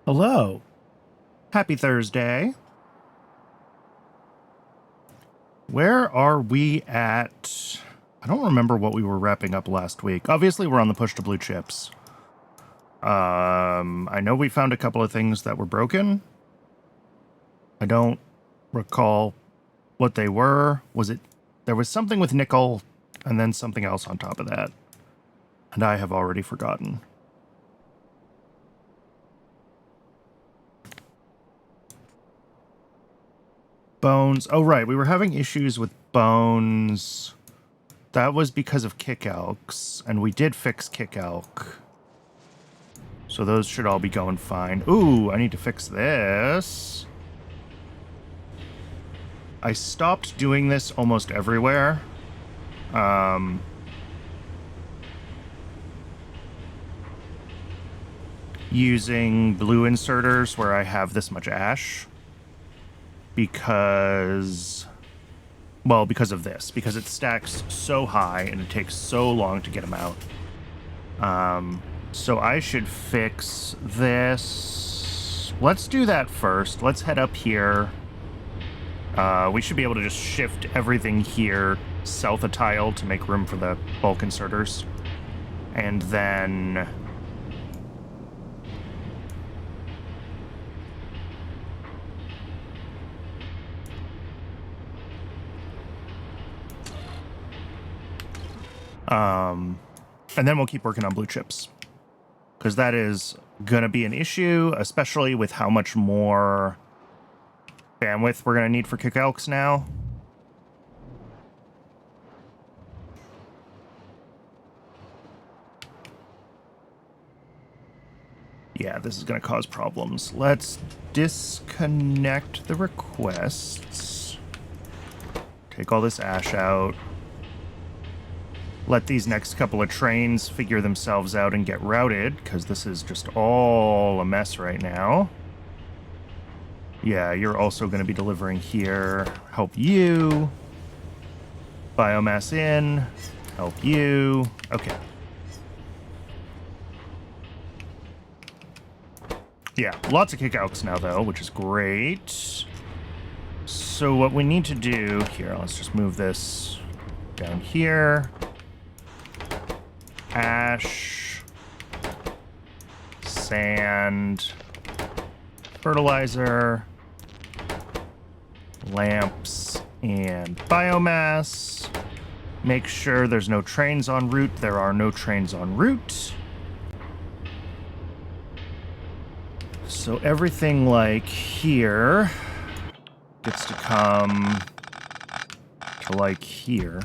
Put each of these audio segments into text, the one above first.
Hello. Happy Thursday. Where are we at? I don't remember what we were wrapping up last week. Obviously, we're on the push to blue chips. I know we found a couple of things that were broken. I don't recall what they were. There was something with nickel and then something else on top of that. And I have already forgotten. Bones. Oh, right. We were having issues with bones. That was because of kick elks, and we did fix kick elk. So those should all be going fine. Ooh, I need to fix this. I stopped doing this almost everywhere. Using blue inserters where I have this much ash. Because of this. Because it stacks so high and it takes so long to get them out. So I should fix this. Let's do that first. Let's head up here. We should be able to just shift everything here south a tile to make room for the bulk inserters. And then... and then we'll keep working on blue chips. Because that is going to be an issue, especially with how much more bandwidth we're going to need for kick elks now. Yeah, this is going to cause problems. Let's disconnect the requests. Take all this ash out. Let these next couple of trains figure themselves out and get routed, because this is just all a mess right now. Yeah, you're also going to be delivering here. Help you. Biomass in. Help you. Okay. Yeah, lots of kick elks now, though, which is great. So what we need to do... Here, let's just move this down here. Ash, sand, fertilizer, lamps, and biomass. Make sure there's no trains en route. There are no trains en route. So everything like here gets to come to like here.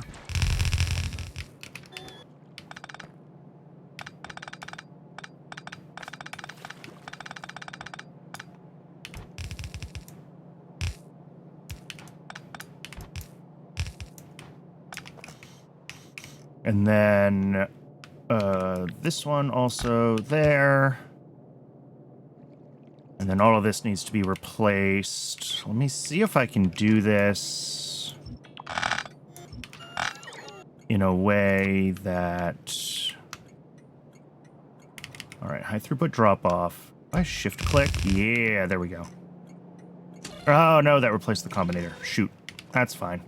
And then this one also there. And then all of this needs to be replaced. Let me see if I can do this in a way that... All right, high throughput drop off. I shift click. Yeah, there we go. Oh, no, that replaced the combinator. Shoot. That's fine.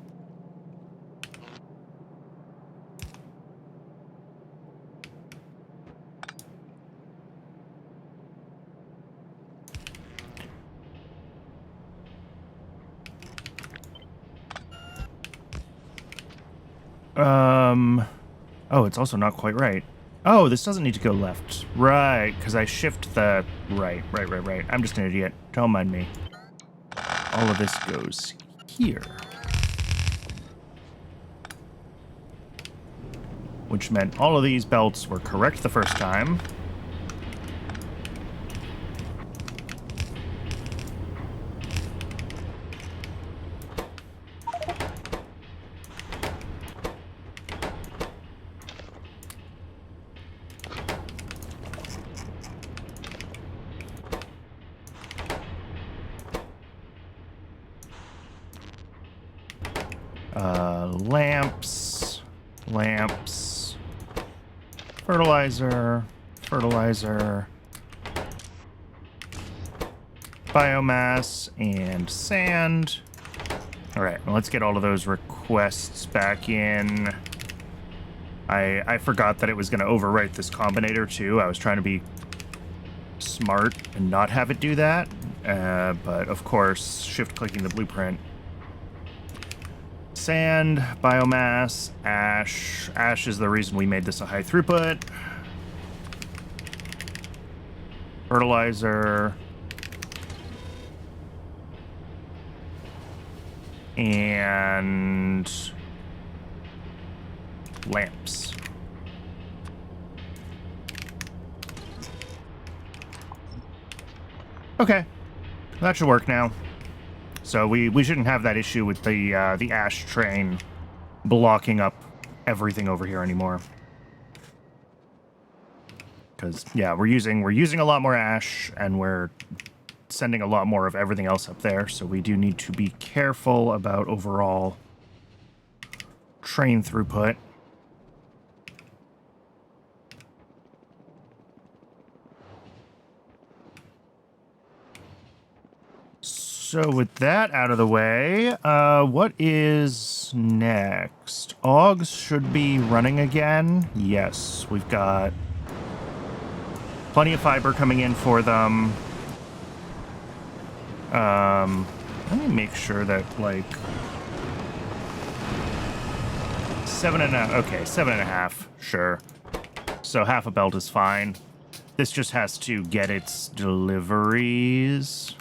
Oh, it's also not quite right. Oh, this doesn't need to go left. Right, because I shift the... Right. I'm just an idiot. Don't mind me. All of this goes here. Which meant all of these belts were correct the first time. Lamps, fertilizer, biomass, and sand. All right, well, let's get all of those requests back in. I forgot that it was going to overwrite this combinator too. I was trying to be smart and not have it do that. But of course, shift-clicking the blueprint. Sand, biomass, ash. Ash is the reason we made this a high throughput. Fertilizer. And lamps. Okay, that should work now. So we shouldn't have that issue with the ash train blocking up everything over here anymore. Because yeah, we're using a lot more ash, and we're sending a lot more of everything else up there. So we do need to be careful about overall train throughput. So with that out of the way, what is next? Augs should be running again. Yes, we've got plenty of fiber coming in for them. Let me make sure that, like, 7.5. Okay, 7.5. Sure. So half a belt is fine. This just has to get its deliveries.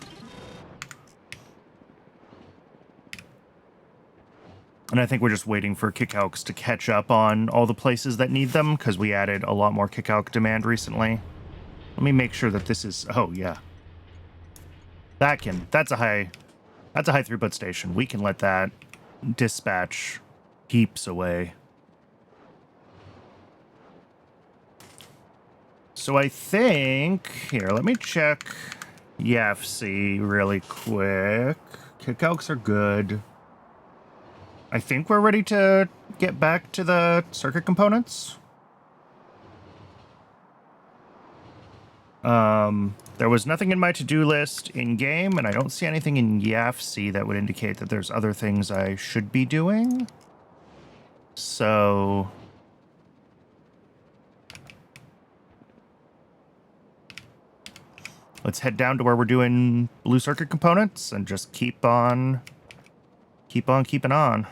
And I think we're just waiting for Kickalks to catch up on all the places that need them, because we added a lot more Kickalk demand recently. Let me make sure that this is... Oh, yeah. That's a high throughput station. We can let that dispatch heaps away. So I think... Here, let me check YAFC really quick. Kickalks are good. I think we're ready to get back to the circuit components. There was nothing in my to-do list in-game, and I don't see anything in YAFC that would indicate that there's other things I should be doing. So... let's head down to where we're doing blue circuit components and just keep on keeping on.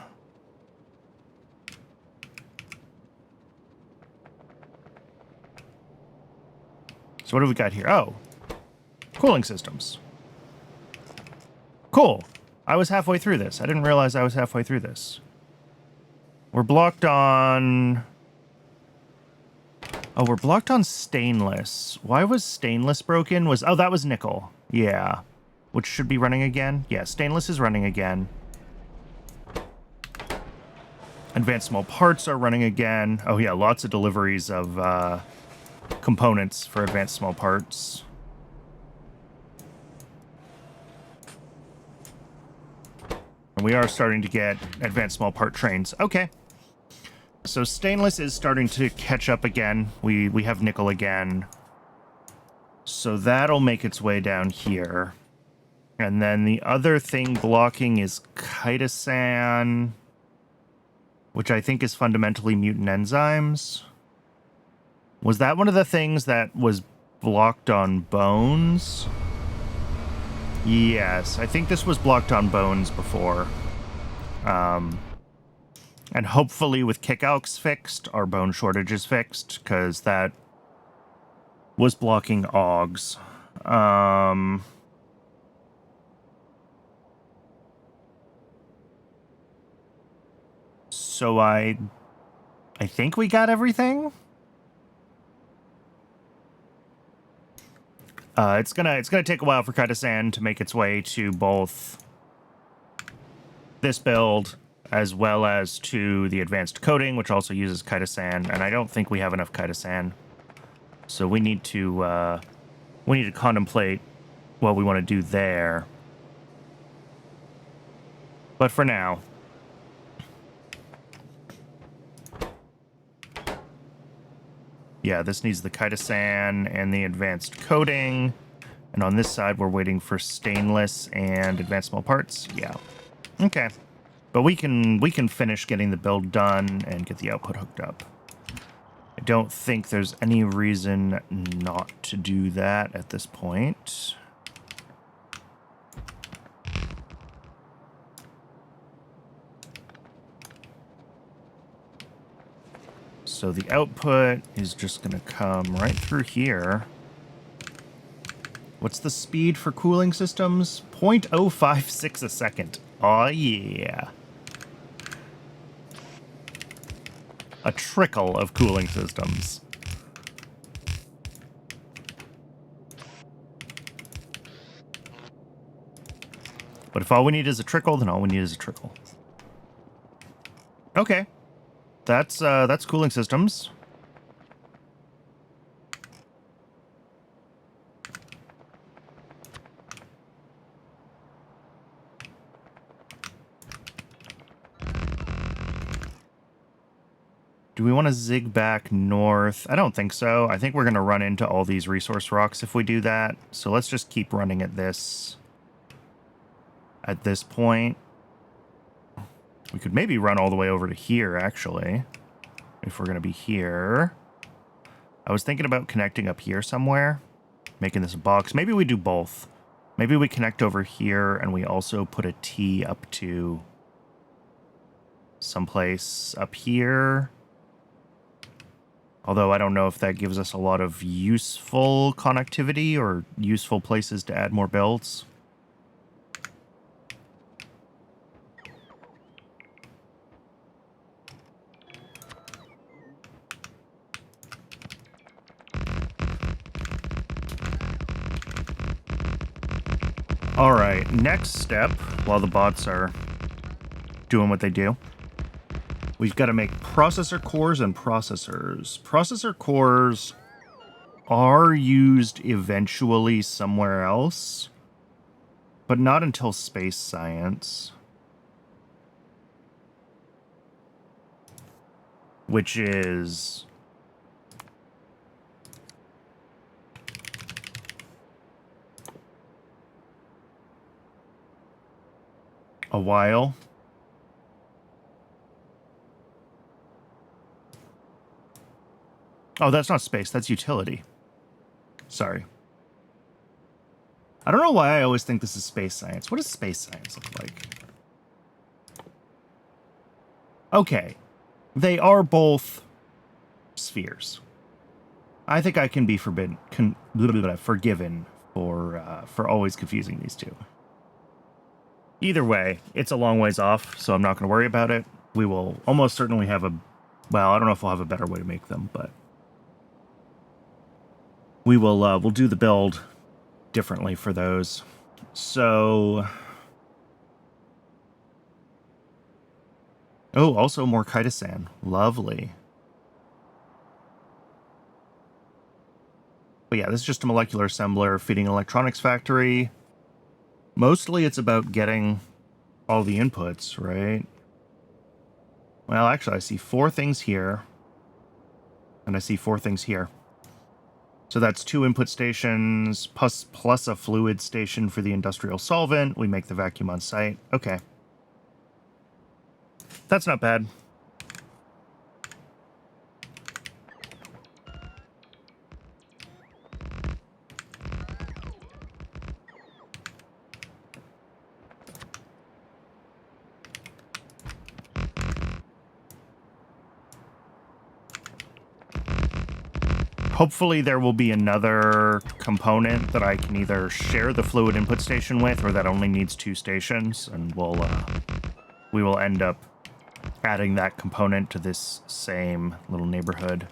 So what do we got here? Oh, cooling systems. Cool. I was halfway through this. I didn't realize I was halfway through this. We're blocked on... Oh, we're blocked on stainless. Why was stainless broken? Oh, that was nickel. Yeah. Which should be running again. Yeah, stainless is running again. Advanced small parts are running again. Oh, yeah, lots of deliveries of components for advanced small parts. And we are starting to get advanced small part trains. Okay. So stainless is starting to catch up again. We have nickel again. So that'll make its way down here. And then the other thing blocking is chitosan, which I think is fundamentally mutant enzymes. Was that one of the things that was blocked on bones? Yes, I think this was blocked on bones before. And hopefully with Kickalks fixed, our bone shortage is fixed, because that was blocking Augs. So I think we got everything. It's gonna take a while for chitosan to make its way to both this build as well as to the advanced coating, which also uses chitosan, and I don't think we have enough chitosan. So we need to contemplate what we want to do there. But for now, yeah, this needs the chitosan and the advanced coating, And on this side, we're waiting for stainless and advanced small parts. Yeah. Okay. But we can finish getting the build done and get the output hooked up. I don't think there's any reason not to do that at this point. So the output is just going to come right through here. What's the speed for cooling systems? 0.056 a second. Oh, yeah. A trickle of cooling systems. But if all we need is a trickle, then all we need is a trickle. Okay. That's cooling systems. Do we want to zig back north? I don't think so. I think we're going to run into all these resource rocks if we do that. So let's just keep running at this point. We could maybe run all the way over to here, actually, if we're going to be here. I was thinking about connecting up here somewhere, making this a box. Maybe we do both. Maybe we connect over here and we also put a T up to someplace up here. Although I don't know if that gives us a lot of useful connectivity or useful places to add more builds. All right, next step, while the bots are doing what they do, we've got to make processor cores and processors. Processor cores are used eventually somewhere else, but not until space science, which is a while. Oh, that's not space. That's utility. Sorry. I don't know why I always think this is space science. What does space science look like? Okay. They are both spheres. I think I can be forgiven for always confusing these two. Either way, it's a long ways off, so I'm not going to worry about it. We will almost certainly have well, I don't know if we'll have a better way to make them, but we'll do the build differently for those. So, oh, also more chitosan. Lovely. But yeah, this is just a molecular assembler feeding an electronics factory. Mostly it's about getting all the inputs, right? Well, actually, I see 4 things here. And I see 4 things here. So that's 2 input stations plus a fluid station for the industrial solvent. We make the vacuum on site. Okay. That's not bad. Hopefully there will be another component that I can either share the fluid input station with, or that only needs 2 stations, and we will end up adding that component to this same little neighborhood.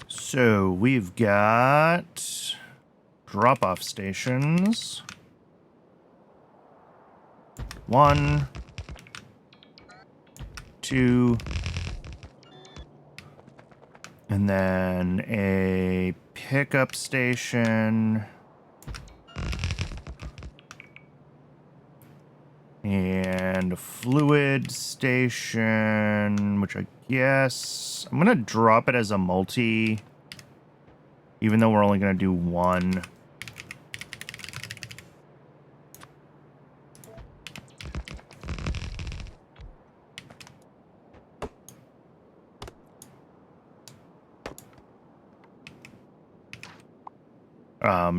So we've got drop-off stations. 1, 2, And then a pickup station. And a fluid station, which I guess I'm going to drop it as a multi, even though we're only going to do one.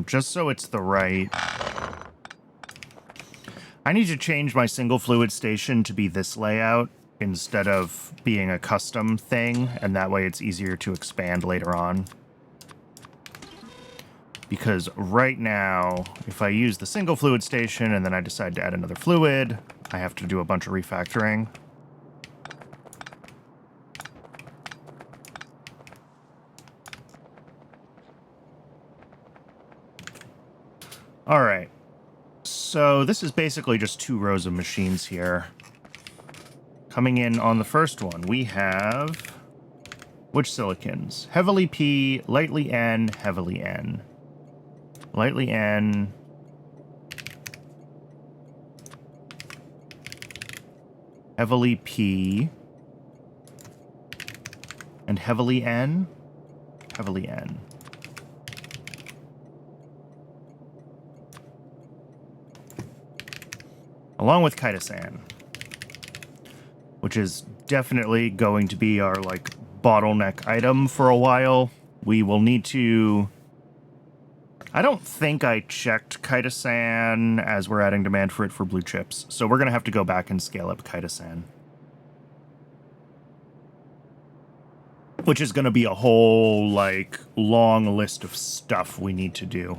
Just so it's the right... I need to change my single fluid station to be this layout instead of being a custom thing, and that way it's easier to expand later on. Because right now, if I use the single fluid station and then I decide to add another fluid, I have to do a bunch of refactoring. All right. So this is basically just 2 rows of machines here. Coming in on the first one, we have... which silicons? Heavily P, lightly N, heavily N. Lightly N. Heavily P. And heavily N. Heavily N. Along with chitosan, which is definitely going to be our, like, bottleneck item for a while. We will need to... I don't think I checked chitosan as we're adding demand for it for blue chips, so we're going to have to go back and scale up chitosan. Which is going to be a whole, like, long list of stuff we need to do.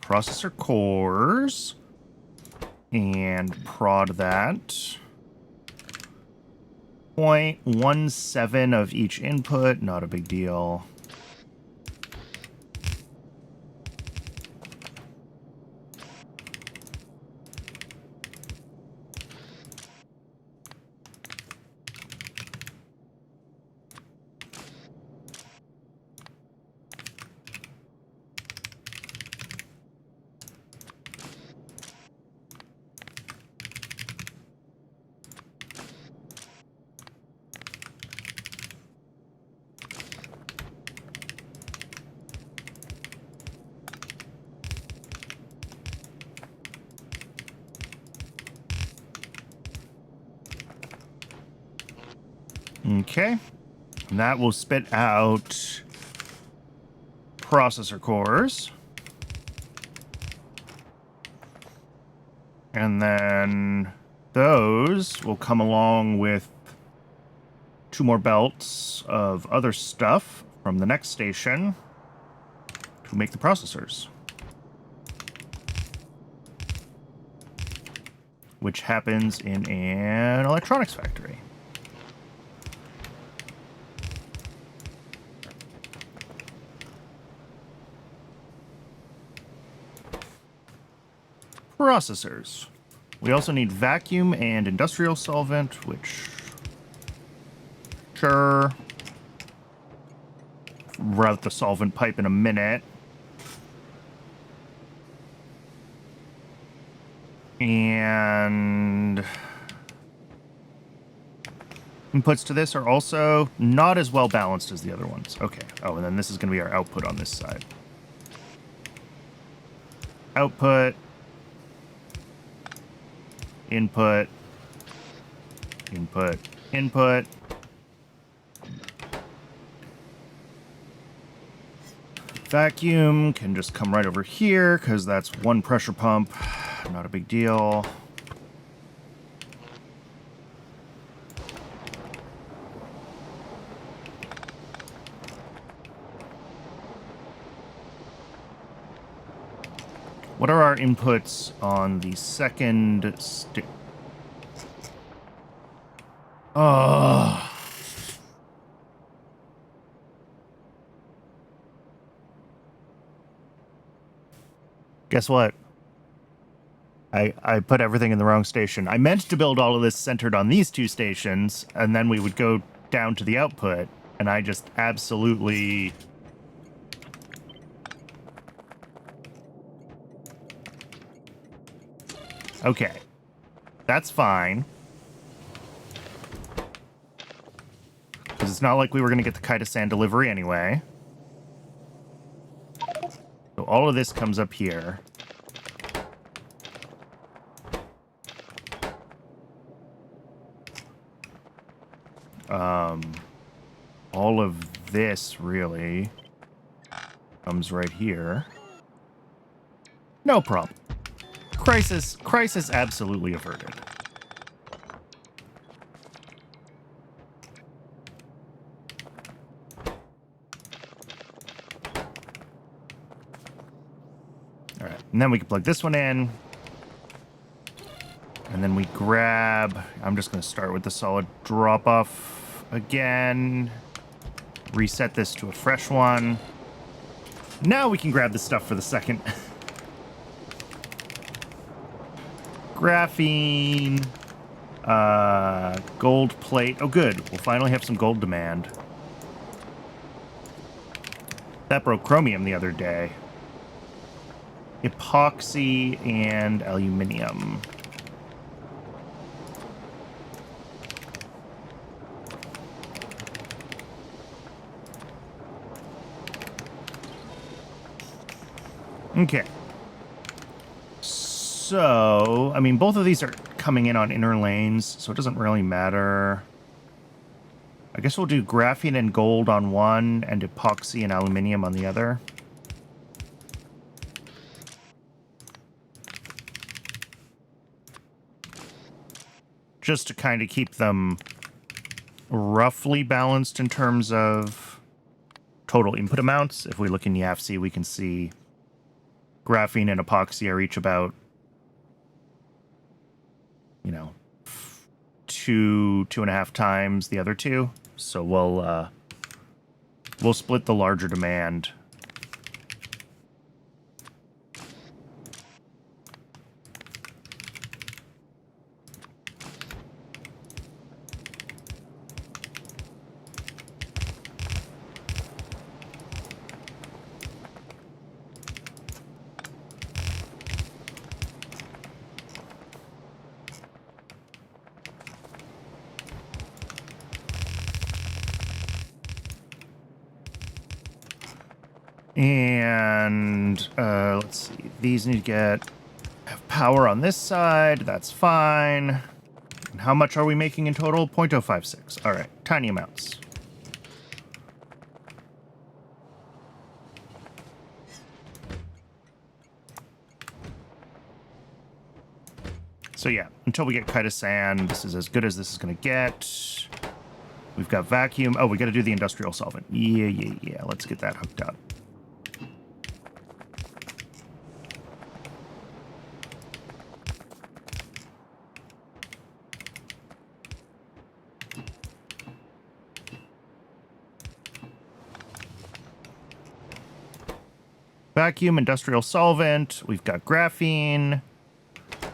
Processor cores, and prod that. 0.17 of each input, not a big deal. Okay, and that will spit out processor cores. And then those will come along with 2 more belts of other stuff from the next station to make the processors. Which happens in an electronics factory. Processors. We also need vacuum and industrial solvent, which... sure. Route the solvent pipe in a minute. And... inputs to this are also not as well balanced as the other ones. Okay. Oh, and then this is going to be our output on this side. Output... input, input, input. Vacuum can just come right over here because that's 1 pressure pump. Not a big deal. What are our inputs on the second stick? Oh. Guess what? I put everything in the wrong station. I meant to build all of this centered on these two stations, and then we would go down to the output, and I just absolutely... Okay. That's fine. Because it's not like we were going to get the Kaido-san delivery anyway. So all of this comes up here. All of this really comes right here. No problem. Crisis absolutely averted. All right, and then we can plug this one in. And then we grab, I'm just going to start with the solid drop-off again. Reset this to a fresh one. Now we can grab the stuff for the second. Graphene. Gold plate. Oh, good. We'll finally have some gold demand. That broke chromium the other day. Epoxy and aluminium. Okay. So, I mean, both of these are coming in on inner lanes, so it doesn't really matter. I guess we'll do graphene and gold on one, and epoxy and aluminium on the other. Just to kind of keep them roughly balanced in terms of total input amounts. If we look in YAFC, we can see graphene and epoxy are each about, you know, 2.5 times the other two. So we'll split the larger demand. And let's see, these need to have power on this side. That's fine. And how much are we making in total? 0.056. All right, tiny amounts. So yeah, until we get Kaido-san, this is as good as this is going to get. We've got vacuum. Oh, we got to do the industrial solvent. Yeah. Let's get that hooked up. Vacuum, industrial solvent. We've got graphene.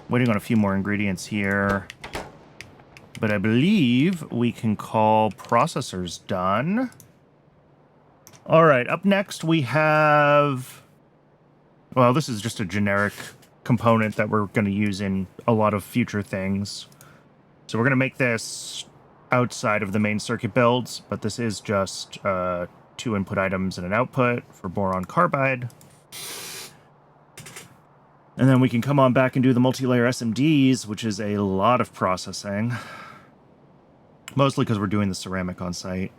Waiting on a few more ingredients here. But I believe we can call processors done. All right, up next we have... Well, this is just a generic component that we're going to use in a lot of future things. So we're going to make this outside of the main circuit builds, but this is just 2 input items and an output for boron carbide. And then we can come on back and do the multi-layer SMDs, which is a lot of processing. Mostly because we're doing the ceramic on site.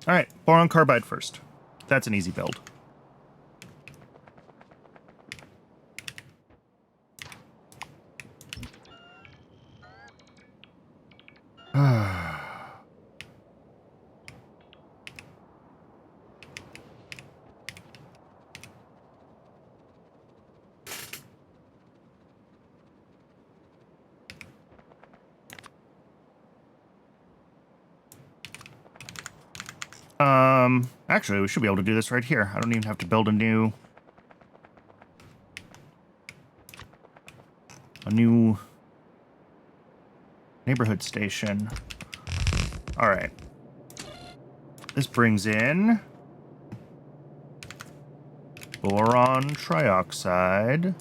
All right, boron carbide first. That's an easy build. Actually, we should be able to do this right here. I don't even have to build a new neighborhood station. All right. This brings in boron trioxide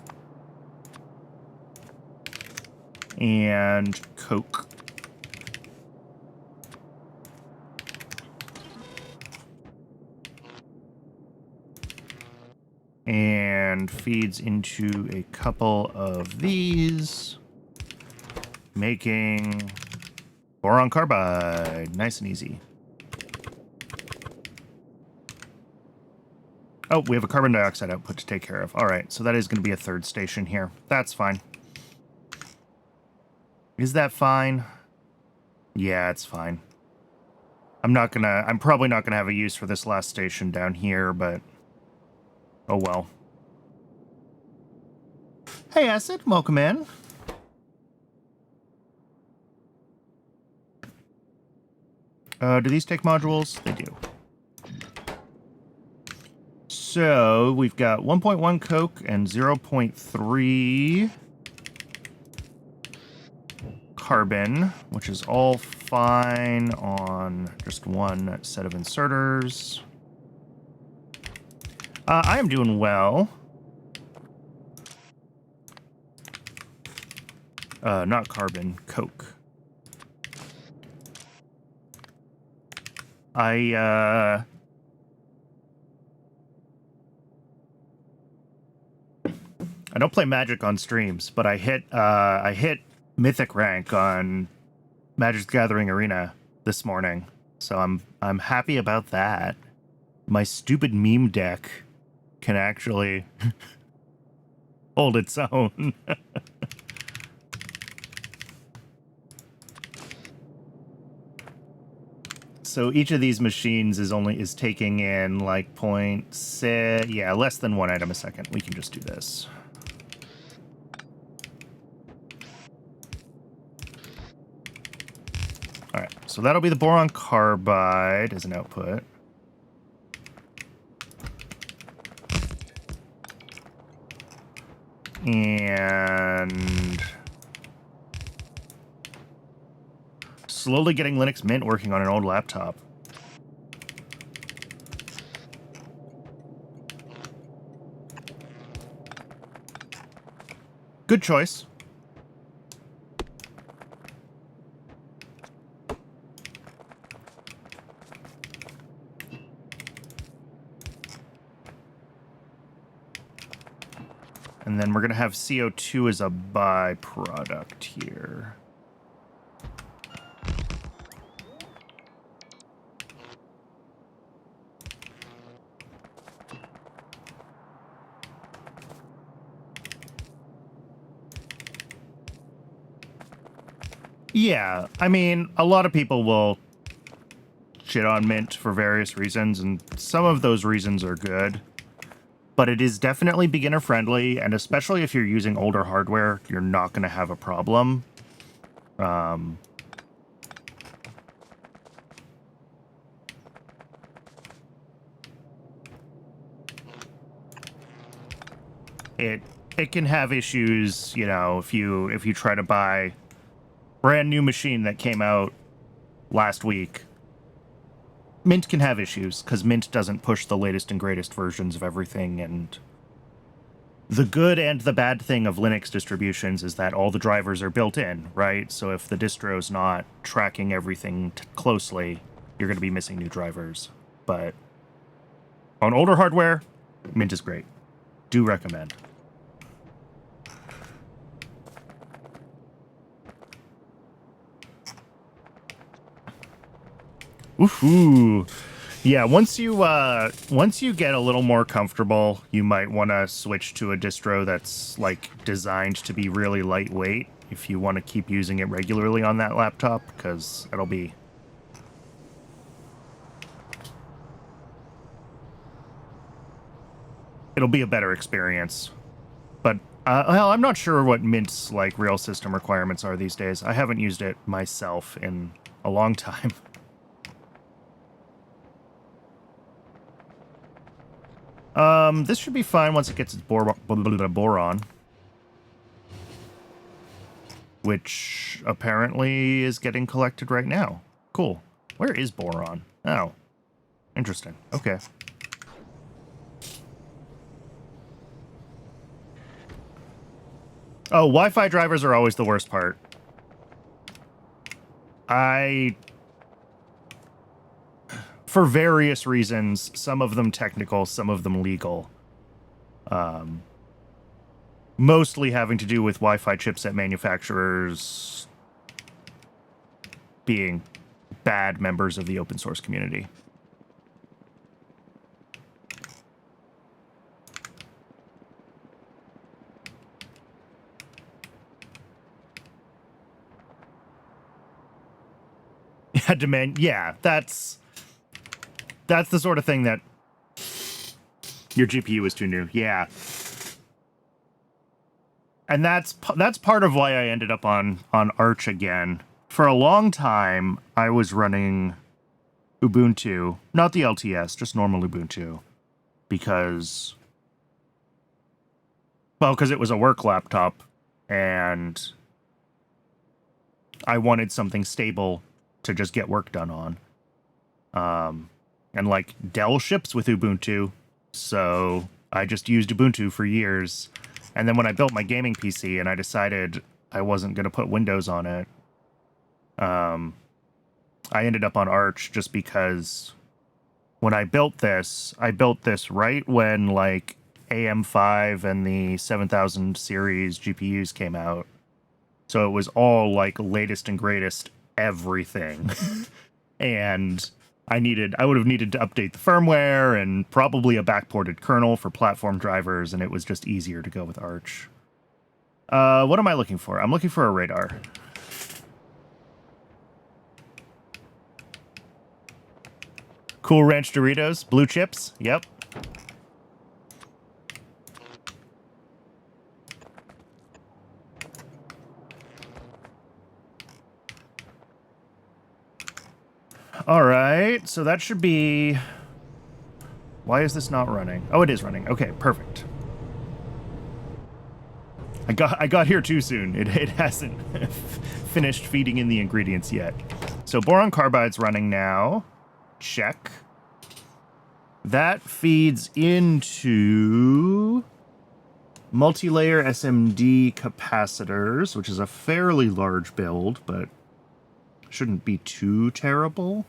and coke. And feeds into a couple of these, making boron carbide. Nice and easy. Oh, we have a carbon dioxide output to take care of. All right, so that is going to be a third station here. That's fine. Is that fine? Yeah, it's fine. I'm probably not gonna have a use for this last station down here, but oh well. Hey, Acid, welcome in. Do these take modules? They do. So we've got 1.1 coke and 0.3 carbon, which is all fine on just one set of inserters. I am doing well. Not carbon, coke. I don't play Magic on streams, but I hit Mythic rank on Magic the Gathering Arena this morning, so I'm happy about that. My stupid meme deck can actually hold its own. So each of these machines is taking in like 0.6, yeah, less than 1 item a second. We can just do this. All right, so that'll be the boron carbide as an output. And slowly getting Linux Mint working on an old laptop. Good choice. And then we're going to have CO2 as a byproduct here. Yeah, I mean, a lot of people will shit on Mint for various reasons, and some of those reasons are good. But it is definitely beginner friendly, and especially if you're using older hardware, you're not going to have a problem. It can have issues, you know, if you try to buy brand new machine that came out last week. Mint can have issues because Mint doesn't push the latest and greatest versions of everything, and the good and the bad thing of Linux distributions is that all the drivers are built in, right? So if the distro's not tracking everything closely, you're going to be missing new drivers. But on older hardware, Mint is great. Do recommend. Ooh, yeah. Once you get a little more comfortable, you might want to switch to a distro that's like designed to be really lightweight if you want to keep using it regularly on that laptop, because it'll be a better experience. But well, I'm not sure what Mint's like real system requirements are these days. I haven't used it myself in a long time. This should be fine once it gets its boron. Which apparently is getting collected right now. Cool. Where is boron? Oh. Interesting. Okay. Oh, Wi-Fi drivers are always the worst part. For various reasons, some of them technical, some of them legal. Mostly having to do with Wi-Fi chipset manufacturers being bad members of the open source community. Yeah, that's the sort of thing that your GPU is too new. Yeah. And that's part of why I ended up on Arch again. For a long time, I was running Ubuntu, not the LTS, just normal Ubuntu, because it was a work laptop, and I wanted something stable to just get work done on. And like Dell ships with Ubuntu, so I just used Ubuntu for years. And then when I built my gaming PC and I decided I wasn't going to put Windows on it, I ended up on Arch just because when I built this right when like AM5 and the 7000 series GPUs came out. So it was all like latest and greatest everything. And I would have needed to update the firmware and probably a backported kernel for platform drivers, and it was just easier to go with Arch. What am I looking for? I'm looking for a radar. Cool Ranch Doritos, blue chips, yep. All right, so that should be... Why is this not running? Oh, it is running. Okay, perfect. I got here too soon. It hasn't finished feeding in the ingredients yet. So boron carbide's running now. Check. That feeds into multi-layer SMD capacitors, which is a fairly large build, but shouldn't be too terrible.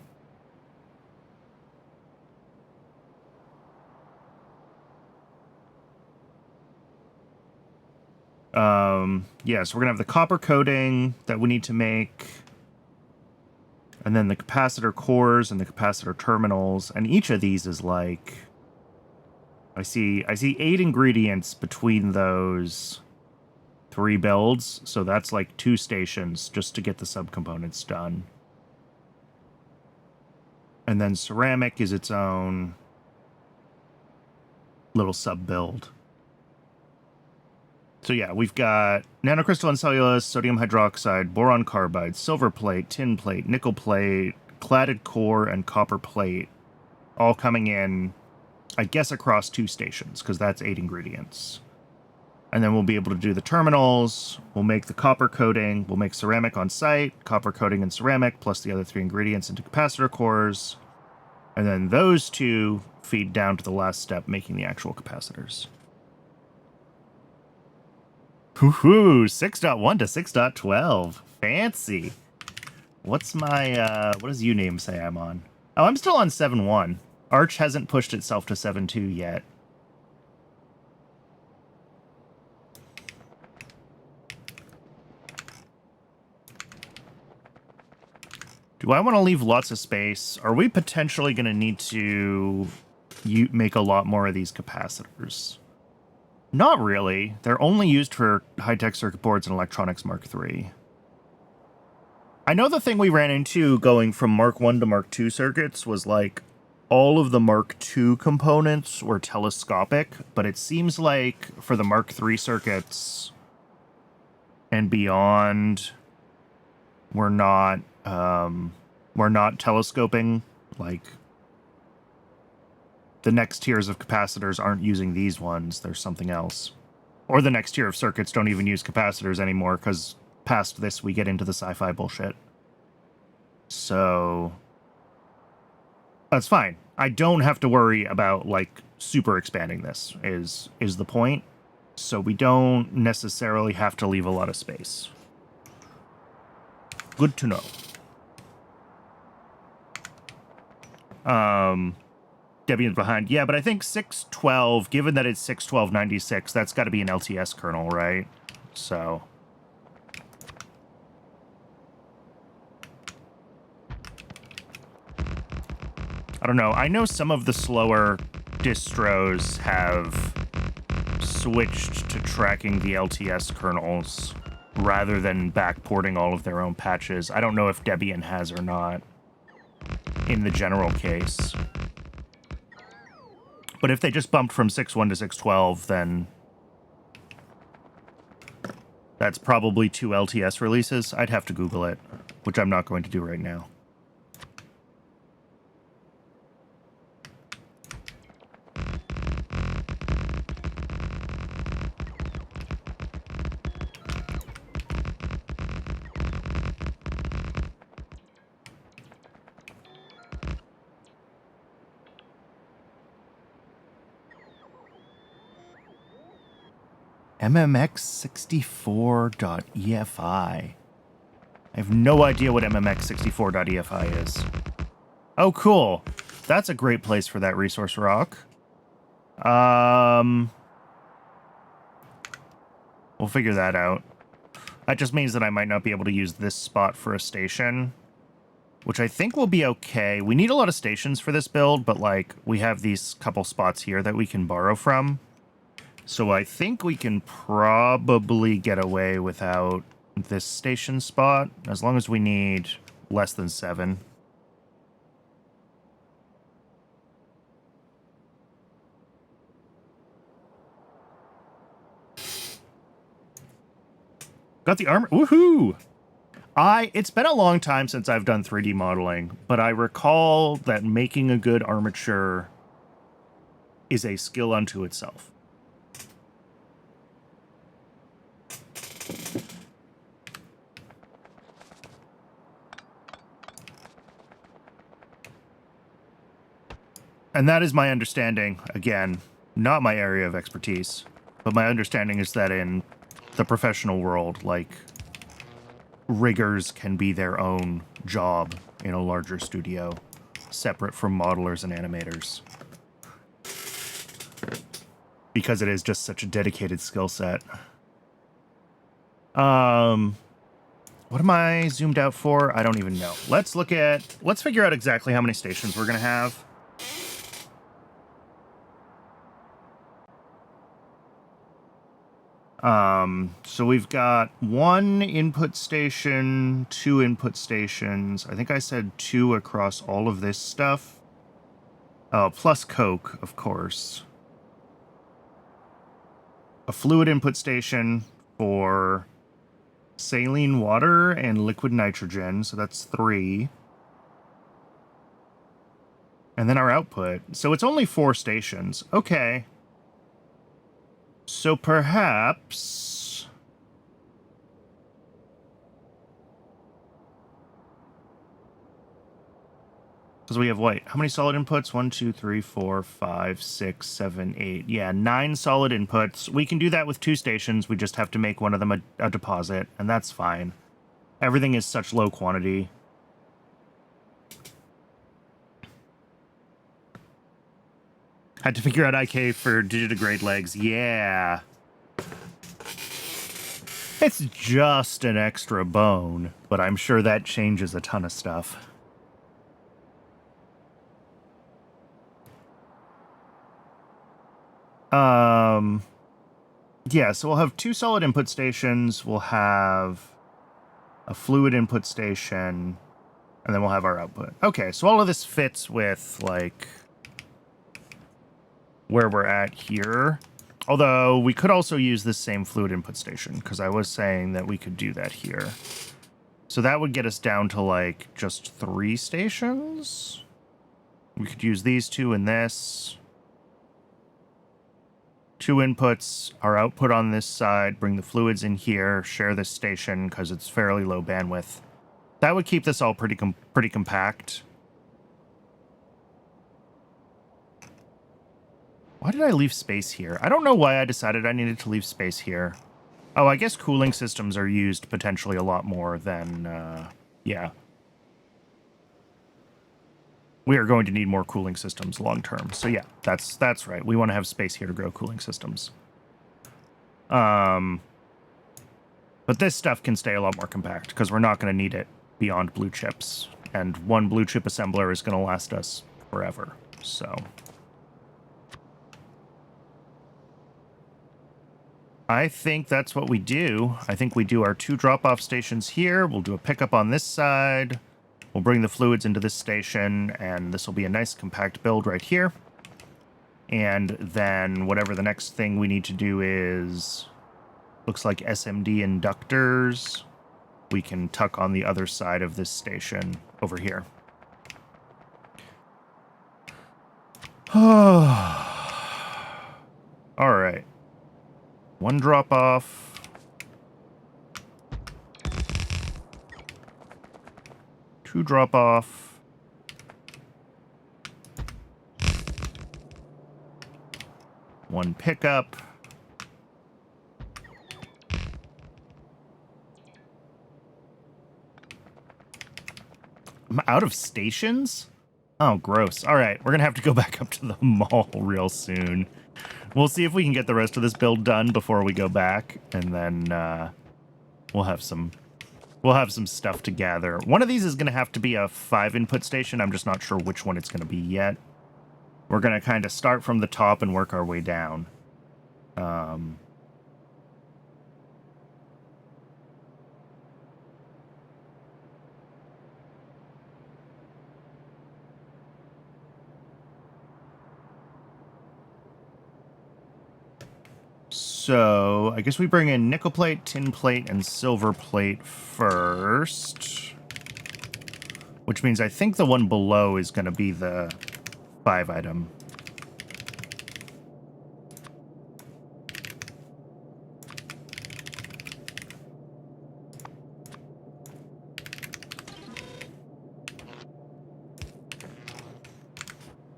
Yeah, so we're gonna have the copper coating that we need to make, and then the capacitor cores and the capacitor terminals, and each of these is like, I see 8 ingredients between those 3 builds, so that's like 2 stations just to get the subcomponents done. And then ceramic is its own little sub-build. So yeah, we've got nanocrystalline cellulose, sodium hydroxide, boron carbide, silver plate, tin plate, nickel plate, cladded core, and copper plate, all coming in, I guess, across 2 stations, because that's 8 ingredients. And then we'll be able to do the terminals, we'll make the copper coating, we'll make ceramic on site, copper coating and ceramic, plus the other 3 ingredients into capacitor cores, and then those 2 feed down to the last step, making the actual capacitors. Woohoo! 6.1 to 6.12. Fancy. What's my, what does Uname say I'm on? Oh, I'm still on 7.1. Arch hasn't pushed itself to 7.2 yet. Do I want to leave lots of space? Are we potentially going to need to make a lot more of these capacitors? Not really. They're only used for high-tech circuit boards and electronics Mark III. I know the thing we ran into going from Mark I to Mark II circuits was like all of the Mark II components were telescopic, but it seems like for the Mark III circuits and beyond, we're not telescoping like the next tiers of capacitors aren't using these ones. There's something else. Or the next tier of circuits don't even use capacitors anymore, because past this we get into the sci-fi bullshit. So that's fine. I don't have to worry about, like, super expanding this, is the point. So we don't necessarily have to leave a lot of space. Good to know. Debian's behind. Yeah, but I think 612, given that it's 61296, that's got to be an LTS kernel, right? So I don't know. I know some of the slower distros have switched to tracking the LTS kernels rather than backporting all of their own patches. I don't know if Debian has or not in the general case. But if they just bumped from 6.1 to 6.12, then that's probably 2 LTS releases. I'd have to Google it, which I'm not going to do right now. MMX64.EFI. I have no idea what MMX64.EFI is. Oh, cool. That's a great place for that resource rock. We'll figure that out. That just means that I might not be able to use this spot for a station, which I think will be okay. We need a lot of stations for this build, but, like, we have these couple spots here that we can borrow from. So I think we can probably get away without this station spot, as long as we need less than 7. Got the armor. Woohoo! It's been a long time since I've done 3D modeling, but I recall that making a good armature is a skill unto itself. And that is my understanding. Again, not my area of expertise, but my understanding is that in the professional world, like, riggers can be their own job in a larger studio, separate from modelers and animators, because it is just such a dedicated skill set. What am I zoomed out for? I don't even know. Let's figure out exactly how many stations we're gonna have. So we've got 1 input station, 2 input stations. I think I said 2 across all of this stuff. Oh, plus Coke, of course. A fluid input station for saline water and liquid nitrogen, so that's 3. And then our output. So it's only 4 stations. Okay. So perhaps... because we have, what? How many solid inputs? 1, 2, 3, 4, 5, 6, 7, 8. Yeah, 9 solid inputs. We can do that with 2 stations. We just have to make one of them a deposit, and that's fine. Everything is such low quantity. Had to figure out IK for digitigrade legs. Yeah. It's just an extra bone, but I'm sure that changes a ton of stuff. Yeah, so we'll have 2 solid input stations. We'll have a fluid input station, and then we'll have our output. Okay, so all of this fits with, like, where we're at here. Although we could also use this same fluid input station, because I was saying that we could do that here. So that would get us down to, like, just 3 stations. We could use these 2 and this. 2 inputs, our output on this side, bring the fluids in here, share this station because it's fairly low bandwidth. That would keep this all pretty compact. Why did I leave space here? I don't know why I decided I needed to leave space here. Oh, I guess cooling systems are used potentially a lot more than, yeah. We are going to need more cooling systems long term. So yeah, that's right. We want to have space here to grow cooling systems. But this stuff can stay a lot more compact because we're not going to need it beyond blue chips. And one blue chip assembler is going to last us forever. So I think that's what we do. I think we do our 2 drop-off stations here. We'll do a pickup on this side. We'll bring the fluids into this station, and this will be a nice compact build right here. And then whatever the next thing we need to do is, looks like SMD inductors, we can tuck on the other side of this station over here. All right. 1 drop off. 2 drop off. 1 pickup. I'm out of stations? Oh, gross. All right, we're going to have to go back up to the mall real soon. We'll see if we can get the rest of this build done before we go back, and then we'll have some stuff to gather. One of these is going to have to be a 5-input station. I'm just not sure which one it's going to be yet. We're going to kind of start from the top and work our way down. So, I guess we bring in nickel plate, tin plate, and silver plate first. Which means I think the one below is going to be the 5-item.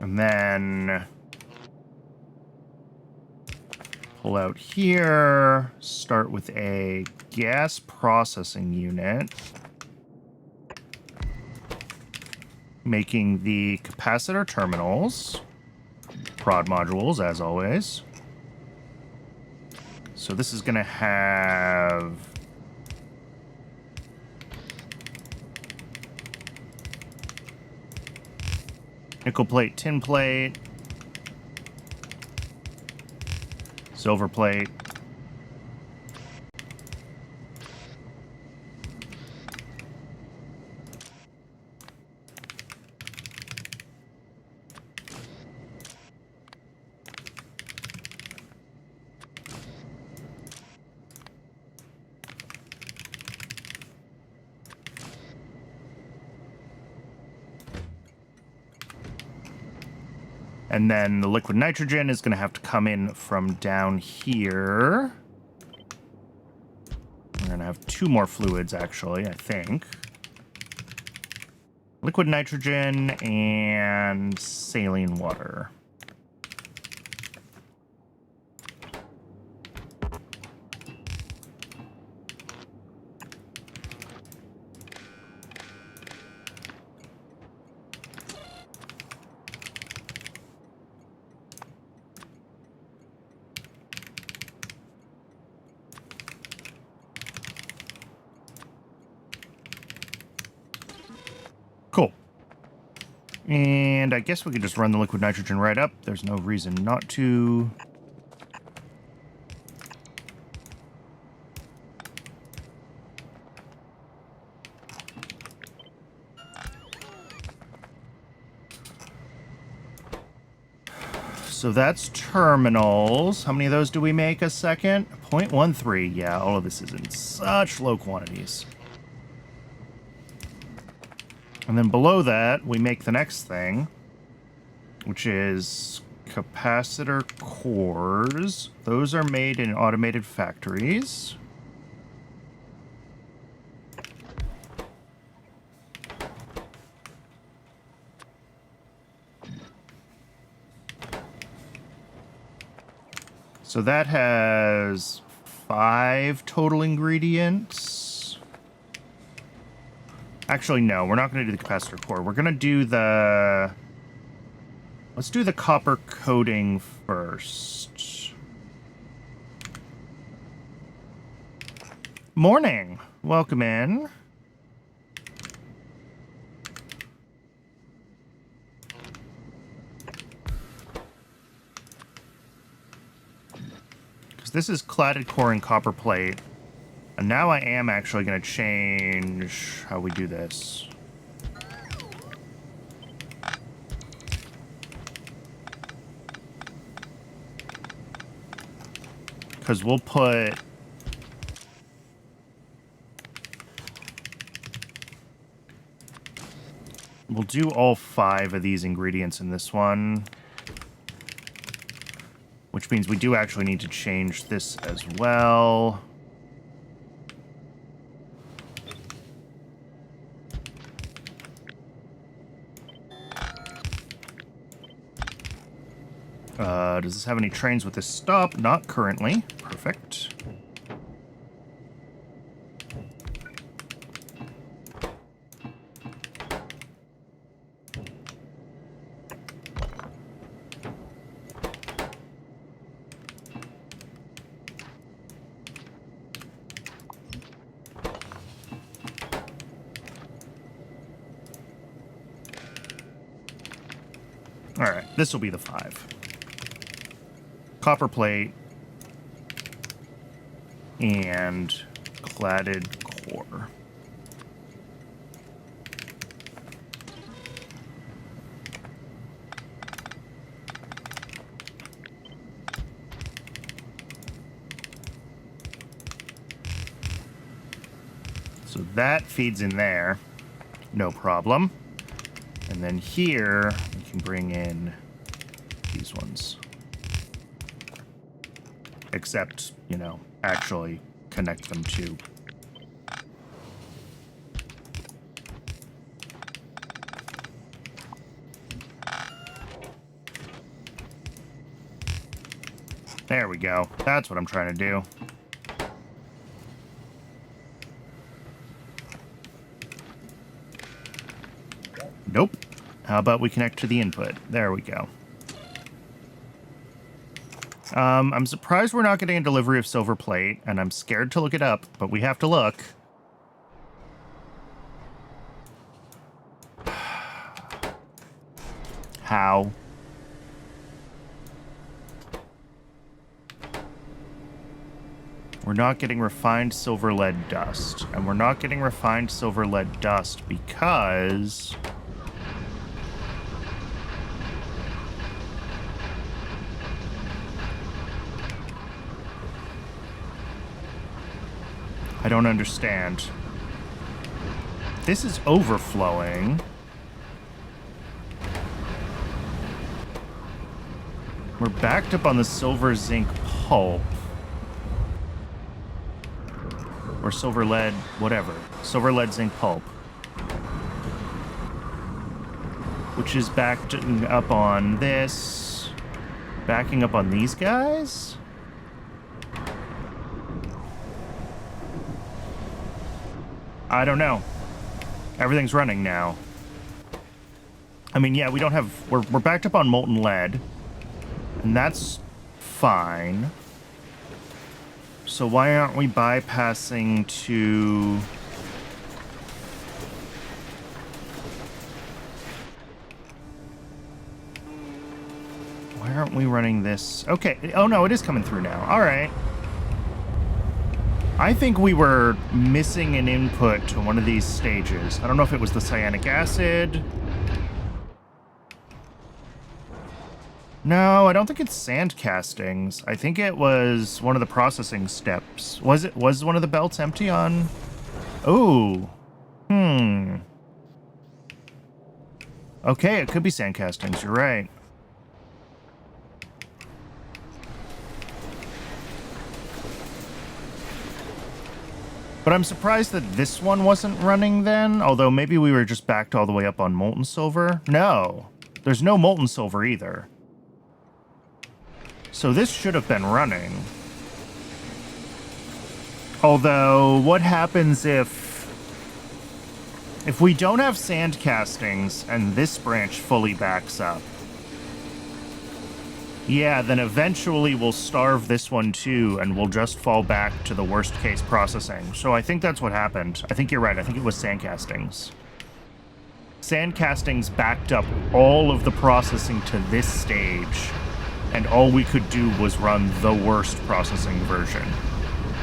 And then pull out here, start with a gas processing unit, making the capacitor terminals, prod modules as always. So this is going to have nickel plate, tin plate, silver plate, and then the liquid nitrogen is going to have to come in from down here. We're going to have 2 more fluids, actually, I think. Liquid nitrogen and saline water. Cool. And I guess we could just run the liquid nitrogen right up. There's no reason not to. So that's terminals. How many of those do we make a second? 0.13. Yeah, all of this is in such low quantities. And then below that, we make the next thing, which is capacitor cores. Those are made in automated factories. So that has 5 total ingredients. Actually, no, we're not going to do the capacitor core. We're going to do the... Let's do the copper coating first. Morning. Welcome in. Because this is cladded core and copper plate. And now I am actually going to change how we do this. Because we'll put... We'll do all 5 of these ingredients in this one. Which means we do actually need to change this as well. Does this have any trains with this stop? Not currently. Perfect. All right, this will be the 5. Copper plate and cladded core. So that feeds in there, no problem. And then here we can bring in these ones. Except, you know, actually connect them to. There we go. That's what I'm trying to do. Nope. How about we connect to the input? There we go. I'm surprised we're not getting a delivery of silver plate, and I'm scared to look it up, but we have to look. How? We're not getting refined silver lead dust, and we're not getting refined silver lead dust because... I don't understand. This is overflowing. We're backed up on the silver zinc pulp. Or silver lead, whatever. Silver lead zinc pulp. Which is backed up on this. Backing up on these guys? I don't know. Everything's running now. I mean, yeah, we don't have... We're backed up on molten lead. And that's fine. So why aren't we bypassing to... Why aren't we running this? Okay. Oh, no, it is coming through now. All right. I think we were missing an input to one of these stages. I don't know if it was the cyanic acid. No, I don't think it's sand castings. I think it was one of the processing steps. Was one of the belts empty on? Oh. Okay, it could be sand castings. You're right. But I'm surprised that this one wasn't running then, although maybe we were just backed all the way up on molten silver. No, there's no molten silver either. So this should have been running. Although, what happens if we don't have sand castings and this branch fully backs up? Yeah, then eventually we'll starve this one too, and we'll just fall back to the worst case processing. So I think that's what happened. I think you're right. I think it was sand castings. Sand castings backed up all of the processing to this stage, and all we could do was run the worst processing version.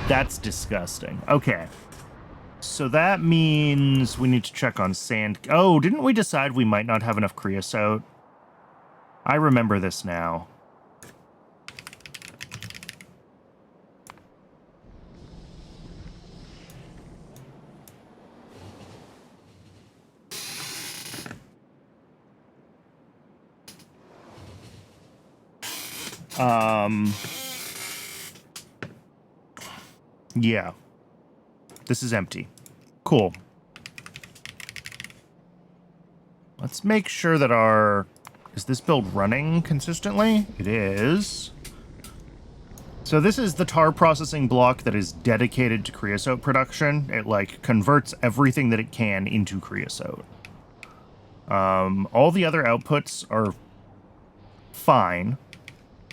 That's disgusting. Okay. So that means we need to check on sand. Oh, didn't we decide we might not have enough creosote? I remember this now. Yeah. This is empty. Cool. Let's make sure that our... Is this build running consistently? It is. So this is the tar processing block that is dedicated to creosote production. It, like, converts everything that it can into creosote. All the other outputs are fine.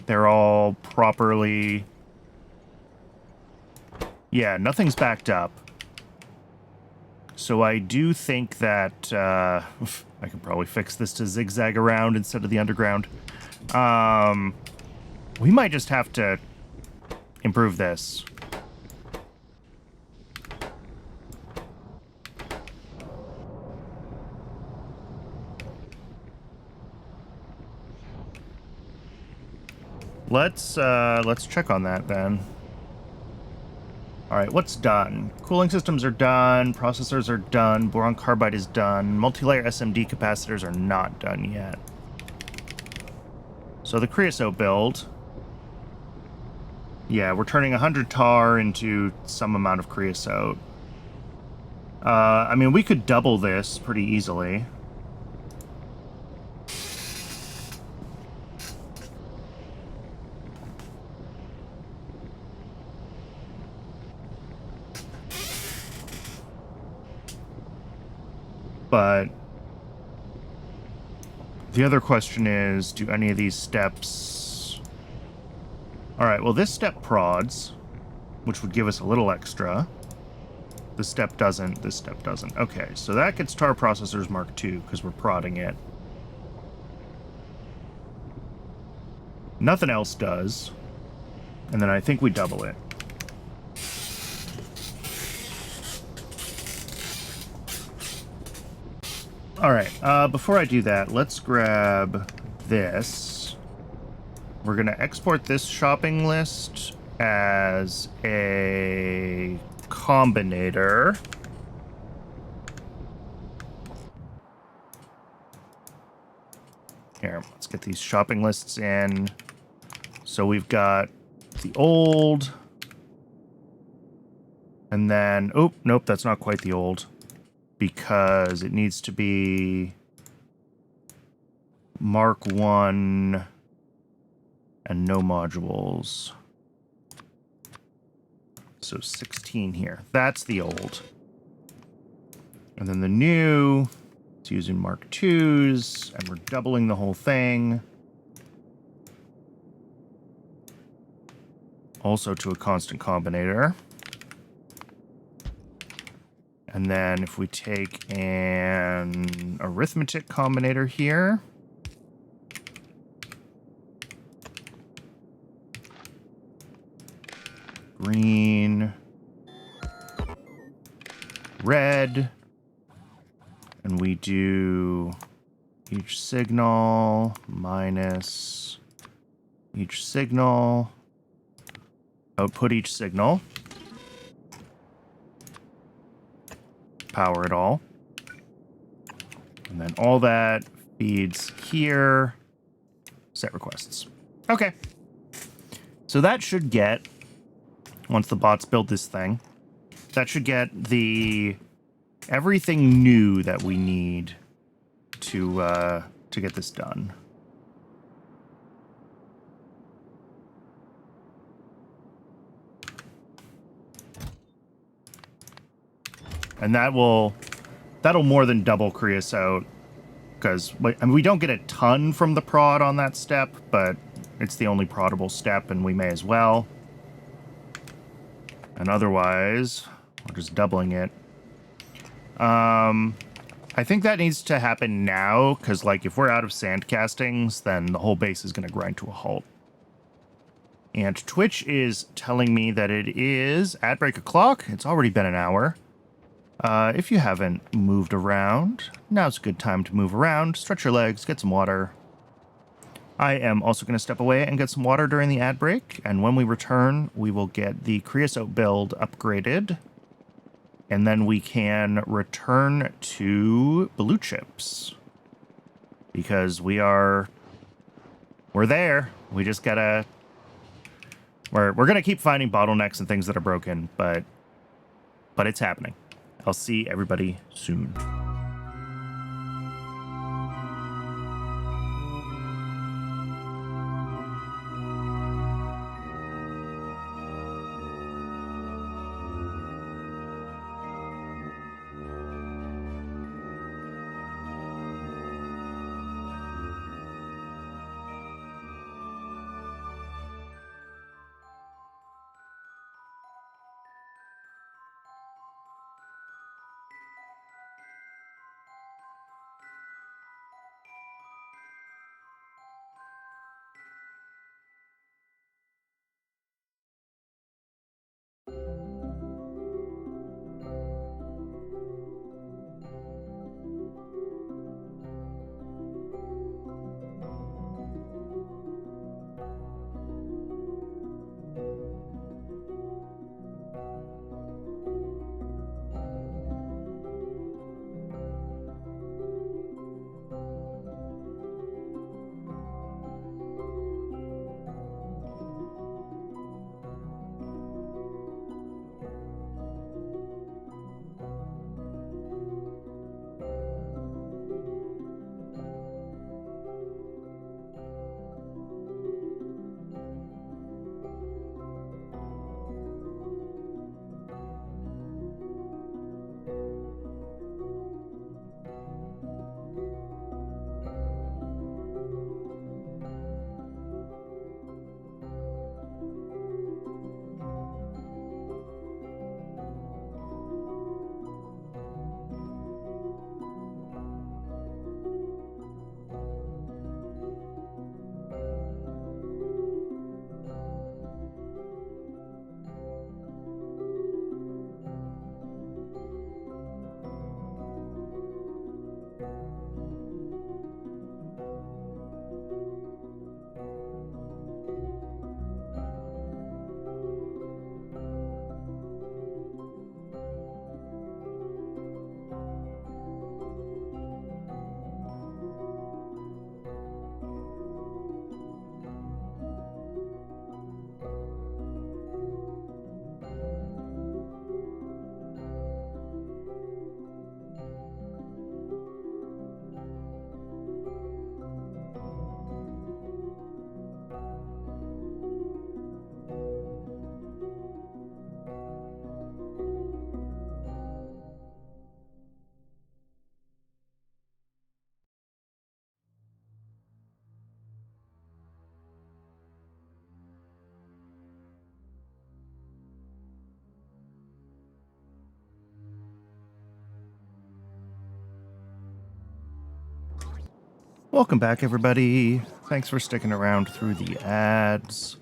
They're all properly... Yeah, nothing's backed up. So I do think that... I could probably fix this to zigzag around instead of the underground. We might just have to improve this. Let's check on that then. All right, what's done? Cooling systems are done. Processors are done. Boron carbide is done. Multi-layer SMD capacitors are not done yet. So the creosote build. Yeah, we're turning 100 tar into some amount of creosote. I mean, we could double this pretty easily. But the other question is, do any of these steps... All right, well, this step prods, which would give us a little extra. This step doesn't, this step doesn't. Okay, so that gets tar processors Mark II, because we're prodding it. Nothing else does. And then I think we double it. All right, before I do that, let's grab this. We're going to export this shopping list as a combinator. Here, let's get these shopping lists in. So we've got the old. And then, oh, nope, that's not quite the old. Because it needs to be Mark 1 and no modules. So 16 here. That's the old. And then the new, it's using Mark 2s, and we're doubling the whole thing. Also to a constant combinator. And then if we take an arithmetic combinator here, green, red, and we do each signal minus each signal, output each signal. Power it all. And then all that feeds here. Set requests. Okay. So that should get, once the bots build this thing, that should get everything new that we need to get this done. And that'll more than double creosote, because I mean, we don't get a ton from the prod on that step, but it's the only prodable step, and we may as well. And otherwise, we're just doubling it. I think that needs to happen now, because like if we're out of sand castings, then the whole base is going to grind to a halt. And Twitch is telling me that it is at break o'clock. It's already been an hour. If you haven't moved around, now's a good time to move around, stretch your legs, get some water. I am also going to step away and get some water during the ad break, and when we return, we will get the creosote build upgraded, and then we can return to blue chips. Because we're there. We just gotta... We're going to keep finding bottlenecks and things that are broken, but it's happening. I'll see everybody soon. Welcome back, everybody. Thanks for sticking around through the ads.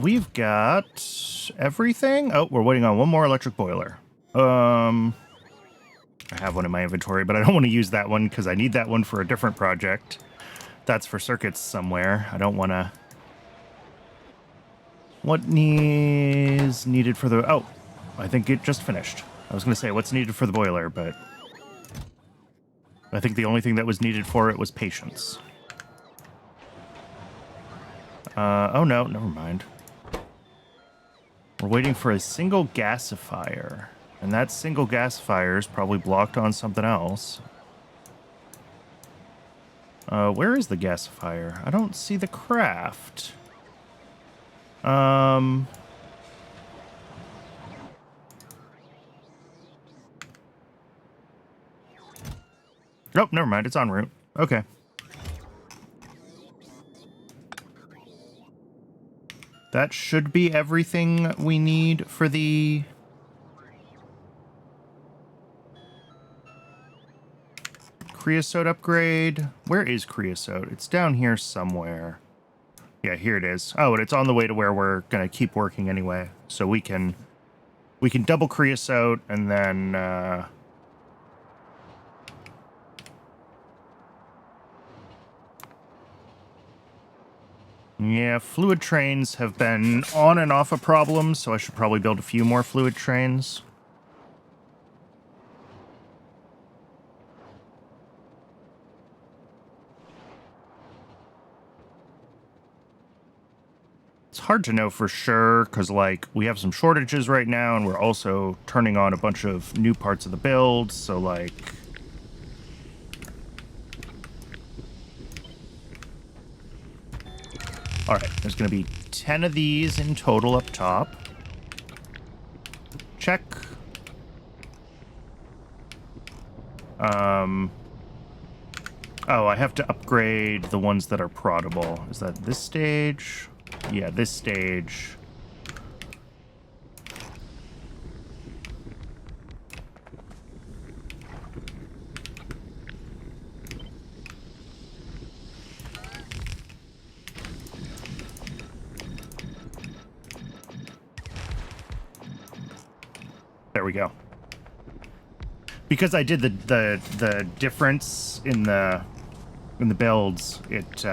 We've got everything. Oh, we're waiting on one more electric boiler. I have one in my inventory, but I don't want to use that one because I need that one for a different project. That's for circuits somewhere. I don't want to... What is needed for the... Oh, I think it just finished. I was going to say what's needed for the boiler, but... I think the only thing that was needed for it was patience. Oh no, never mind. We're waiting for a single gasifier. And that single gasifier is probably blocked on something else. Where is the gasifier? I don't see the craft. Oh, never mind. It's en route. Okay. That should be everything we need for the... creosote upgrade. Where is creosote? It's down here somewhere. Yeah, here it is. Oh, and it's on the way to where we're gonna keep working anyway. So we can double creosote and then yeah, fluid trains have been on and off a problem, so I should probably build a few more fluid trains. It's hard to know for sure, because, like, we have some shortages right now, and we're also turning on a bunch of new parts of the build, so, like... Alright, there's going to be 10 of these in total up top. Check. Oh, I have to upgrade the ones that are proddable. Is that this stage? Yeah, this stage. There we go. Because I did the difference in the builds, it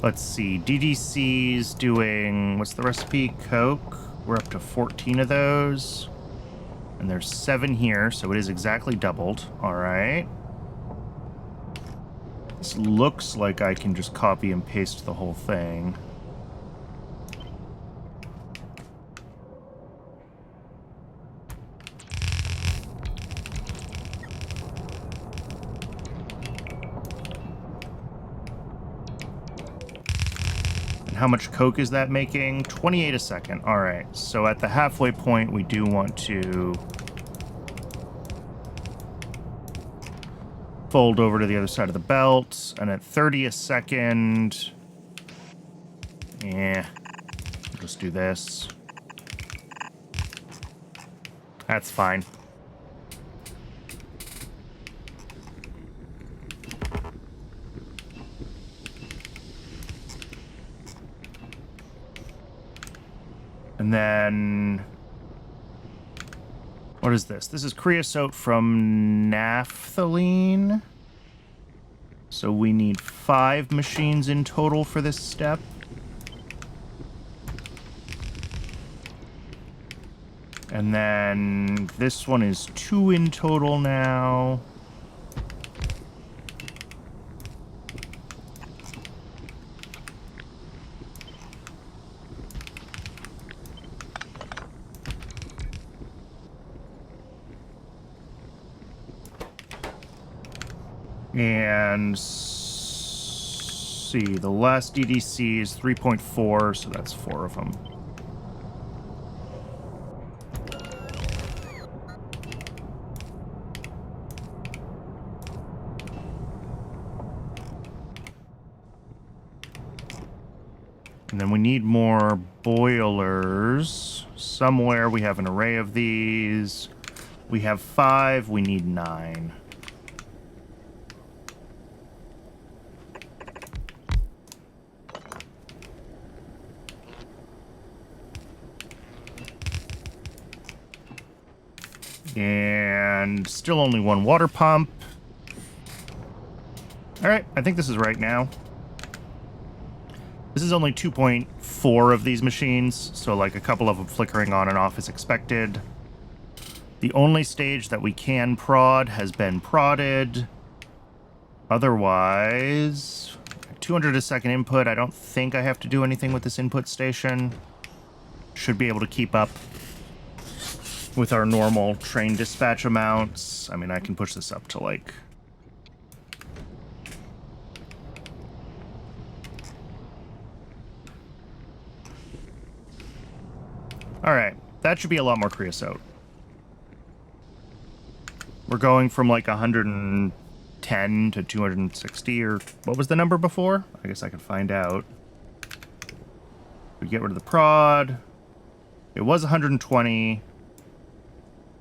let's see, DDC's doing, what's the recipe? Coke. We're up to 14 of those. And there's 7 here, so it is exactly doubled. All right. This looks like I can just copy and paste the whole thing. How much coke is that making? 28 a second. All right. So at the halfway point, we do want to fold over to the other side of the belt. And at 30 a second, yeah, we'll just do this. That's fine. And then, what is this? This is creosote from naphthalene. So we need 5 machines in total for this step. And then this one is 2 in total now. And see, the last DDC is 3.4, so that's 4 of them. And then we need more boilers. Somewhere we have an array of these. We have 5, we need 9. And still only 1 water pump. All right, I think this is right now. This is only 2.4 of these machines, so like a couple of them flickering on and off is expected. The only stage that we can prod has been prodded. Otherwise, 200 a second input. I don't think I have to do anything with this input station. Should be able to keep up with our normal train dispatch amounts. I mean, I can push this up to like... All right, that should be a lot more creosote. We're going from like 110 to 260, or what was the number before? I guess I could find out. We get rid of the prod. It was 120.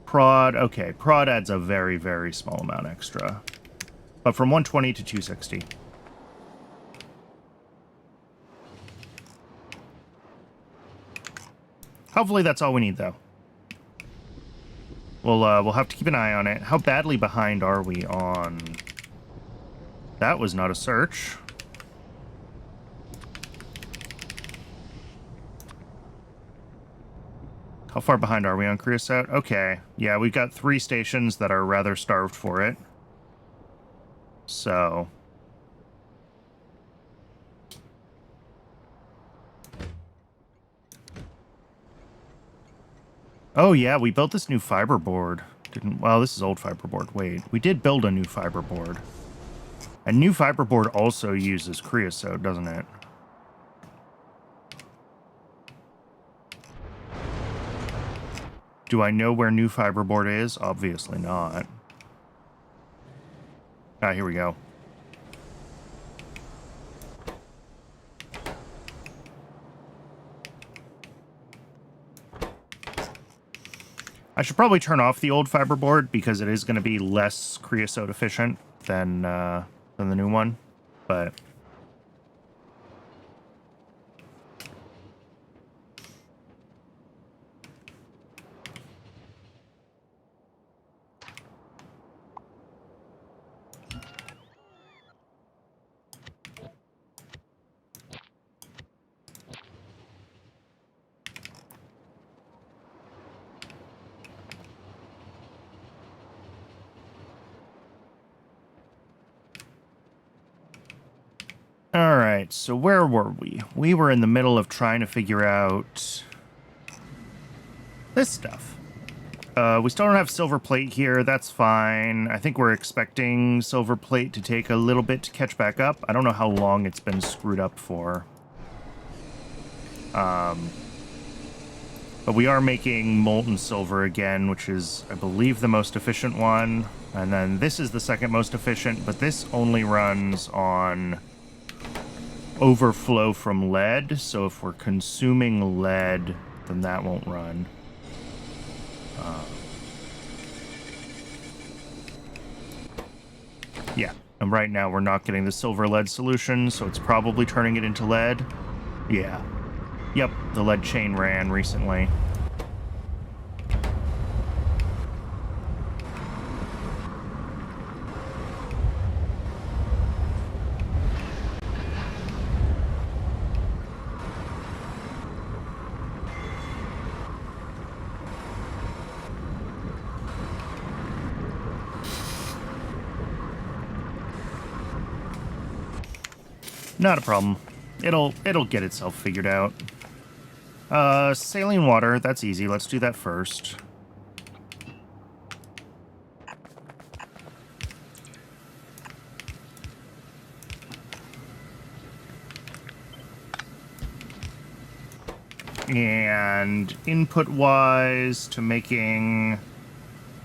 Prod, okay, prod adds a very, very small amount extra. But from 120 to 260. Hopefully that's all we need, though. We'll have to keep an eye on it. How badly behind are we on... That was not a search. How far behind are we on creosote? Okay. Yeah, we've got 3 stations that are rather starved for it. So... Oh yeah, we built this new fiber board. Well, this is old fiber board. Wait, we did build a new fiber board. A new fiber board also uses creosote, doesn't it? Do I know where new fiber board is? Obviously not. Ah, here we go. I should probably turn off the old fiber board because it is going to be less creosote efficient than the new one, but... Alright, so where were we? We were in the middle of trying to figure out this stuff. We still don't have silver plate here, that's fine. I think we're expecting silver plate to take a little bit to catch back up. I don't know how long it's been screwed up for. But we are making molten silver again, which is, I believe, the most efficient one. And then this is the second most efficient, but this only runs on... overflow from lead, so if we're consuming lead, then that won't run. Yeah, and right now we're not getting the silver lead solution, so it's probably turning it into lead. Yeah. Yep, the lead chain ran recently. Not a problem. It'll get itself figured out. Saline water, that's easy. Let's do that first. And input-wise to making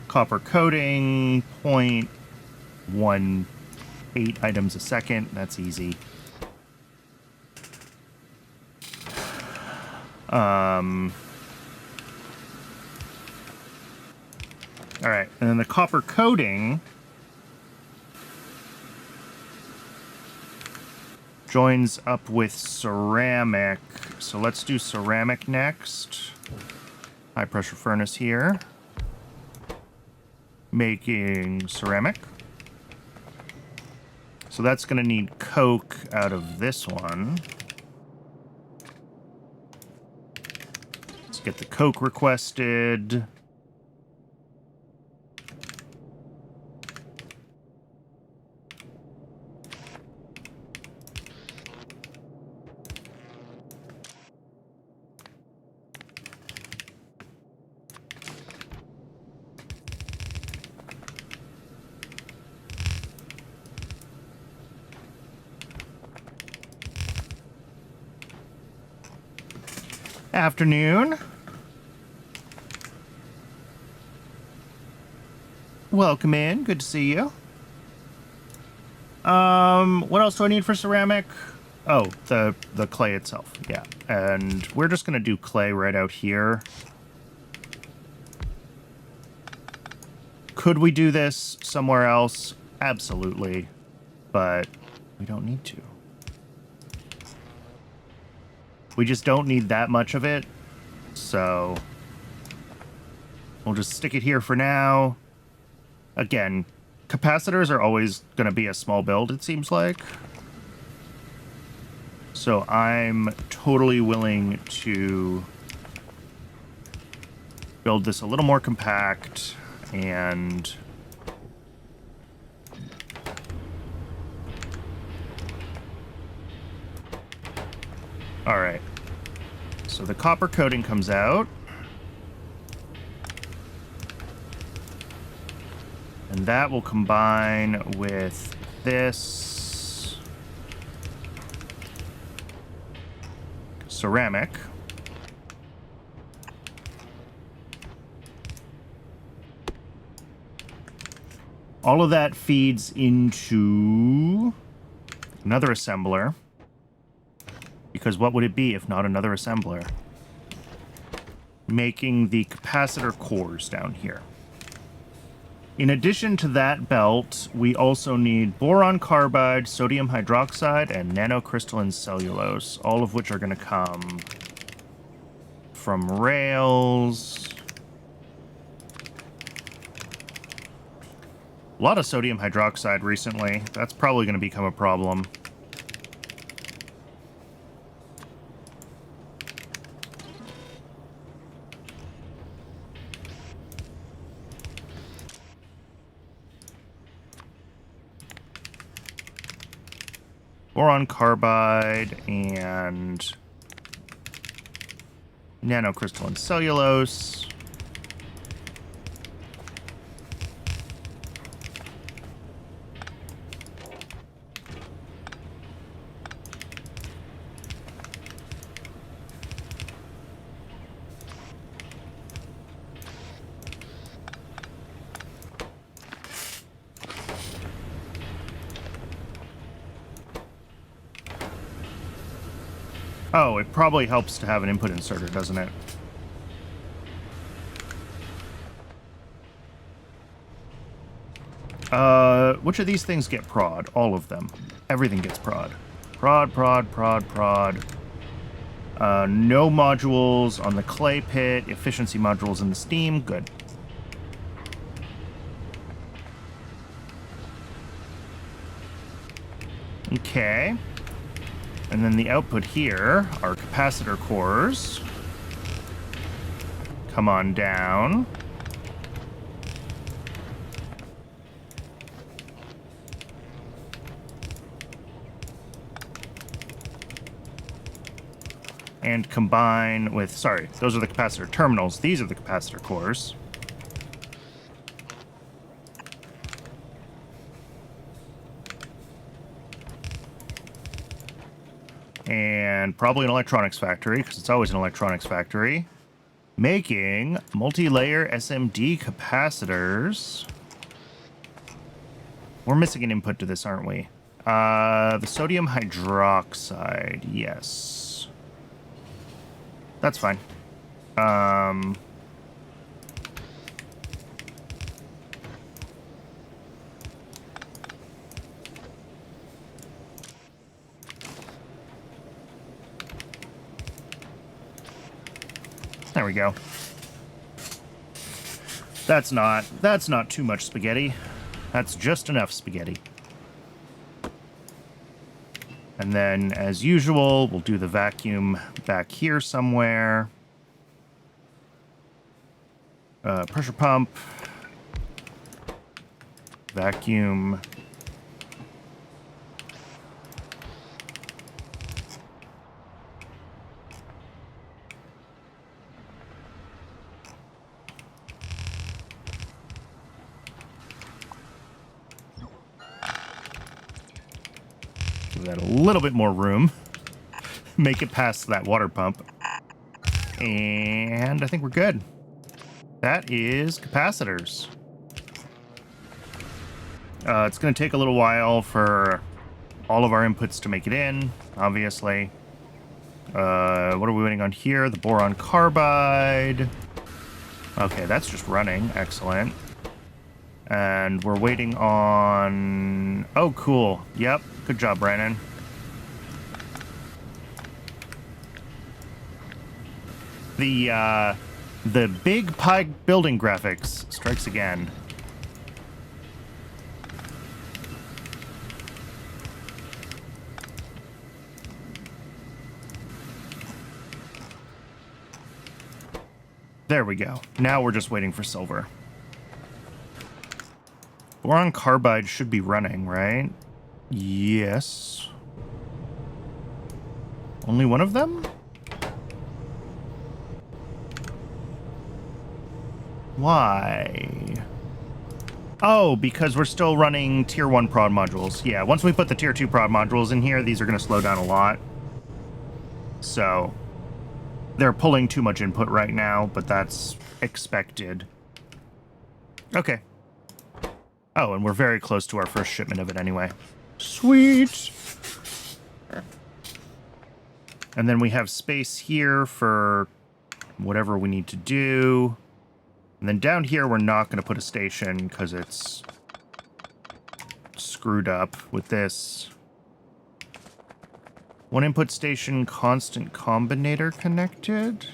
copper coating, 0.18 items a second. That's easy. All right, and then the copper coating joins up with ceramic. So let's do ceramic next. High pressure furnace here. Making ceramic. So that's going to need coke out of this one. Let's get the coke requested. Afternoon. Welcome in. Good to see you. What else do I need for ceramic? Oh, the clay itself. Yeah. And we're just going to do clay right out here. Could we do this somewhere else? Absolutely. But we don't need to. We just don't need that much of it. So we'll just stick it here for now. Again, capacitors are always going to be a small build, it seems like. So I'm totally willing to build this a little more compact and all right. So the copper coating comes out. And that will combine with this ceramic. All of that feeds into another assembler. Because what would it be if not another assembler? Making the capacitor cores down here. In addition to that belt, we also need boron carbide, sodium hydroxide, and nanocrystalline cellulose, all of which are going to come from rails. A lot of sodium hydroxide recently. That's probably going to become a problem. Boron carbide and nanocrystalline cellulose. Oh, it probably helps to have an input inserter, doesn't it? Which of these things get prod? All of them. Everything gets prod. Prod, prod, prod, prod. No modules on the clay pit. Efficiency modules in the steam. Good. Okay. And then the output here, our capacitor cores, come on down. And combine with, sorry, those are the capacitor terminals. These are the capacitor cores. And probably an electronics factory, because it's always an electronics factory. Making multi-layer SMD capacitors. We're missing an input to this, aren't we? The sodium hydroxide, yes. That's fine. There we go. That's not too much spaghetti. That's just enough spaghetti. And then, as usual, we'll do the vacuum back here somewhere. Pressure pump. Vacuum. Give that a little bit more room. Make it past that water pump. And I think we're good. That is capacitors. It's going to take a little while for all of our inputs to make it in, obviously. What are we waiting on here? The boron carbide. Okay, that's just running. Excellent. And we're waiting on... Oh, cool. Yep. Good job, Brandon. The big pie building graphics strikes again. There we go. Now we're just waiting for silver. Boron carbide should be running, right? Yes. Only one of them? Why? Oh, because we're still running tier 1 prod modules. Yeah, once we put the tier 2 prod modules in here, these are going to slow down a lot. So, they're pulling too much input right now, but that's expected. Okay. Oh, and we're very close to our first shipment of it anyway. Sweet! And then we have space here for whatever we need to do. And then down here, we're not going to put a station because it's screwed up with this. One input station, constant combinator connected?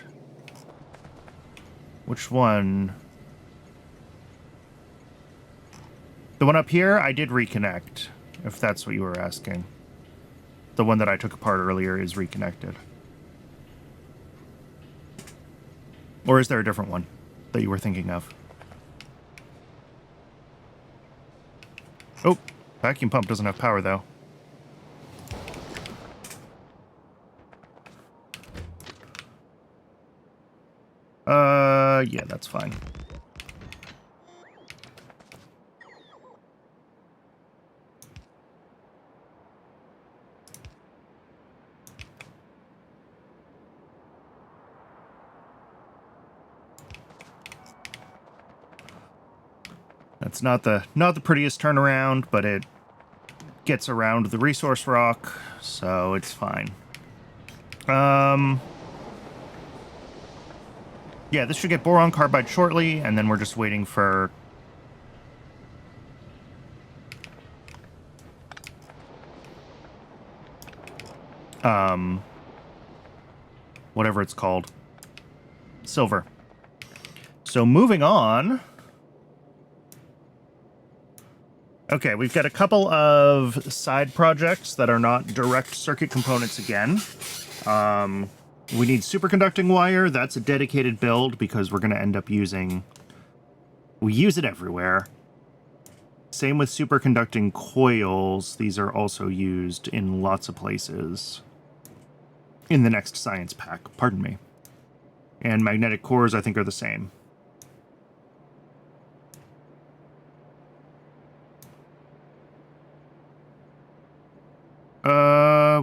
Which one? The one up here, I did reconnect, if that's what you were asking. The one that I took apart earlier is reconnected. Or is there a different one that you were thinking of? Oh, vacuum pump doesn't have power, though. Yeah, that's fine. That's not the prettiest turnaround, but it gets around the resource rock, so it's fine. Yeah, this should get boron carbide shortly, and then we're just waiting for... whatever it's called. Silver. So moving on... Okay, we've got a couple of side projects that are not direct circuit components again. We need superconducting wire. That's a dedicated build because we're going to end up using... We use it everywhere. Same with superconducting coils. These are also used in lots of places. In the next science pack, pardon me. And magnetic cores, I think, are the same.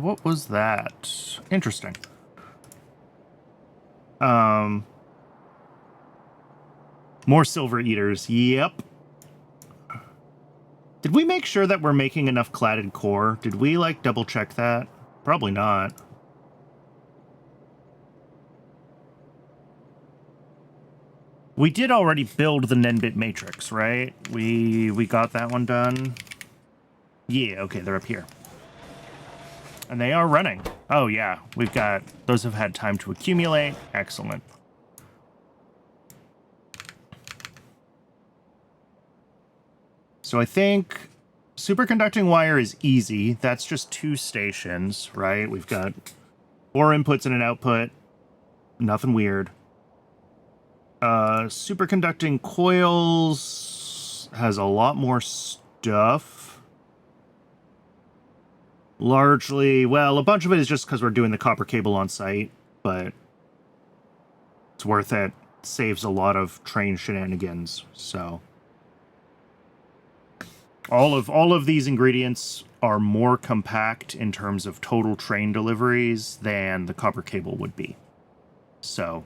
What was that? Interesting. More silver eaters. Yep. Did we make sure that we're making enough cladded core? Did we, like, double check that? Probably not. We did already build the Nenbit matrix, right? We got that one done. Yeah, okay, they're up here. And they are running. Oh, yeah. We've got... Those have had time to accumulate. Excellent. So I think superconducting wire is easy. That's just 2 stations, right? We've got 4 inputs and an output. Nothing weird. Superconducting coils has a lot more stuff. Largely, well, a bunch of it is just because we're doing the copper cable on site, but it's worth it. Saves a lot of train shenanigans, so. All of these ingredients are more compact in terms of total train deliveries than the copper cable would be. So,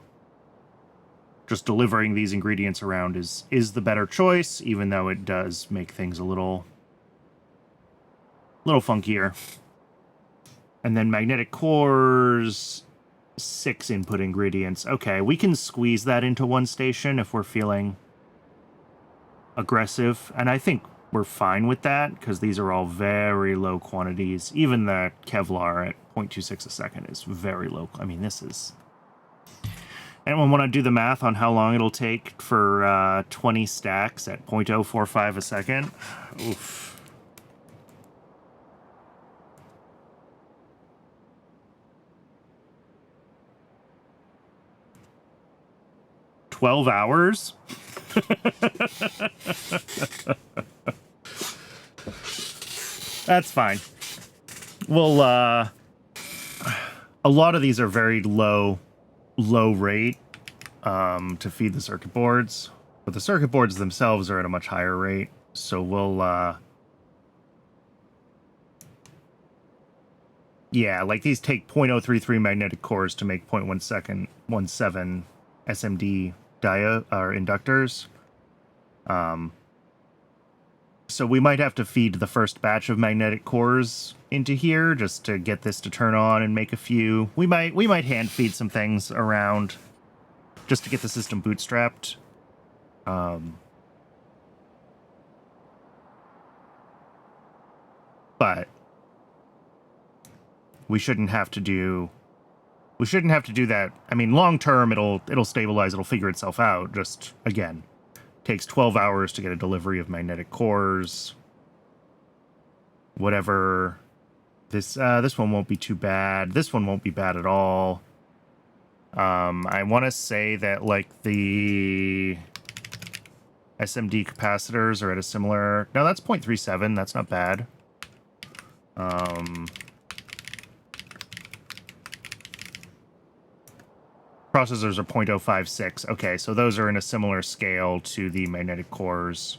just delivering these ingredients around is the better choice, even though it does make things a little funkier. And then magnetic cores, 6 input ingredients. Okay, we can squeeze that into one station if we're feeling aggressive. And I think we're fine with that, because these are all very low quantities. Even the Kevlar at 0.26 a second is very low. I mean, this is... Anyone want to do the math on how long it'll take for 20 stacks at 0.045 a second? Oof. 12 hours? That's fine. Well, a lot of these are very low rate to feed the circuit boards, but the circuit boards themselves are at a much higher rate. So we'll, yeah, like these take 0.033 magnetic cores to make 0.17 SMD diode or inductors. So we might have to feed the first batch of magnetic cores into here just to get this to turn on and make a few. We might hand feed some things around just to get the system bootstrapped. But we shouldn't have to do that. I mean, long term it'll stabilize, it'll figure itself out. Just again, takes 12 hours to get a delivery of magnetic cores. Whatever. This one won't be too bad. This one won't be bad at all. I want to say that like the SMD capacitors are at a similar... No, that's 0.37. That's not bad. Processors are 0.056. Okay, so those are in a similar scale to the magnetic cores.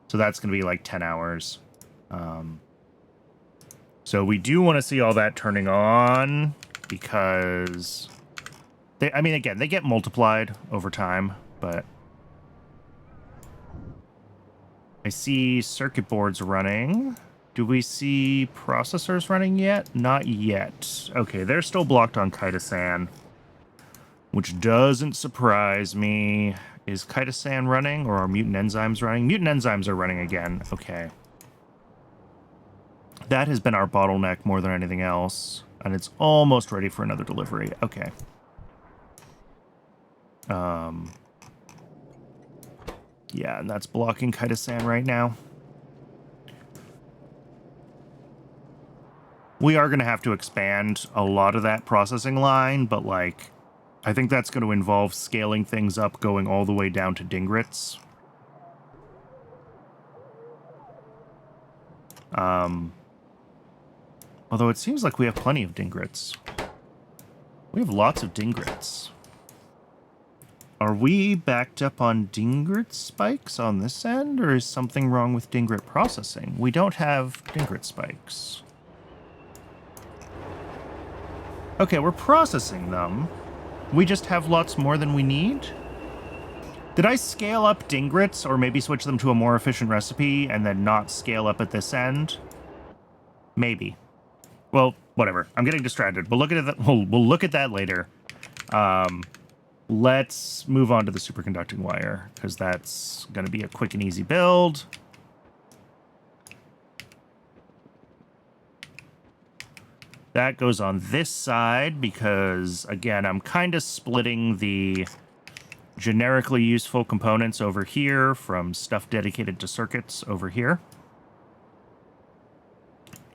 So that's going to be like 10 hours. So we do want to see all that turning on because... I mean, again, they get multiplied over time, but... I see circuit boards running. Do we see processors running yet? Not yet. Okay, they're still blocked on Kitasan, which doesn't surprise me. Is Kitasan running, or are mutant enzymes running? Mutant enzymes are running again. Okay. That has been our bottleneck more than anything else, and it's almost ready for another delivery. Okay. Yeah, and that's blocking Kitasan right now. We are going to have to expand a lot of that processing line, but, like, I think that's going to involve scaling things up, going all the way down to Dingrits. Although it seems like we have plenty of Dingrits. We have lots of Dingrits. Are we backed up on Dingrit spikes on this end, or is something wrong with Dingrit processing? We don't have Dingrit spikes. Okay, we're processing them. We just have lots more than we need? Did I scale up Dingrits, or maybe switch them to a more efficient recipe, and then not scale up at this end? Maybe. Well, whatever. I'm getting distracted. We'll look at that. We'll look at that later. Let's move on to the superconducting wire, because that's going to be a quick and easy build. That goes on this side because, again, I'm kind of splitting the generically useful components over here from stuff dedicated to circuits over here.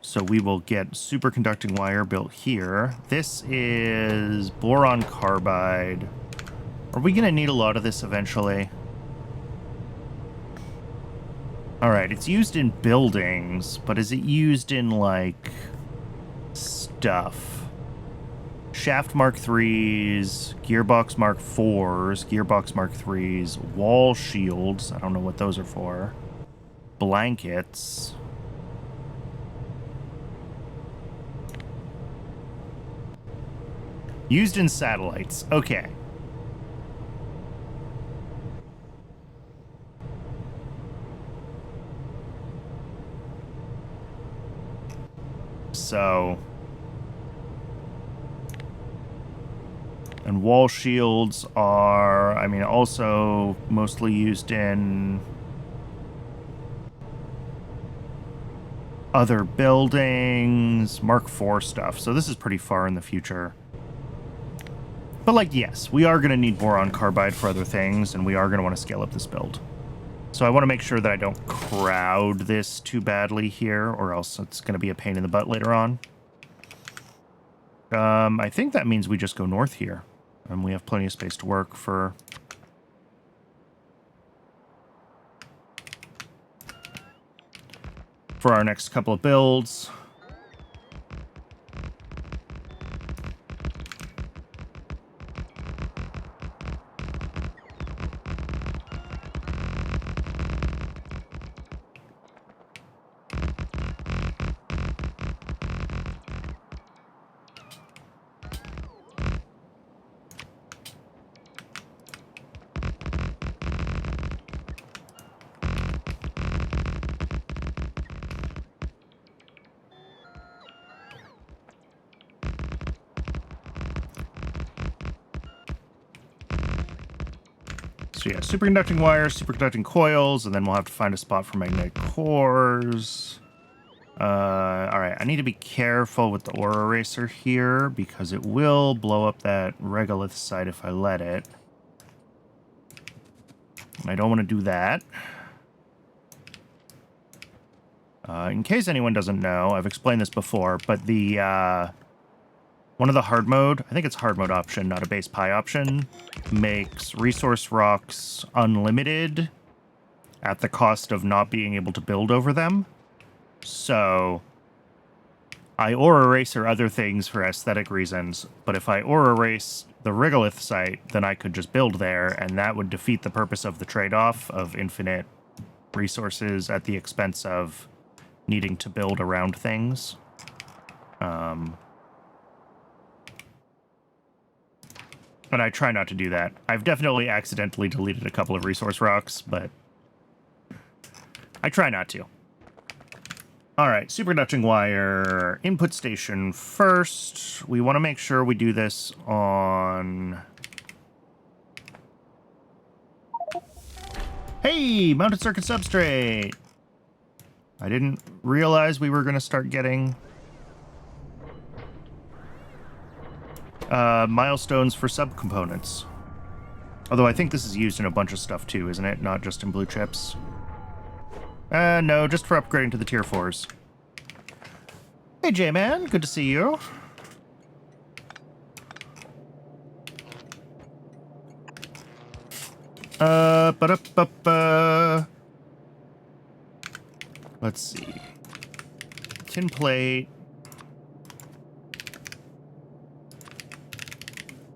So we will get superconducting wire built here. This is boron carbide. Are we going to need a lot of this eventually? All right, it's used in buildings, but is it used in, like, stuff? Shaft Mark 3s, Gearbox Mark 4s, Gearbox Mark 3s, wall shields. I don't know what those are for. Blankets. Used in satellites. Okay. so... And wall shields are, I mean, also mostly used in other buildings, Mark IV stuff. So this is pretty far in the future. But, like, yes, we are going to need boron carbide for other things, and we are going to want to scale up this build. So I want to make sure that I don't crowd this too badly here, or else it's going to be a pain in the butt later on. I think that means we just go north here. And we have plenty of space to work for our next couple of builds. So yeah, superconducting wires, superconducting coils, and then we'll have to find a spot for magnetic cores. Alright, I need to be careful with the ore eraser here, because it will blow up that regolith site if I let it. And I don't want to do that. In case anyone doesn't know, I've explained this before, but the, one of the hard mode, I think it's hard mode option, not a base pi option, makes resource rocks unlimited at the cost of not being able to build over them. So I ore eraser other things for aesthetic reasons, but if I ore erase the regolith site, then I could just build there, and that would defeat the purpose of the trade-off of infinite resources at the expense of needing to build around things. But I try not to do that. I've definitely accidentally deleted a couple of resource rocks, but I try not to. All right, superconducting wire input station first. We want to make sure we do this on... Hey, mounted circuit substrate! I didn't realize we were going to start getting milestones for subcomponents. Although I think this is used in a bunch of stuff too, isn't it? Not just in blue chips. No, just for upgrading to the tier 4s. Hey, J-Man, good to see you. Let's see. Tin plate.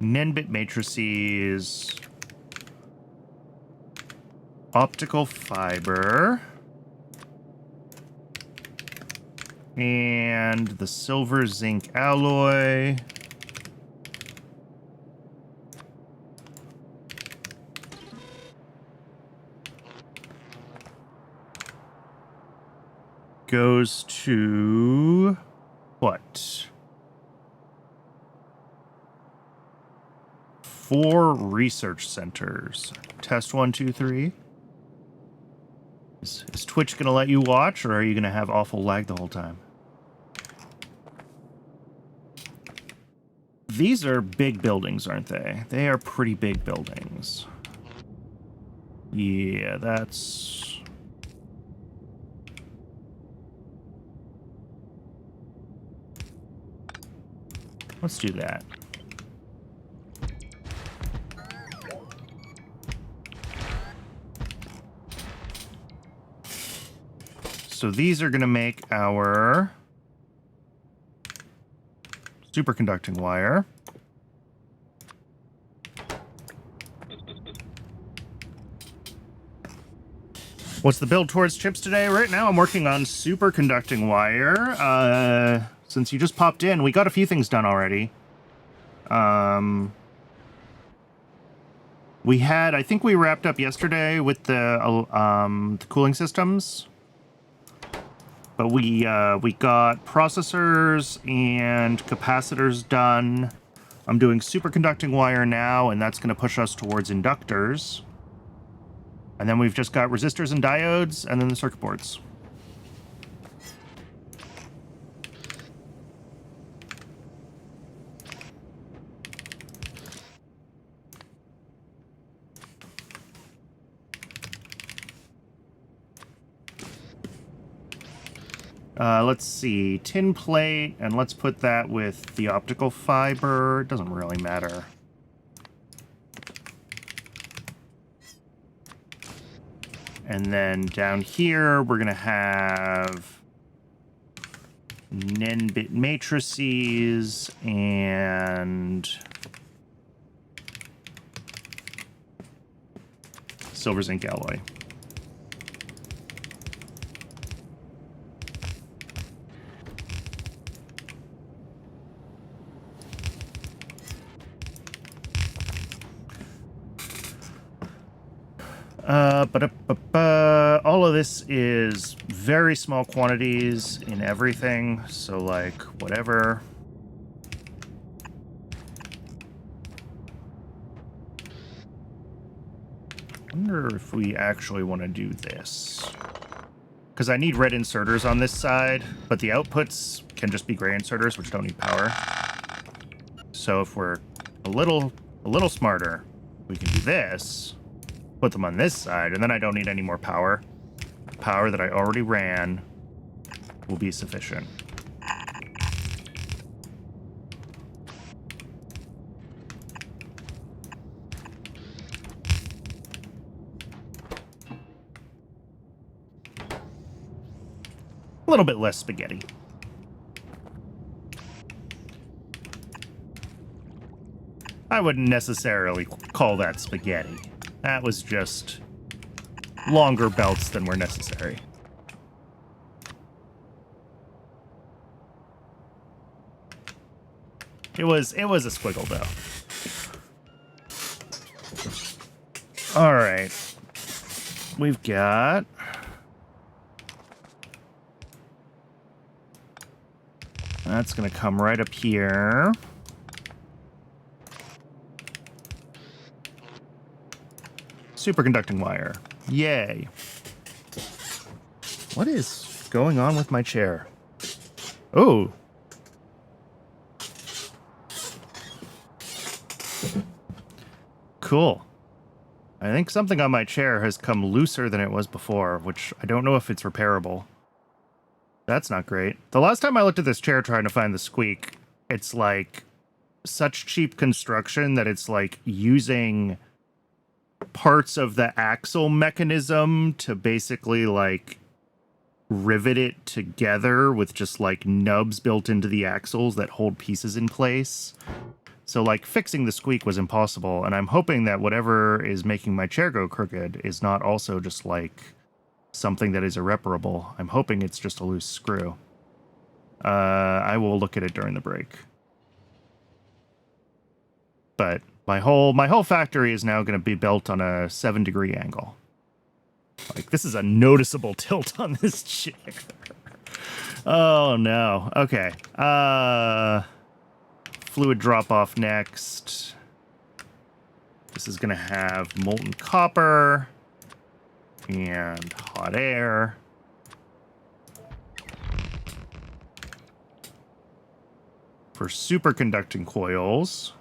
Nenbit matrices. Optical fiber. And the silver zinc alloy. Goes to what? 4 research centers. Test 1, 2, 3. Is Twitch gonna let you watch, or are you gonna have awful lag the whole time? These are big buildings, aren't they? They are pretty big buildings. Yeah, that's... Let's do that. So these are going to make our superconducting wire. What's the build towards chips today? Right now I'm working on superconducting wire. Since you just popped in, we got a few things done already. I think we wrapped up yesterday with the cooling systems. But we got processors and capacitors done. I'm doing superconducting wire now, and that's going to push us towards inductors. And then we've just got resistors and diodes, and then the circuit boards. Let's see, tin plate, and let's put that with the optical fiber. It doesn't really matter. And then down here, we're going to have N-bit matrices and silver zinc alloy. All of this is very small quantities in everything, so like whatever. I wonder if we actually want to do this. Because I need red inserters on this side, but the outputs can just be gray inserters, which don't need power. So if we're a little smarter, we can do this. Put them on this side, and then I don't need any more power. The power that I already ran will be sufficient. A little bit less spaghetti. I wouldn't necessarily call that spaghetti. That was just longer belts than were necessary. It was a squiggle, though. All right. We've got... That's going to come right up here. Superconducting wire. Yay. What is going on with my chair? Oh. Cool. I think something on my chair has come looser than it was before, which I don't know if it's repairable. That's not great. The last time I looked at this chair trying to find the squeak, it's like such cheap construction that it's like using parts of the axle mechanism to basically like rivet it together with just like nubs built into the axles that hold pieces in place. So like fixing the squeak was impossible, and I'm hoping that whatever is making my chair go crooked is not also just like something that is irreparable. I'm hoping it's just a loose screw. I will look at it during the break. But my whole factory is now going to be built on a 7-degree angle. Like, this is a noticeable tilt on this chair. Oh no. Okay. Fluid drop off next. This is going to have molten copper and hot air. For superconducting coils,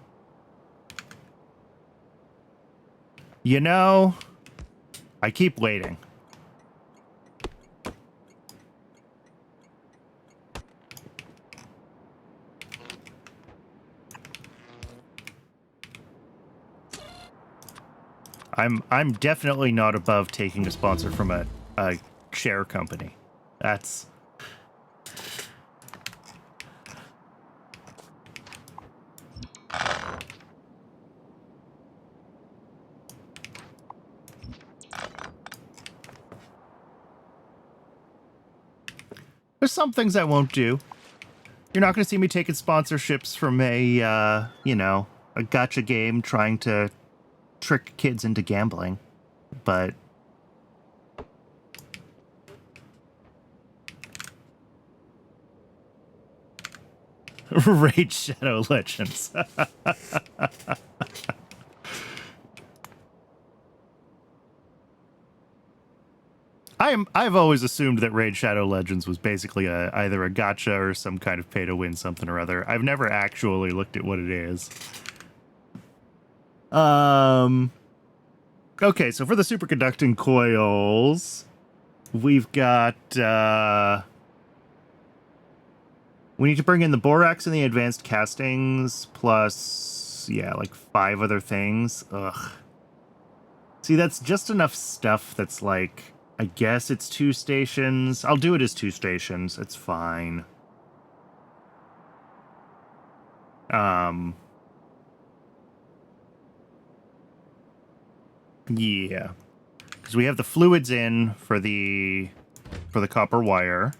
you know, I keep waiting. I'm definitely not above taking a sponsor from a share company. That's... There's some things I won't do. You're not going to see me taking sponsorships from a, you know, a gacha game trying to trick kids into gambling, but Raid Shadow Legends. I've always assumed that Raid Shadow Legends was basically either a gacha or some kind of pay to win something or other. I've never actually looked at what it is. Okay, so for the superconducting coils, we've got we need to bring in the borax and the advanced castings plus like 5 other things. Ugh. See, that's just enough stuff that's like, I guess it's 2 stations. I'll do it as 2 stations. It's fine. Yeah. Because we have the fluids in for the copper wire.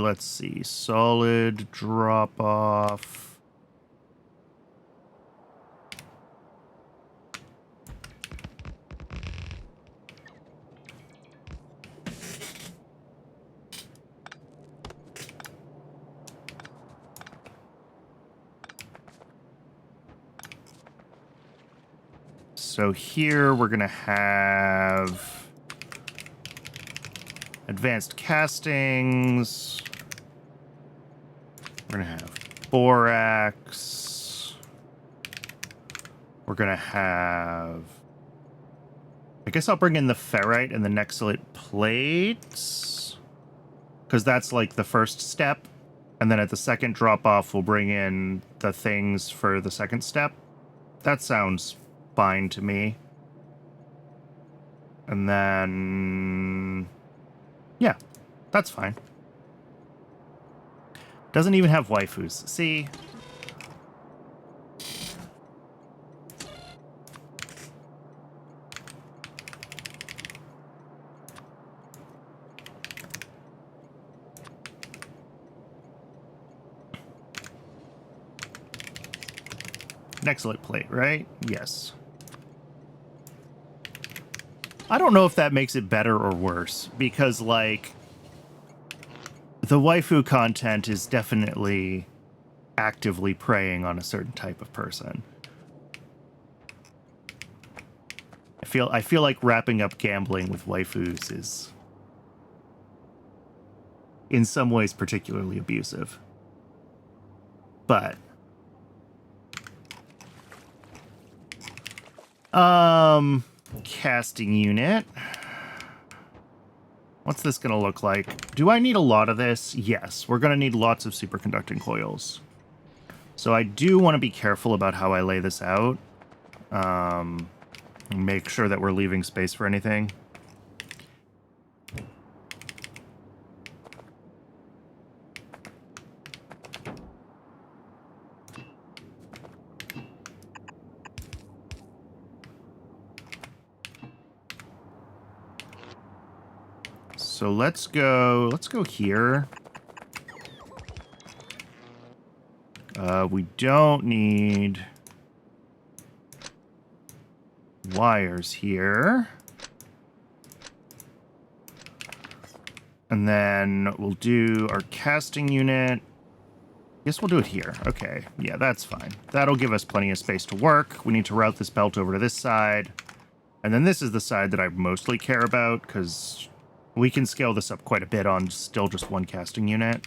Let's see. Solid drop off. So here we're going to have advanced castings. We're going to have borax. We're going to have... I guess I'll bring in the ferrite and the nexalite plates, because that's like the first step. And then at the second drop-off, we'll bring in the things for the second step. That sounds fine to me. And then... yeah, that's fine. Doesn't even have waifus. See? Nexalite plate, right? Yes. I don't know if that makes it better or worse, because, like, the waifu content is definitely actively preying on a certain type of person. I feel like wrapping up gambling with waifus is, in some ways, particularly abusive. But casting unit. What's this going to look like? Do I need a lot of this? Yes, we're going to need lots of superconducting coils. So I do want to be careful about how I lay this out. Make sure that we're leaving space for anything. So let's go here. We don't need wires here. And then we'll do our casting unit. Guess we'll do it here. Okay, yeah, that's fine. That'll give us plenty of space to work. We need to route this belt over to this side. And then this is the side that I mostly care about, because we can scale this up quite a bit on still just 1 casting unit.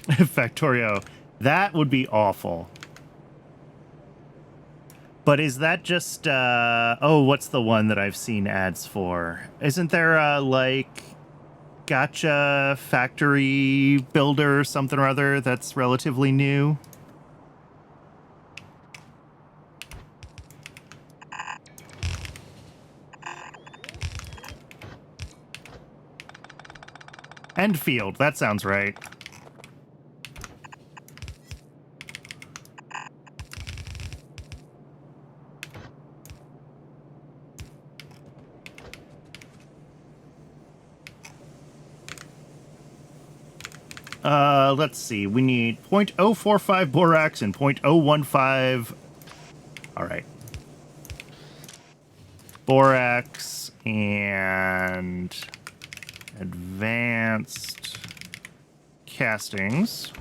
Factorio. That would be awful. But is that just, oh, what's the one that I've seen ads for? Isn't there like gacha factory builder or something or other that's relatively new? Enfield, that sounds right. Let's see. We need 0.045 borax and 0.015. All right. Borax and advanced castings.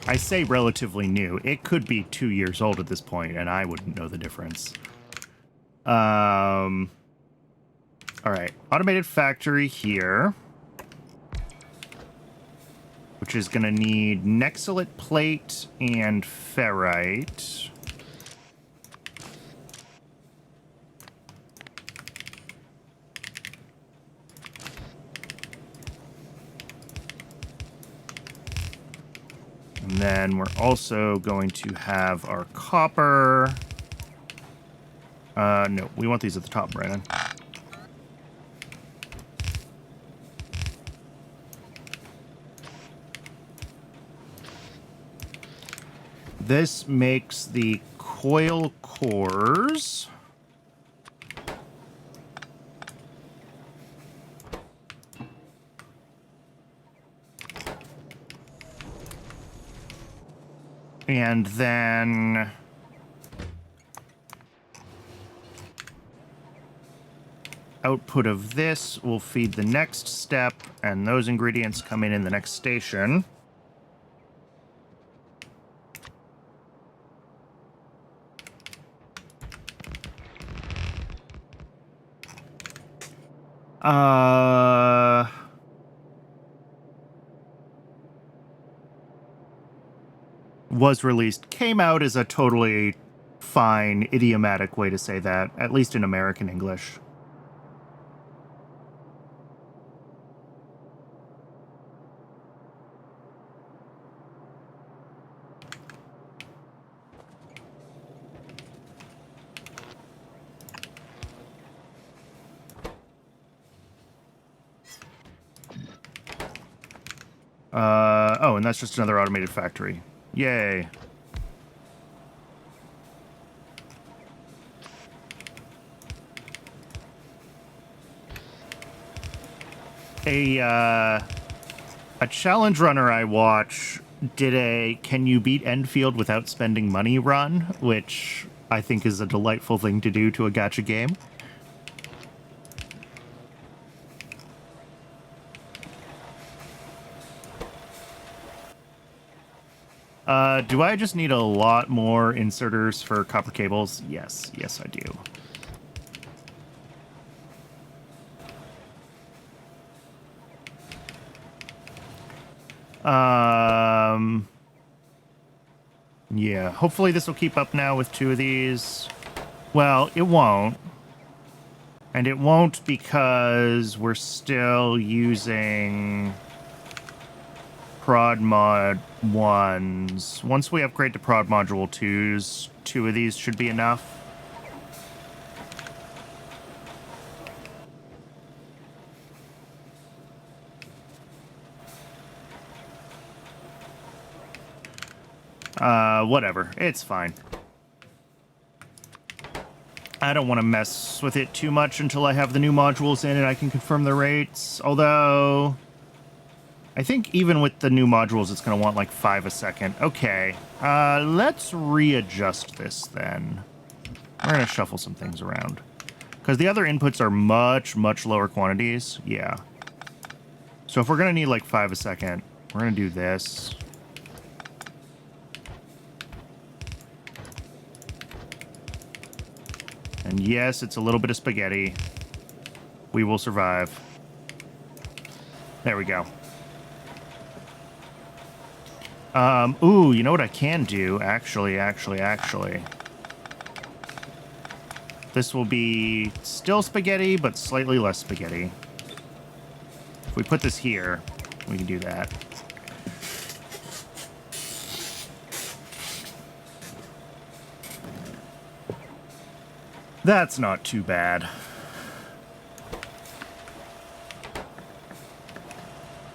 I say relatively new. It could be 2 years old at this point, and I wouldn't know the difference. All right. Automated factory here, which is going to need nexolite plate and ferrite. And then we're also going to have our copper. No, we want these at the top, Brandon. This makes the coil cores. And then output of this will feed the next step, and those ingredients come in the next station. Was released, came out is a totally fine idiomatic way to say that, at least in American English. Oh, and that's just another automated factory. Yay. A challenge runner I watch did a can you beat Enfield without spending money run, which I think is a delightful thing to do to a gacha game. Do I just need a lot more inserters for copper cables? Yes. Yes, I do. Yeah, hopefully this will keep up now with 2 of these. Well, it won't. And it won't because we're still using prod mod 1s. Once we upgrade to prod module 2s, 2 of these should be enough. Whatever. It's fine. I don't want to mess with it too much until I have the new modules in and I can confirm the rates. Although, I think even with the new modules, it's going to want like 5 a second. Okay. Let's readjust this then. We're going to shuffle some things around. Because the other inputs are much, much lower quantities. Yeah. So if we're going to need like 5 a second, we're going to do this. And yes, it's a little bit of spaghetti. We will survive. There we go. Ooh, you know what I can do? Actually. This will be still spaghetti, but slightly less spaghetti. If we put this here, we can do that. That's not too bad.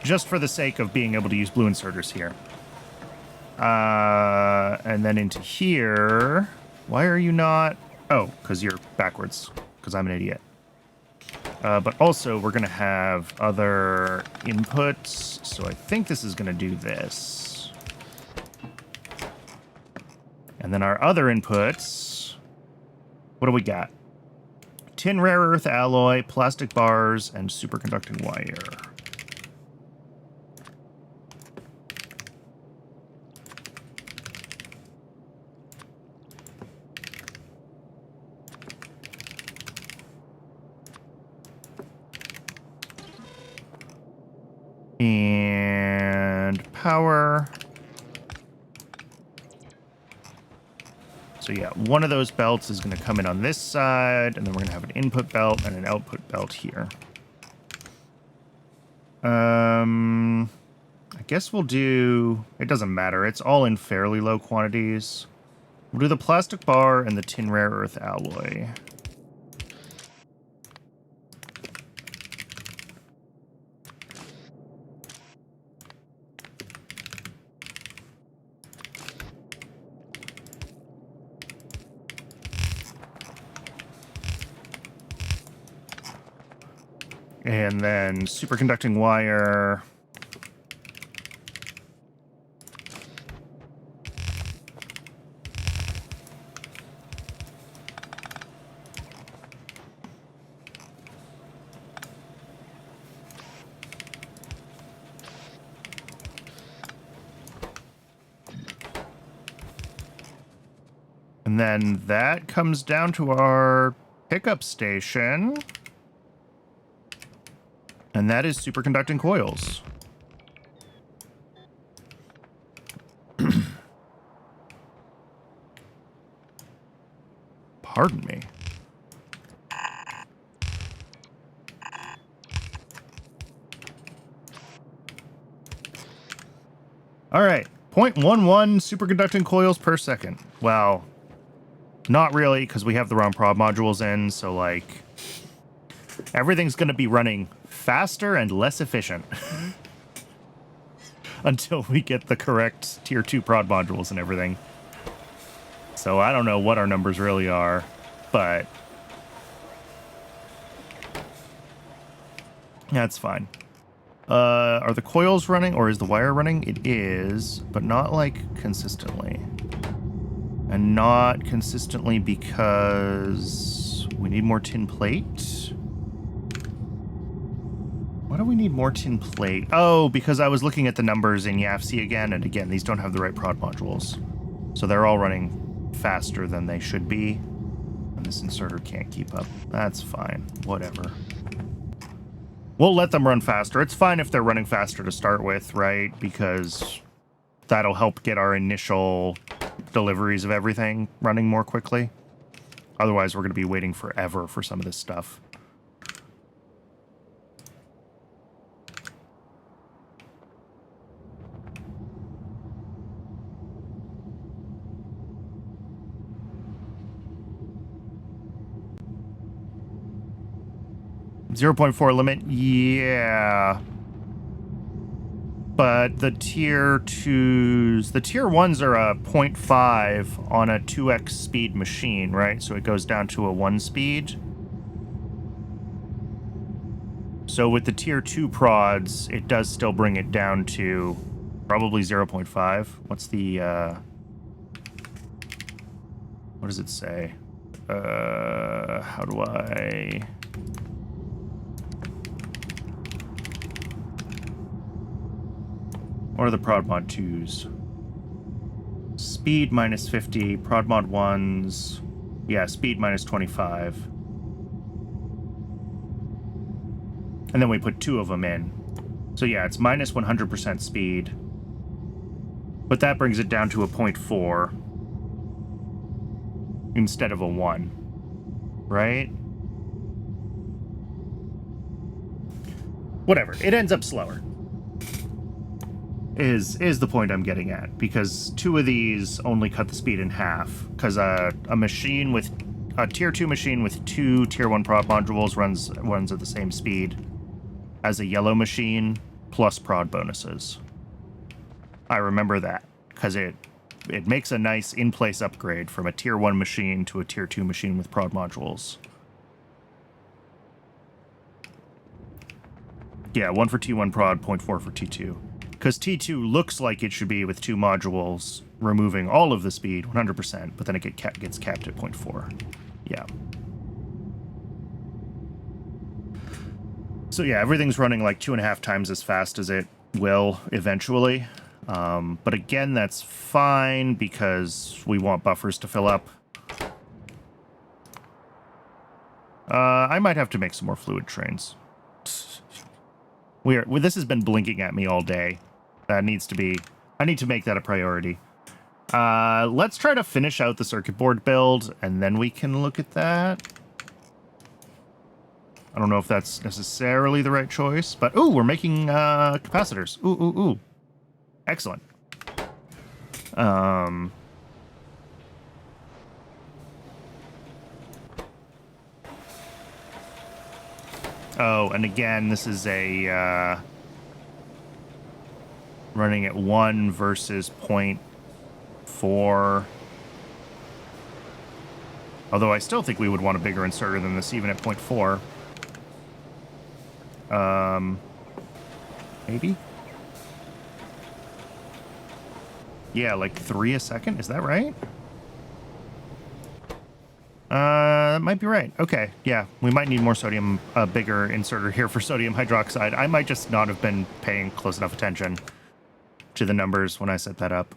Just for the sake of being able to use blue inserters here. And then into here. Why are you not? Oh, because you're backwards. Because I'm an idiot. But also, we're going to have other inputs. So I think this is going to do this. And then our other inputs. What do we got? Tin rare earth alloy, plastic bars, and superconducting wire. And power. So yeah, one of those belts is going to come in on this side, and then we're going to have an input belt and an output belt here. I guess we'll do... It doesn't matter. It's all in fairly low quantities. We'll do the plastic bar and the tin rare earth alloy. And then superconducting wire. And then that comes down to our pickup station. And that is superconducting coils. Pardon me. All right, 0.11 superconducting coils per second. Well, not really, because we have the wrong prod modules in, so like everything's going to be running faster and less efficient until we get the correct tier 2 prod modules and everything. So I don't know what our numbers really are, but that's fine. Are the coils running or is the wire running? It is, but not like consistently. And not consistently because we need more tin plate. Why do we need more tin plate? Oh, because I was looking at the numbers in YAFC again, and again, these don't have the right prod modules. So they're all running faster than they should be. And this inserter can't keep up. That's fine. Whatever. We'll let them run faster. It's fine if they're running faster to start with, right? Because that'll help get our initial deliveries of everything running more quickly. Otherwise, we're going to be waiting forever for some of this stuff. 0.4 limit, yeah. But the tier 2s, the tier 1s are a 0.5 on a 2x speed machine, right? So it goes down to a 1 speed. So with the tier 2 prods, it does still bring it down to probably 0.5. What's the, what does it say? How do I... What are the prod mod 2s? Speed minus 50, prod mod 1s. Yeah, speed minus 25. And then we put 2 of them in. So yeah, it's minus 100% speed. But that brings it down to a 0.4 instead of a 1. Right? Whatever. It ends up slower. Is the point I'm getting at, because 2 of these only cut the speed in half, because a machine with a tier 2 machine with 2 tier 1 prod modules runs at the same speed as a yellow machine plus prod bonuses. I remember that because it makes a nice in-place upgrade from a tier 1 machine to a tier 2 machine with prod modules. Yeah, 1 for T1 prod, 0.4 for T2. Because T2 looks like it should be with 2 modules, removing all of the speed, 100%, but then it gets capped at 0.4. Yeah. So yeah, everything's running like 2.5 times as fast as it will eventually. But again, that's fine because we want buffers to fill up. I might have to make some more fluid trains. This has been blinking at me all day. That needs to be... I need to make that a priority. Let's try to finish out the circuit board build, and then we can look at that. I don't know if that's necessarily the right choice, but... Ooh, we're making capacitors. Ooh. Excellent. Oh, and again, this is a... running at 1 versus 0.4. Although I still think we would want a bigger inserter than this, even at 0.4. Maybe? Yeah, like 3 a second? Is that right? That might be right. Okay, yeah. We might need more sodium, a bigger inserter here for sodium hydroxide. I might just not have been paying close enough attention to the numbers when I set that up.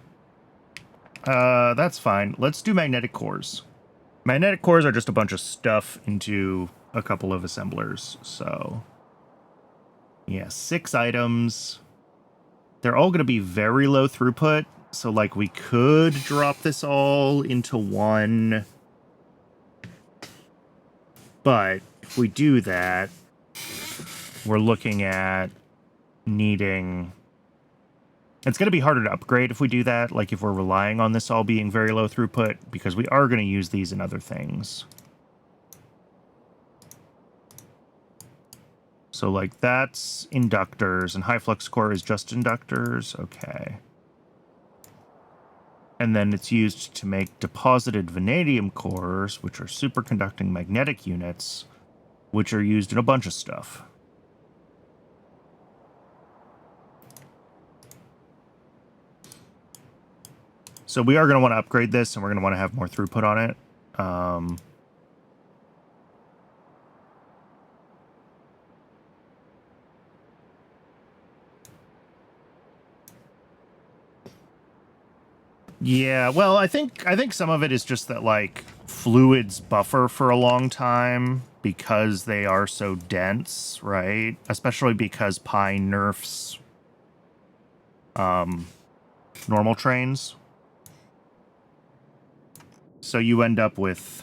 That's fine. Let's do magnetic cores. Magnetic cores are just a bunch of stuff into a couple of assemblers. So, yeah, 6 items. They're all going to be very low throughput. So, like, we could drop this all into 1. But if we do that, we're looking at needing... It's going to be harder to upgrade if we do that, like if we're relying on this all being very low throughput, because we are going to use these in other things. So, like, that's inductors, and high flux core is just inductors. Okay. And then it's used to make deposited vanadium cores, which are superconducting magnetic units, which are used in a bunch of stuff. So we are going to want to upgrade this, and we're going to want to have more throughput on it. Yeah, well, I think some of it is just that, like, fluids buffer for a long time because they are so dense, right? Especially because Pi nerfs normal trains. So you end up with...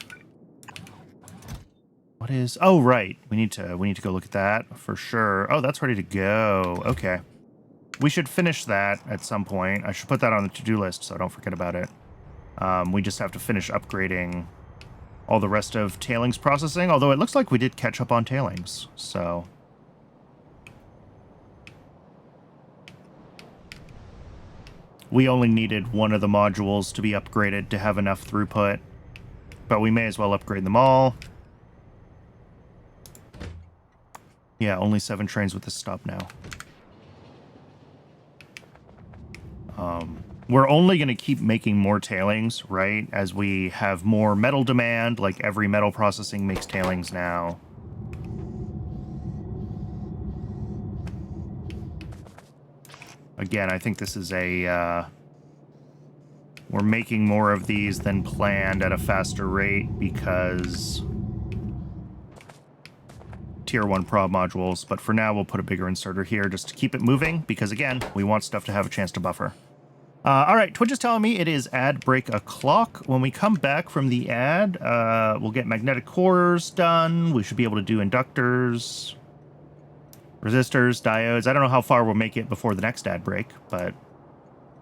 What is... Oh, right. We need to go look at that for sure. Oh, that's ready to go. Okay. We should finish that at some point. I should put that on the to-do list so I don't forget about it. We just have to finish upgrading all the rest of tailings processing, although it looks like we did catch up on tailings, so... We only needed one of the modules to be upgraded to have enough throughput, but we may as well upgrade them all. Yeah, only 7 trains with this stop now. We're only going to keep making more tailings, right? As we have more metal demand, like every metal processing makes tailings now. Again, I think this is a... we're making more of these than planned at a faster rate because... Tier 1 prob modules, but for now we'll put a bigger inserter here just to keep it moving, because again, we want stuff to have a chance to buffer. Alright, Twitch is telling me it is ad break o'clock. When we come back from the ad, we'll get magnetic cores done, we should be able to do inductors, resistors, diodes. I don't know how far we'll make it before the next ad break, but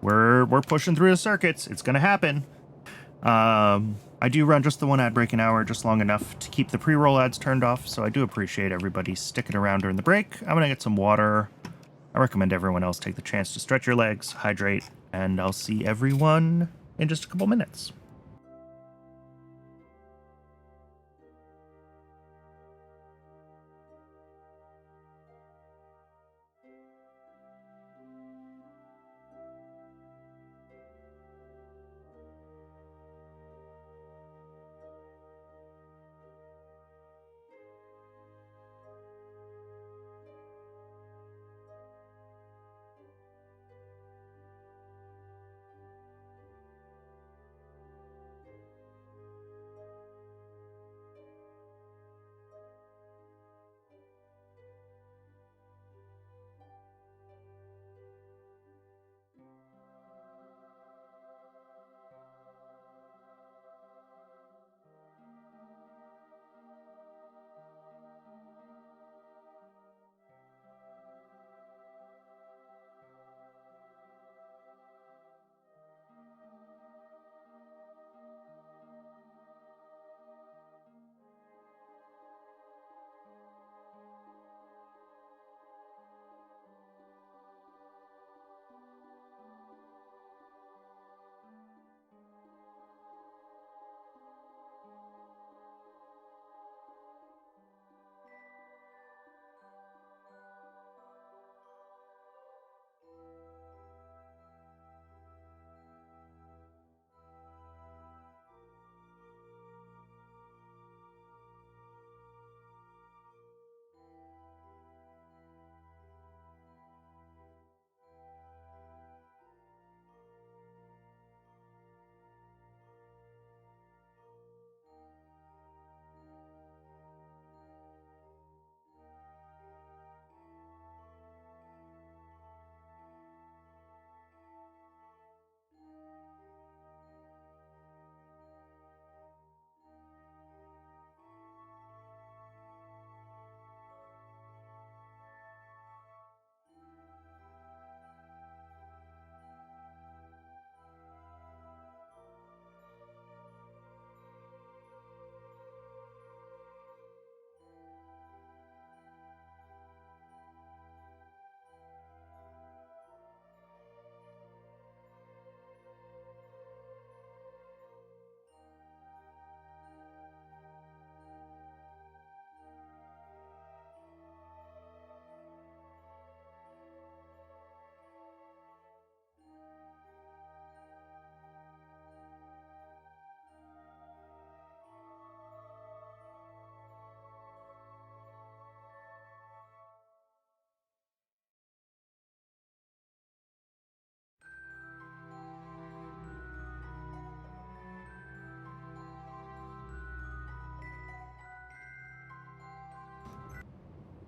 we're pushing through the circuits. It's gonna happen. I do run just the one ad break an hour, just long enough to keep the pre-roll ads turned off, so I do appreciate everybody sticking around during the break. I'm gonna get some water. I recommend everyone else take the chance to stretch your legs, hydrate, and I'll see everyone in just a couple minutes.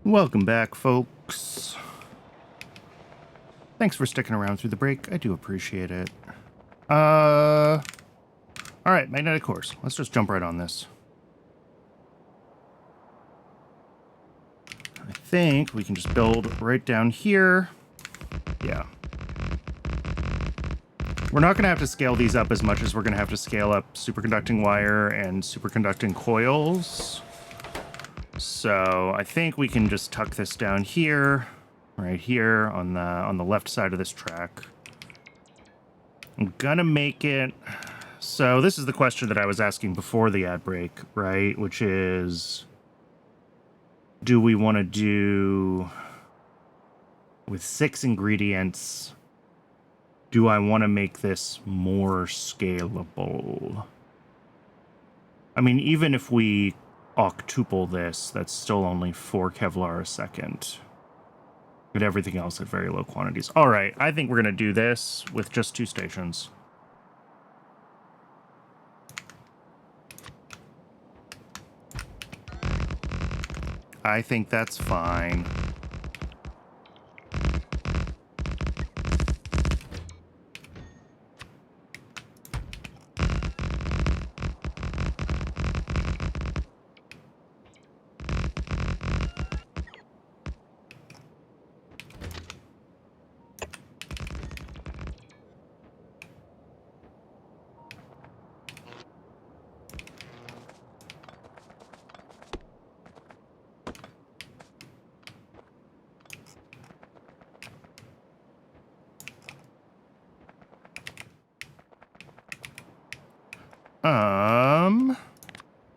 Welcome back, folks. Thanks for sticking around through the break. I do appreciate it. All right, magnetic cores. Let's just jump right on this. I think we can just build right down here. Yeah. We're not going to have to scale these up as much as we're going to have to scale up superconducting wire and superconducting coils. So I think we can just tuck this down here, right here on the left side of this track. I'm gonna make it. So this is the question that I was asking before the ad break, right? Which is, do we want to do with 6 ingredients? Do I want to make this more scalable? I mean, even if we octuple this, that's still only 4 Kevlar a second. But everything else at very low quantities. All right, I think we're going to do this with just 2 stations. I think that's fine.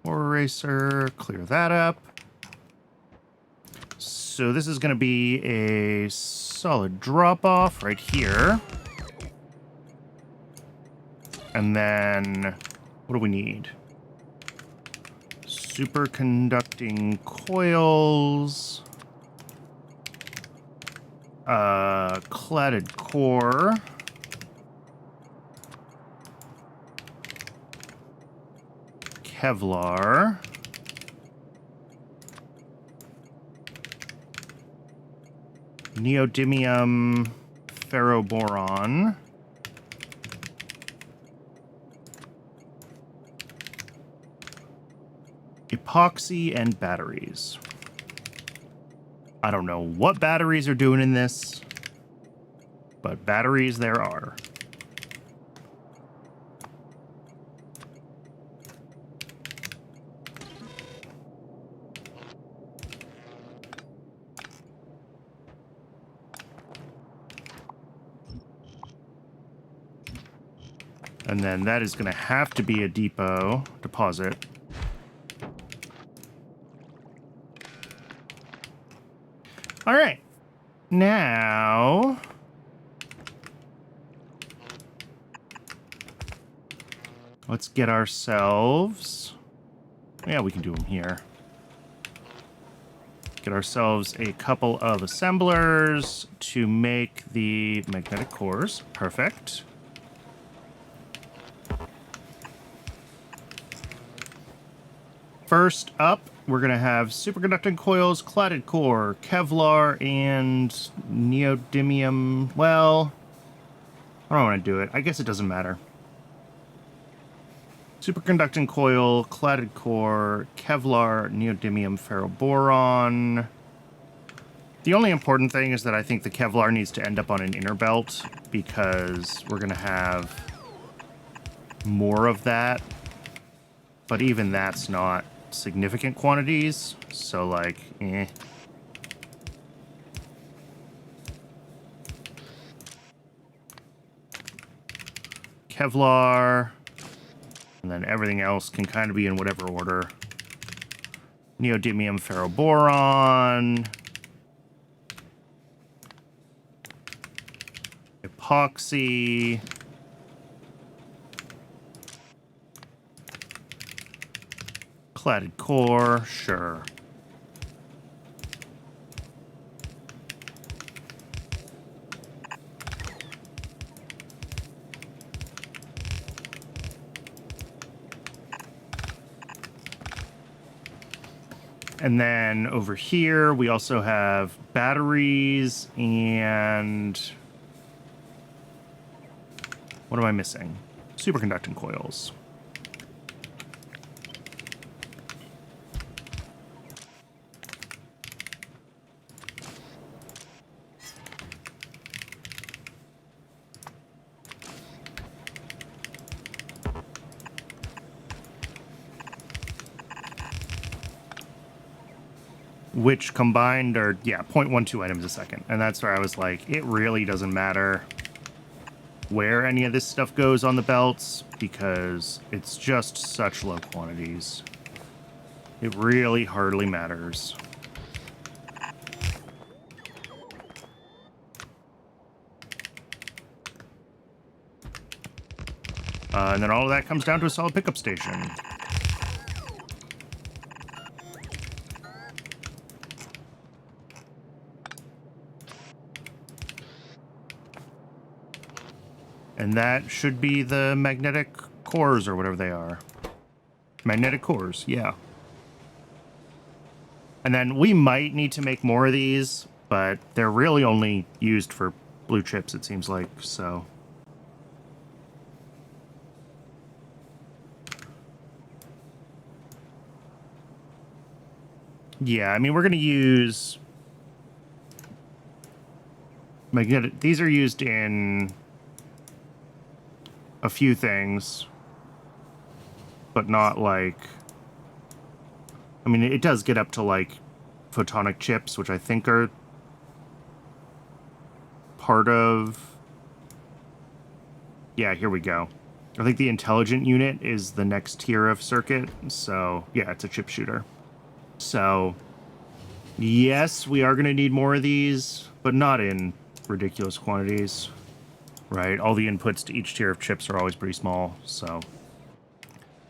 Eraser, clear that up. So this is going to be a solid drop-off right here. And then, what do we need? Superconducting coils. Cladded core. Kevlar. Neodymium ferroboron. Epoxy and batteries. I don't know what batteries are doing in this, but batteries there are. And then that is going to have to be a depot deposit. All right. Now, let's get ourselves... Yeah, we can do them here. Get ourselves a couple of assemblers to make the magnetic cores. Perfect. First up, we're going to have superconducting coils, cladded core, Kevlar, and neodymium. Well, I don't want to do it. I guess it doesn't matter. Superconducting coil, cladded core, Kevlar, neodymium ferroboron. The only important thing is that I think the Kevlar needs to end up on an inner belt because we're going to have more of that. But even that's not significant quantities, so like, eh. Kevlar, and then everything else can kind of be in whatever order. Neodymium ferroboron, epoxy, cladded core, sure. And then over here, we also have batteries and... What am I missing? Superconducting coils. Which combined are, yeah, 0.12 items a second. And that's where I was like, it really doesn't matter where any of this stuff goes on the belts because it's just such low quantities. It really hardly matters. And then all of that comes down to a solid pickup station. And that should be the magnetic cores or whatever they are. Magnetic cores, yeah. And then we might need to make more of these, but they're really only used for blue chips, it seems like, so. Yeah, I mean, we're going to use magnetic. These are used in a few things, but not like, I mean, it does get up to like photonic chips, which I think are part of, yeah, here we go. I think the intelligent unit is the next tier of circuit, so yeah, it's a chip shooter. So yes, we are going to need more of these, but not in ridiculous quantities, right? All the inputs to each tier of chips are always pretty small, so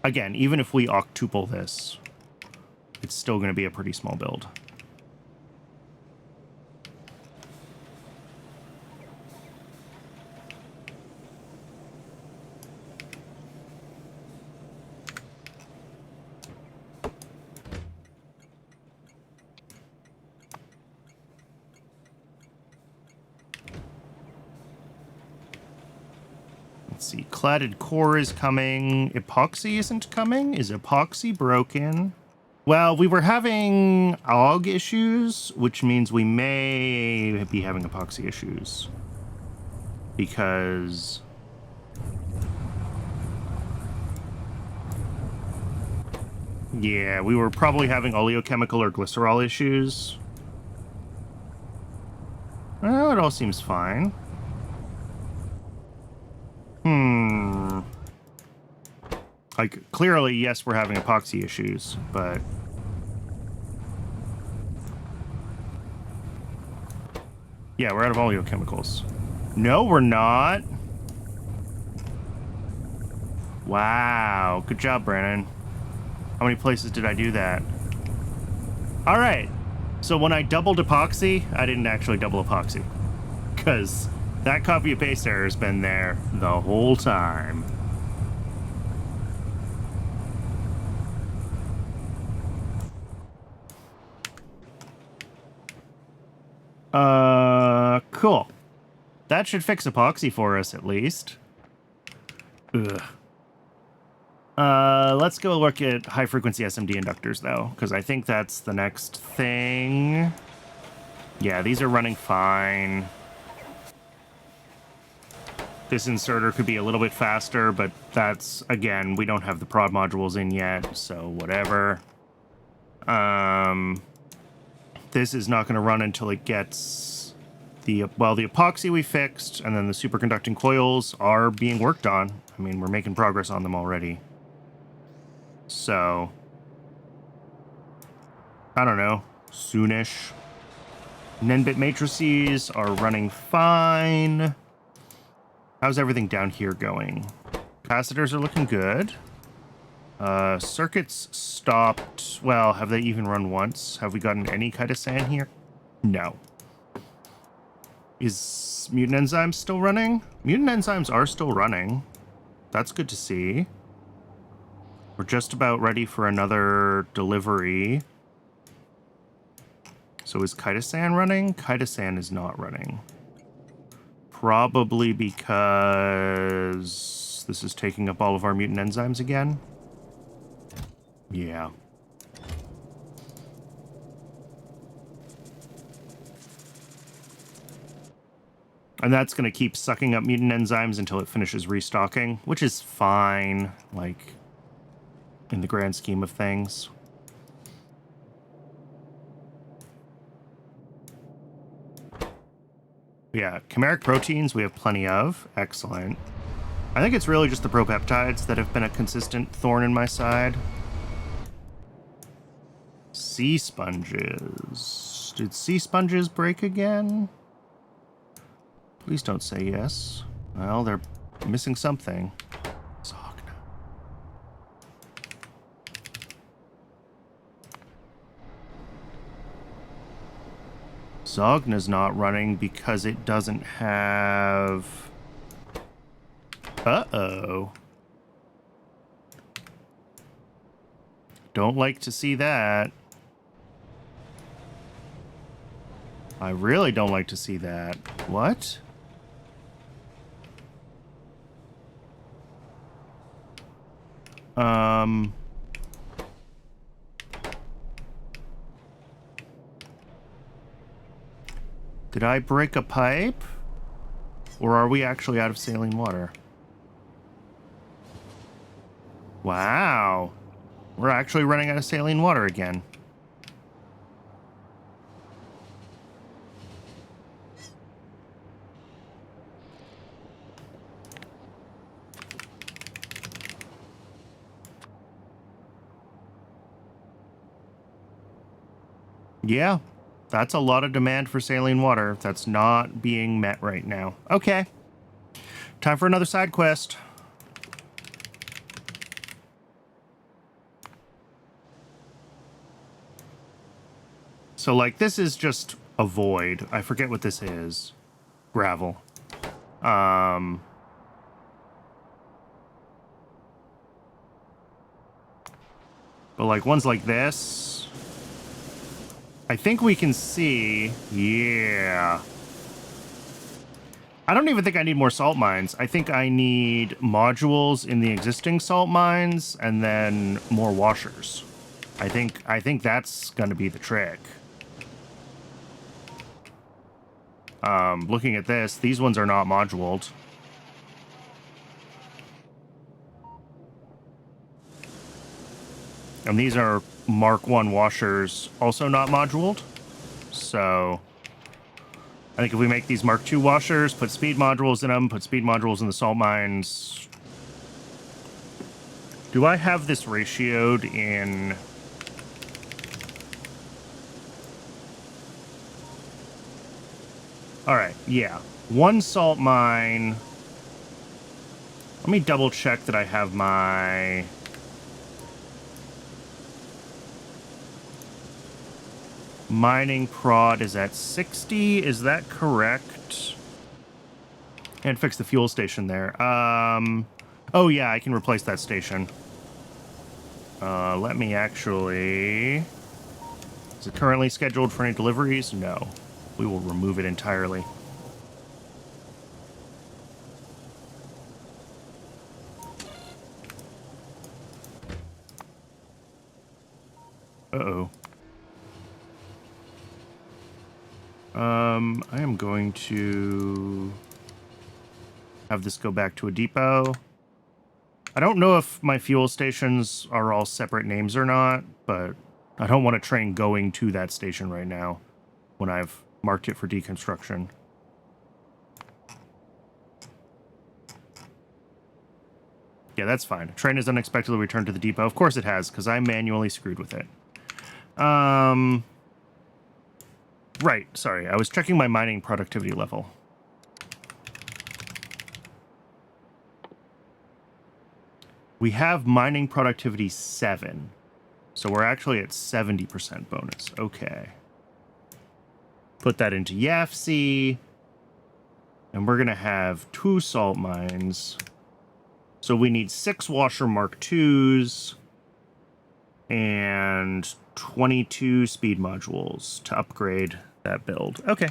again, even if we octuple this, it's still going to be a pretty small build. Let's see, cladded core is coming. Epoxy isn't coming? Is epoxy broken? Well, we were having AUG issues, which means we may be having epoxy issues. Because yeah, we were probably having oleochemical or glycerol issues. Well, it all seems fine. Like, clearly, yes, we're having epoxy issues, but yeah, we're out of oleochemicals. No, we're not. Wow. Good job, Brandon. How many places did I do that? All right. So when I doubled epoxy, I didn't actually double epoxy. Because that copy and paste error has been there the whole time. Cool. That should fix epoxy for us, at least. Ugh. Let's go look at high-frequency SMD inductors, though, because I think that's the next thing. Yeah, these are running fine. This inserter could be a little bit faster, but that's, again, we don't have the prod modules in yet, so whatever. This is not going to run until it gets the epoxy we fixed, and then the superconducting coils are being worked on. I mean, we're making progress on them already. So, I don't know, soonish. N-bit matrices are running fine. How's everything down here going? Capacitors are looking good. Circuits stopped. Well, have they even run once? Have we gotten any kind of sand here? No. Is mutant enzymes still running? Mutant enzymes are still running. That's good to see. We're just about ready for another delivery. So is Chitosan running? Chitosan is not running. Probably because this is taking up all of our mutant enzymes again. Yeah. And that's going to keep sucking up mutant enzymes until it finishes restocking, which is fine, like, in the grand scheme of things. Yeah, chimeric proteins we have plenty of. Excellent. I think it's really just the propeptides that have been a consistent thorn in my side. Sea sponges. Did sea sponges break again? Please don't say yes. Well, they're missing something. Zogna. Zogna's not running because it doesn't have Uh-oh. Don't like to see that. I really don't like to see that. What? Did I break a pipe? Or are we actually out of saline water? Wow. We're actually running out of saline water again. Yeah, that's a lot of demand for saline water. That's not being met right now. Okay. Time for another side quest. So, like, this is just a void. I forget what this is. Gravel. But, like, ones like this... I think we can see... Yeah. I don't even think I need more salt mines. I think I need modules in the existing salt mines and then more washers. I think that's going to be the trick. Looking at this, these ones are not moduled. And these are Mark 1 washers, also not moduled. So I think if we make these Mark 2 washers, put speed modules in them, put speed modules in the salt mines. Do I have this ratioed in... All right, yeah. One salt mine. Let me double check that I have my... Mining prod is at 60. Is that correct? And fix the fuel station there. Oh yeah, I can replace that station. Let me actually... Is it currently scheduled for any deliveries? No. We will remove it entirely. Uh-oh. I am going to have this go back to a depot. I don't know if my fuel stations are all separate names or not, but I don't want a train going to that station right now when I've marked it for deconstruction. Yeah, that's fine. A train has unexpectedly returned to the depot. Of course it has, because I manually screwed with it. Right, sorry. I was checking my mining productivity level. We have mining productivity 7. So we're actually at 70% bonus. Okay. Put that into YAFC. And we're going to have 2 salt mines. So we need 6 washer Mark IIs and 22 speed modules to upgrade that build. Okay.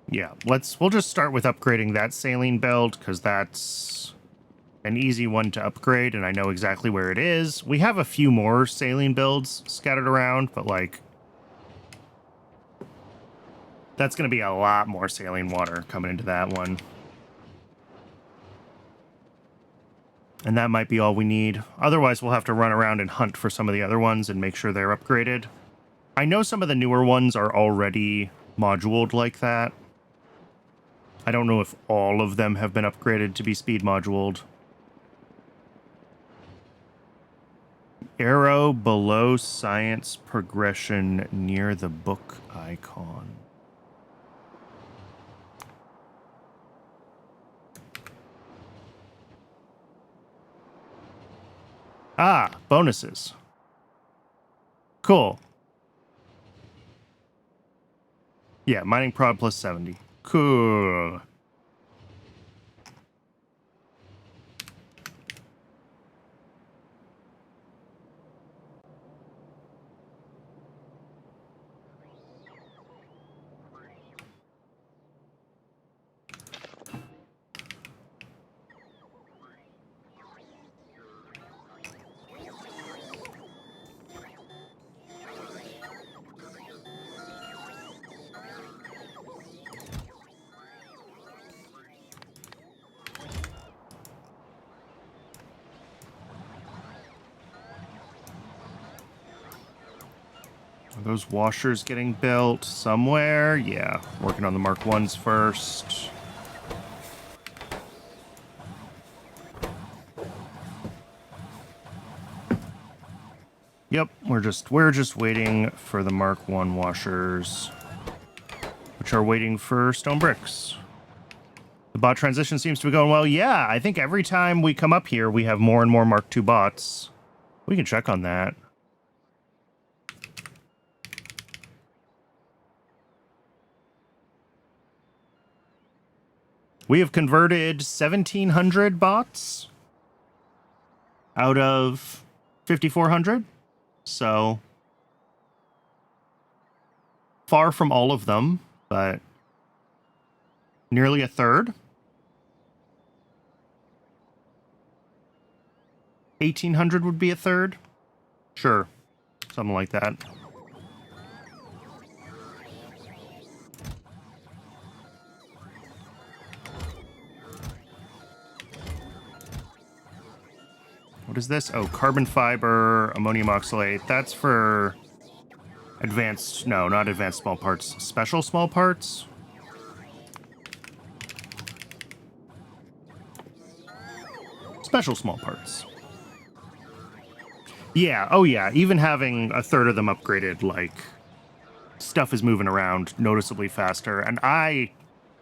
Yeah, we'll just start with upgrading that saline belt, because that's an easy one to upgrade, and I know exactly where it is. We have a few more saline builds scattered around, but, like, that's going to be a lot more saline water coming into that one. And that might be all we need. Otherwise, we'll have to run around and hunt for some of the other ones and make sure they're upgraded. I know some of the newer ones are already moduled like that. I don't know if all of them have been upgraded to be speed moduled. Arrow below science progression near the book icon. Ah, bonuses. Cool. Yeah, mining prod plus 70. Cool. Are those washers getting built somewhere? Yeah, working on the Mark 1s first. Yep, we're just waiting for the Mark 1 washers, which are waiting for stone bricks. The bot transition seems to be going well. Yeah, I think every time we come up here, we have more and more Mark 2 bots. We can check on that. We have converted 1,700 bots out of 5,400. So far from all of them, but nearly a third. 1,800 would be a third. Sure, something like that. What is this? Oh, carbon fiber, ammonium oxalate. That's for advanced, no, not advanced small parts. Special small parts? Special small parts. Yeah, oh yeah, even having a third of them upgraded, like, stuff is moving around noticeably faster. And I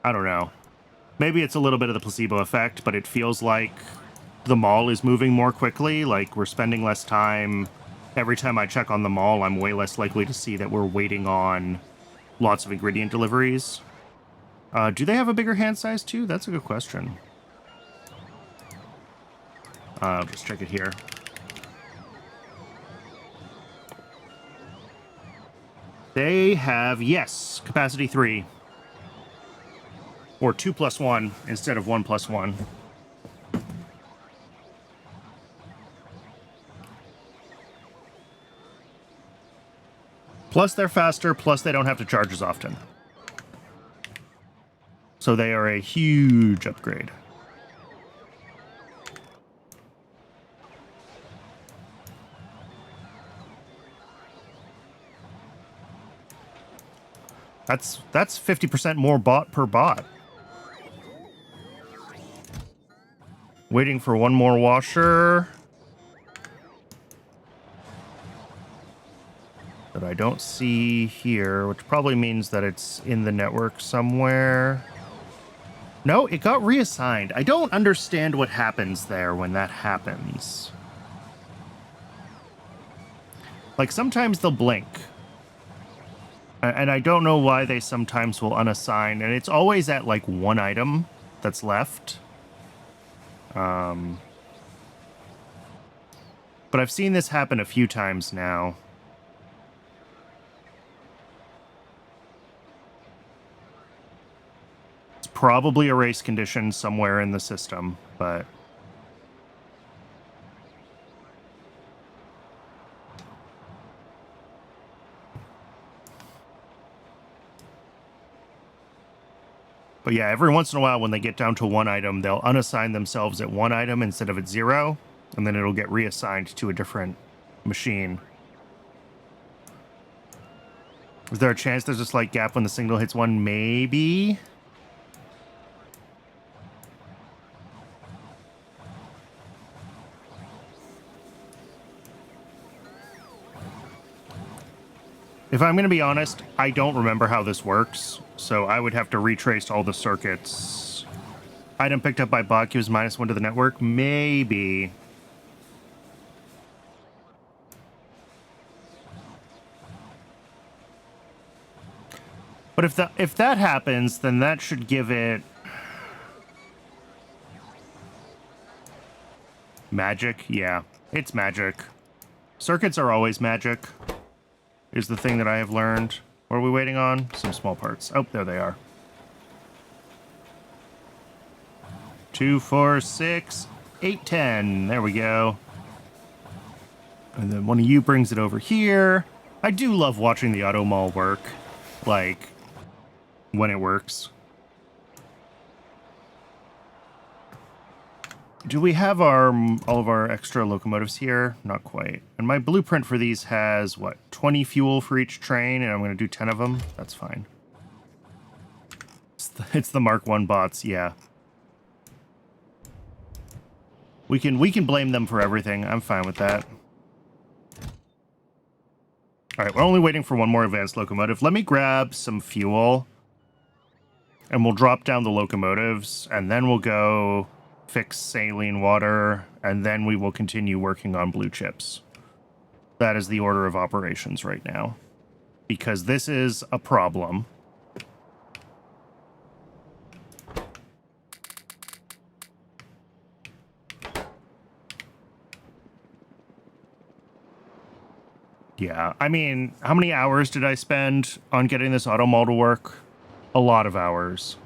don't know. Maybe it's a little bit of the placebo effect, but it feels like the mall is moving more quickly. Like, we're spending less time. Every time I check on the mall, I'm way less likely to see that we're waiting on lots of ingredient deliveries. Do they have a bigger hand size too? That's a good question. I'll just check it here. They have, yes, capacity 3. Or 2+1 instead of 1+1. Plus they're faster, plus they don't have to charge as often. So they are a huge upgrade. That's 50% more bot per bot. Waiting for one more washer that I don't see here, which probably means that it's in the network somewhere. No, it got reassigned. I don't understand what happens there when that happens. Like, sometimes they'll blink. And I don't know why they sometimes will unassign, and it's always at, like, one item that's left. But I've seen this happen a few times now. It's probably a race condition somewhere in the system, but... But yeah, every once in a while when they get down to one item, they'll unassign themselves at one item instead of at 0, and then it'll get reassigned to a different machine. Is there a chance there's a slight gap when the signal hits one? Maybe. If I'm going to be honest, I don't remember how this works, so I would have to retrace all the circuits. Item picked up by bot gives -1 to the network? Maybe. But if that happens, then that should give it magic. Yeah, it's magic. Circuits are always magic, is the thing that I have learned. What are we waiting on? Some small parts. Oh, there they are. 2, 4, 6, 8, 10. There we go. And then one of you brings it over here. I do love watching the auto mall work. Like, when it works. Do we have all of our extra locomotives here? Not quite. And my blueprint for these has, what, 20 fuel for each train, and I'm going to do 10 of them? That's fine. It's the Mark 1 bots, yeah. We can blame them for everything. I'm fine with that. All right, we're only waiting for one more advanced locomotive. Let me grab some fuel, and we'll drop down the locomotives, and then we'll go fix saline water, and then we will continue working on blue chips. That is the order of operations right now, because this is a problem. Yeah, I mean, how many hours did I spend on getting this auto mall to work? A lot of hours.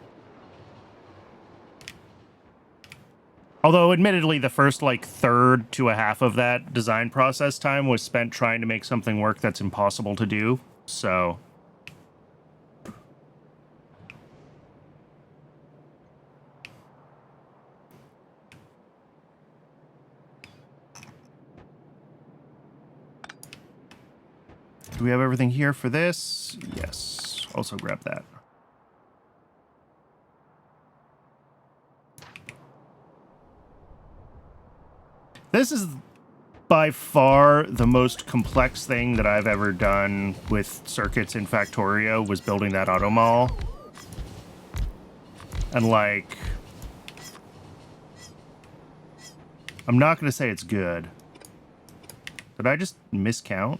Although, admittedly, the first, like, third to a half of that design process time was spent trying to make something work that's impossible to do, so... Do we have everything here for this? Yes. Also grab that. This is by far the most complex thing that I've ever done with circuits in Factorio, was building that auto mall. And, like... I'm not going to say it's good. Did I just miscount?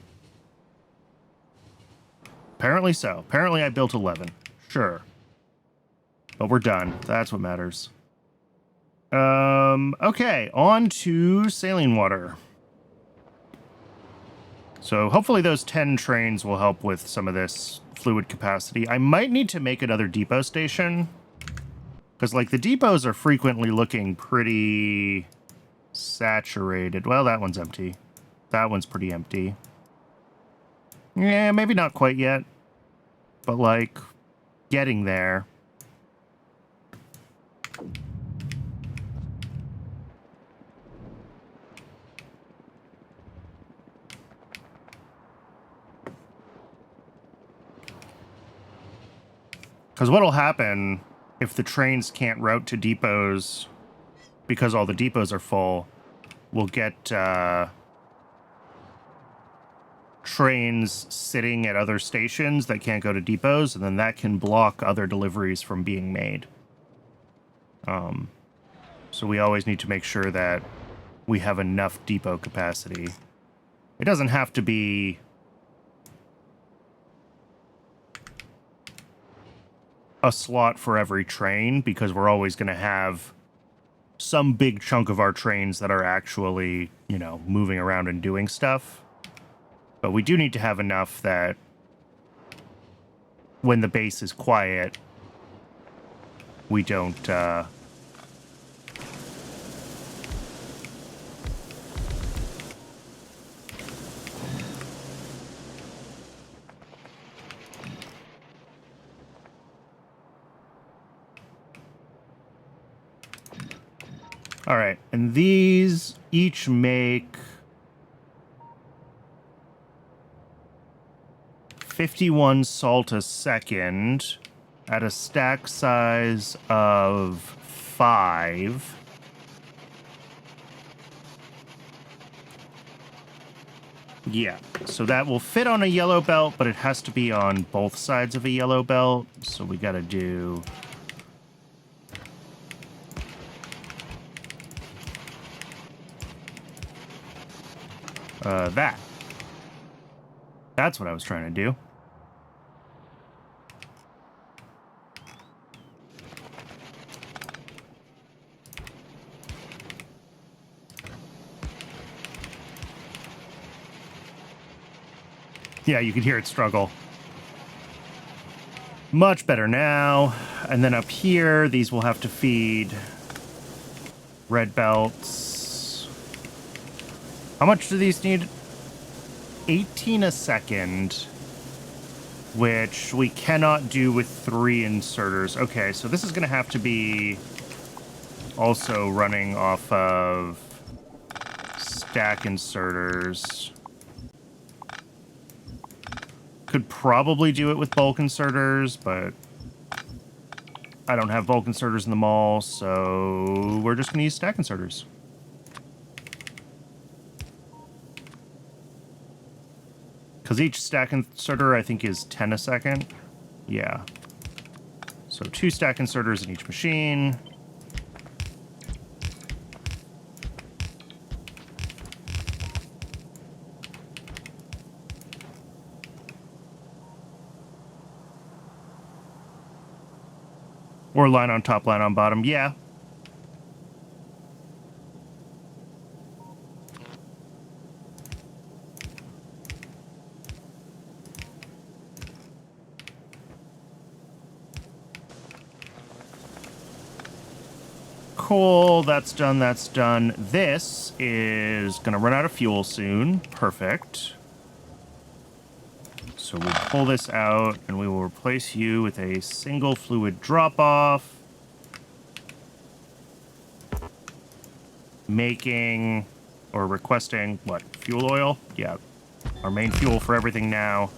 Apparently so. Apparently I built 11. Sure. But we're done. That's what matters. Okay. On to saline water. So hopefully those 10 trains will help with some of this fluid capacity. I might need to make another depot station. Because, like, the depots are frequently looking pretty saturated. Well, that one's empty. That one's pretty empty. Yeah, maybe not quite yet. But, like, getting there. Because what'll happen if the trains can't route to depots because all the depots are full, we'll get trains sitting at other stations that can't go to depots, and then that can block other deliveries from being made. So we always need to make sure that we have enough depot capacity. It doesn't have to be a slot for every train, because we're always going to have some big chunk of our trains that are actually, you know, moving around and doing stuff. But we do need to have enough that when the base is quiet, we don't, All right, and these each make 51 salt a second at a stack size of 5. Yeah, so that will fit on a yellow belt, but it has to be on both sides of a yellow belt. So we got to do... that. That's what I was trying to do. Yeah, you can hear it struggle. Much better now. And then up here, these will have to feed red belts. How much do these need? 18 a second, which we cannot do with 3 inserters. Okay, so this is going to have to be also running off of stack inserters. Could probably do it with bulk inserters, but I don't have bulk inserters in the mall, so we're just going to use stack inserters. Because each stack inserter, I think, is 10 a second. Yeah. So 2 stack inserters in each machine. Or line on top, line on bottom. Yeah. Cool. That's done. That's done. This is going to run out of fuel soon. Perfect. So we'll pull this out, and we will replace you with a single fluid drop-off. Making, or requesting, what, fuel oil? Yeah, our main fuel for everything now.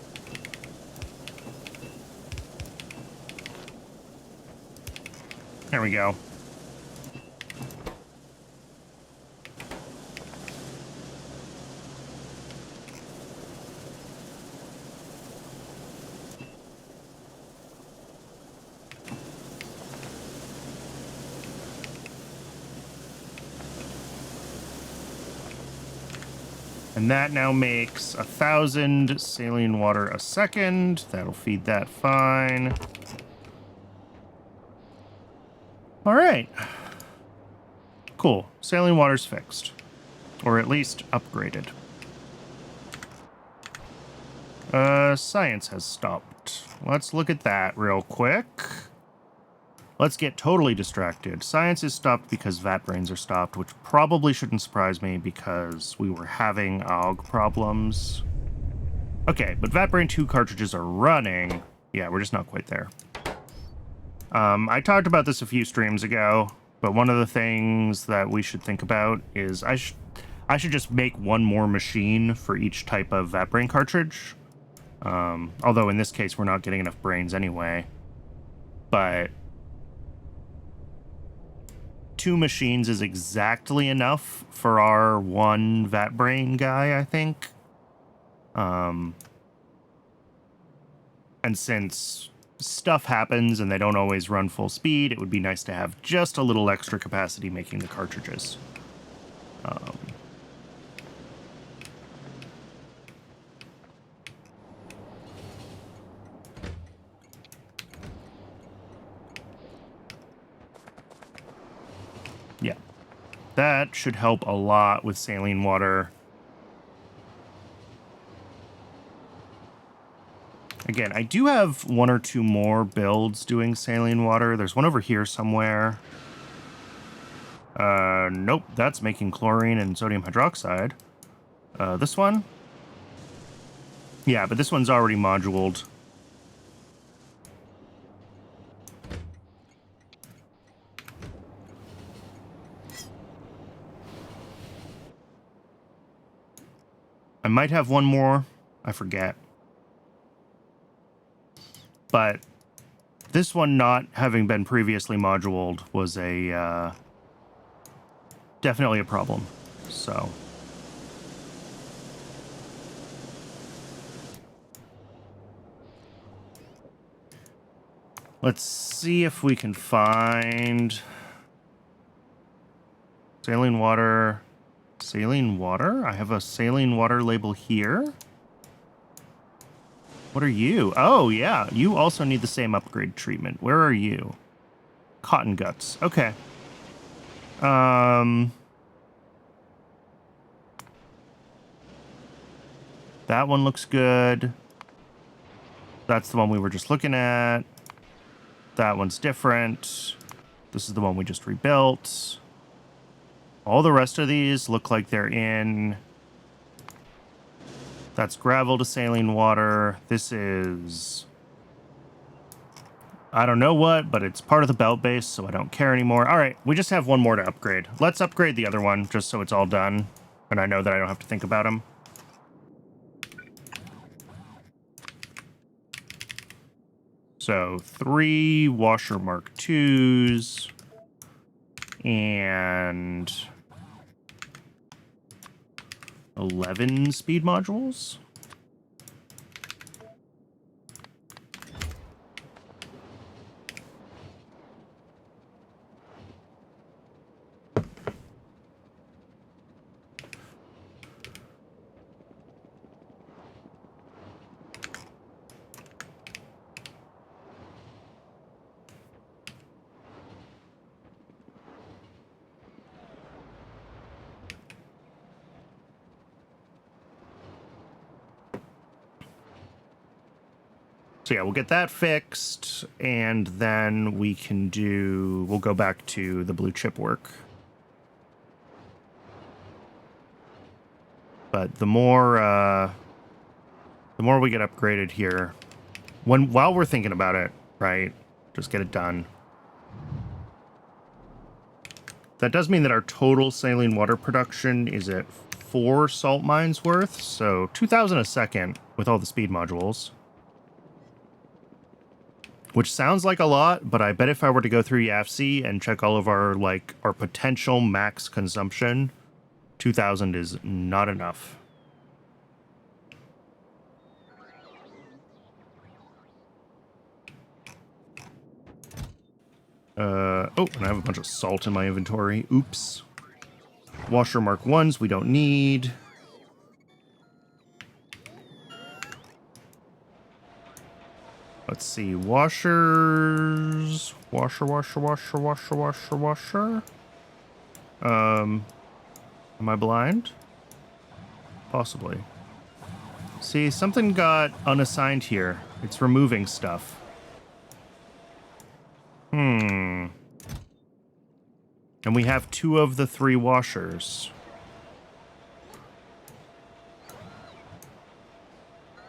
There we go. And that now makes 1,000 saline water a second. That'll feed that fine. All right. Cool. Saline water's fixed. Or at least upgraded. Science has stopped. Let's look at that real quick. Let's get totally distracted. Science is stopped because vat brains are stopped, which probably shouldn't surprise me because we were having AUG problems. Okay, but vat brain 2 cartridges are running. Yeah, we're just not quite there. I talked about this a few streams ago, but one of the things that we should think about is I should just make one more machine for each type of vat brain cartridge. Although in this case, we're not getting enough brains anyway. But 2 machines is exactly enough for our 1 vat brain guy, I think. And since stuff happens and they don't always run full speed, it would be nice to have just a little extra capacity making the cartridges. Yeah. That should help a lot with saline water. Again, I do have 1 or 2 more builds doing saline water. There's one over here somewhere. Nope, that's making chlorine and sodium hydroxide. This one? Yeah, but this one's already moduled. I might have 1 more. I forget. But this one not having been previously moduled was a definitely a problem. So let's see if we can find saline water. Saline water? I have a saline water label here. What are you? Oh, yeah. You also need the same upgrade treatment. Where are you? Cotton guts. Okay. That one looks good. That's the one we were just looking at. That one's different. This is the one we just rebuilt. All the rest of these look like they're in. That's gravel to saline water. This is... I don't know what, but it's part of the belt base, so I don't care anymore. All right, we just have one more to upgrade. Let's upgrade the other one, just so it's all done. And I know that I don't have to think about them. So 3 washer Mark IIs. And 11 speed modules. So yeah, we'll get that fixed, and then we'll go back to the blue chip work. But the more we get upgraded here, while we're thinking about it, right, just get it done. That does mean that our total saline water production is at 4 salt mines worth, so 2,000 a second with all the speed modules. Which sounds like a lot, but I bet if I were to go through YAFC and check all of our potential max consumption, 2,000 is not enough. Oh, and I have a bunch of salt in my inventory. Oops. Washer Mark 1s we don't need. Let's see, washers. Washer. Am I blind? Possibly. See, something got unassigned here. It's removing stuff. And we have 2 of the 3 washers.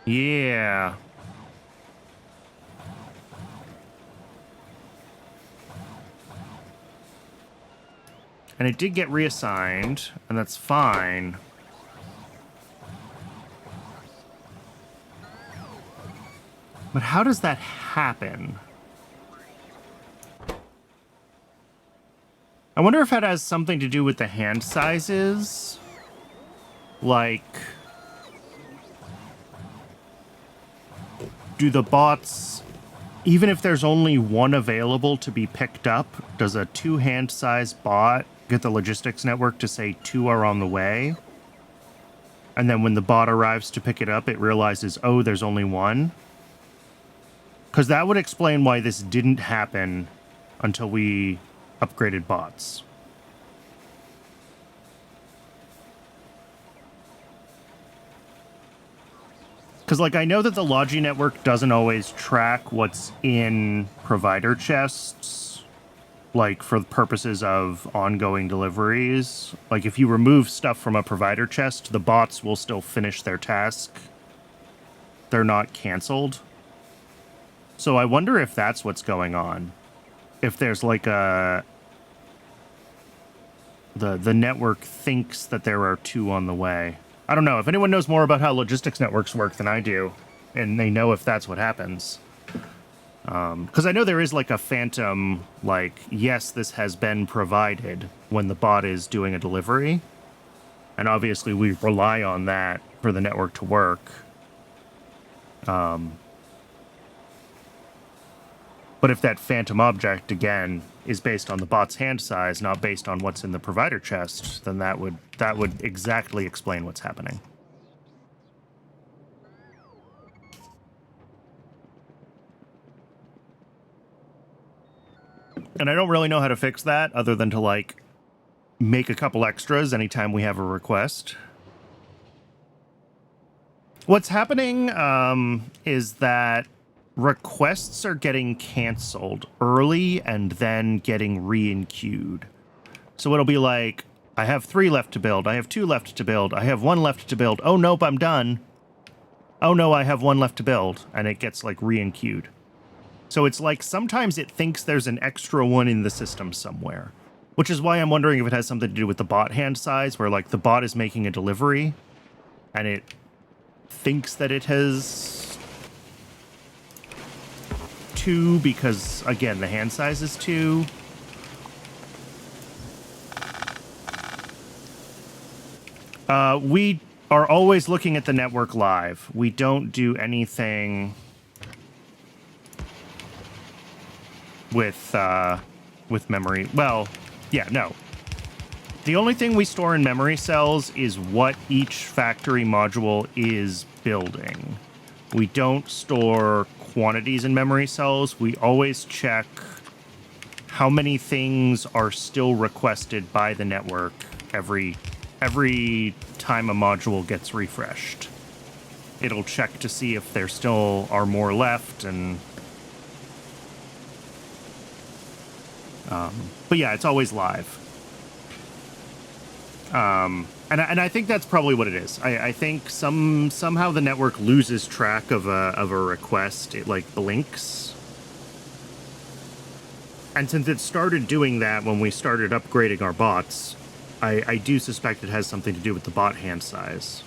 Yeah. And it did get reassigned, and that's fine. But how does that happen? I wonder if that has something to do with the hand sizes. Like, do the bots, even if there's only 1 available to be picked up, does a 2-hand size bot get the logistics network to say 2 are on the way? And then when the bot arrives to pick it up, it realizes, oh, there's only 1? Because that would explain why this didn't happen until we upgraded bots. Because, I know that the Logi network doesn't always track what's in provider chests, for the purposes of ongoing deliveries. If you remove stuff from a provider chest, the bots will still finish their task. They're not canceled. So I wonder if that's what's going on. If there's the network thinks that there are 2 on the way. I don't know. If anyone knows more about how logistics networks work than I do, and they know if that's what happens, Because I know there is like a phantom, like, yes, this has been provided when the bot is doing a delivery. And obviously we rely on that for the network to work. But if that phantom object, again, is based on the bot's hand size, not based on what's in the provider chest, then that would exactly explain what's happening. And I don't really know how to fix that other than to, like, make a couple extras anytime we have a request. What's happening is that requests are getting canceled early and then getting re-enqueued. So it'll be like, I have 3 left to build. I have 2 left to build. I have 1 left to build. Oh, nope, I'm done. Oh, no, I have 1 left to build. And it gets, like, re-enqueued. So it's like sometimes it thinks there's an extra one in the system somewhere. Which is why I'm wondering if it has something to do with the bot hand size, where, like, the bot is making a delivery, and it thinks that it has 2 because, again, the hand size is 2. We are always looking at the network live. We don't do anything with memory. Well, yeah, no. The only thing we store in memory cells is what each factory module is building. We don't store quantities in memory cells. We always check how many things are still requested by the network every time a module gets refreshed. It'll check to see if there still are more left, and but yeah, it's always live. And I think that's probably what it is. I think somehow the network loses track of a request. It, like, blinks. And since it started doing that when we started upgrading our bots, I do suspect it has something to do with the bot hand size.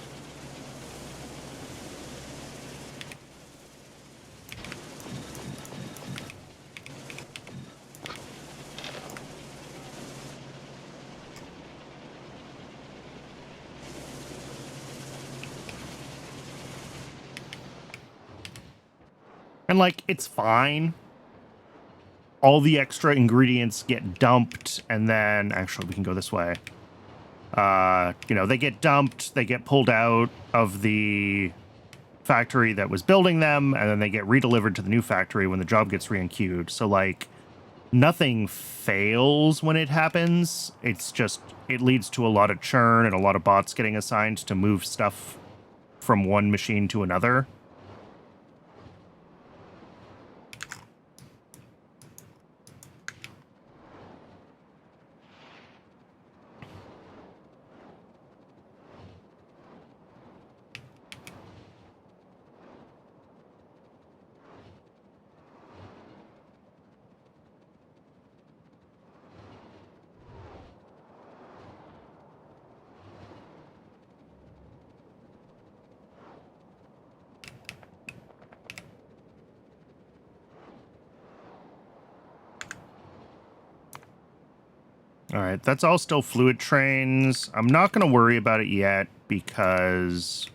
And, like, it's fine. All the extra ingredients get dumped, and then... Actually, we can go this way. You know, they get dumped, they get pulled out of the factory that was building them, and then they get redelivered to the new factory when the job gets re-enqueued. So, like, nothing fails when it happens. It's just... It leads to a lot of churn and a lot of bots getting assigned to move stuff from one machine to another. All right, that's all still fluid trains. I'm not going to worry about it yet because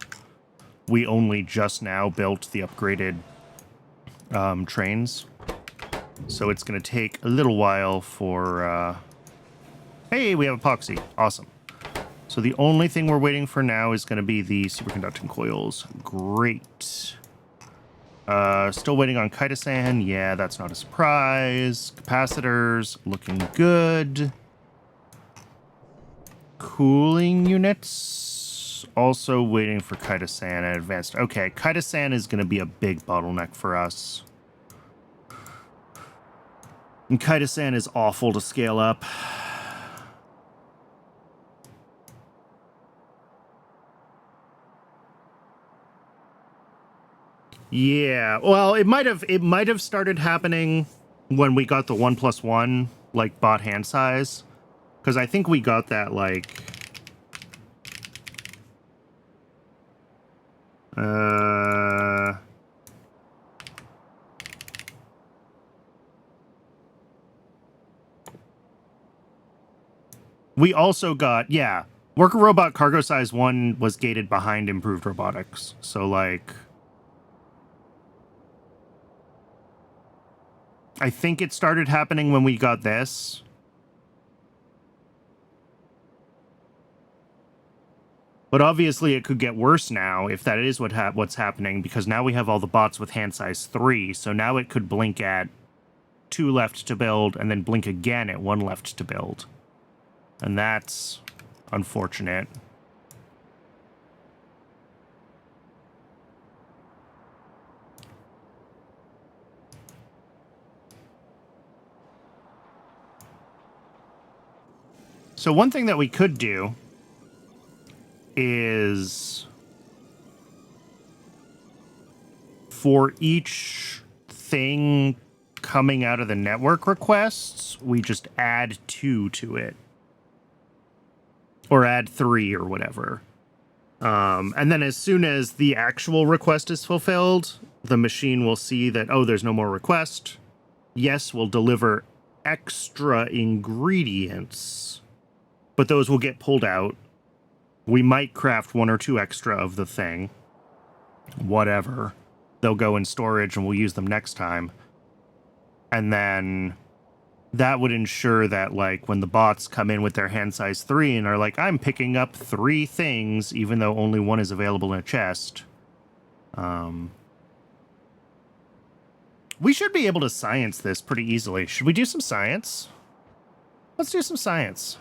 we only just now built the upgraded trains. So it's going to take a little while for... Hey, we have epoxy. Awesome. So the only thing we're waiting for now is going to be the superconducting coils. Great. Still waiting on chitosan. Yeah, that's not a surprise. Capacitors, looking good. Cooling units, also waiting for chitosan and advanced. Okay, chitosan is going to be a big bottleneck for us. And chitosan is awful to scale up. Yeah, well, it might have started happening when we got the 1+1, like, bot hand size. Because I think we got that, like... We also got, yeah, Worker Robot Cargo Size 1 was gated behind Improved Robotics. So, like, I think it started happening when we got this. But obviously it could get worse now if that is what's happening, because now we have all the bots with hand size 3, so now it could blink at 2 left to build and then blink again at 1 left to build. And that's unfortunate. So one thing that we could do is for each thing coming out of the network requests, we just add 2 to it. Or add 3 or whatever. And then as soon as the actual request is fulfilled, the machine will see that, oh, there's no more request. Yes, we'll deliver extra ingredients, but those will get pulled out. We might craft 1 or 2 extra of the thing. Whatever. They'll go in storage and we'll use them next time. And then that would ensure that, like, when the bots come in with their hand size 3 and are like, I'm picking up 3 things, even though only 1 is available in a chest. We should be able to science this pretty easily. Should we do some science? Let's do some science.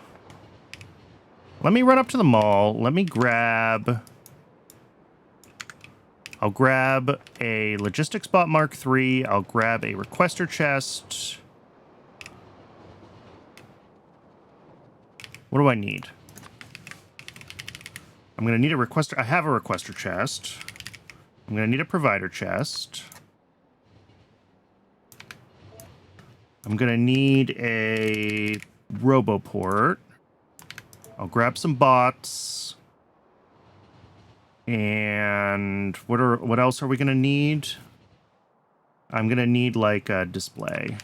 Let me run up to the mall. Let me grab... I'll grab a Logistics Bot Mark III. I'll grab a Requester Chest. What do I need? I'm going to need a Requester... I have a Requester Chest. I'm going to need a Provider Chest. I'm going to need a Roboport. I'll grab some bots. And what else are we going to need? I'm going to need, like, a display.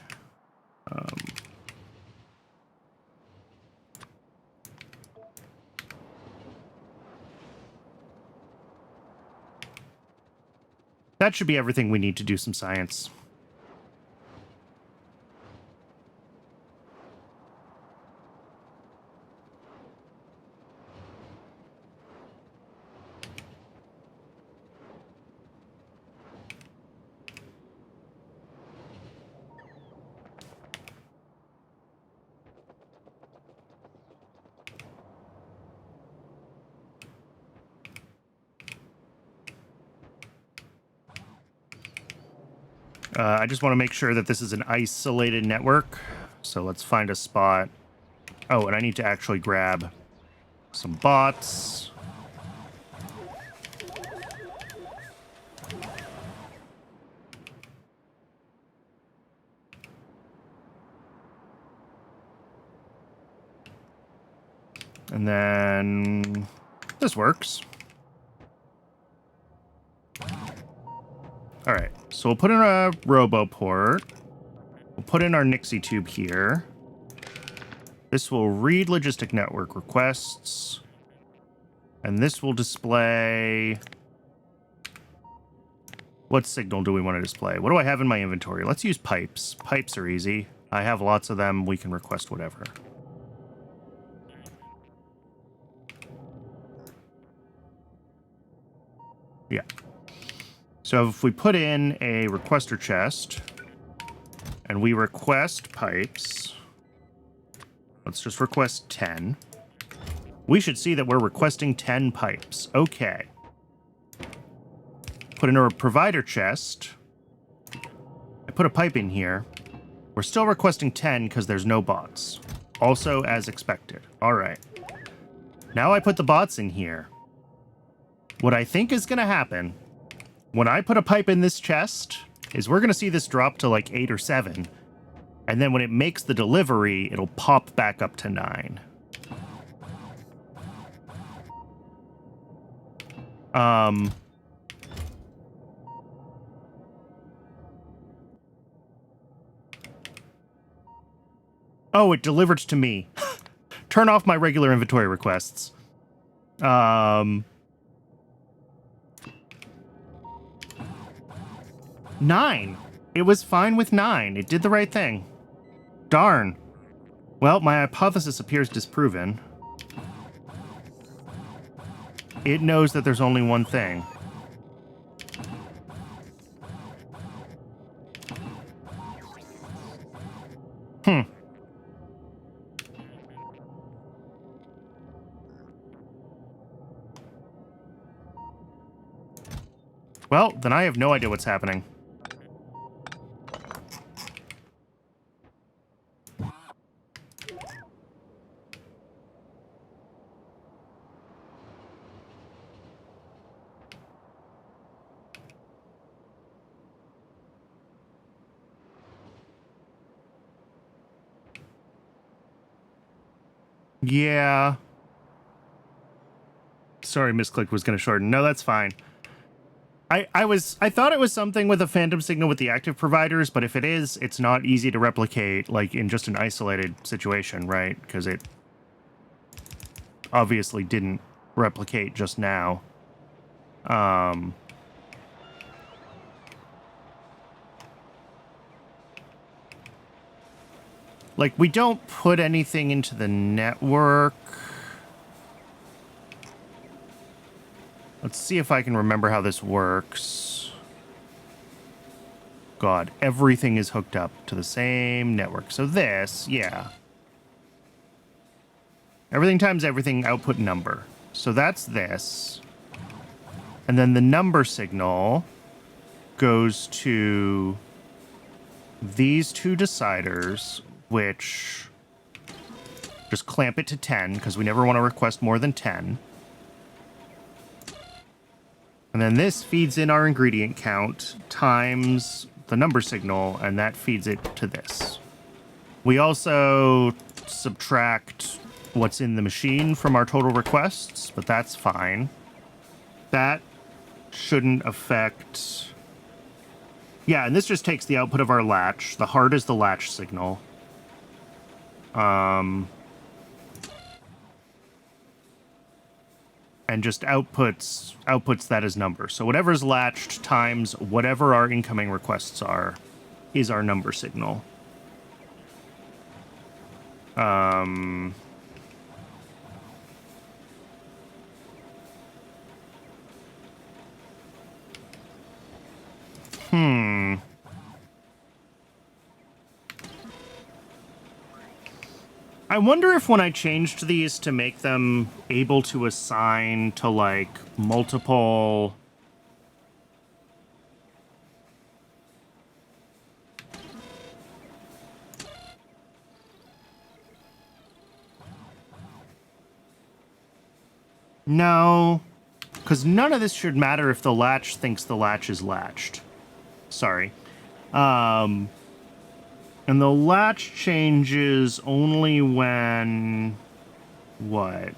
That should be everything we need to do some science. I just want to make sure that this is an isolated network. So let's find a spot. Oh, and I need to actually grab some bots. And then this works. All right, so we'll put in a Roboport. We'll put in our Nixie tube here. This will read logistic network requests. And this will display... What signal do we want to display? What do I have in my inventory? Let's use pipes. Pipes are easy. I have lots of them. We can request whatever. Yeah. So if we put in a requester chest and we request pipes, let's just request 10. We should see that we're requesting 10 pipes. Okay. Put in a provider chest. I put a pipe in here. We're still requesting 10 because there's no bots. Also as expected. All right. Now I put the bots in here. What I think is going to happen when I put a pipe in this chest is we're going to see this drop to like 8 or 7. And then when it makes the delivery, it'll pop back up to 9. Oh, it delivered to me. turn off my regular inventory requests. 9. It was fine with 9. It did the right thing. Darn. Well, my hypothesis appears disproven. It knows that there's only one thing. Well, then I have no idea what's happening. Yeah. Sorry, misclick was going to shorten. No, that's fine. I thought it was something with a phantom signal with the active providers, but if it is, it's not easy to replicate, like, in just an isolated situation, right? Because it obviously didn't replicate just now. Like, we don't put anything into the network. Let's see if I can remember how this works. God, everything is hooked up to the same network. So this, yeah. Everything times everything, output number. So that's this. And then the number signal goes to these two deciders, which just clamp it to 10, because we never want to request more than 10. And then this feeds in our ingredient count times the number signal, and that feeds it to this. We also subtract what's in the machine from our total requests, but that's fine. That shouldn't affect... Yeah, and this just takes the output of our latch. The heart is the latch signal. And just outputs that as number. So whatever's latched times whatever our incoming requests are is our number signal. I wonder if when I changed these to make them able to assign to, like, multiple... No, because none of this should matter if the latch thinks the latch is latched. Sorry. And the latch changes only when... What?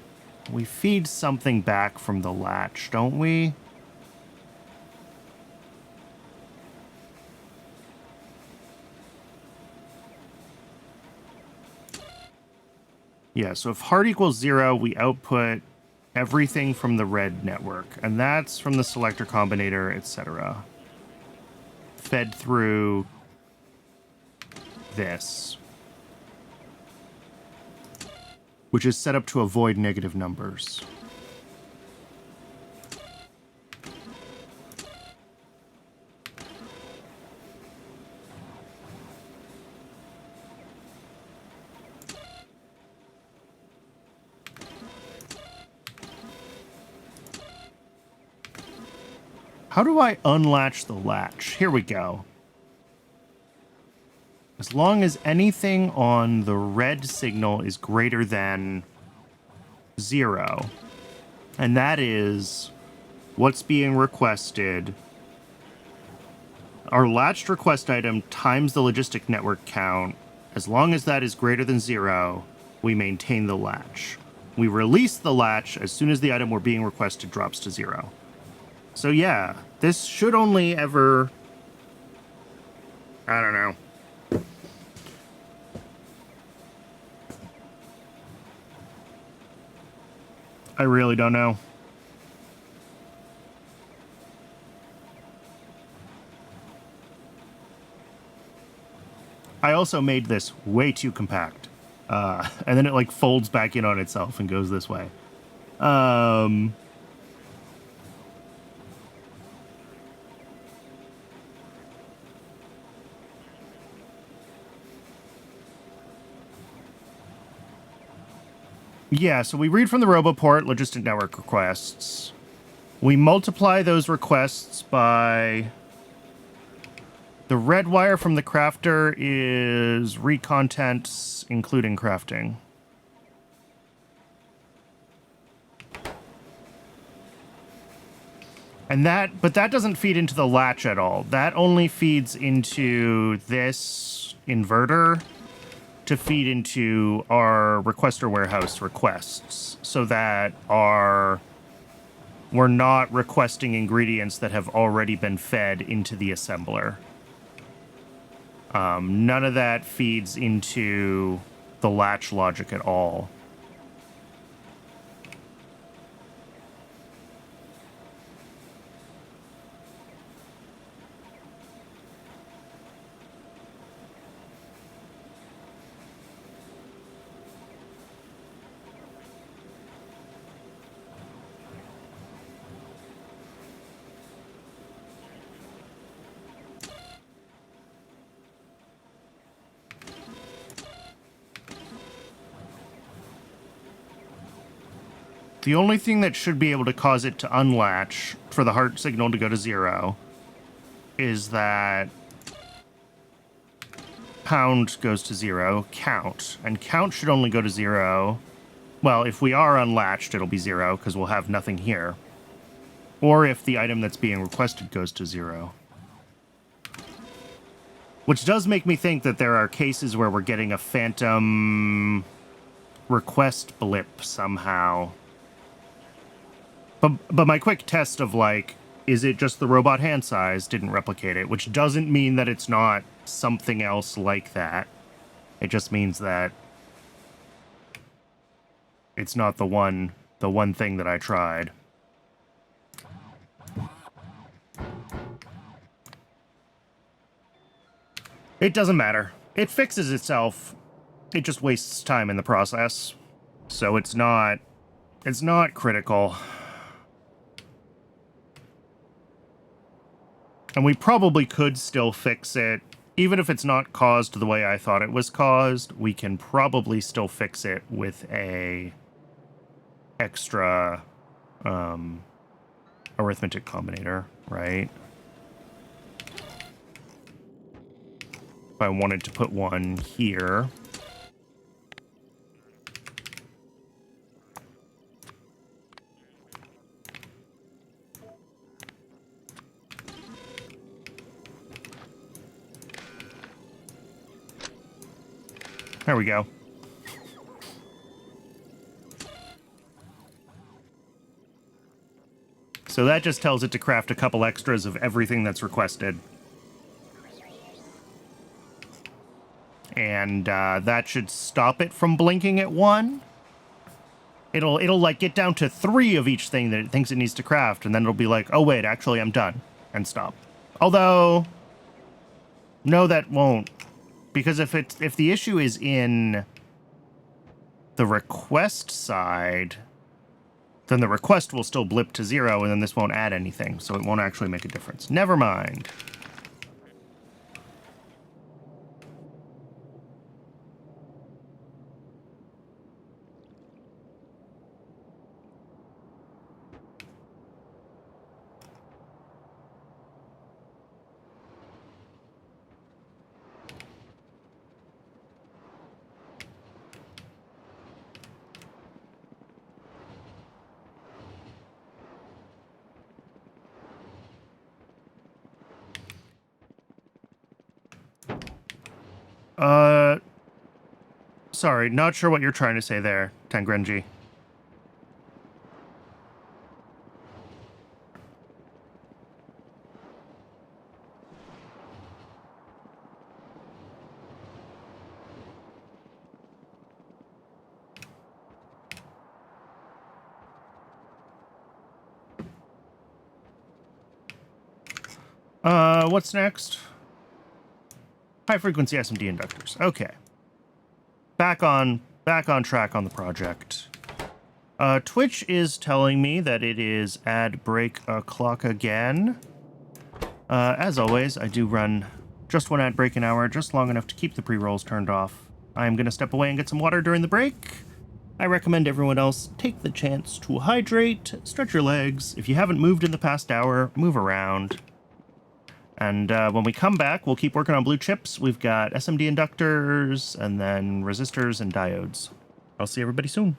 We feed something back from the latch, don't we? Yeah, so if heart equals 0, we output everything from the red network. And that's from the selector combinator, etc. Fed through this, which is set up to avoid negative numbers. How do I unlatch the latch? Here we go. As long as anything on the red signal is greater than 0, and that is what's being requested, our latched request item times the logistic network count, as long as that is greater than 0, we maintain the latch. We release the latch as soon as the item we're being requested drops to 0. So yeah, this should only ever... I don't know. I really don't know. I also made this way too compact. And then it like folds back in on itself and goes this way. Yeah, so we read from the Roboport logistic network requests. We multiply those requests by... The red wire from the crafter is recontents, including crafting. And but that doesn't feed into the latch at all. That only feeds into this inverter to feed into our requester warehouse requests so that we're not requesting ingredients that have already been fed into the assembler. None of that feeds into the latch logic at all. The only thing that should be able to cause it to unlatch for the heart signal to go to 0 is that pound goes to 0, count. And count should only go to 0. Well, if we are unlatched, it'll be 0 because we'll have nothing here. Or if the item that's being requested goes to 0. Which does make me think that there are cases where we're getting a phantom request blip somehow. But my quick test of, like, is it just the robot hand size didn't replicate it, which doesn't mean that it's not something else like that. It just means that it's not the one thing that I tried. It doesn't matter. It fixes itself. It just wastes time in the process. So it's not critical. And we probably could still fix it. Even if it's not caused the way I thought it was caused, we can probably still fix it with a extra arithmetic combinator, right? If I wanted to put one here. There we go. So that just tells it to craft a couple extras of everything that's requested. And that should stop it from blinking at 1. It'll like get down to 3 of each thing that it thinks it needs to craft, and then it'll be like, oh wait, actually I'm done, and stop. Although, no, that won't. Because if the issue is in the request side, then the request will still blip to 0, and then this won't add anything, so it won't actually make a difference. Never mind. Sorry, not sure what you're trying to say there, Tangrenji. What's next? High frequency SMD inductors. Okay. Back on track on the project. Twitch is telling me that it is ad break o'clock again. As always, I do run just one ad break an hour, just long enough to keep the pre-rolls turned off. I'm going to step away and get some water during the break. I recommend everyone else take the chance to hydrate, stretch your legs. If you haven't moved in the past hour, move around. And when we come back, we'll keep working on blue chips. We've got SMD inductors, and then resistors and diodes. I'll see everybody soon.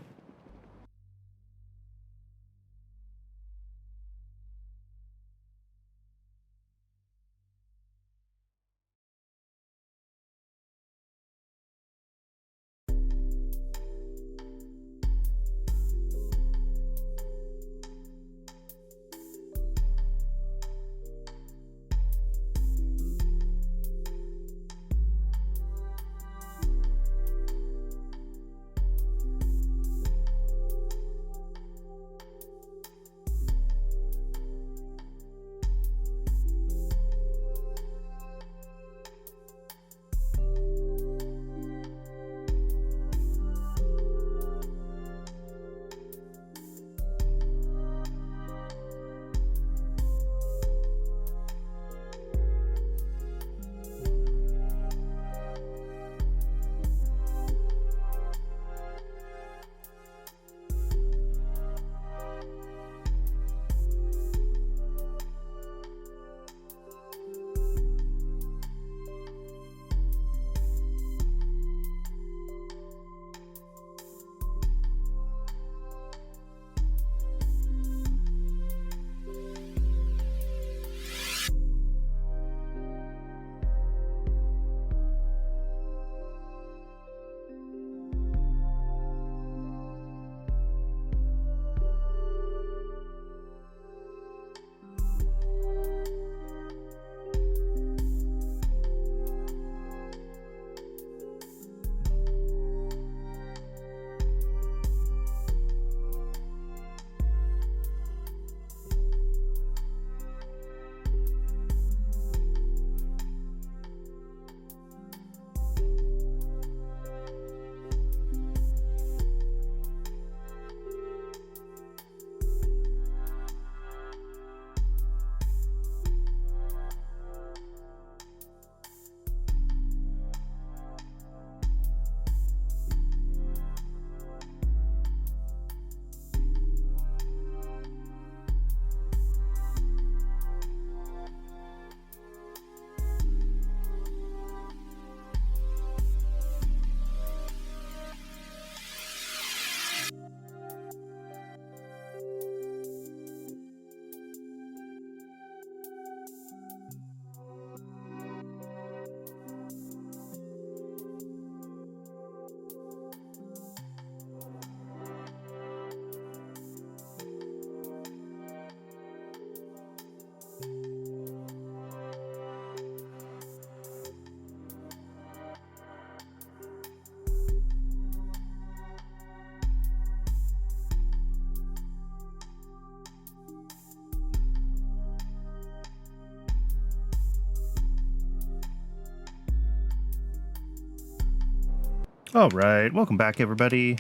All right, welcome back, everybody.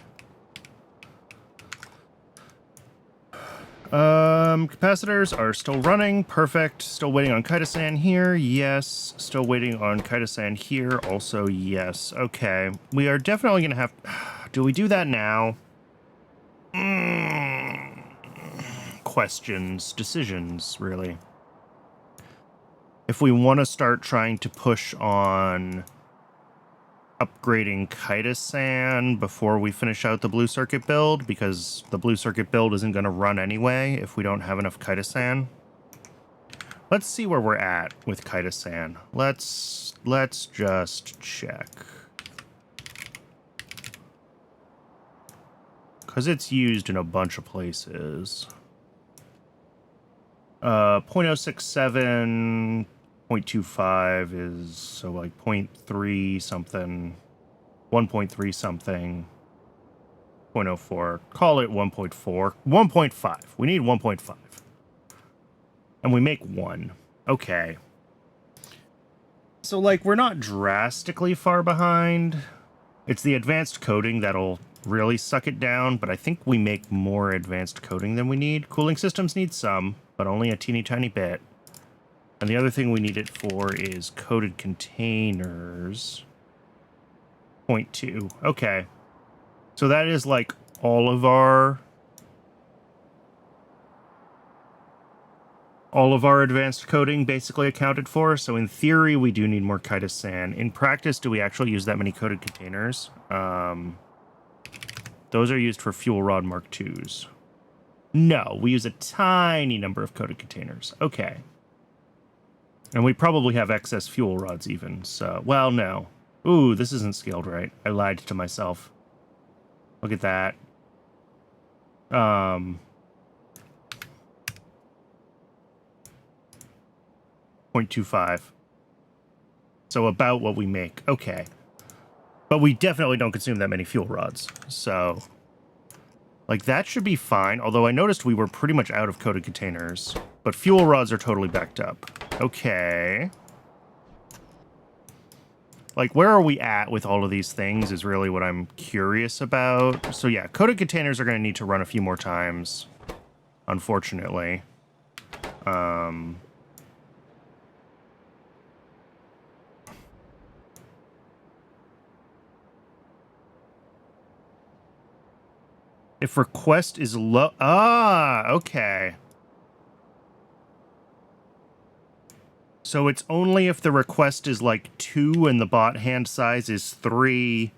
Capacitors are still running. Perfect. Still waiting on Kaidasan here. Yes. Still waiting on Kaidasan here. Also, yes. Okay. We are definitely going to have... Do we do that now? Questions. Decisions, really. If we want to start trying to push on upgrading Kaidasan before we finish out the blue circuit build, because the blue circuit build isn't going to run anyway if we don't have enough Kaidasan. Let's see where we're at with Kaidasan. Let's just check, because it's used in a bunch of places. 0.067 0.25 is, so like 0.3 something, 1.3 something, 0.04, call it 1.4, 1.5. We need 1.5. And we make 1. Okay. So, like, we're not drastically far behind. It's the advanced coding that'll really suck it down, but I think we make more advanced coding than we need. Cooling systems need some, but only a teeny tiny bit. And the other thing we need it for is coded containers. 0.2. Okay. So that is like all of our advanced coding basically accounted for. So in theory, we do need more chitosan. In practice, do we actually use that many coded containers? Those are used for fuel rod Mark IIs. No, we use a tiny number of coded containers. Okay. And we probably have excess fuel rods even, so... Well, no. Ooh, this isn't scaled right. I lied to myself. Look at that. 0.25. So about what we make. Okay. But we definitely don't consume that many fuel rods. So, like, that should be fine. Although I noticed we were pretty much out of coated containers. But fuel rods are totally backed up. Okay. Like, where are we at with all of these things is really what I'm curious about. So, yeah, coated containers are going to need to run a few more times, unfortunately. If request is low... Ah, okay. So it's only if the request is like 2 and the bot hand size is 3.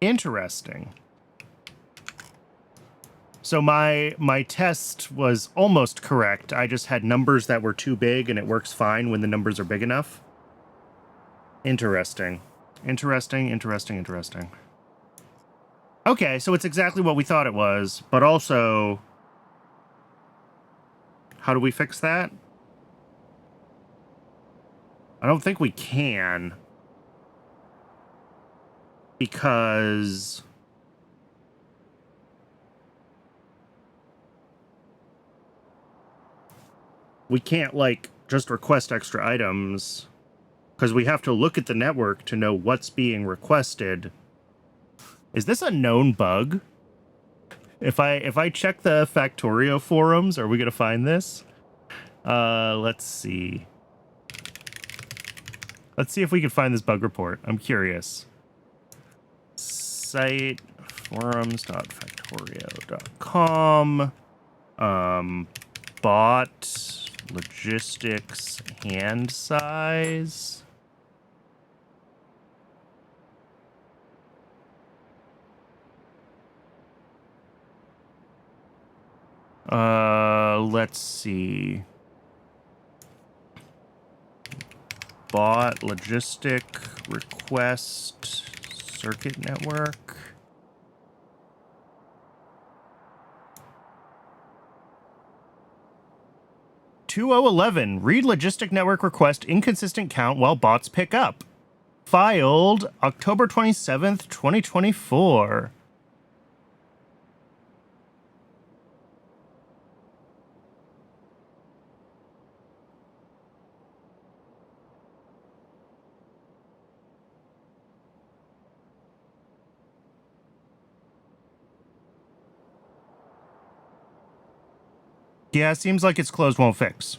Interesting. So my test was almost correct. I just had numbers that were too big, and it works fine when the numbers are big enough. Interesting. Interesting, interesting, interesting. Okay, so it's exactly what we thought it was, but also... How do we fix that? I don't think we can. Because... we can't, like, just request extra items. Because we have to look at the network to know what's being requested. Is this a known bug? If I check the Factorio forums, are we going to find this? Let's see. Let's see if we can find this bug report. I'm curious. Site forums.factorio.com. Bot logistics hand size. Let's see. Bot logistic request circuit network. (2011) Read logistic network request inconsistent count while bots pick up. Filed October 27th, 2024. Yeah, it seems like it's closed won't fix.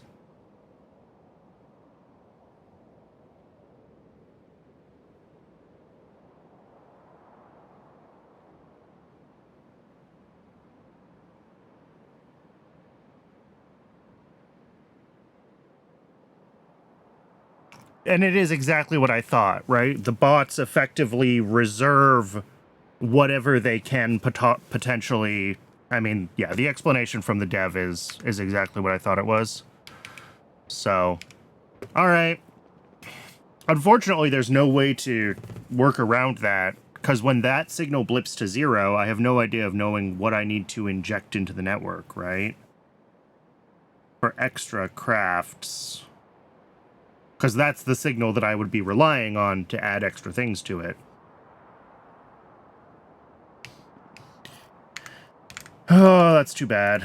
And it is exactly what I thought, right? The bots effectively reserve whatever they can potentially... I mean, yeah, the explanation from the dev is exactly what I thought it was. So, all right. Unfortunately, there's no way to work around that, because when that signal blips to 0, I have no idea of knowing what I need to inject into the network, right? For extra crafts. Because that's the signal that I would be relying on to add extra things to it. Oh, that's too bad.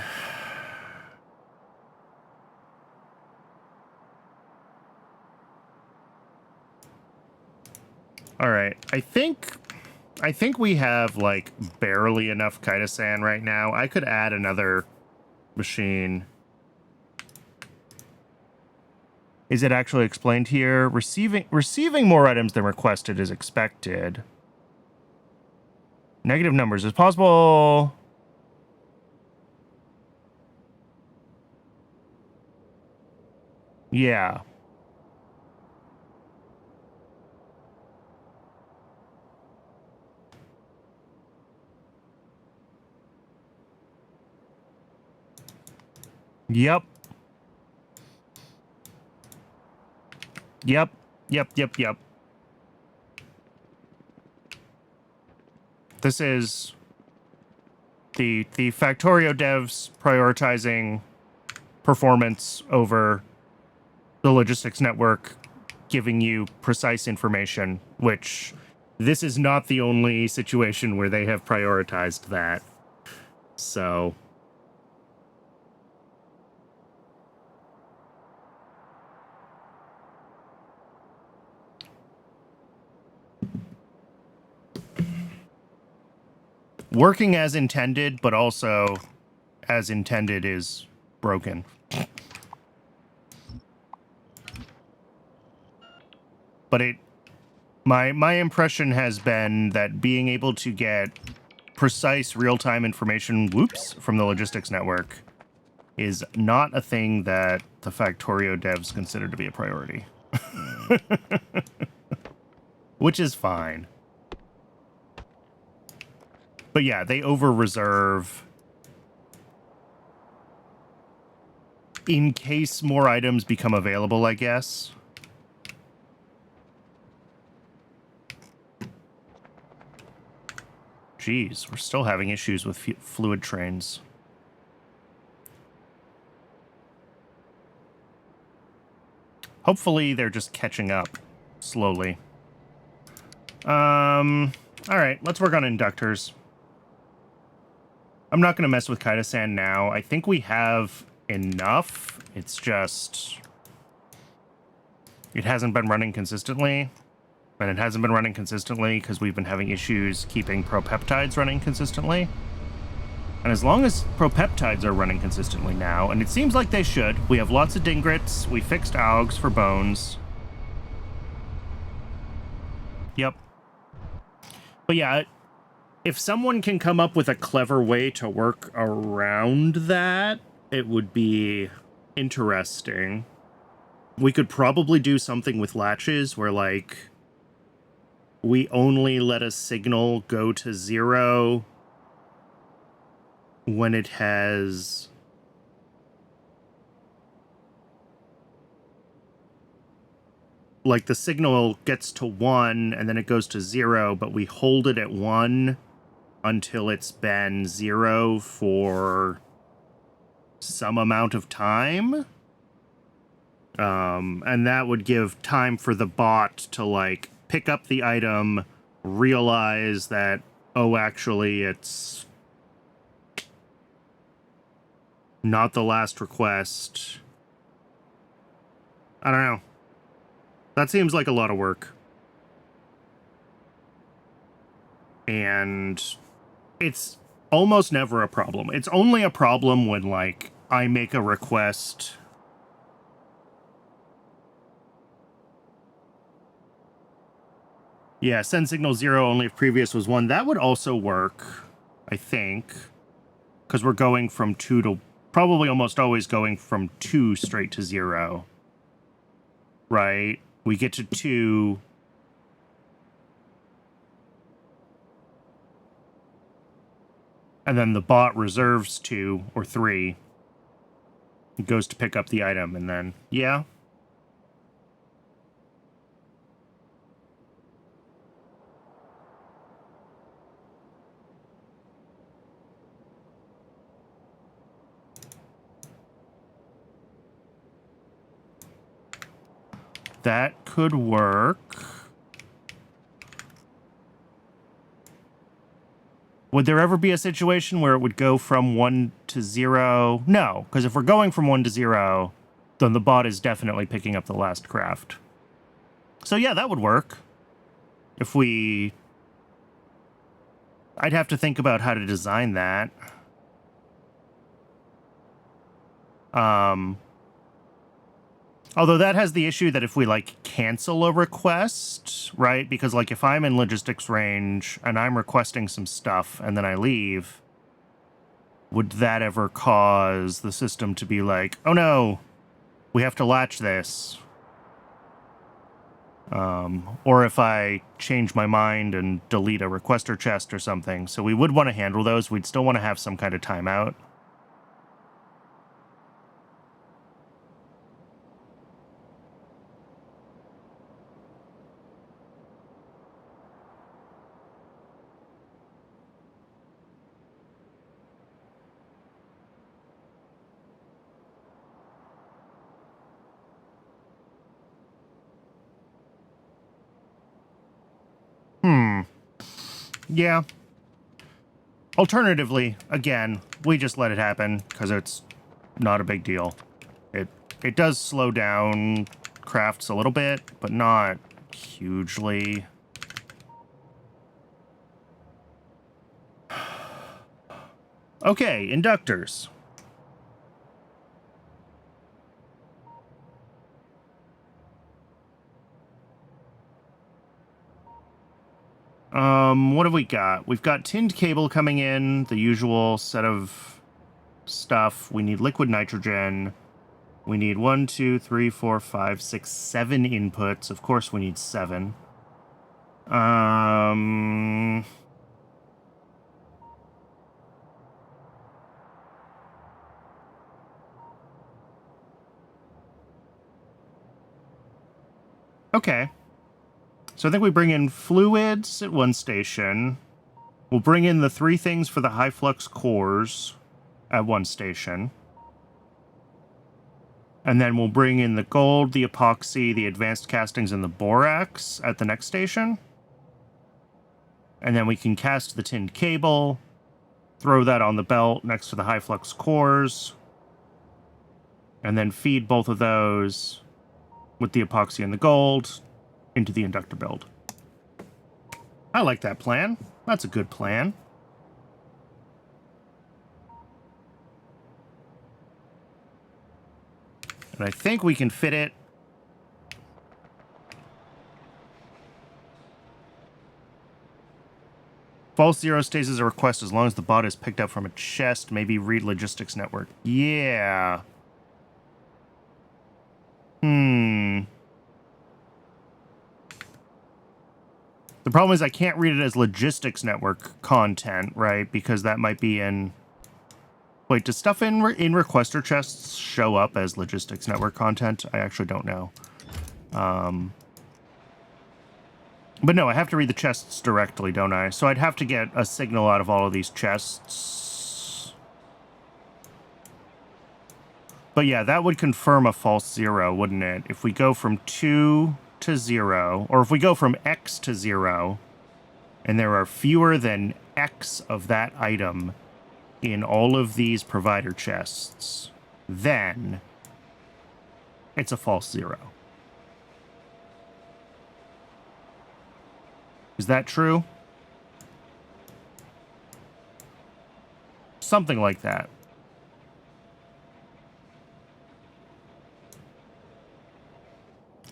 All right. I think we have, like, barely enough Kaido-san right now. I could add another machine. Is it actually explained here? Receiving more items than requested is expected. Negative numbers is possible. Yeah. Yep. Yep. Yep, yep, yep. This is the Factorio devs prioritizing performance over the logistics network giving you precise information, which this is not the only situation where they have prioritized that. So working as intended, but also as intended is broken. But my impression has been that being able to get precise real-time information, from the logistics network is not a thing that the Factorio devs consider to be a priority. Which is fine. But yeah, they over-reserve in case more items become available, I guess. Jeez, we're still having issues with fluid trains. Hopefully they're just catching up slowly. All right, let's work on inductors. I'm not going to mess with Kaido-san now. I think we have enough. It's just it hasn't been running consistently. And it hasn't been running consistently because we've been having issues keeping propeptides running consistently. And as long as propeptides are running consistently now, and it seems like they should, we have lots of dingrits, we fixed AUGs for bones. Yep. But yeah, if someone can come up with a clever way to work around that, it would be interesting. We could probably do something with latches where, like, we only let a signal go to 0 when it has like the signal gets to 1 and then it goes to 0, but we hold it at 1 until it's been 0 for some amount of time. And that would give time for the bot to, like, pick up the item, realize that, oh, actually, it's not the last request. I don't know. That seems like a lot of work. And it's almost never a problem. It's only a problem when, like, I make a request. Yeah, send signal 0 only if previous was 1. That would also work, I think. Because we're going from 2 to... Probably almost always going from 2 straight to 0. Right? We get to 2... And then the bot reserves 2 or 3. It goes to pick up the item, and then... Yeah. That could work. Would there ever be a situation where it would go from 1 to 0? No, because if we're going from 1 to 0, then the bot is definitely picking up the last craft. So yeah, that would work. If we... I'd have to think about how to design that. Although that has the issue that if we, like, cancel a request, right? Because, like, if I'm in logistics range and I'm requesting some stuff and then I leave, would that ever cause the system to be like, oh no, we have to latch this? Or if I change my mind and delete a requester chest or something. So we would want to handle those. We'd still want to have some kind of timeout. Yeah. Alternatively, again, we just let it happen because it's not a big deal. It does slow down crafts a little bit, but not hugely. Okay, inductors. What have we got? We've got tinned cable coming in, the usual set of stuff. We need liquid nitrogen. We need 1, 2, 3, 4, 5, 6, 7 inputs. Of course, we need 7. Okay. So I think we bring in fluids at one station. We'll bring in the 3 things for the high flux cores at one station. And then we'll bring in the gold, the epoxy, the advanced castings, and the borax at the next station. And then we can cast the tinned cable, throw that on the belt next to the high flux cores, and then feed both of those with the epoxy and the gold into the inductor build. I like that plan. That's a good plan. And I think we can fit it. False zero stays as a request as long as the bot is picked up from a chest. Maybe read logistics network. Yeah. The problem is I can't read it as logistics network content, right? Because that might be in... Wait, does stuff in requester chests show up as logistics network content? I actually don't know. But no, I have to read the chests directly, don't I? So I'd have to get a signal out of all of these chests. But yeah, that would confirm a false zero, wouldn't it? If we go from 2 to 0, or if we go from X to 0, and there are fewer than X of that item in all of these provider chests, then it's a false zero. Is that true? Something like that.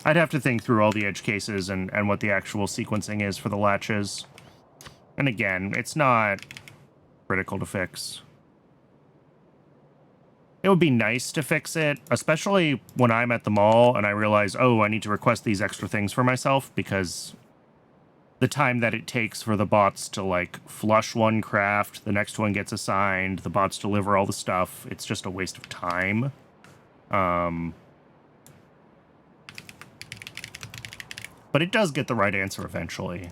I'd have to think through all the edge cases and what the actual sequencing is for the latches. And again, it's not critical to fix. It would be nice to fix it, especially when I'm at the mall and I realize, oh, I need to request these extra things for myself, because the time that it takes for the bots to, like, flush one craft, the next one gets assigned, the bots deliver all the stuff, it's just a waste of time. But it does get the right answer eventually.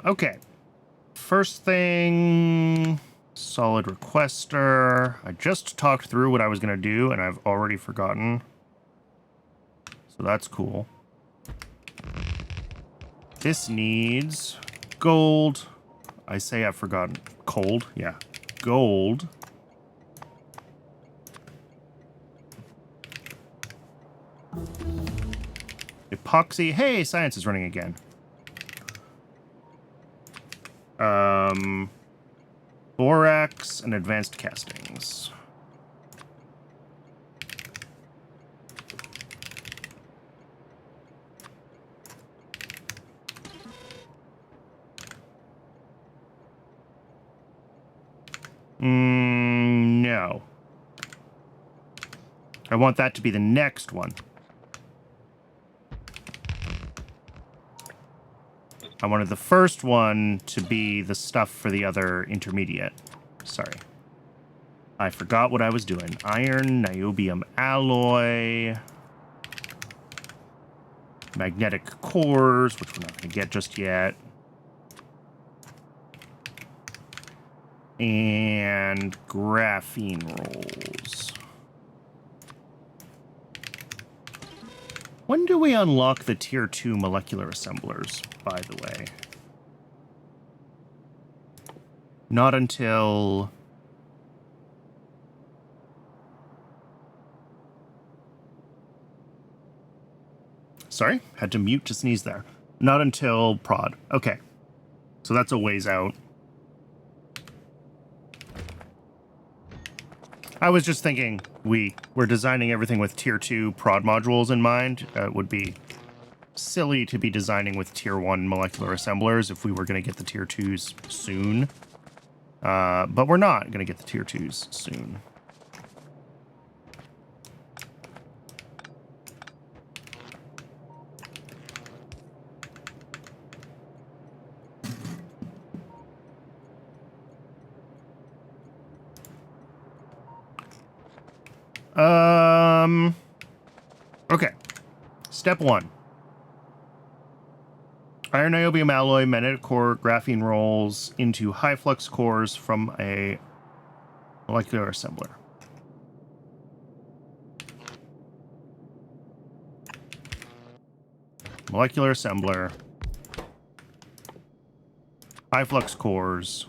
Okay. first thing, solid requester. I just talked through what I was going to do, and I've already forgotten. So that's cool. This needs gold. I say I've forgotten. Cold? Yeah. Gold. Epoxy. Hey, science is running again. Borax and advanced castings. No. I want that to be the next one. I wanted the first one to be the stuff for the other intermediate. Sorry. I forgot what I was doing. Iron, niobium alloy, magnetic cores, which we're not going to get just yet, and graphene rolls. When do we unlock the tier 2 molecular assemblers, by the way? Not until... Sorry, had to mute to sneeze there. Not until prod. Okay. So that's a ways out. I was just thinking we're designing everything with tier 2 prod modules in mind. It would be silly to be designing with tier 1 molecular assemblers if we were going to get the tier 2s soon. But we're not going to get the tier 2s soon. Okay. Step 1. Iron niobium alloy, magnetic core, graphene rolls into high flux cores from a molecular assembler. Molecular assembler. High flux cores.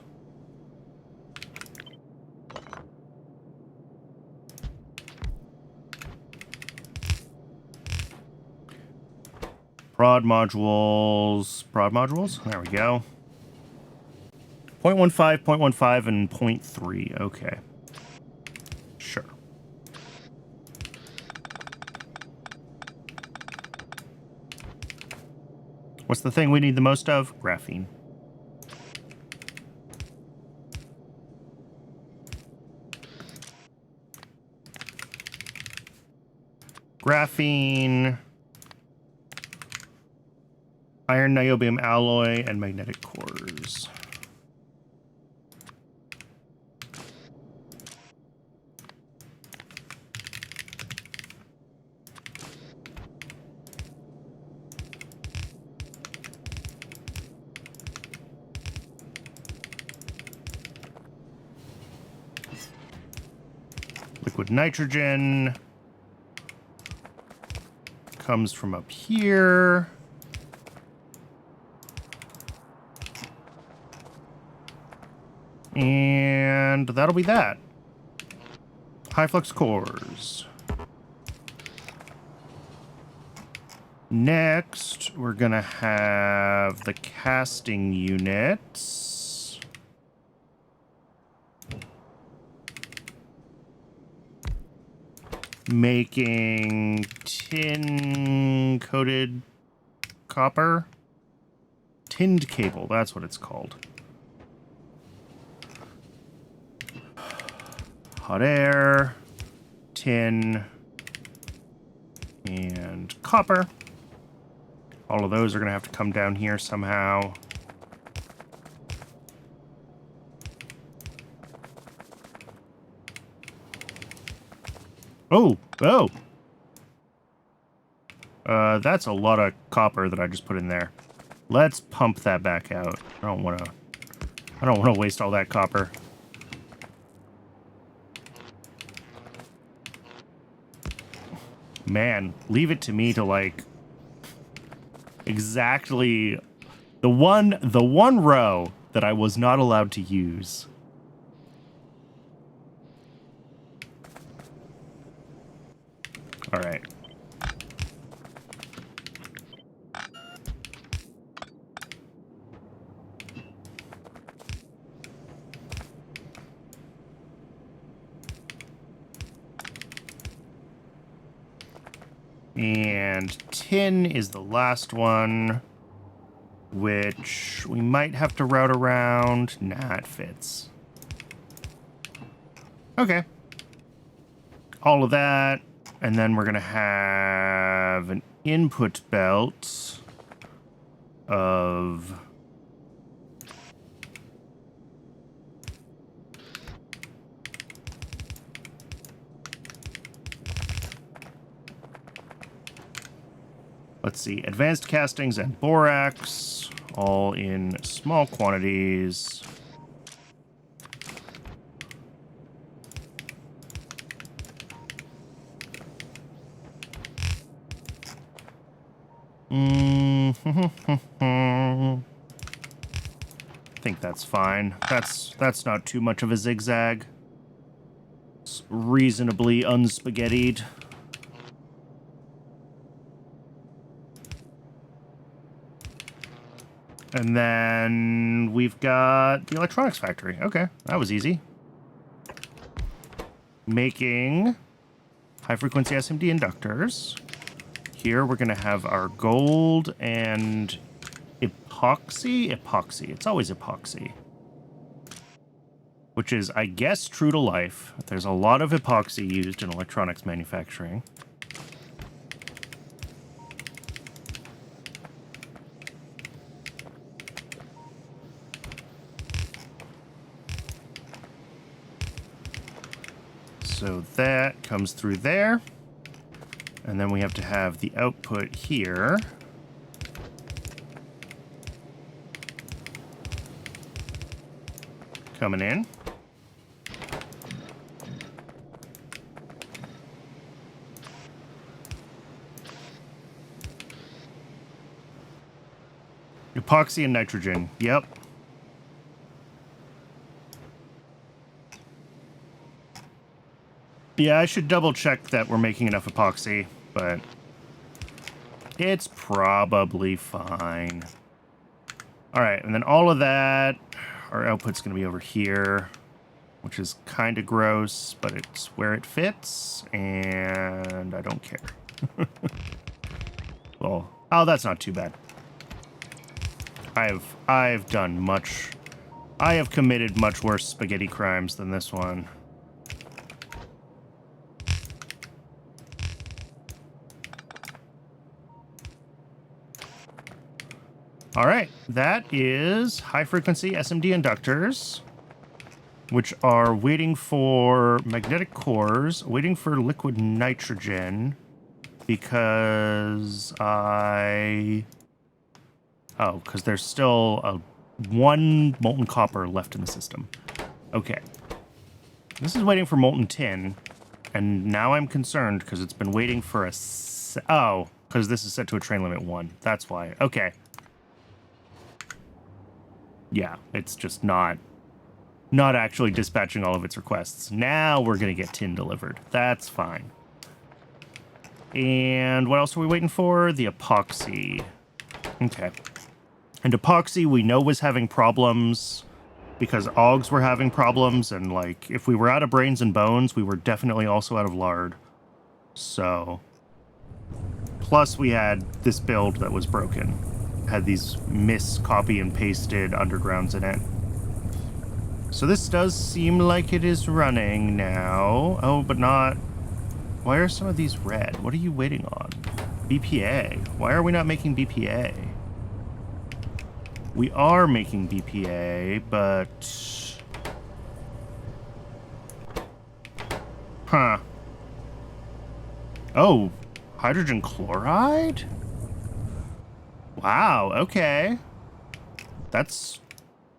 Prod modules. Prod modules? There we go. 0.15, 0.15, and 0.3. Okay. Sure. What's the thing we need the most of? Graphene. Graphene. Iron niobium alloy and magnetic cores. Liquid nitrogen comes from up here. And that'll be that. High flux cores. Next, we're gonna have the casting units. Making tin-coated copper. Tinned cable, that's what it's called. Hot air, tin, and copper. All of those are going to have to come down here somehow. Oh, oh. That's a lot of copper that I just put in there. Let's pump that back out. I don't want to I don't want to waste all that copper. Man, leave it to me to, like, exactly the one row that I was not allowed to use. All right. And tin is the last one, which we might have to route around. Nah, it fits. Okay. All of that. And then we're going to have an input belt of... Let's see, advanced castings and borax, all in small quantities. I think that's fine. That's not too much of a zigzag. It's reasonably unspaghettied. And then we've got the electronics factory. Okay, that was easy. Making high-frequency SMD inductors. Here we're going to have our gold and epoxy. It's always epoxy. Which is, I guess, true to life. There's a lot of epoxy used in electronics manufacturing. So that comes through there. And then we have to have the output here. Coming in. Epoxy and nitrogen. Yep. Yeah, I should double check that we're making enough epoxy, but it's probably fine. All right, and then all of that, our output's going to be over here, which is kind of gross, but it's where it fits, and I don't care. Well, oh, that's not too bad. I have committed much worse spaghetti crimes than this one. All right, that is high-frequency SMD inductors, which are waiting for magnetic cores, waiting for liquid nitrogen, because because there's still one molten copper left in the system. Okay. This is waiting for molten tin, and now I'm concerned because it's been waiting for because this is set to a train limit 1. That's why. Okay. Yeah, it's just not actually dispatching all of its requests. Now we're going to get tin delivered. That's fine. And what else are we waiting for? The epoxy. Okay. And epoxy we know was having problems because Augs were having problems, and like if we were out of brains and bones, we were definitely also out of lard. So, plus we had this build that was broken. Had these copy and pasted undergrounds in it. So this does seem like it is running now. Oh, but not... Why are some of these red? What are you waiting on? BPA. Why are we not making BPA? We are making BPA, but... Huh. Oh, hydrogen chloride? Wow, okay. That's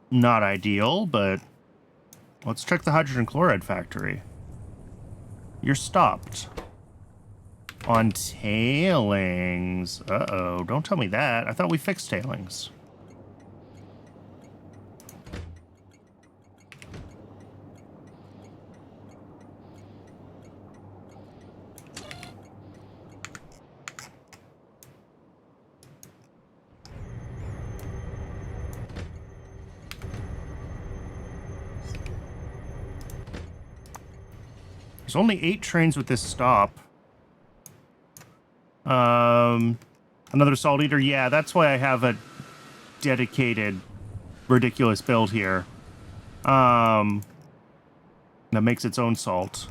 Not ideal, but let's check the hydrogen chloride factory. You're stopped. On tailings. Uh-oh, don't tell me that. I thought we fixed tailings. There's only 8 trains with this stop. Another salt eater. Yeah, that's why I have a dedicated, ridiculous build here. That makes its own salt.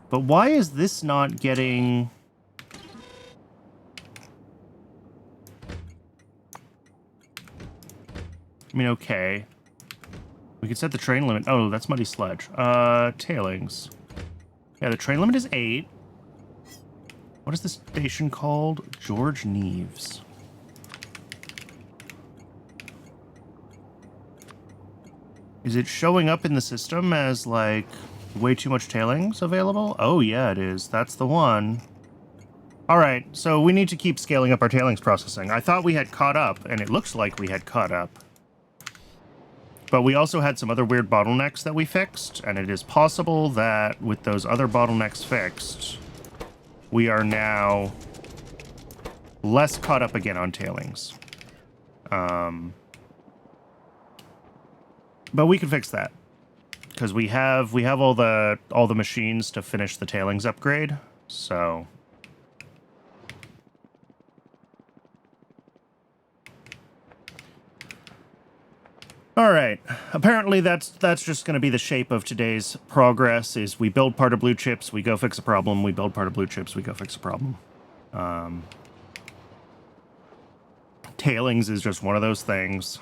But why is this not getting... I mean, okay. We could set the train limit. Oh, that's Muddy Sledge. Tailings. Yeah, the train limit is 8. What is this station called? George Neves. Is it showing up in the system as, like, way too much tailings available? Oh, yeah, it is. That's the one. All right, so we need to keep scaling up our tailings processing. I thought we had caught up, and it looks like we had caught up. But we also had some other weird bottlenecks that we fixed, and it is possible that with those other bottlenecks fixed, we are now less caught up again on tailings. But we can fix that because we have all the machines to finish the tailings upgrade. So all right. Apparently that's just going to be the shape of today's progress is we build part of blue chips, we go fix a problem, we build part of blue chips, we go fix a problem. Tailings is just one of those things.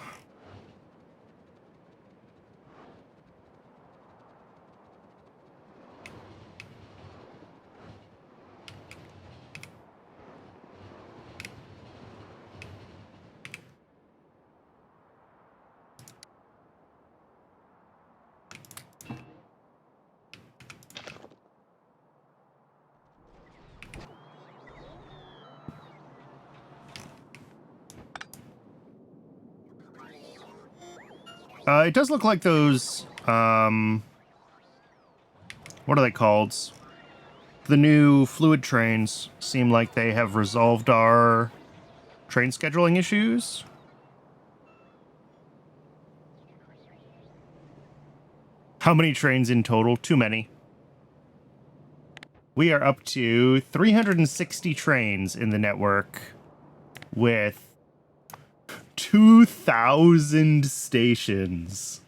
It does look like those, what are they called? The new fluid trains seem like they have resolved our train scheduling issues. How many trains in total? Too many. We are up to 360 trains in the network with 2,000 stations.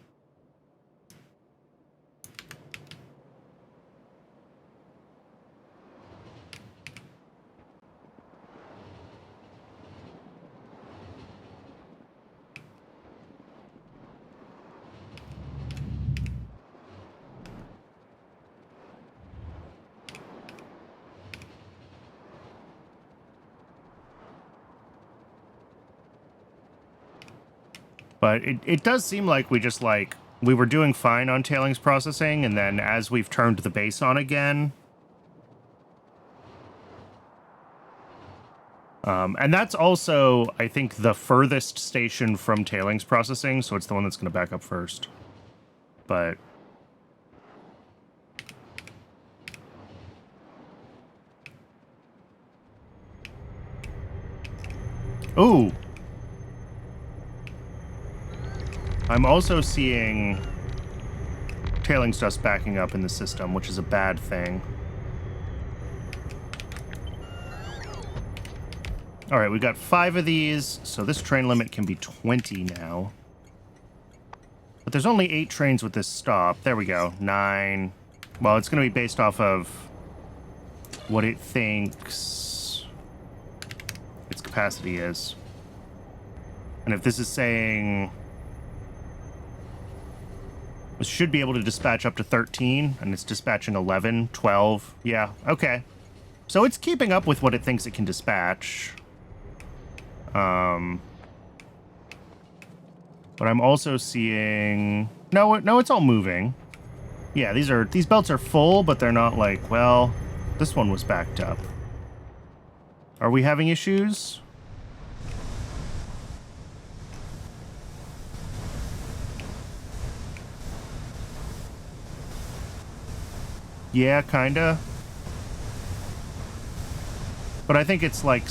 But it does seem like we just, like, we were doing fine on tailings processing, and then as we've turned the base on again... and that's also, I think, the furthest station from tailings processing, so it's the one that's going to back up first. But... ooh! I'm also seeing tailings dust backing up in the system, which is a bad thing. All right, we got 5 of these, so this train limit can be 20 now. But there's only 8 trains with this stop. There we go. 9. Well, it's going to be based off of what it thinks its capacity is. And if this is saying... it should be able to dispatch up to 13, and it's dispatching 11, 12. Yeah, okay. So it's keeping up with what it thinks it can dispatch. But I'm also seeing... No, it's all moving. Yeah, these belts are full, but they're not like, well, this one was backed up. Are we having issues? Yeah, kinda. But I think it's like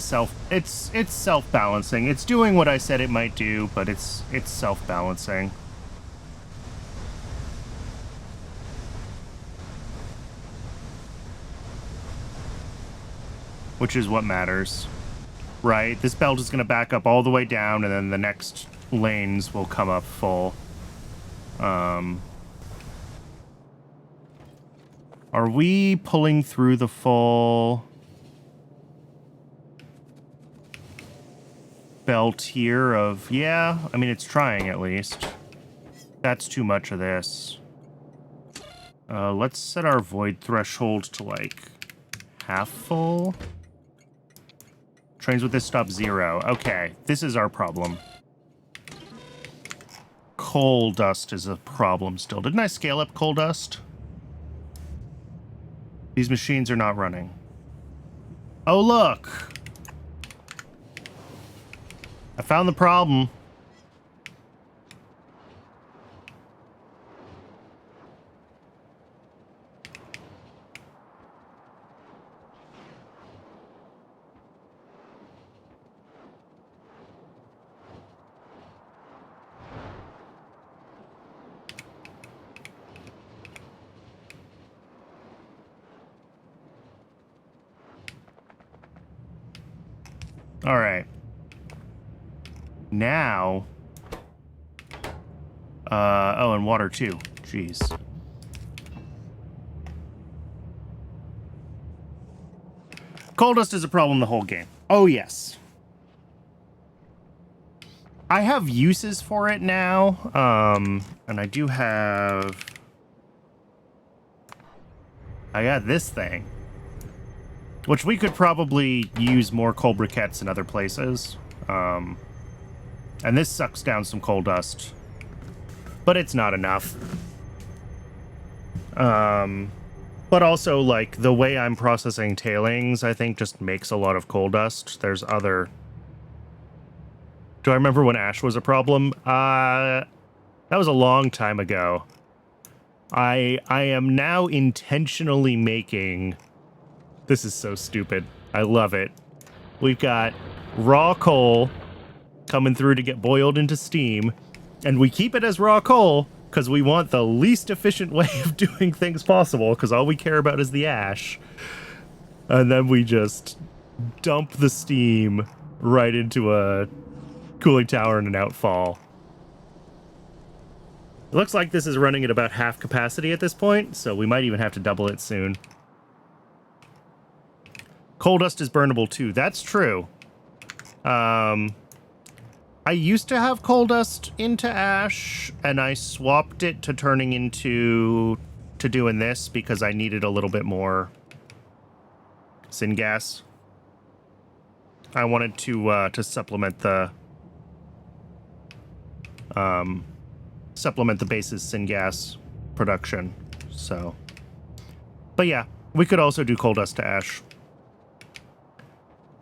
it's self-balancing. It's doing what I said it might do, but it's self-balancing. Which is what matters. Right? This belt is going to back up all the way down, and then the next lanes will come up full. Are we pulling through the full belt here of... Yeah, I mean, it's trying at least. That's too much of this. Let's set our void threshold to, like, half full. Trains with this stop 0. Okay, this is our problem. Coal dust is a problem still. Didn't I scale up coal dust? These machines are not running. Oh, look! I found the problem. All right. Now... oh, and water too. Jeez. Coal dust is a problem the whole game. Oh, yes. I have uses for it now. And I do have... I got this thing. Which we could probably use more coal briquettes in other places. And this sucks down some coal dust. But it's not enough. But also, like, the way I'm processing tailings, I think, just makes a lot of coal dust. There's other... Do I remember when ash was a problem? That was a long time ago. I am now intentionally making... This is so stupid. I love it. We've got raw coal coming through to get boiled into steam, and we keep it as raw coal because we want the least efficient way of doing things possible, because all we care about is the ash. And then we just dump the steam right into a cooling tower and an outfall. It looks like this is running at about half capacity at this point, so we might even have to double it soon. Coal dust is burnable too. That's true. I used to have coal dust into ash, and I swapped it to turning into... to doing this because I needed a little bit more syngas. I wanted to supplement the... supplement the base's syngas production, so... But yeah, we could also do coal dust to ash.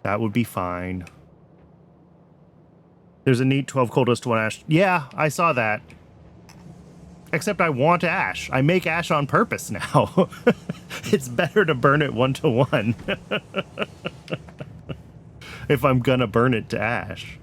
That would be fine. There's a neat 12 coal dust to 1 ash. Yeah, I saw that. Except I want ash. I make ash on purpose now. It's better to burn it 1-to-1. If I'm gonna burn it to ash.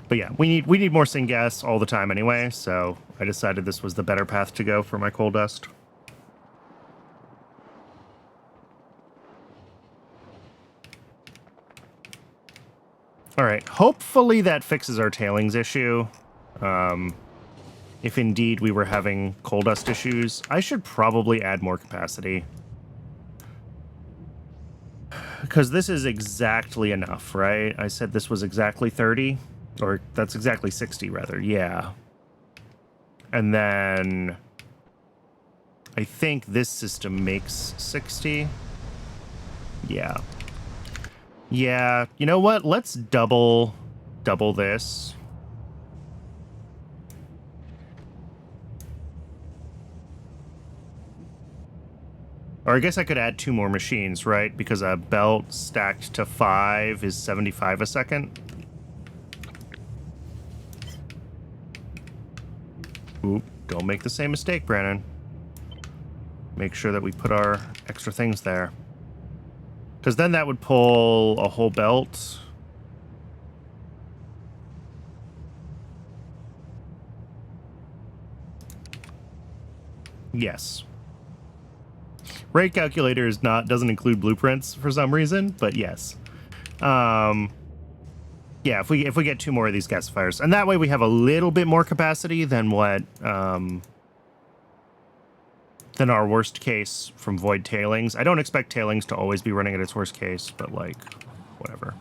But yeah, we need more syngas all the time anyway, so I decided this was the better path to go for my coal dust. All right, hopefully that fixes our tailings issue. If indeed we were having coal dust issues, I should probably add more capacity. Because this is exactly enough, right? I said this was exactly 30. Or that's exactly 60, rather. Yeah. And then I think this system makes 60. Yeah. Yeah, you know what? Let's double this. Or I guess I could add 2 more machines, right? Because a belt stacked to 5 is 75 a second. Oop, don't make the same mistake, Brandon. Make sure that we put our extra things there. Because then that would pull a whole belt. Yes. Rate calculator doesn't include blueprints for some reason, but yes. Yeah, if we get 2 more of these gasifiers, and that way we have a little bit more capacity than what than our worst case from void tailings. I don't expect tailings to always be running at its worst case, but like, whatever.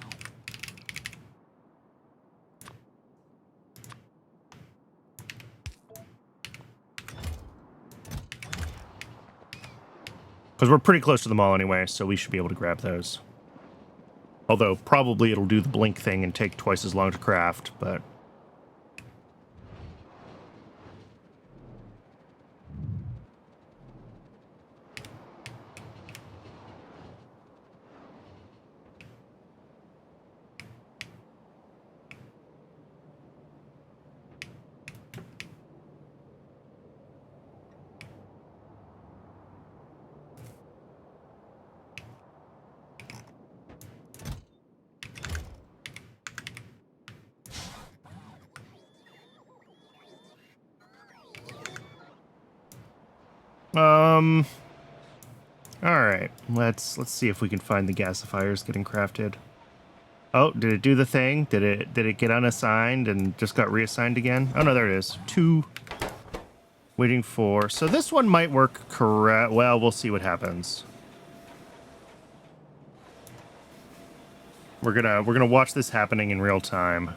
Because we're pretty close to the mall anyway, so we should be able to grab those. Although, probably it'll do the blink thing and take twice as long to craft, but... Alright, let's see if we can find the gasifiers getting crafted. Oh, did it do the thing? Did it get unassigned and just got reassigned again? Oh no, there it is. 2. Waiting for... So this one might work correct. Well, we'll see what happens. We're gonna watch this happening in real time.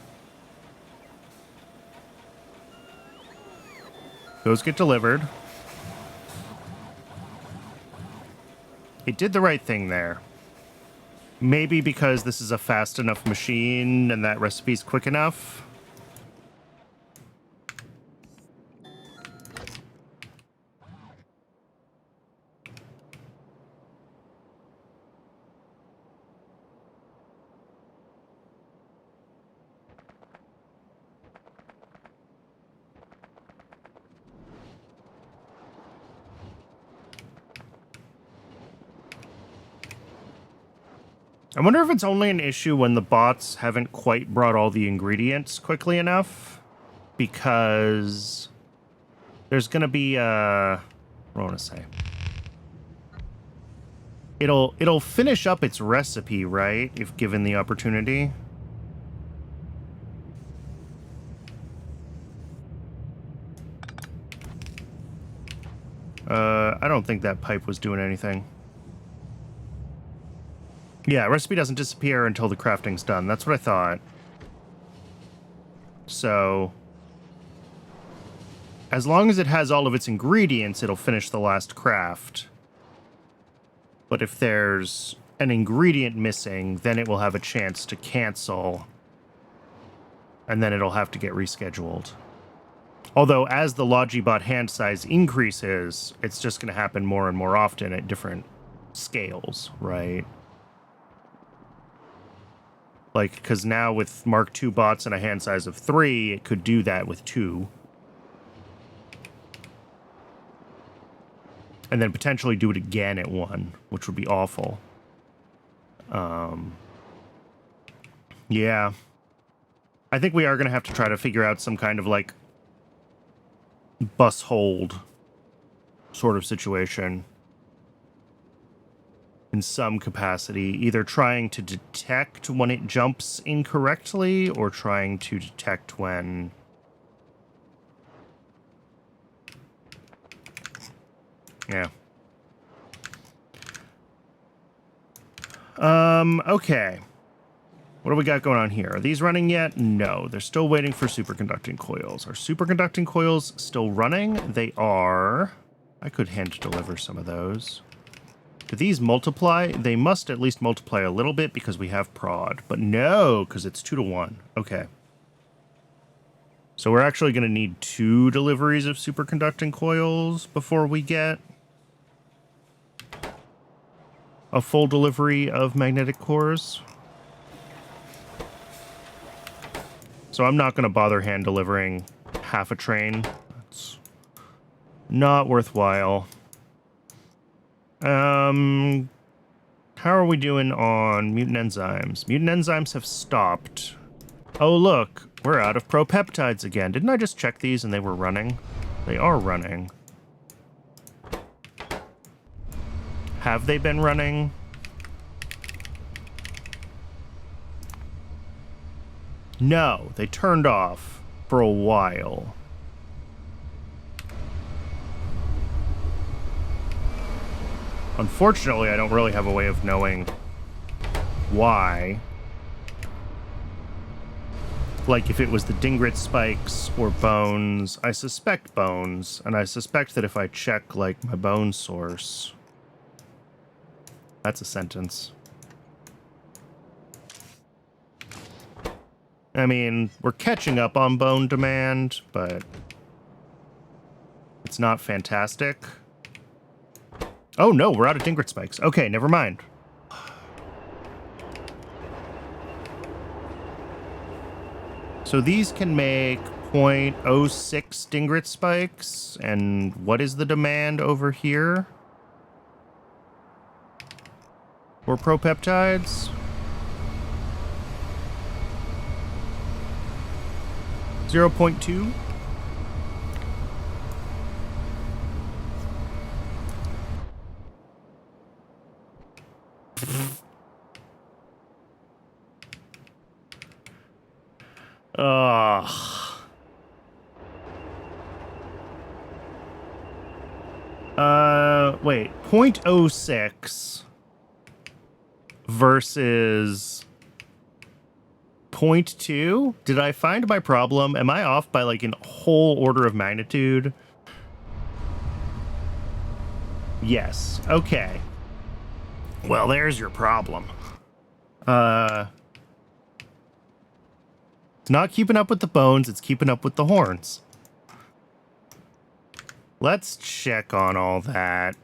Those get delivered. It did the right thing there. Maybe because this is a fast enough machine and that recipe's quick enough. I wonder if it's only an issue when the bots haven't quite brought all the ingredients quickly enough, because there's going to be what do I want to say? It'll finish up its recipe, right, if given the opportunity. I don't think that pipe was doing anything. Yeah, recipe doesn't disappear until the crafting's done. That's what I thought. So, as long as it has all of its ingredients, it'll finish the last craft. But if there's an ingredient missing, then it will have a chance to cancel. And then it'll have to get rescheduled. Although, as the Logibot hand size increases, it's just going to happen more and more often at different scales, right? Like, because now with Mark II bots and a hand size of 3, it could do that with 2. And then potentially do it again at 1, which would be awful. Yeah. I think we are going to have to try to figure out some kind of, like, bus hold sort of situation. In some capacity, either trying to detect when it jumps incorrectly or trying to detect when... Yeah. Okay. What do we got going on here? Are these running yet? No, they're still waiting for superconducting coils. Are superconducting coils still running? They are. I could hand deliver some of those. Do these multiply? They must at least multiply a little bit because we have prod. But no, because it's 2 to 1. Okay. So we're actually going to need 2 deliveries of superconducting coils before we get a full delivery of magnetic cores. So I'm not going to bother hand delivering half a train. That's not worthwhile. How are we doing on mutant enzymes? Mutant enzymes have stopped. Oh, look, we're out of propeptides again. Didn't I just check these and they were running? They are running. Have they been running? No, they turned off for a while. Unfortunately, I don't really have a way of knowing why. Like, if it was the Dingrit spikes or bones. I suspect bones, and I suspect that if I check, like, my bone source... That's a sentence. I mean, we're catching up on bone demand, but it's not fantastic. Oh no, we're out of Dingrit spikes. Okay, never mind. So these can make 0.06 Dingrit spikes, and what is the demand over here for propeptides? 0.2? Wait, 0.06 versus 0.2? Did I find my problem? Am I off by like a whole order of magnitude? Yes. Okay. Well, there's your problem. It's not keeping up with the bones, it's keeping up with the horns. Let's check on all that.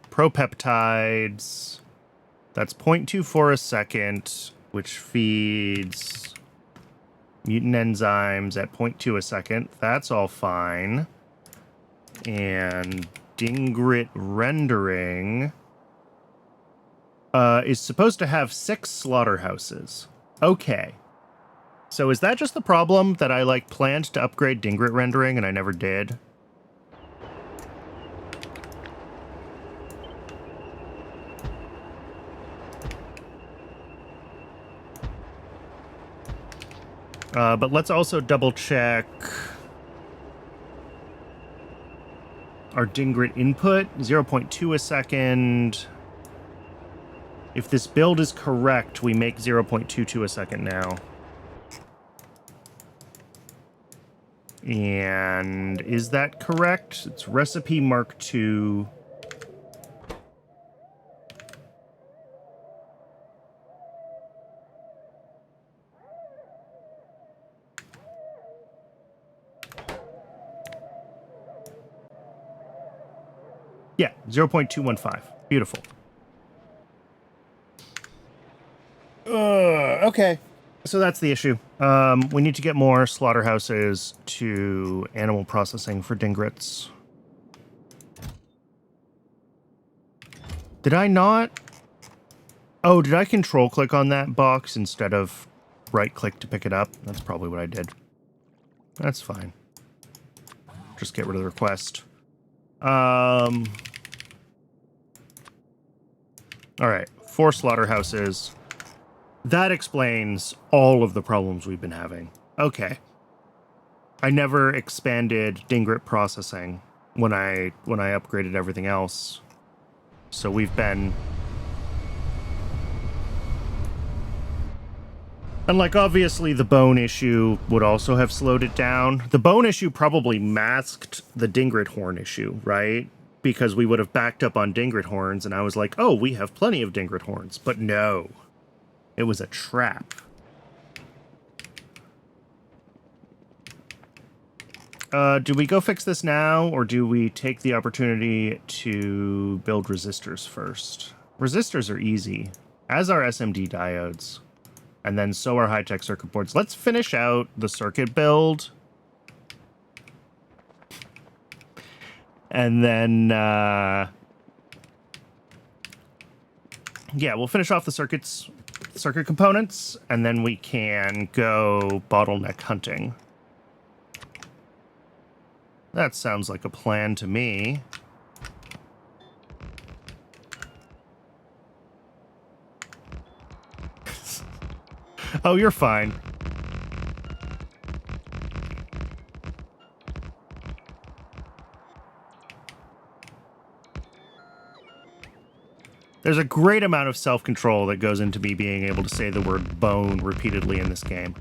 Propeptides. That's 0.24 a second, which feeds mutant enzymes at 0.2 a second. That's all fine. And Dingrit rendering is supposed to have 6 slaughterhouses. Okay. So is that just the problem that I, like, planned to upgrade Dingrit rendering and I never did? But let's also double check our Dingrit input, 0.2 a second. If this build is correct, we make 0.22 a second now. And is that correct? It's recipe Mark II. Yeah, 0.215. Beautiful. Okay. So that's the issue. We need to get more slaughterhouses to animal processing for Dingrits. Did I not? Oh, did I control click on that box instead of right click to pick it up? That's probably what I did. That's fine. Just get rid of the request. All right, 4 slaughterhouses. That explains all of the problems we've been having. Okay. I never expanded Dingrit processing when I upgraded everything else. So we've been... And, like, obviously the bone issue would also have slowed it down. The bone issue probably masked the Dingrit horn issue, right? because we would have backed up on Dingret horns, and I was like, oh, we have plenty of Dingret horns. But no, it was a trap. Do we go fix this now, or do we take the opportunity to build resistors first? Resistors are easy, as are SMD diodes, and then so are high-tech circuit boards. Let's finish out the circuit build, and then, yeah, we'll finish off the circuit components, and then we can go bottleneck hunting. That sounds like a plan to me. Oh, you're fine. There's a great amount of self-control that goes into me being able to say the word bone repeatedly in this game.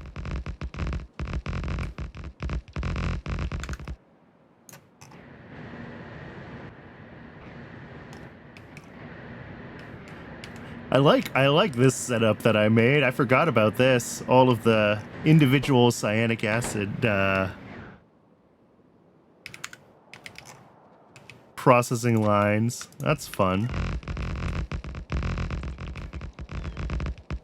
I like this setup that I made. I forgot about this. All of the individual cyanic acid processing lines. That's fun.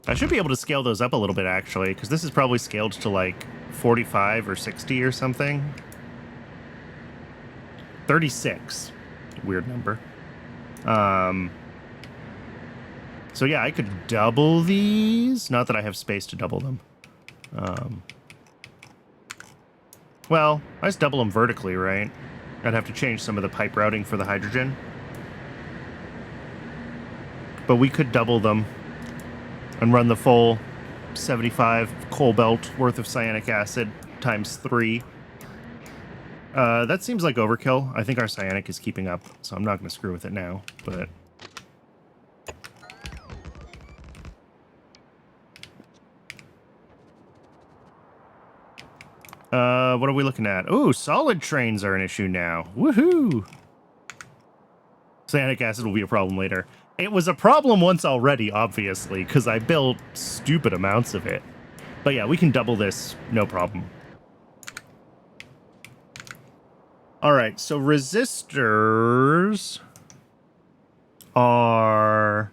I should be able to scale those up a little bit, actually, because this is probably scaled to like 45 or 60 or something. 36. Weird number. So yeah, I could double these. Not that I have space to double them. Well, I just double them vertically, right? I'd have to change some of the pipe routing for the hydrogen. But we could double them and run the full 75 coal belt worth of cyanic acid times 3. That seems like overkill. I think our cyanic is keeping up, so I'm not going to screw with it now, but... what are we looking at? Ooh, solid trains are an issue now. Woohoo! Cyanic acid will be a problem later. It was a problem once already, obviously, because I built stupid amounts of it. But yeah, we can double this, no problem. Alright, so resistors are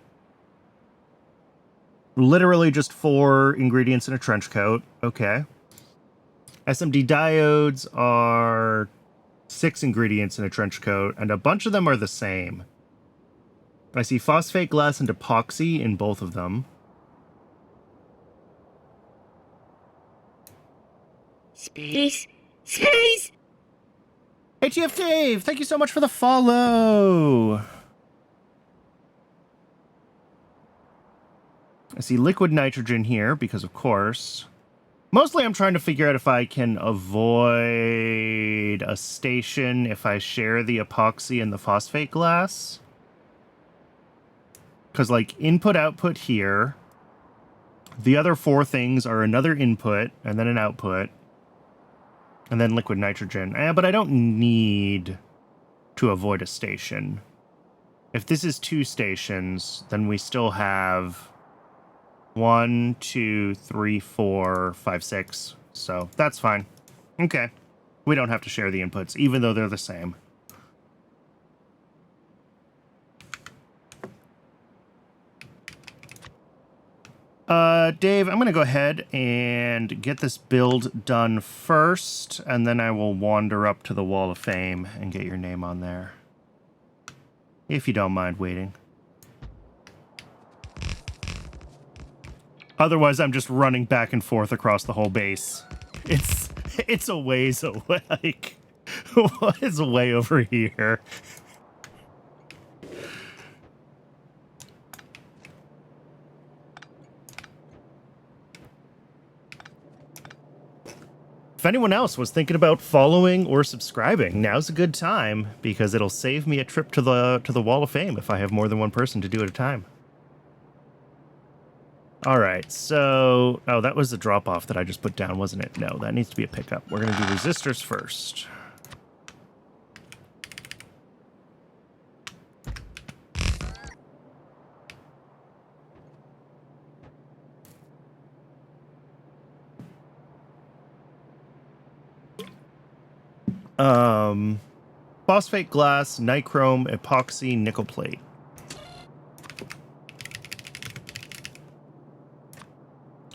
literally just 4 ingredients in a trench coat. Okay. SMD diodes are 6 ingredients in a trench coat, and a bunch of them are the same. I see phosphate glass and epoxy in both of them. Space! HEF Dave, thank you so much for the follow! I see liquid nitrogen here, because of course... Mostly I'm trying to figure out if I can avoid a station if I share the epoxy and the phosphate glass. Because, like, input-output here. The other 4 things are another input, and then an output. And then liquid nitrogen. But I don't need to avoid a station. If this is 2 stations, then we still have... 1, 2, 3, 4, 5, 6. So that's fine. Okay. We don't have to share the inputs, even though they're the same. Dave, I'm going to go ahead and get this build done first, and then I will wander up to the Wall of Fame and get your name on there. If you don't mind waiting. Otherwise, I'm just running back and forth across the whole base. It's a ways away. Like, what is way over here? If anyone else was thinking about following or subscribing, now's a good time, because it'll save me a trip to the Wall of Fame if I have more than one person to do at a time. Alright, so... Oh, that was the drop-off that I just put down, wasn't it? No, that needs to be a pickup. We're going to do resistors first. Phosphate glass, nichrome, epoxy, nickel plate.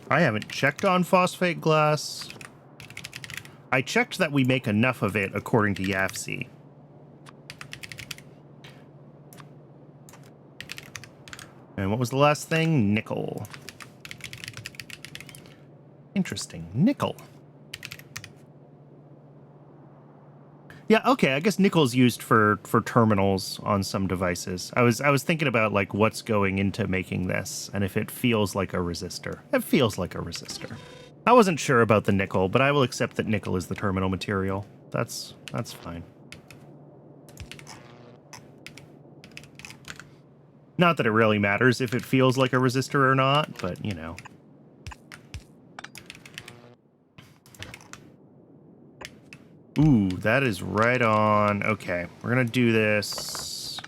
I haven't checked on phosphate glass. I checked that we make enough of it according to YAFC. And what was the last thing? Nickel. Interesting. Nickel. Yeah, okay, I guess nickel's used for terminals on some devices. I was thinking about, like, what's going into making this, and if it feels like a resistor. It feels like a resistor. I wasn't sure about the nickel, but I will accept that nickel is the terminal material. That's fine. Not that it really matters if it feels like a resistor or not, but, you know. Ooh, that is right on. Okay, we're gonna do this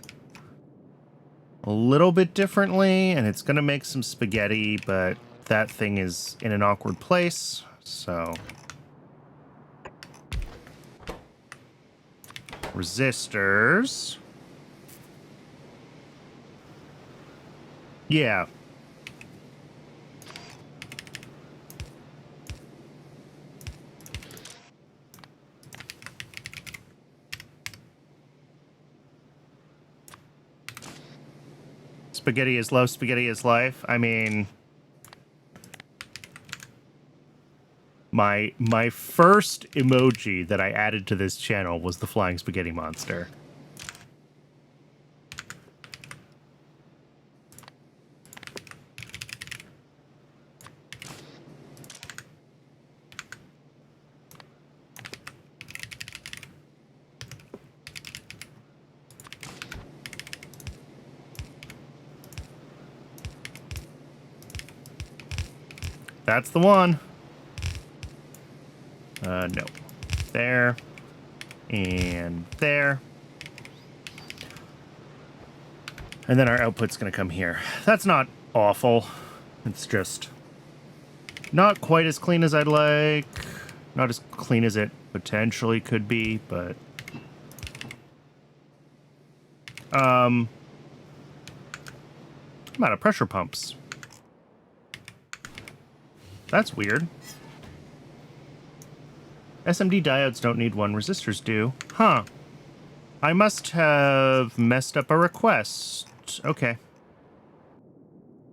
a little bit differently, and it's gonna make some spaghetti, but that thing is in an awkward place, so. Resistors. Yeah. Spaghetti is love, spaghetti is life. I mean, my first emoji that I added to this channel was the flying spaghetti monster. That's the one. No. There. And there. And then our output's going to come here. That's not awful. It's just not quite as clean as I'd like. Not as clean as it potentially could be, but... I'm out of pressure pumps. That's weird. SMD diodes don't need one, resistors do. Huh. I must have messed up a request. Okay.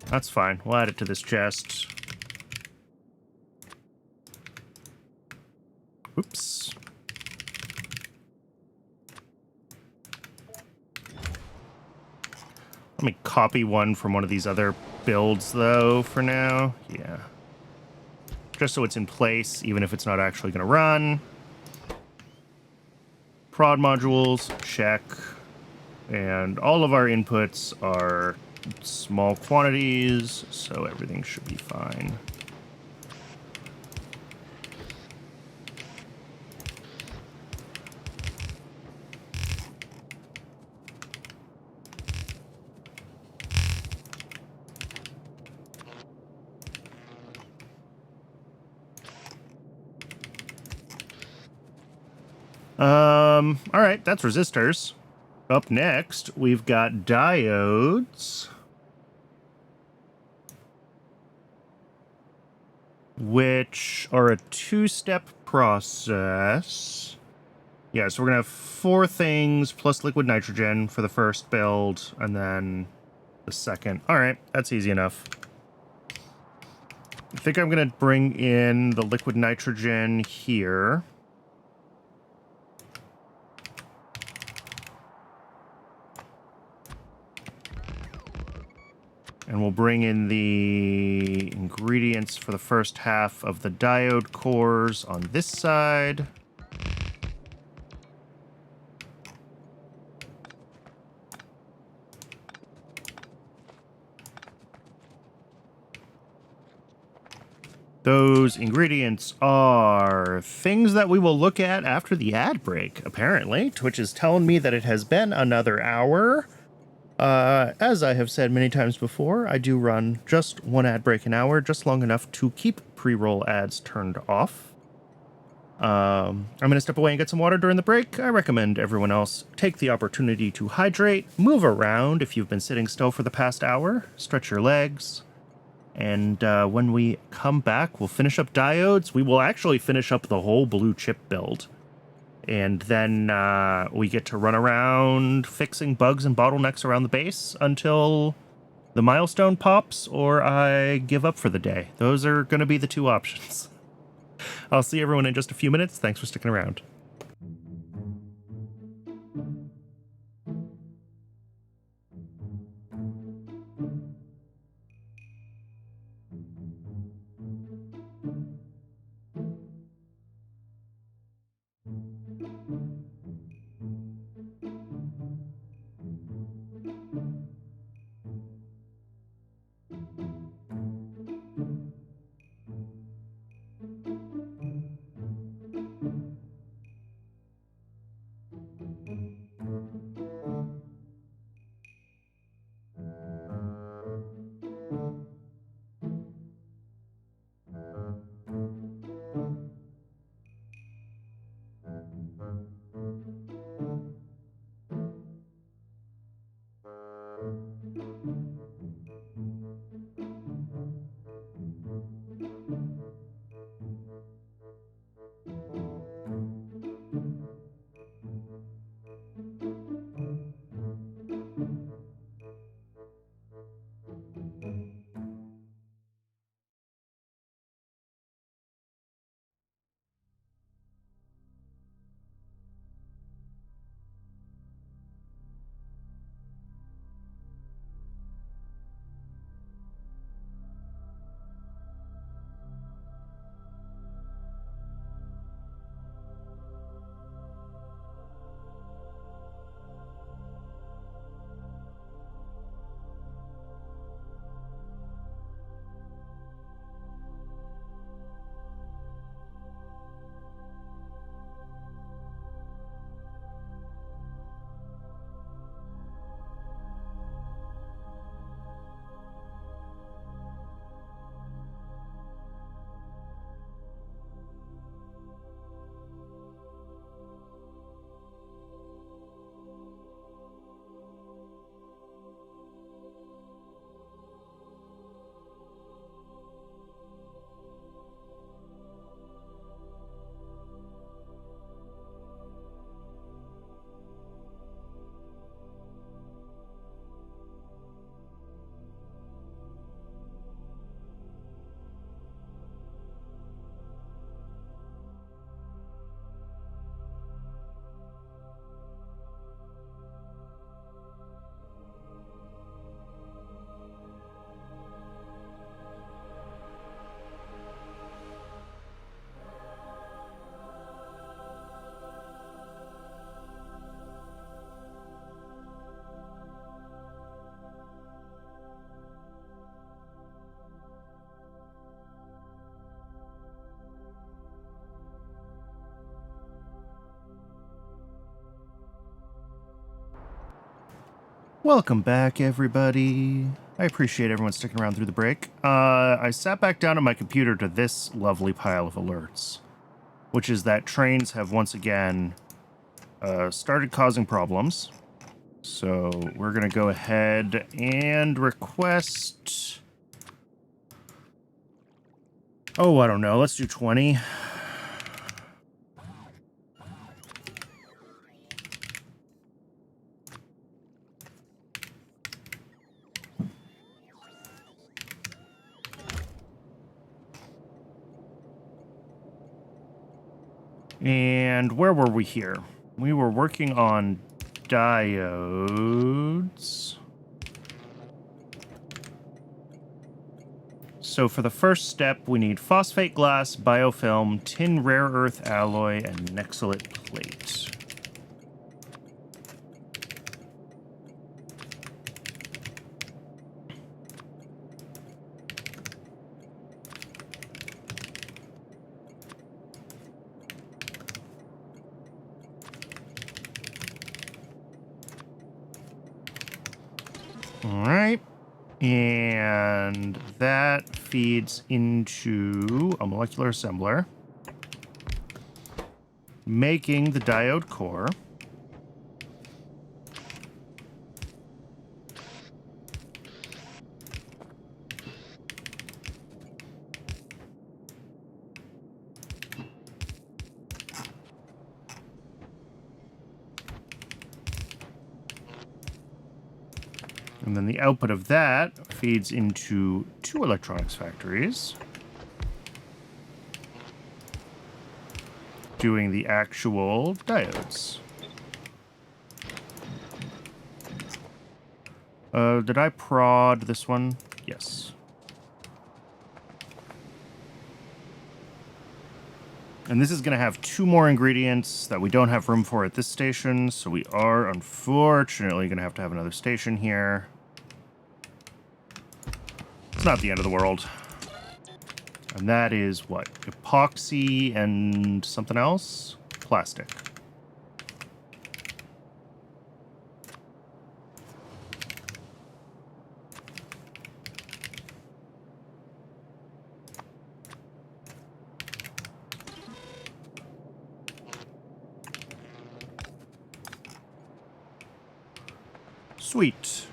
That's fine. We'll add it to this chest. Oops. Let me copy one from one of these other builds, though, for now. Yeah. Just so it's in place, even if it's not actually going to run. Prod modules, check. And all of our inputs are small quantities, so everything should be fine. All right, that's resistors. Up next, we've got diodes, which are a two-step process. Yeah, so we're gonna have 4 things plus liquid nitrogen for the first build, and then the second. All right, that's easy enough. I think I'm gonna bring in the liquid nitrogen here. And we'll bring in the ingredients for the first half of the diode cores on this side. Those ingredients are things that we will look at after the ad break, apparently. Twitch is telling me that it has been another hour. As I have said many times before, I do run just one ad break an hour, just long enough to keep pre-roll ads turned off. I'm going to step away and get some water during the break. I recommend everyone else take the opportunity to hydrate, move around if you've been sitting still for the past hour, stretch your legs, and when we come back, we'll finish up diodes. We will actually finish up the whole blue chip build. And then we get to run around fixing bugs and bottlenecks around the base until the milestone pops or I give up for the day. Those are going to be the two options. I'll see everyone in just a few minutes. Thanks for sticking around. Welcome back, everybody. I appreciate everyone sticking around through the break. I sat back down on my computer to this lovely pile of alerts, which is that trains have once again started causing problems. So we're going to go ahead and request... Oh, I don't know. Let's do 20. And where were we here? We were working on diodes. So for the first step, we need phosphate glass, biofilm, tin rare earth alloy, and nexalate plate. All right. And that feeds into a molecular assembler. making the diode core. And then the output of that feeds into 2 electronics factories, doing the actual diodes. Did I prod this one? Yes. And this is going to have 2 more ingredients that we don't have room for at this station, so we are unfortunately going to have another station here. It's not the end of the world. And that is what? Epoxy and something else? Plastic. Sweet.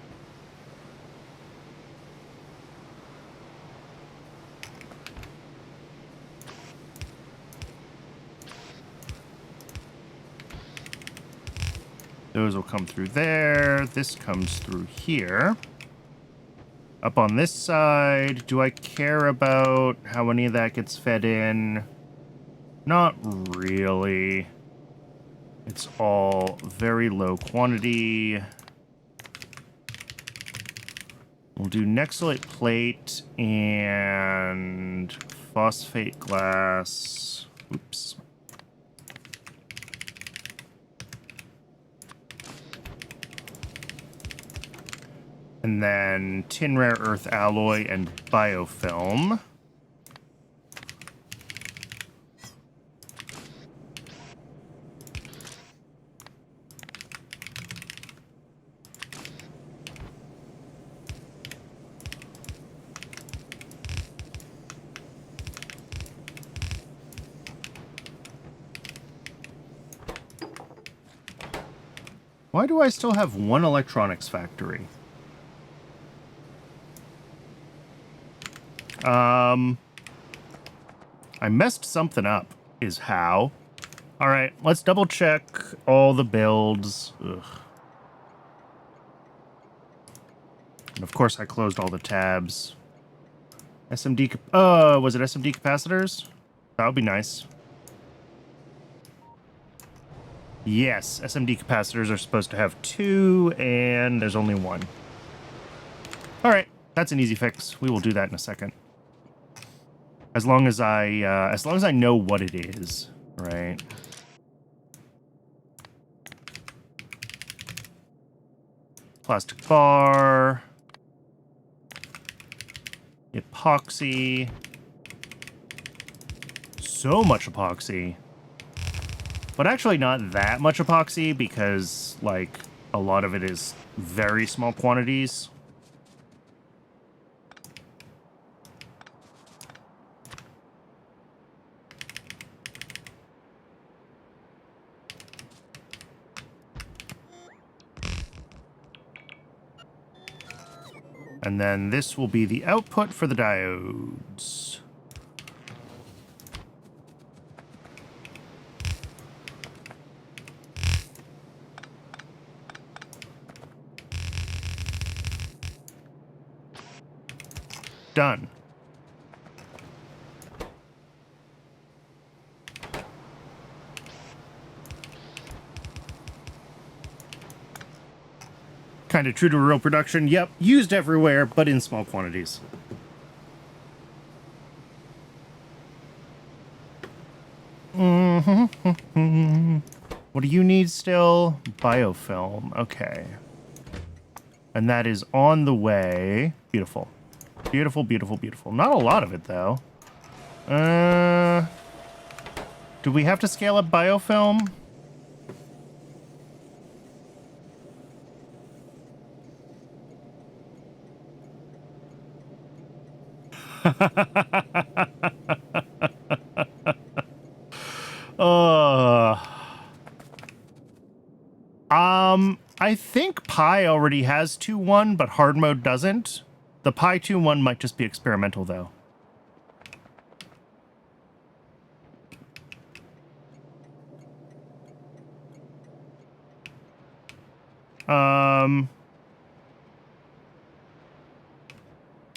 Those will come through there. This comes through here. Up on this side, do I care about how any of that gets fed in? Not really. It's all very low quantity. We'll do Nexolite plate and phosphate glass. Oops. And then tin rare earth alloy and biofilm. Why do I still have 1 electronics factory? I messed something up, is how. All right, let's double check all the builds. Ugh. And of course, I closed all the tabs. SMD, was it SMD capacitors? That would be nice. Yes, SMD capacitors are supposed to have 2, and there's only 1. All right, that's an easy fix. We will do that in a second. As long as I know what it is, right? Plastic bar, epoxy, so much epoxy, but actually not that much epoxy because, like, a lot of it is very small quantities. And then this will be the output for the diodes. Done. Kind of true to real production. Yep, used everywhere, but in small quantities. Mm-hmm. What do you need still? Biofilm. Okay. And that is on the way. Beautiful. Beautiful, beautiful, beautiful. Not a lot of it, though. Do we have to scale up biofilm? Pi already has 2.1, but hard mode doesn't. The Pi 2.1 might just be experimental, though.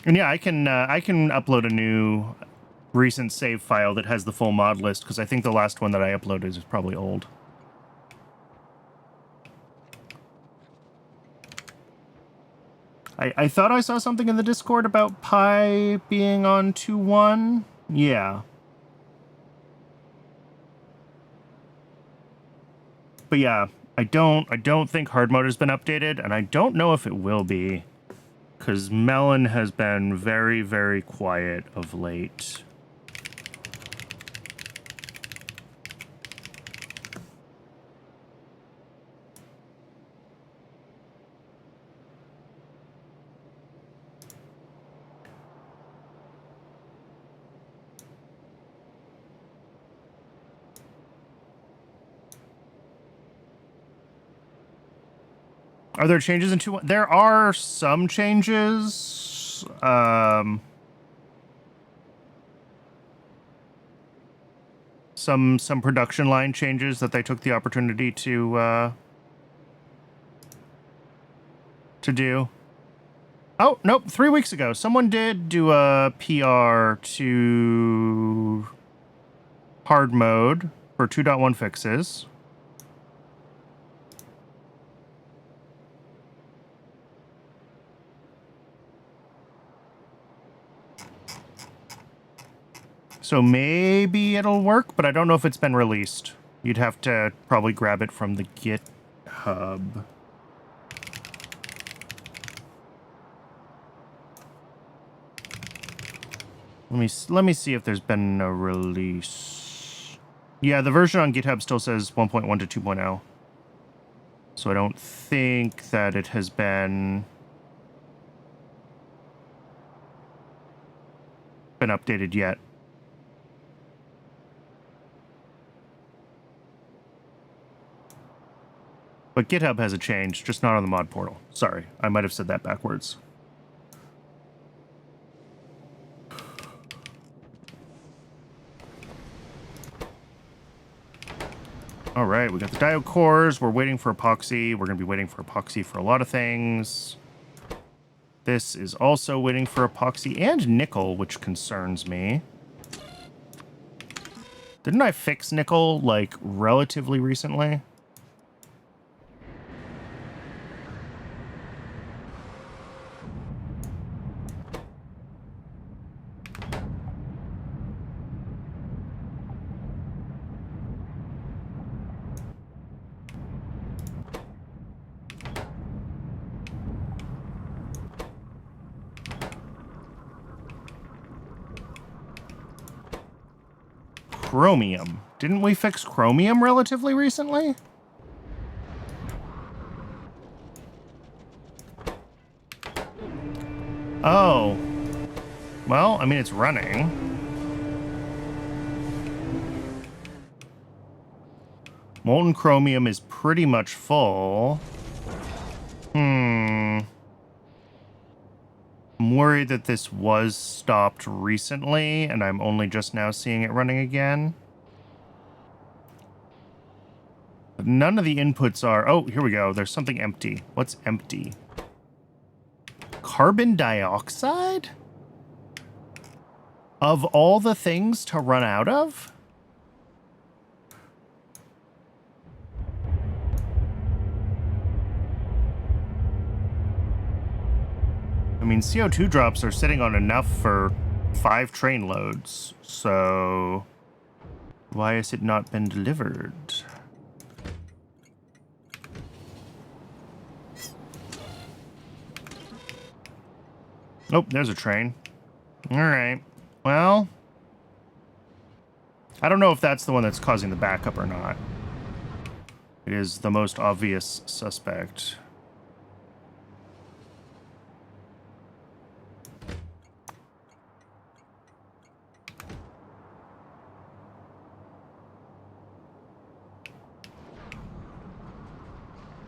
And yeah, I can upload a new recent save file that has the full mod list, because I think the last one that I uploaded is probably old. I thought I saw something in the Discord about Pi being on 2.1. Yeah. But yeah, I don't think hard mode has been updated, and I don't know if it will be, because Melon has been very, very quiet of late. Are there changes in 2.1? There are some changes. Some production line changes that they took the opportunity to do. Oh, nope, 3 weeks ago, someone did do a PR to hard mode for 2.1 fixes. So maybe it'll work, but I don't know if it's been released. You'd have to probably grab it from the GitHub. Let me see if there's been a release. Yeah, the version on GitHub still says 1.1 to 2.0. So I don't think that it has been updated yet. But GitHub has a change, just not on the mod portal. Sorry, I might have said that backwards. All right, we got the diode cores. We're waiting for epoxy. We're going to be waiting for epoxy for a lot of things. This is also waiting for epoxy and nickel, which concerns me. Didn't I fix nickel, like, relatively recently? Chromium. Didn't we fix chromium relatively recently? Oh. Well, I mean, it's running. Molten chromium is pretty much full. I'm worried that this was stopped recently, and I'm only just now seeing it running again. But none of the inputs are... Oh, here we go. There's something empty. What's empty? Carbon dioxide? Of all the things to run out of? I mean, CO2 drops are sitting on enough for 5 train loads, so why has it not been delivered? Oh, there's a train. All right. Well, I don't know if that's the one that's causing the backup or not. It is the most obvious suspect.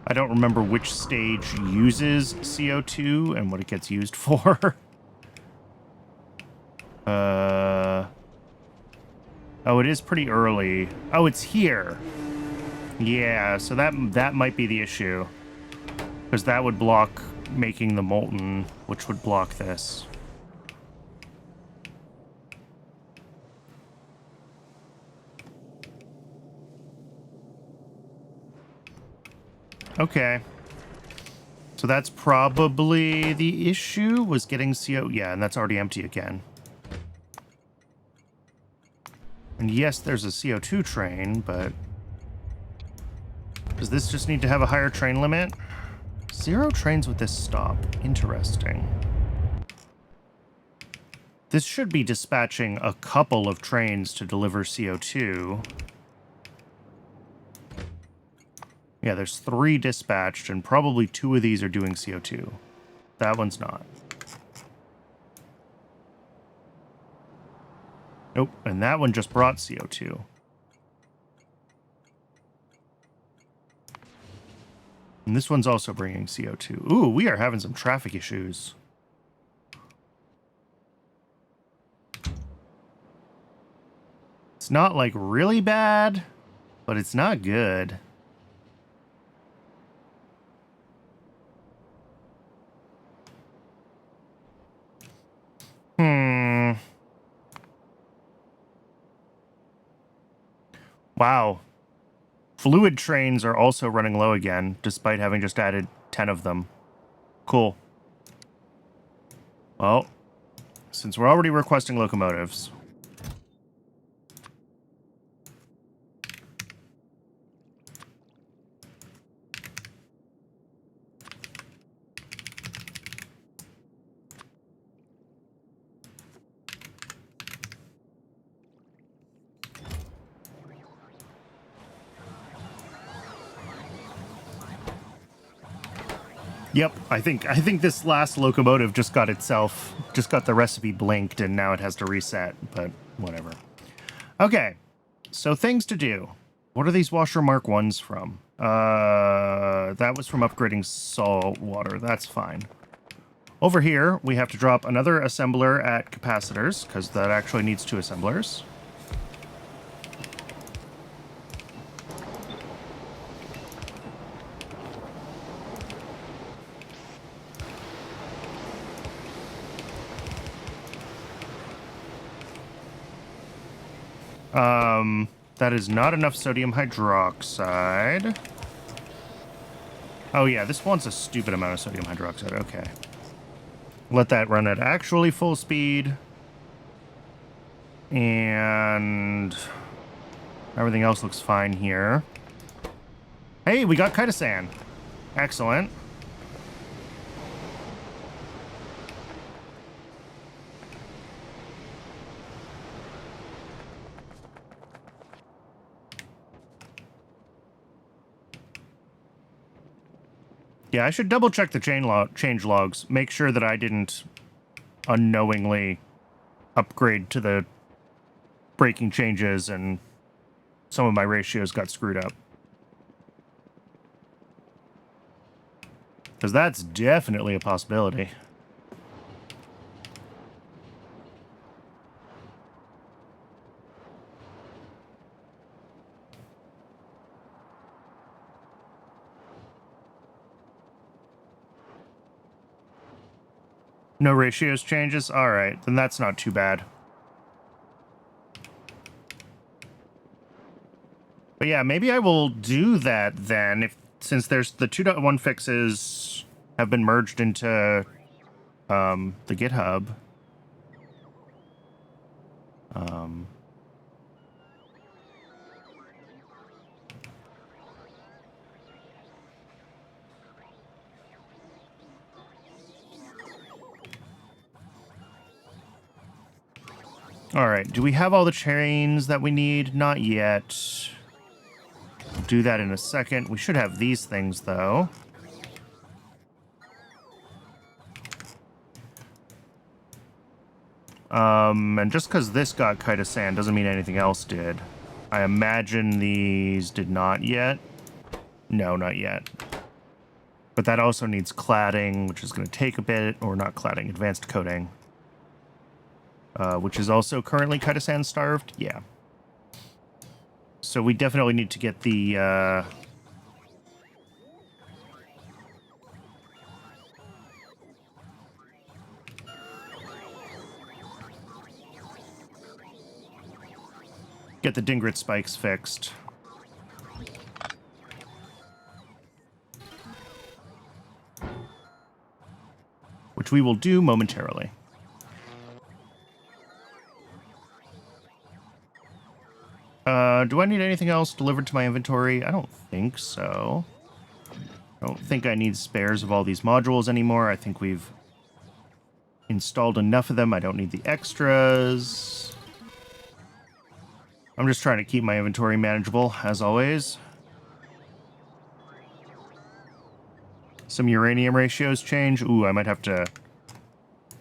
I don't remember which stage uses CO2 and what it gets used for. Oh, it is pretty early. Oh, it's here. Yeah, so that might be the issue. Because that would block making the molten, which would block this. Okay. So that's probably the issue, was getting CO... Yeah, and that's already empty again. And yes, there's a CO2 train, but... Does this just need to have a higher train limit? 0 trains with this stop. Interesting. This should be dispatching a couple of trains to deliver CO2. Yeah, there's 3 dispatched, and probably 2 of these are doing CO2. That one's not. Nope, and that one just brought CO2. And this one's also bringing CO2. Ooh, we are having some traffic issues. It's not, like, really bad, but it's not good. Wow. Fluid trains are also running low again, despite having just added 10 of them. Cool. Well, since we're already requesting locomotives... Yep, I think this last locomotive just got the recipe blinked, and now it has to reset, but whatever. Okay, so things to do. What are these washer Mark 1s from? That was from upgrading salt water. That's fine. Over here, we have to drop another assembler at capacitors, because that actually needs 2 assemblers. That is not enough sodium hydroxide. Oh yeah, this wants a stupid amount of sodium hydroxide. Okay. Let that run at actually full speed. And everything else looks fine here. Hey, we got chitosan. Excellent. Yeah, I should double check the change logs. Make sure that I didn't unknowingly upgrade to the braking changes and some of my ratios got screwed up. Because that's definitely a possibility. No ratios changes? Alright, then that's not too bad. But yeah, maybe I will do that then, since there's the 2.1 fixes have been merged into the GitHub. All right, do we have all the chains that we need? Not yet. We'll do that in a second. We should have these things, though. And just because this got chitosan doesn't mean anything else did. I imagine these did not yet. No, not yet. But that also needs cladding, which is going to take a bit, or not cladding, advanced coating. Which is also currently Kaido-san starved. Yeah. So we definitely need to get the... get the Dingrit spikes fixed. Which we will do momentarily. Do I need anything else delivered to my inventory? I don't think so. I don't think I need spares of all these modules anymore. I think we've installed enough of them. I don't need the extras. I'm just trying to keep my inventory manageable, as always. Some uranium ratios change. Ooh, I might have to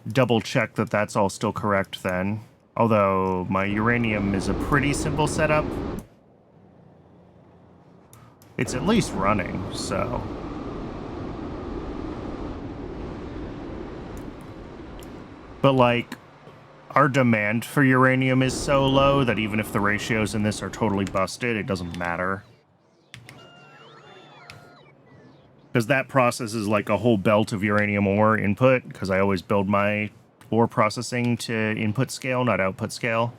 double check that that's all still correct then. Although my uranium is a pretty simple setup. It's at least running, so... But, like, our demand for uranium is so low that even if the ratios in this are totally busted, it doesn't matter. Because that process is like a whole belt of uranium ore input, because I always build my ore processing to input scale, not output scale.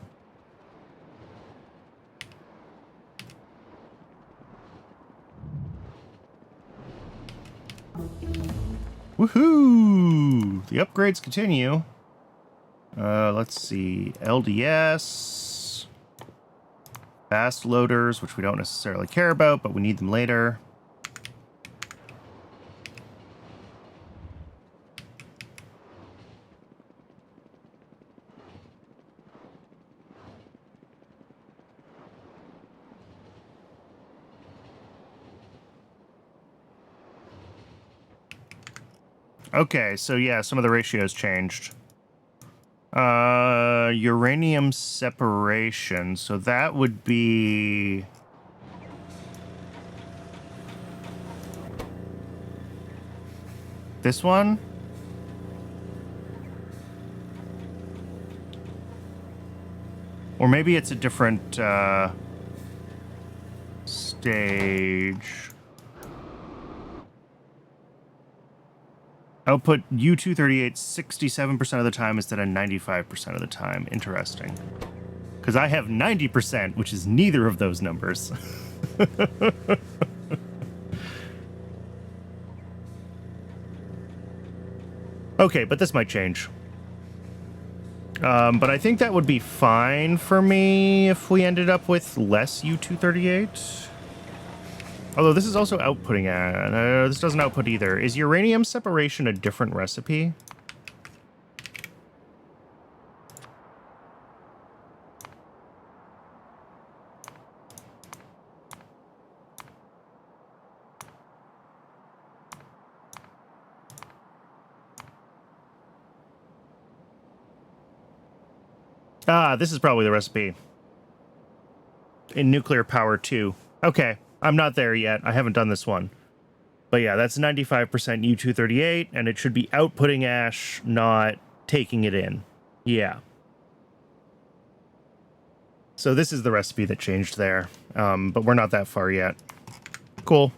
Woohoo! The upgrades continue. Let's see. LDS. Fast loaders, which we don't necessarily care about, but we need them later. Okay, so yeah, some of the ratios changed. Uranium separation, so that would be... this one? Or maybe it's a different, stage... Output U-238 67% of the time instead of 95% of the time. Interesting. Because I have 90%, which is neither of those numbers. Okay, but this might change. But I think that would be fine for me if we ended up with less U-238. Although this is also outputting... this doesn't output either. Is uranium separation a different recipe? Ah, this is probably the recipe. In nuclear power 2. Okay. I'm not there yet. I haven't done this one. But yeah, that's 95% U-238, and it should be outputting ash, not taking it in. Yeah. So this is the recipe that changed there. But we're not that far yet. Cool.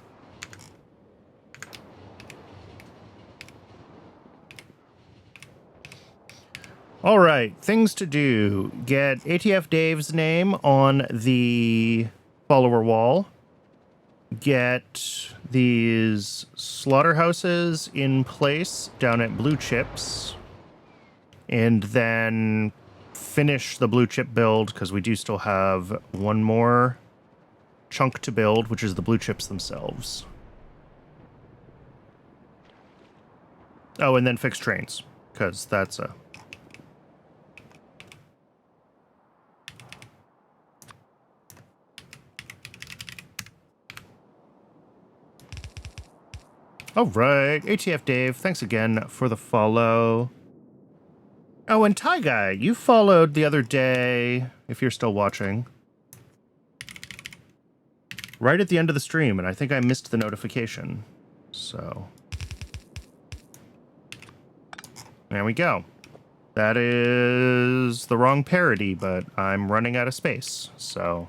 All right, things to do. Get ATF Dave's name on the follower wall. Get these slaughterhouses in place down at Blue Chips, and then finish the Blue Chip build, because we do still have one more chunk to build, which is the Blue Chips themselves. Oh, and then fix trains, because that's a... All right, ATF Dave, thanks again for the follow. Oh, and Ty Guy, you followed the other day, if you're still watching. Right at the end of the stream, and I think I missed the notification. So, There we go. That is the wrong parody, but I'm running out of space, so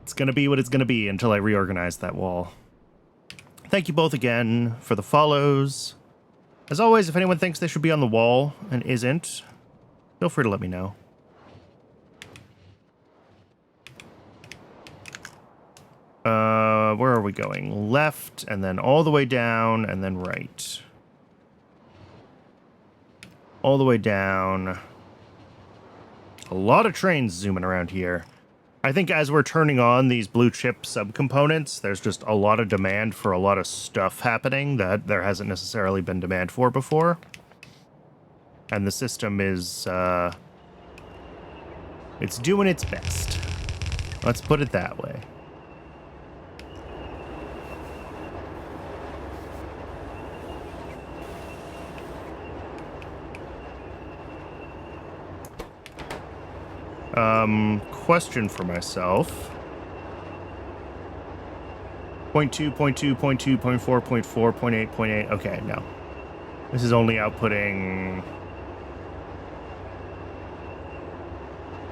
it's going to be what it's going to be until I reorganize that wall. Thank you both again for the follows. As always, if anyone thinks they should be on the wall and isn't, feel free to let me know. Where are we going? Left, and then all the way down, and then right. All the way down. A lot of trains zooming around here. I think as we're turning on these blue chip subcomponents, there's just a lot of demand for a lot of stuff happening that there hasn't necessarily been demand for before. And the system is, it's doing its best. Let's put it that way. Question for myself. 0.2, 0.2, 0.2, 0.4, 0.4, 0.8, 0.8. Okay, no. This is only outputting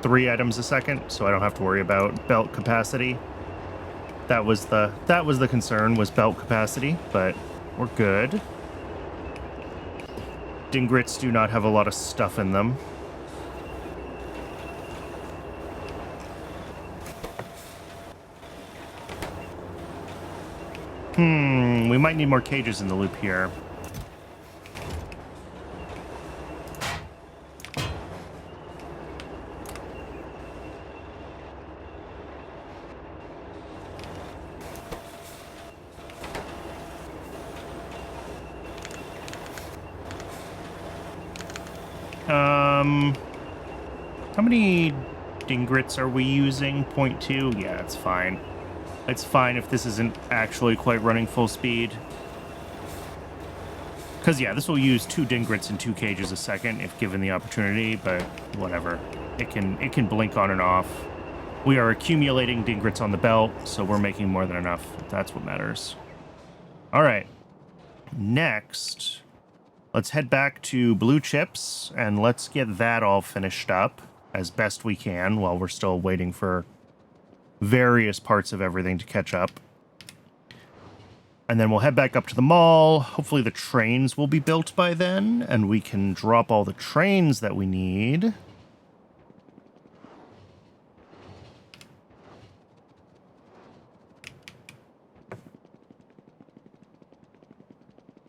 3 items a second, so I don't have to worry about belt capacity. That was the concern, was belt capacity, but we're good. Dingrits do not have a lot of stuff in them. We might need more cages in the loop here. How many dingrits are we using? 0.2? Yeah, it's fine. It's fine if this isn't actually quite running full speed. Because, yeah, this will use 2 dingrits and 2 cages a second if given the opportunity, but whatever. It can blink on and off. We are accumulating dingrits on the belt, so we're making more than enough. That's what matters. All right. Next, let's head back to Blue Chips, and let's get that all finished up as best we can while we're still waiting for various parts of everything to catch up. And then we'll head back up to the mall. Hopefully the trains will be built by then, and we can drop all the trains that we need.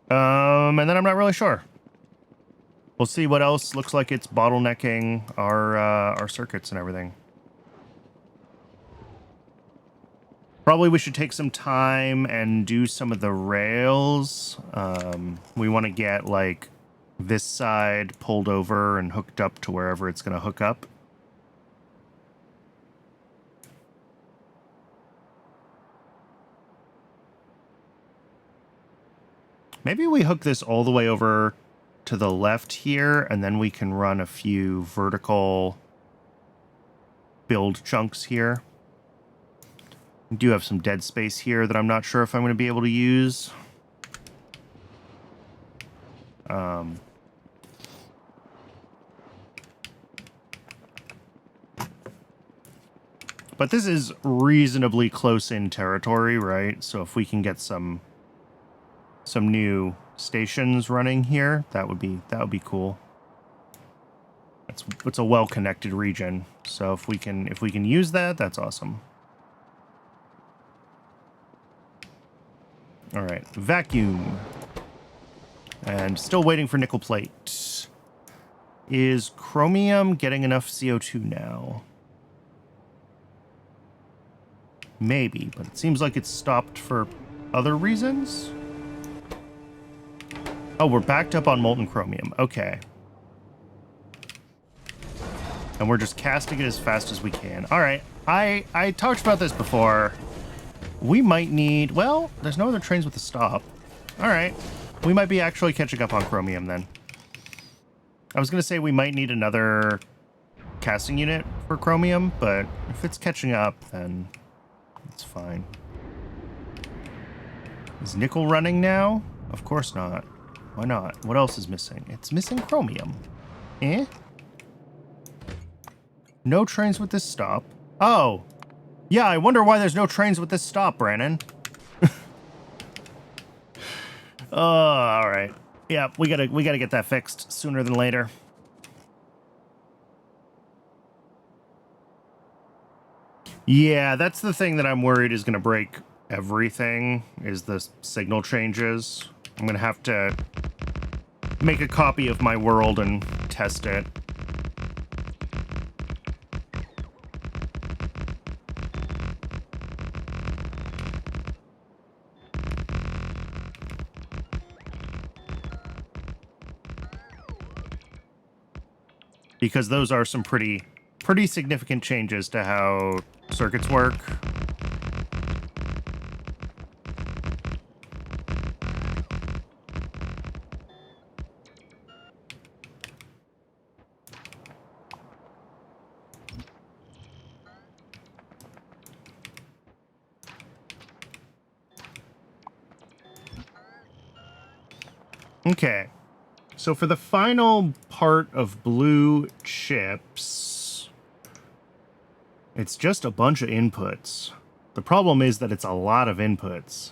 And then I'm not really sure. We'll see what else looks like it's bottlenecking our circuits and everything. Probably we should take some time and do some of the rails. We want to get, like, this side pulled over and hooked up to wherever it's going to hook up. Maybe we hook this all the way over to the left here, and then we can run a few vertical build chunks here. We do have some dead space here that I'm not sure if I'm going to be able to use. But this is reasonably close in territory, right? So if we can get some new stations running here, that would be cool. It's a well-connected region, so if we can use that, that's awesome. All right, vacuum. And still waiting for nickel plate. Is chromium getting enough CO2 now? Maybe, but it seems like it's stopped for other reasons. Oh, we're backed up on molten chromium. Okay. And we're just casting it as fast as we can. All right. I talked about this before. We might need... Well, there's no other trains with a stop. All right. We might be actually catching up on chromium then. I was going to say we might need another casting unit for chromium, but if it's catching up, then it's fine. Is nickel running now? Of course not. Why not? What else is missing? It's missing chromium. Eh? No trains with this stop. Oh! Yeah, I wonder why there's no trains with this stop, Brandon. Oh, alright. Yeah, we gotta get that fixed sooner than later. Yeah, that's the thing that I'm worried is gonna break everything, is the signal changes. I'm gonna have to make a copy of my world and test it. Because those are some pretty significant changes to how circuits work. Okay. So for the final part of blue chips, it's just a bunch of inputs. The problem is that it's a lot of inputs.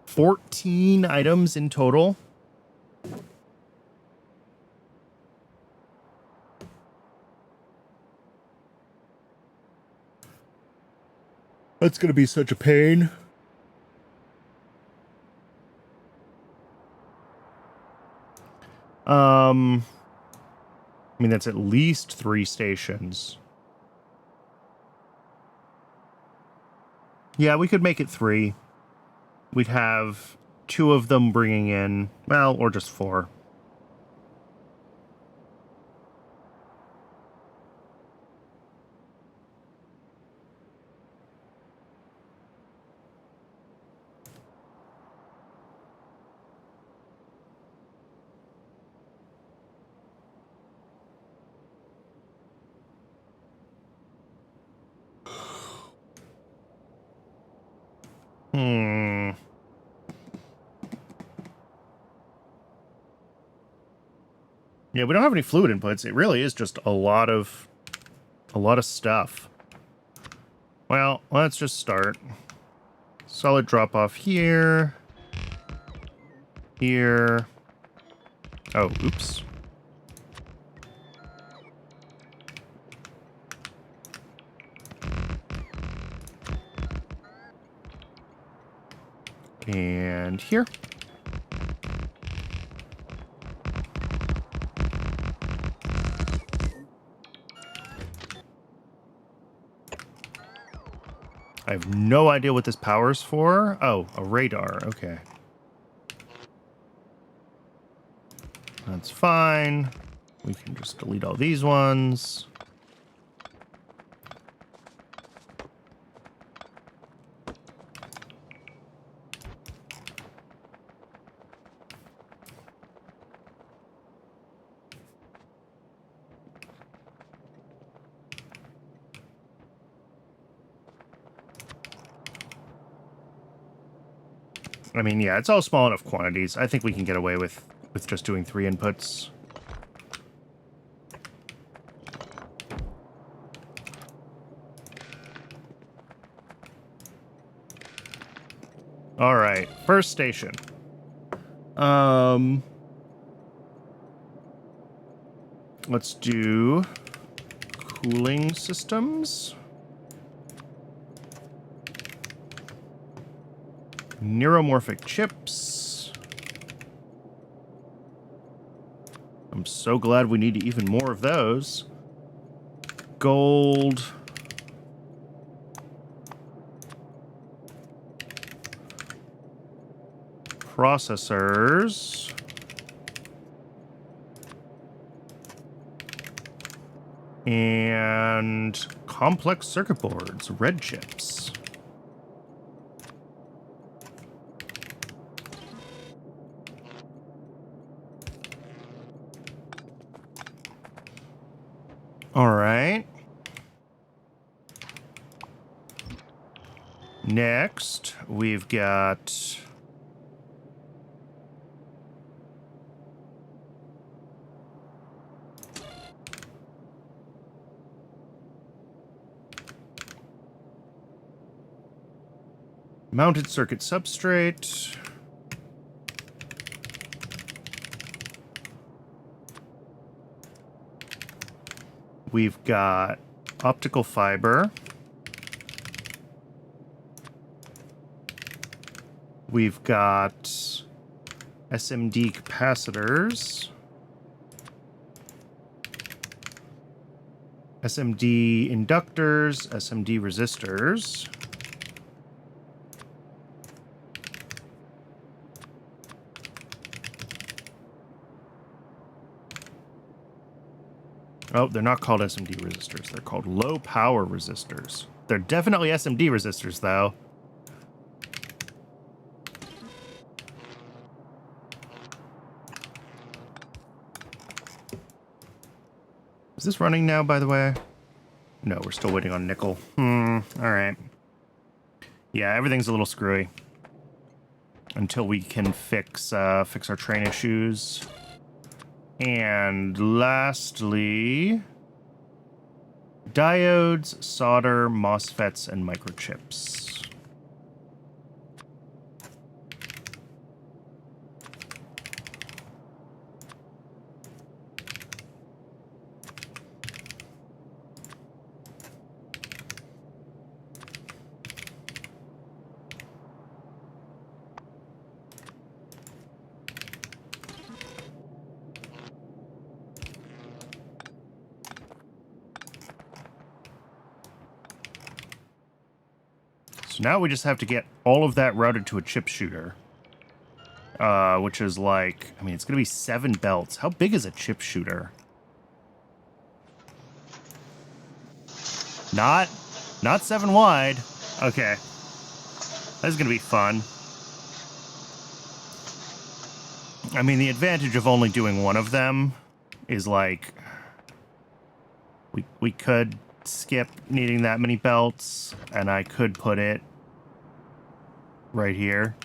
14 items in total. That's gonna be such a pain. I mean, that's at least 3 stations. Yeah, we could make it 3. We'd have 2 of them bringing in, well, or just 4. Yeah, we don't have any fluid inputs. It really is just a lot of stuff. Well, let's just start. Solid drop off here. Here. Oh, oops. And here. I have no idea what this power's for. Oh, a radar. Okay. That's fine. We can just delete all these ones. I mean, yeah, it's all small enough quantities. I think we can get away with just doing 3 inputs. All right, first station. Let's do cooling systems. Neuromorphic chips. I'm so glad we need even more of those. Gold. Processors. And complex circuit boards, red chips. All right. Next, we've got mounted circuit substrate. We've got optical fiber. We've got SMD capacitors. SMD inductors, SMD resistors. Oh, they're not called SMD resistors. They're called low power resistors. They're definitely SMD resistors, though. Is this running now, by the way? No, we're still waiting on nickel. All right. Yeah, everything's a little screwy. Until we can fix our train issues. And lastly, diodes, solder, MOSFETs, and microchips. So now we just have to get all of that routed to a chip shooter. Which is like, I mean, it's going to be 7 belts. How big is a chip shooter? Not 7 wide. Okay. That's going to be fun. I mean, the advantage of only doing one of them is like, we could skip needing that many belts, and I could put it right here.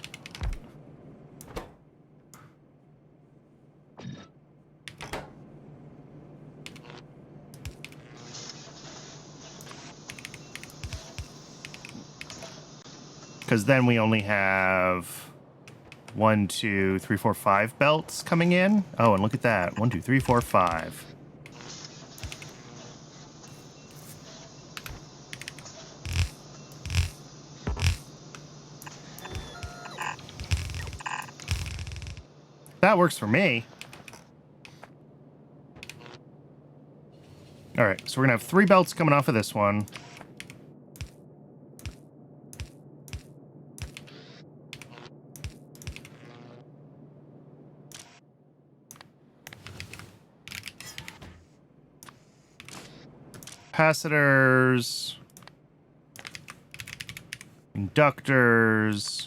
Because then we only have 1, 2, 3, 4, 5 belts coming in. Oh, and look at that. 1, 2, 3, 4, 5. That works for me. All right, so we're going to have 3 belts coming off of this one. Capacitors, inductors,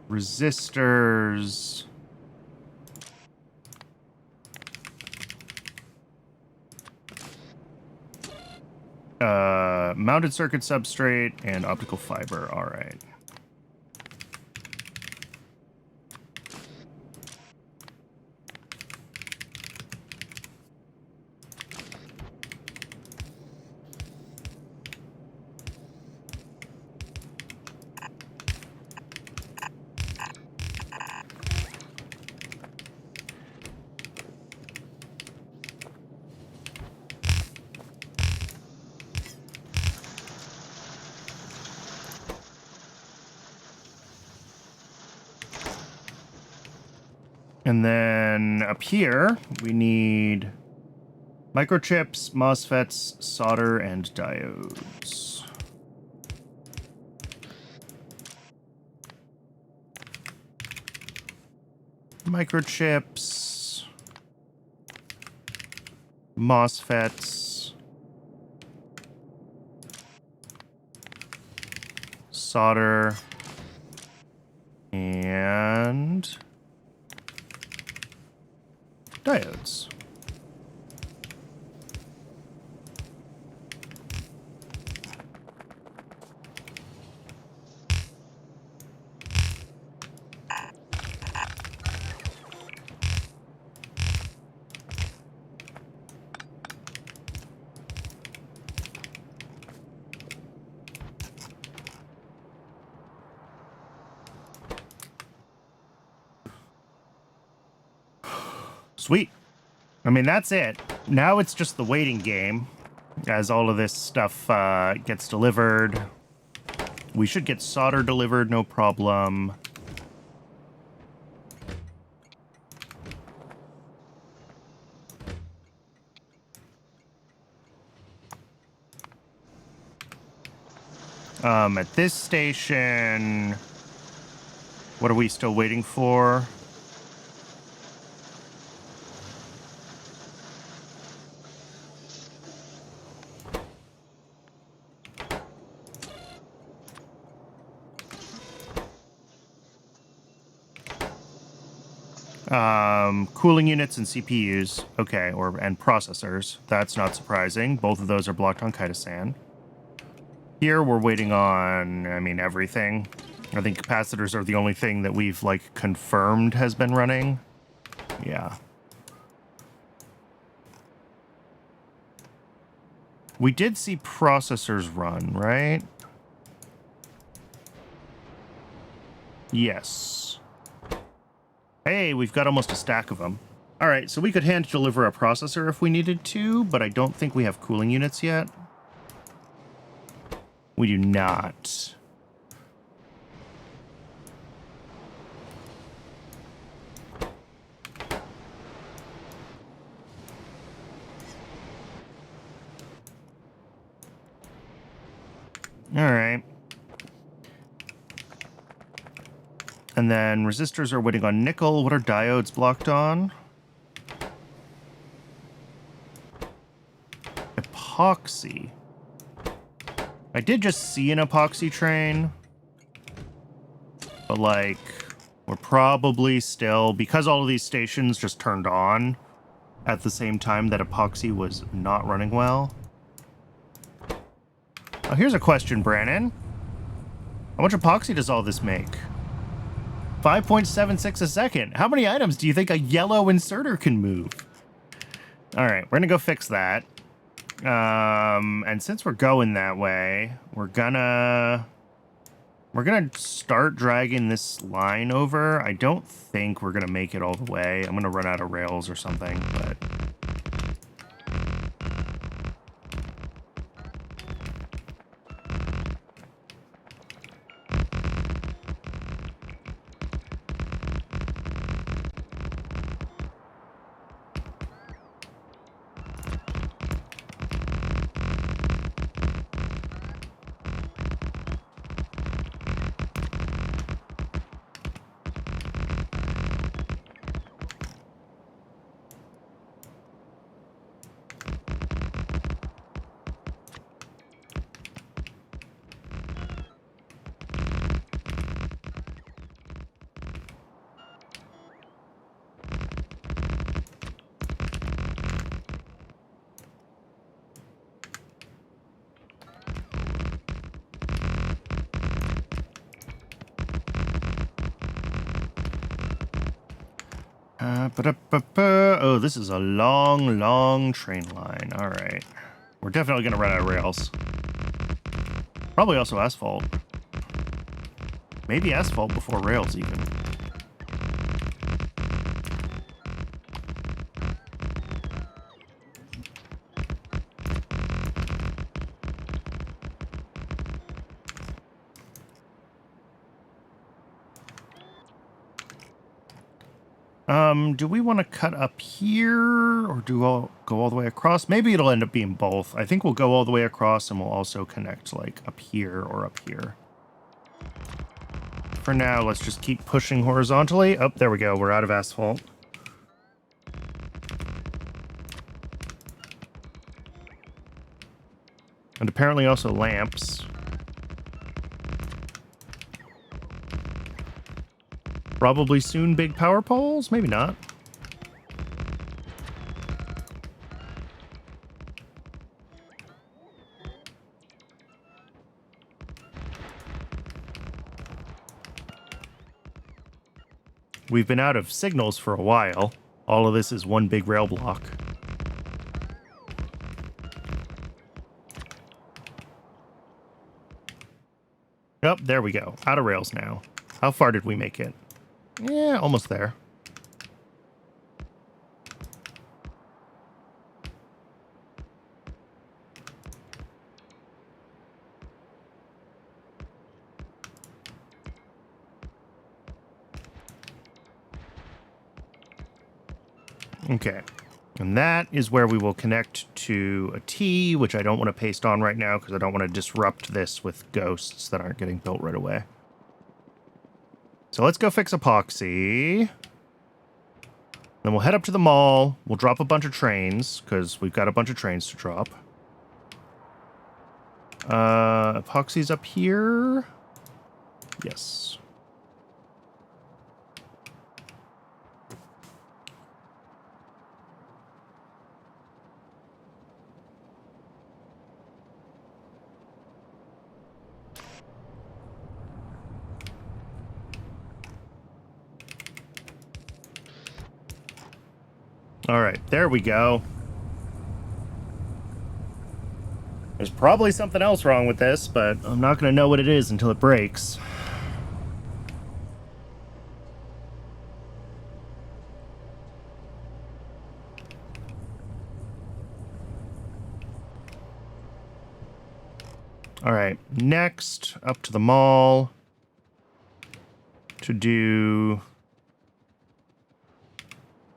resistors, mounted circuit substrate, and optical fiber. All right. And then up here, we need microchips, MOSFETs, solder, and diodes. Microchips, MOSFETs, solder, and diodes. Sweet. I mean, that's it. Now it's just the waiting game as all of this stuff gets delivered. We should get solder delivered, no problem. At this station, what are we still waiting for? Cooling units and CPUs. Okay, and processors. That's not surprising. Both of those are blocked on Kaidasan. Here we're waiting on, I mean, everything. I think capacitors are the only thing that we've, like, confirmed has been running. Yeah. We did see processors run, right? Yes. Hey, we've got almost a stack of them. All right, so we could hand deliver a processor if we needed to, but I don't think we have cooling units yet. We do not. All right. And then resistors are waiting on nickel. What are diodes blocked on? Epoxy. I did just see an epoxy train. But, like, we're probably still... Because all of these stations just turned on at the same time that epoxy was not running well. Oh, here's a question, Brannon. How much epoxy does all this make? 5.76 a second. How many items do you think a yellow inserter can move? All right, we're gonna go fix that. And since we're going that way, we're gonna start dragging this line over. I don't think we're gonna make it all the way. I'm gonna run out of rails or something, but... Oh, this is a long, long train line. All right. We're definitely going to run out of rails. Probably also asphalt. Maybe asphalt before rails, even. Do we want to cut up here or go all the way across? Maybe it'll end up being both. I think we'll go all the way across and we'll also connect like up here or up here. For now, let's just keep pushing horizontally. Oh, there we go. We're out of asphalt. And apparently also lamps. Probably soon big power poles? Maybe not. We've been out of signals for a while. All of this is one big rail block. Oh, there we go. Out of rails now. How far did we make it? Yeah, almost there. Okay. And that is where we will connect to a T, which I don't want to paste on right now because I don't want to disrupt this with ghosts that aren't getting built right away. So let's go fix epoxy. Then we'll head up to the mall. We'll drop a bunch of trains because we've got a bunch of trains to drop. Epoxy's up here. Yes. All right, there we go. There's probably something else wrong with this, but I'm not going to know what it is until it breaks. All right, next, up to the mall to do...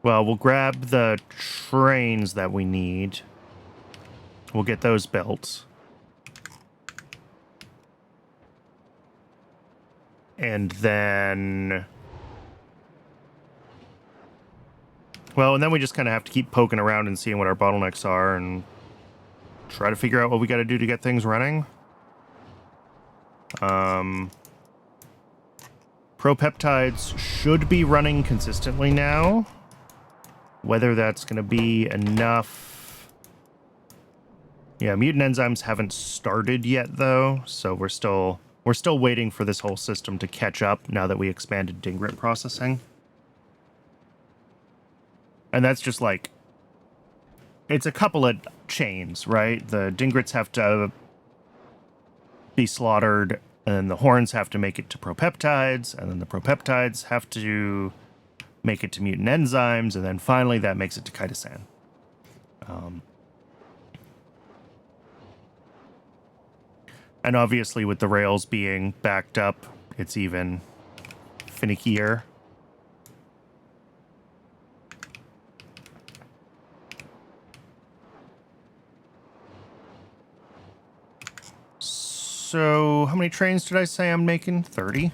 Well, we'll grab the trains that we need. We'll get those built. And then... Well, and then we just kind of have to keep poking around and seeing what our bottlenecks are and try to figure out what we got to do to get things running. Propeptides should be running consistently now. Whether that's going to be enough... Yeah, mutant enzymes haven't started yet, though, so we're still waiting for this whole system to catch up now that we expanded Dingrit processing. And that's just like... It's a couple of chains, right? The Dingrits have to be slaughtered, and then the horns have to make it to propeptides, and then the propeptides have to make it to mutant enzymes, and then finally that makes it to chitosan. And obviously with the rails being backed up, it's even finickier. So, how many trains did I say I'm making? 30?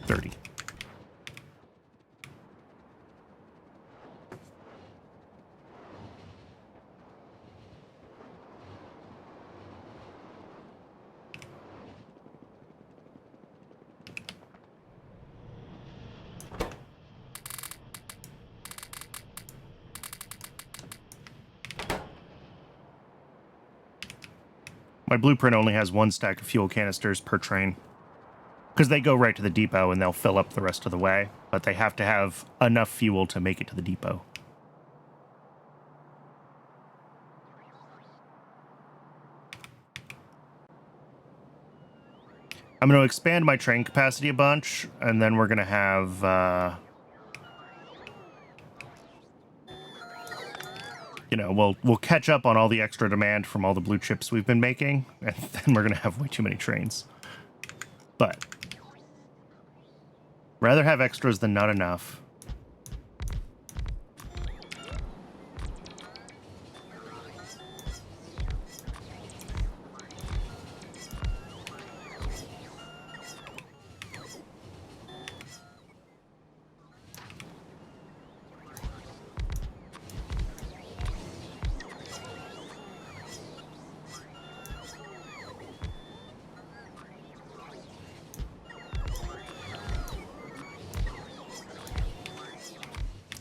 30. My blueprint only has one stack of fuel canisters per train. Because they go right to the depot and they'll fill up the rest of the way. But they have to have enough fuel to make it to the depot. I'm going to expand my train capacity a bunch. And then we're going to have... you know, we'll catch up on all the extra demand from all the blue chips we've been making, and then we're going to have way too many trains. But rather have extras than not enough.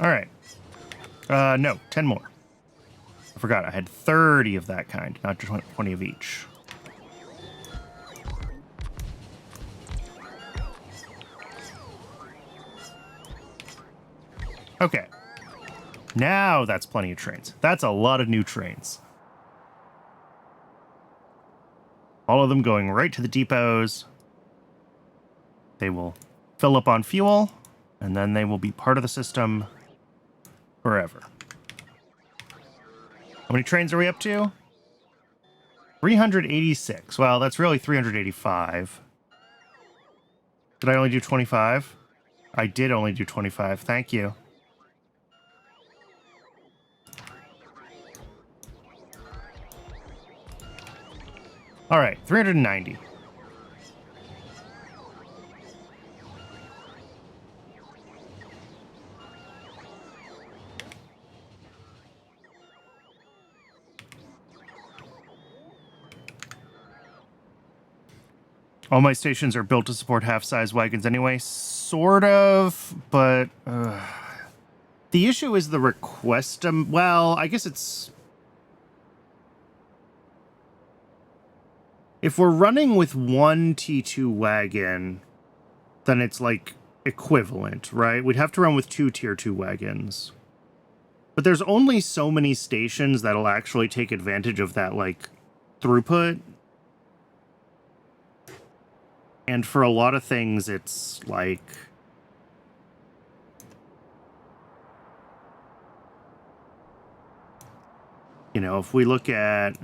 All right. No, 10 more. I forgot, I had 30 of that kind, not just 20 of each. Okay. Now that's plenty of trains. That's a lot of new trains. All of them going right to the depots. They will fill up on fuel, and then they will be part of the system forever. How many trains are we up to? 386. Well, that's really 385. Did I only do 25? I did only do 25. Thank you. All right, 390. All my stations are built to support half-size wagons anyway. Sort of, but the issue is the request. Well, I guess it's... If we're running with one T2 wagon, then it's like equivalent, right? We'd have to run with two Tier 2 wagons. But there's only so many stations that'll actually take advantage of that, like, throughput. And for a lot of things, it's like... You know, if we look at...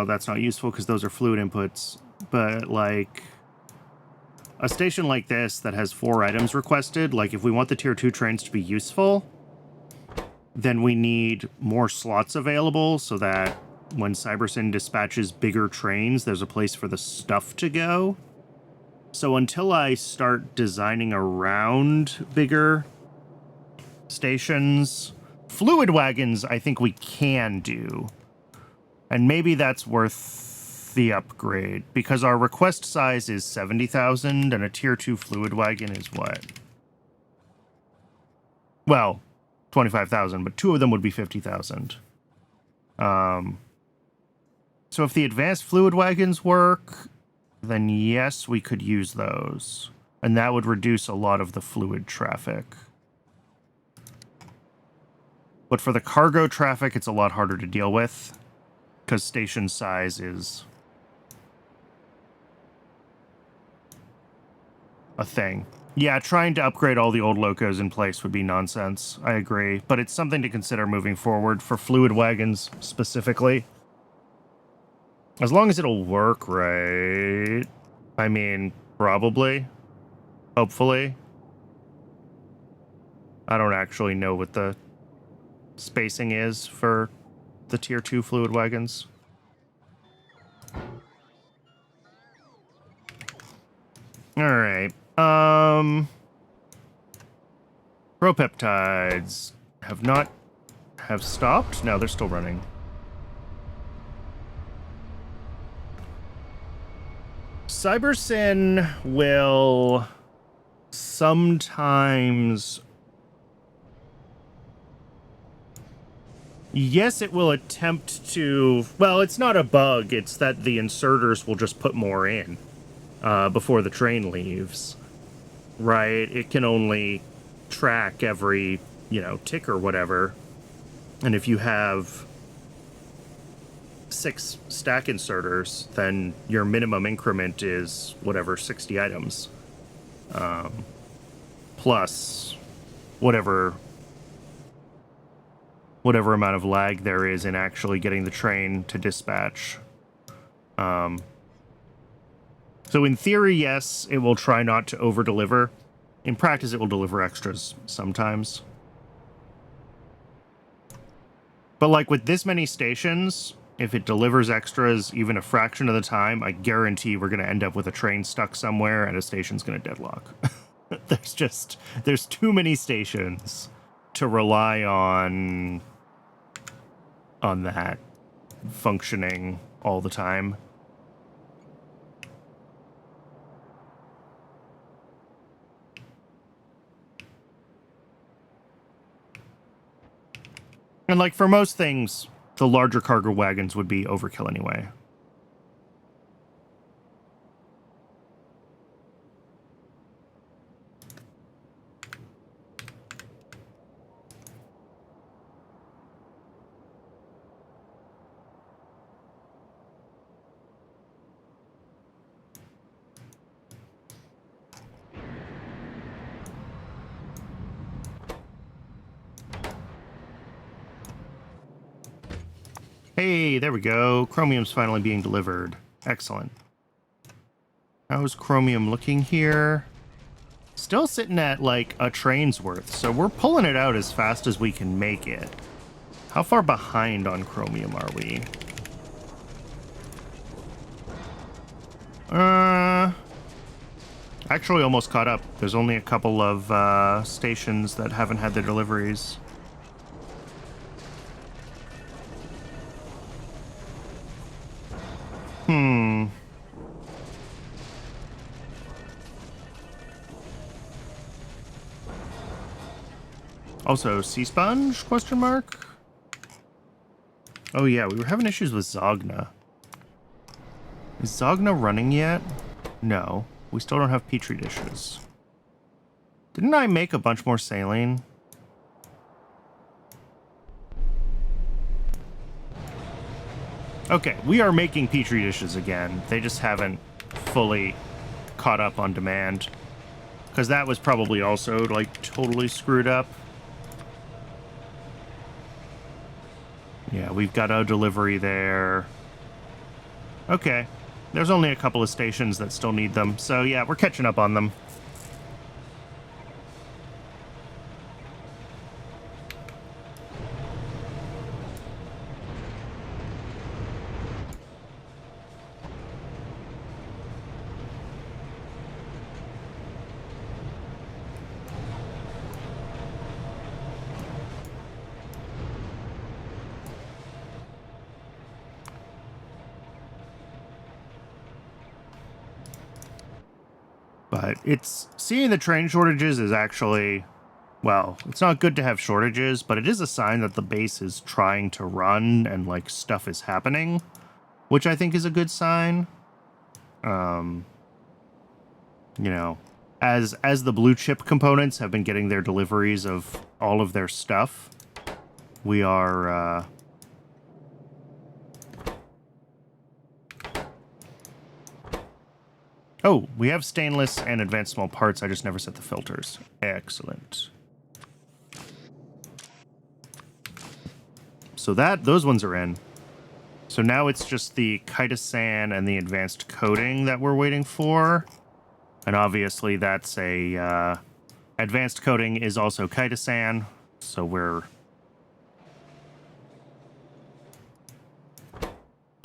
that's not useful because those are fluid inputs. But, like... A station like this that has 4 items requested, like, if we want the Tier 2 trains to be useful, then we need more slots available so that when Cybersyn dispatches bigger trains, there's a place for the stuff to go. So until I start designing around bigger stations, fluid wagons I think we can do. And maybe that's worth the upgrade, because our request size is 70,000 and a Tier 2 fluid wagon is what? Well, 25,000, but 2 of them would be 50,000. So if the advanced fluid wagons work, then yes, we could use those. And that would reduce a lot of the fluid traffic. But for the cargo traffic, it's a lot harder to deal with, because station size is a thing. Yeah, trying to upgrade all the old locos in place would be nonsense. I agree. But it's something to consider moving forward for fluid wagons specifically. As long as it'll work right. I mean, probably. Hopefully. I don't actually know what the spacing is for the Tier 2 fluid wagons. Alright. Propeptides have stopped? No, they're still running. Cybersyn will sometimes... Yes, it will attempt to... Well, it's not a bug. It's that the inserters will just put more in before the train leaves. Right? It can only track every, tick or whatever. And if you have 6 stack inserters, then your minimum increment is, 60 items. Plus whatever amount of lag there is in actually getting the train to dispatch. So in theory, yes, it will try not to over-deliver. In practice, it will deliver extras sometimes. But like with this many stations, if it delivers extras even a fraction of the time, I guarantee we're going to end up with a train stuck somewhere and a station's going to deadlock. There's too many stations to rely on that functioning all the time. And like for most things, the larger cargo wagons would be overkill anyway. Hey, there we go. Chromium's finally being delivered. Excellent. How's Chromium looking here? Still sitting at, like, a train's worth, so we're pulling it out as fast as we can make it. How far behind on Chromium are we? Actually almost caught up. There's only a couple of stations that haven't had their deliveries. Also, Sea Sponge, question mark? Oh yeah, we were having issues with Zogna. Is Zogna running yet? No. We still don't have Petri dishes. Didn't I make a bunch more saline? Okay, we are making Petri dishes again. They just haven't fully caught up on demand. Because that was probably also, like, totally screwed up. Yeah, we've got a delivery there. Okay. There's only a couple of stations that still need them. So, yeah, we're catching up on them. But it's seeing the train shortages is actually, well, it's not good to have shortages, but it is a sign that the base is trying to run and like stuff is happening, which I think is a good sign. You know, as the blue chip components have been getting their deliveries of all of their stuff, we are oh, we have stainless and advanced small parts. I just never set the filters. Excellent. So those ones are in. So now it's just the chitosan and the advanced coating that we're waiting for. And obviously that's a, advanced coating is also chitosan. So we're...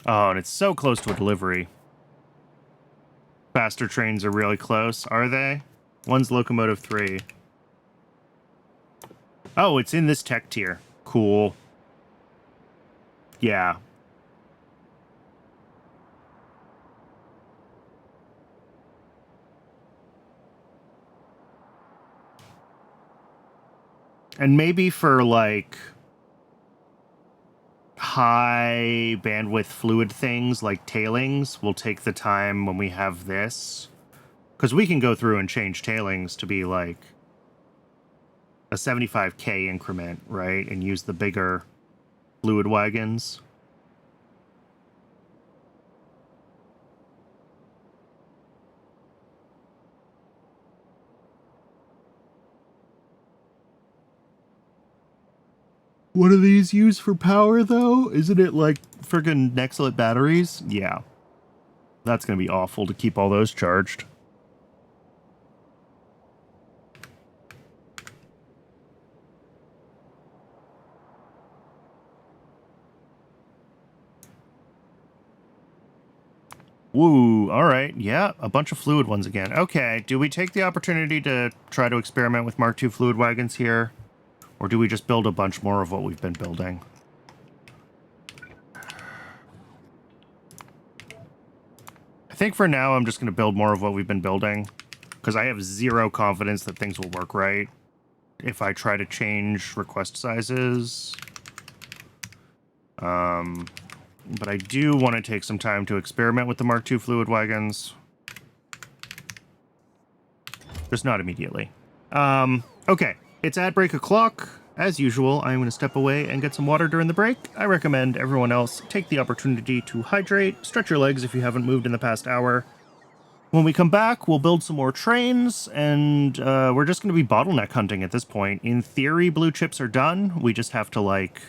Oh, and it's so close to a delivery. Faster trains are really close, are they? One's locomotive 3. Oh, it's in this tech tier. Cool. Yeah. And maybe for, like, high bandwidth fluid things like tailings, we'll take the time when we have this. Because we can go through and change tailings to be, like, a 75k increment, right? And use the bigger fluid wagons. What do these use for power, though? Isn't it like friggin' Nextlit batteries? Yeah. That's gonna be awful to keep all those charged. Woo, alright, yeah, a bunch of fluid ones again. Okay, do we take the opportunity to try to experiment with Mark II fluid wagons here? Or do we just build a bunch more of what we've been building? I think for now I'm just going to build more of what we've been building. Because I have zero confidence that things will work right if I try to change request sizes. But I do want to take some time to experiment with the Mark II fluid wagons. Just not immediately. Okay, it's ad break o'clock. As usual, I'm going to step away and get some water during the break. I recommend everyone else take the opportunity to hydrate, stretch your legs if you haven't moved in the past hour. When we come back, we'll build some more trains, and we're just going to be bottleneck hunting at this point. In theory, blue chips are done. We just have to, like,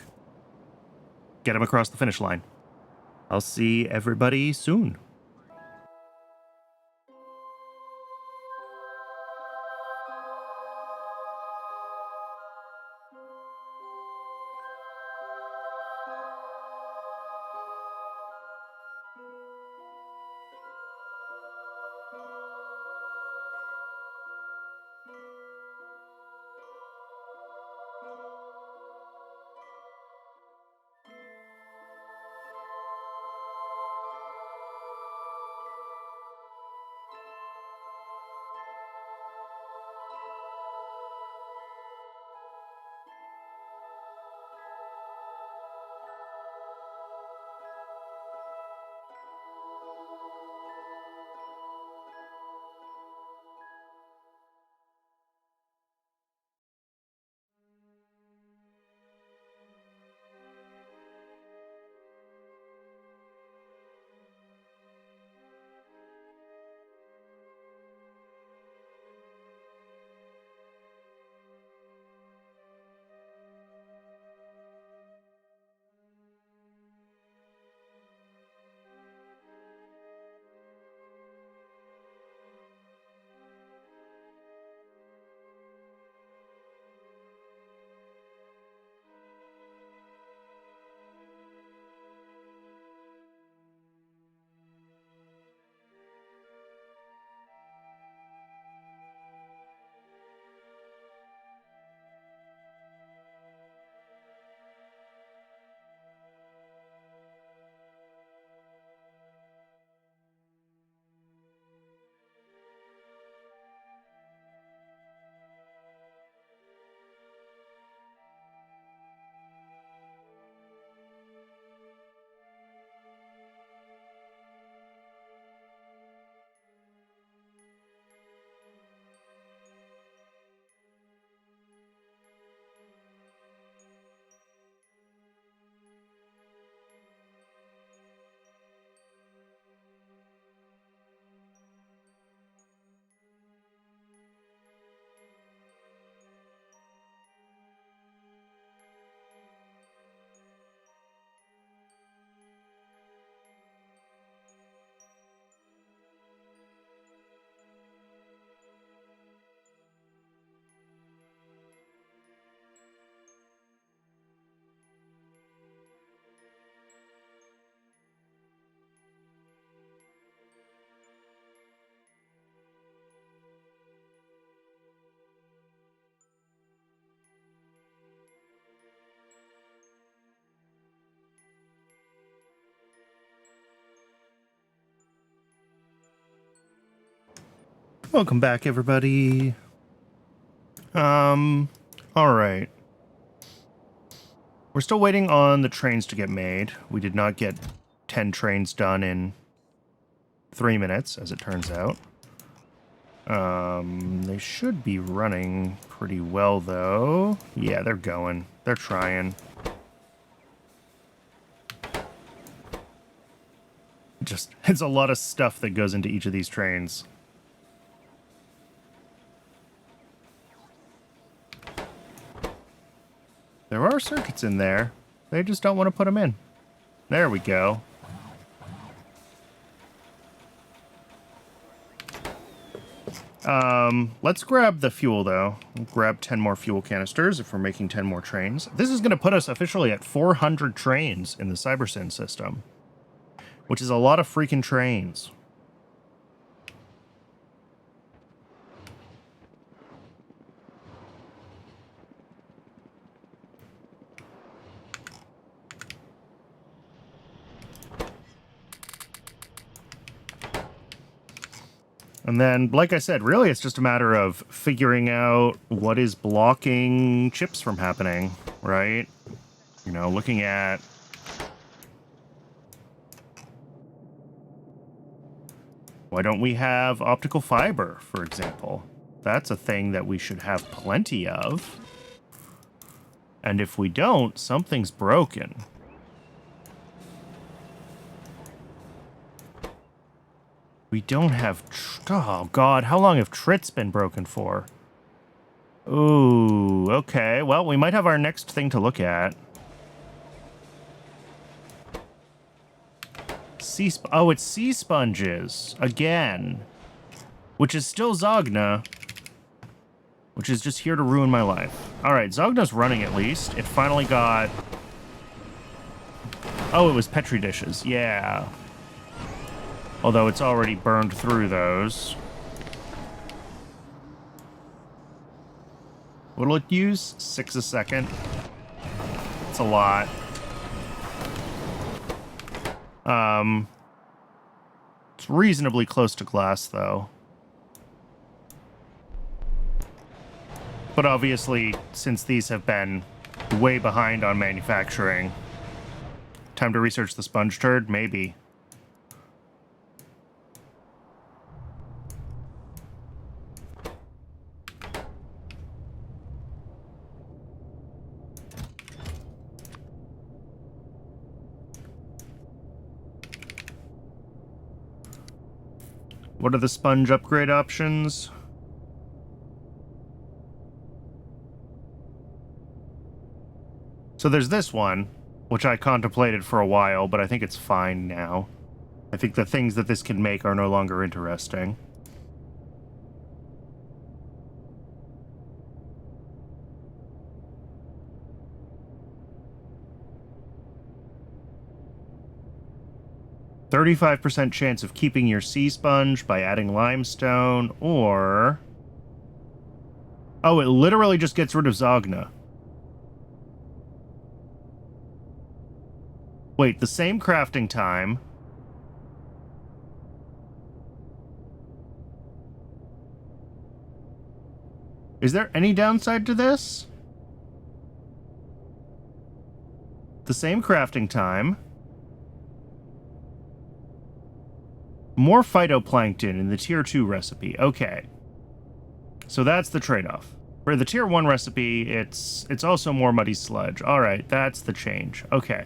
get them across the finish line. I'll see everybody soon. Welcome back, everybody. All right. We're still waiting on the trains to get made. We did not get 10 trains done in 3 minutes, as it turns out. They should be running pretty well, though. Yeah, they're going. They're trying. It's a lot of stuff that goes into each of these trains. There are circuits in there. They just don't want to put them in. There we go. Let's grab the fuel, though. We'll grab 10 more fuel canisters if we're making 10 more trains. This is going to put us officially at 400 trains in the Cybersyn system, which is a lot of freaking trains. And then, like I said, really it's just a matter of figuring out what is blocking chips from happening, right? You know, looking at... Why don't we have optical fiber, for example? That's a thing that we should have plenty of. And if we don't, something's broken. We don't have... Oh, God. How long have trits been broken for? Ooh, okay. Well, we might have our next thing to look at. Oh, it's sea sponges. Again. Which is still Zogna. Which is just here to ruin my life. Alright, Zogna's running at least. It finally got... Oh, it was Petri dishes. Yeah. Although it's already burned through those. What'll it use? 6 a second. It's a lot. It's reasonably close to glass, though. But obviously, since these have been way behind on manufacturing, time to research the sponge turd? Maybe. What are the sponge upgrade options? So there's this one, which I contemplated for a while, but I think it's fine now. I think the things that this can make are no longer interesting. %35% chance of keeping your sea sponge by adding limestone, or... Oh, it literally just gets rid of Zogna. Wait, the same crafting time. Is there any downside to this? The same crafting time. More phytoplankton in the tier 2 recipe. Okay. So that's the trade-off. For the tier 1 recipe, it's also more muddy sludge. Alright, that's the change. Okay.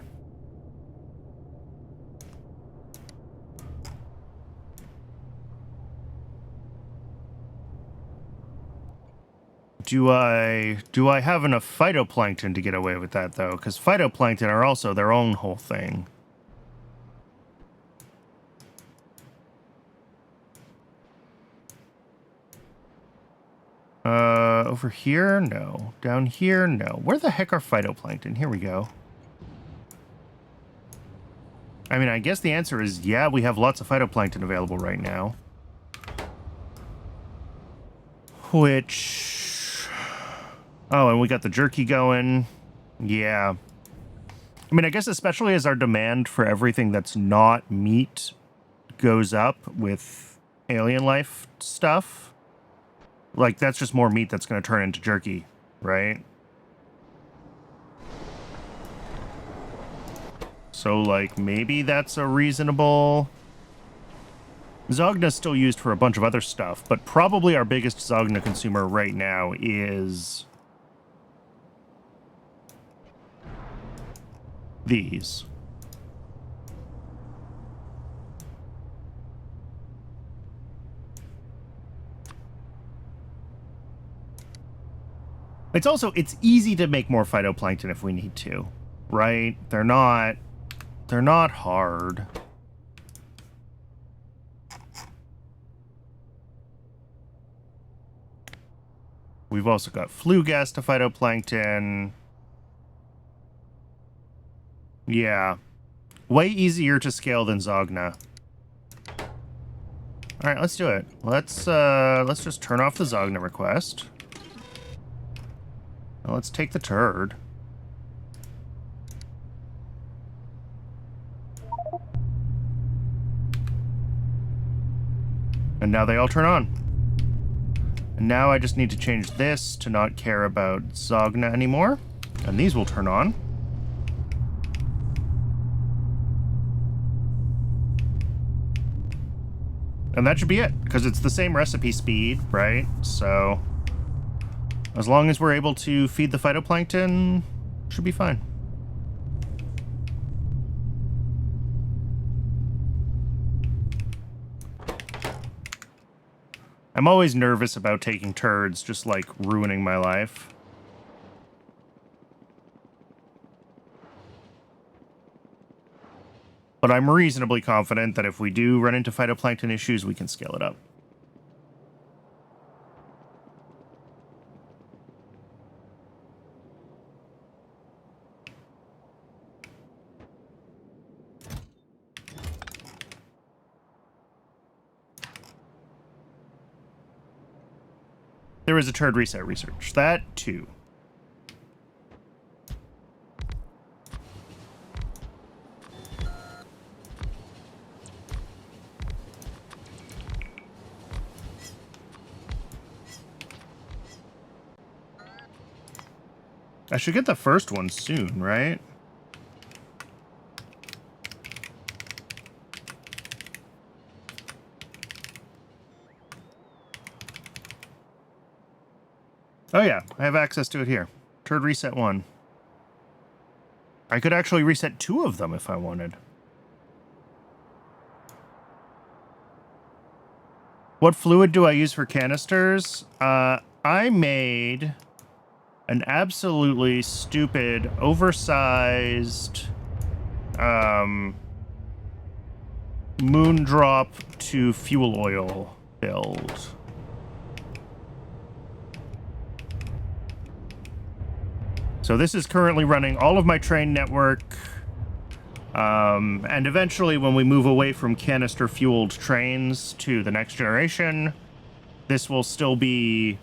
Do I have enough phytoplankton to get away with that, though? Because phytoplankton are also their own whole thing. Over here? No. Down here? No. Where the heck are phytoplankton? Here we go. I mean, I guess the answer is, yeah, we have lots of phytoplankton available right now. Which... Oh, and we got the jerky going. Yeah. I mean, I guess especially as our demand for everything that's not meat goes up with alien life stuff. Like, that's just more meat that's going to turn into jerky, right? So, like, maybe that's a reasonable... Zogna's still used for a bunch of other stuff, but probably our biggest Zogna consumer right now is... these. It's easy to make more phytoplankton if we need to, right? They're not hard. We've also got flue gas to phytoplankton. Yeah. Way easier to scale than Zogna. Alright, let's do it. Let's just turn off the Zogna request. Now let's take the turd. And now they all turn on. And now I just need to change this to not care about Zogna anymore. And these will turn on. And that should be it, because it's the same recipe speed, right? So, as long as we're able to feed the phytoplankton, should be fine. I'm always nervous about taking turds, just like ruining my life. But I'm reasonably confident that if we do run into phytoplankton issues, we can scale it up. There is a turd reset research. That, too. I should get the first one soon, right? Oh yeah, I have access to it here. Turd reset 1. I could actually reset 2 of them if I wanted. What fluid do I use for canisters? I made an absolutely stupid, oversized moondrop to fuel oil build. So this is currently running all of my train network. And eventually when we move away from canister-fueled trains to the next generation, this will still be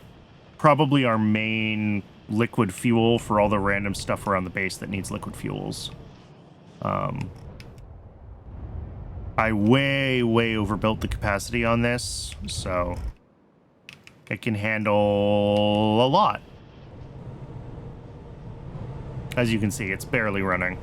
probably our main liquid fuel for all the random stuff around the base that needs liquid fuels. I way overbuilt the capacity on this, so it can handle a lot. As you can see, it's barely running.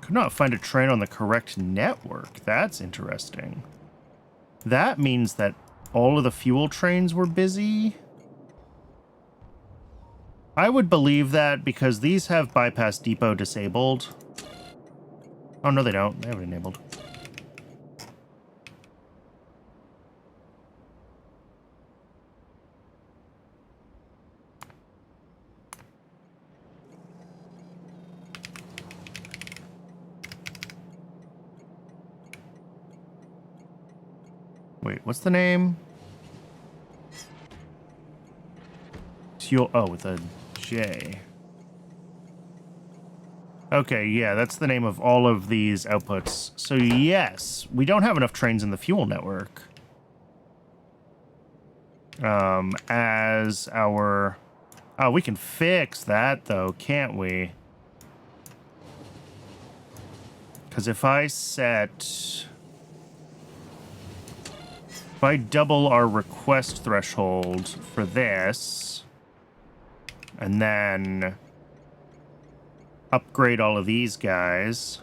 Could not find a train on the correct network. That's interesting. That means that all of the fuel trains were busy. I would believe that because these have bypass depot disabled. Oh, no, they don't. They have it enabled. Wait, what's the name? Fuel. Oh, with a J. Okay, yeah, that's the name of all of these outputs. So yes, we don't have enough trains in the fuel network. as our... Oh, we can fix that, though, can't we? Because if I set... If I double our request threshold for this, and then upgrade all of these guys...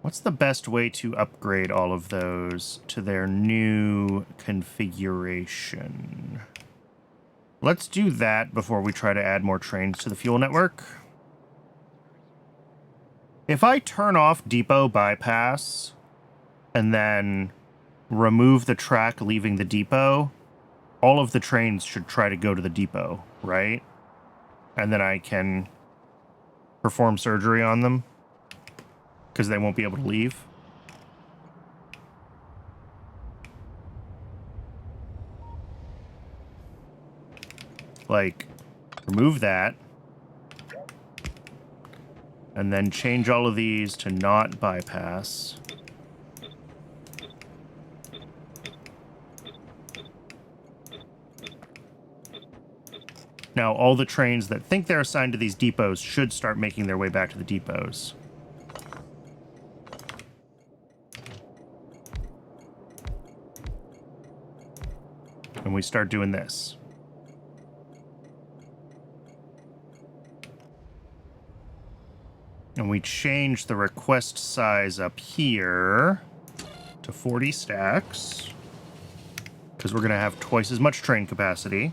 What's the best way to upgrade all of those to their new configuration? Let's do that before we try to add more trains to the fuel network. If I turn off depot bypass and then remove the track leaving the depot, all of the trains should try to go to the depot, right? And then I can perform surgery on them because they won't be able to leave. Like, remove that. And then change all of these to not bypass. Now, all the trains that think they're assigned to these depots should start making their way back to the depots. And we start doing this. And we change the request size up here to 40 stacks. Because we're going to have twice as much train capacity.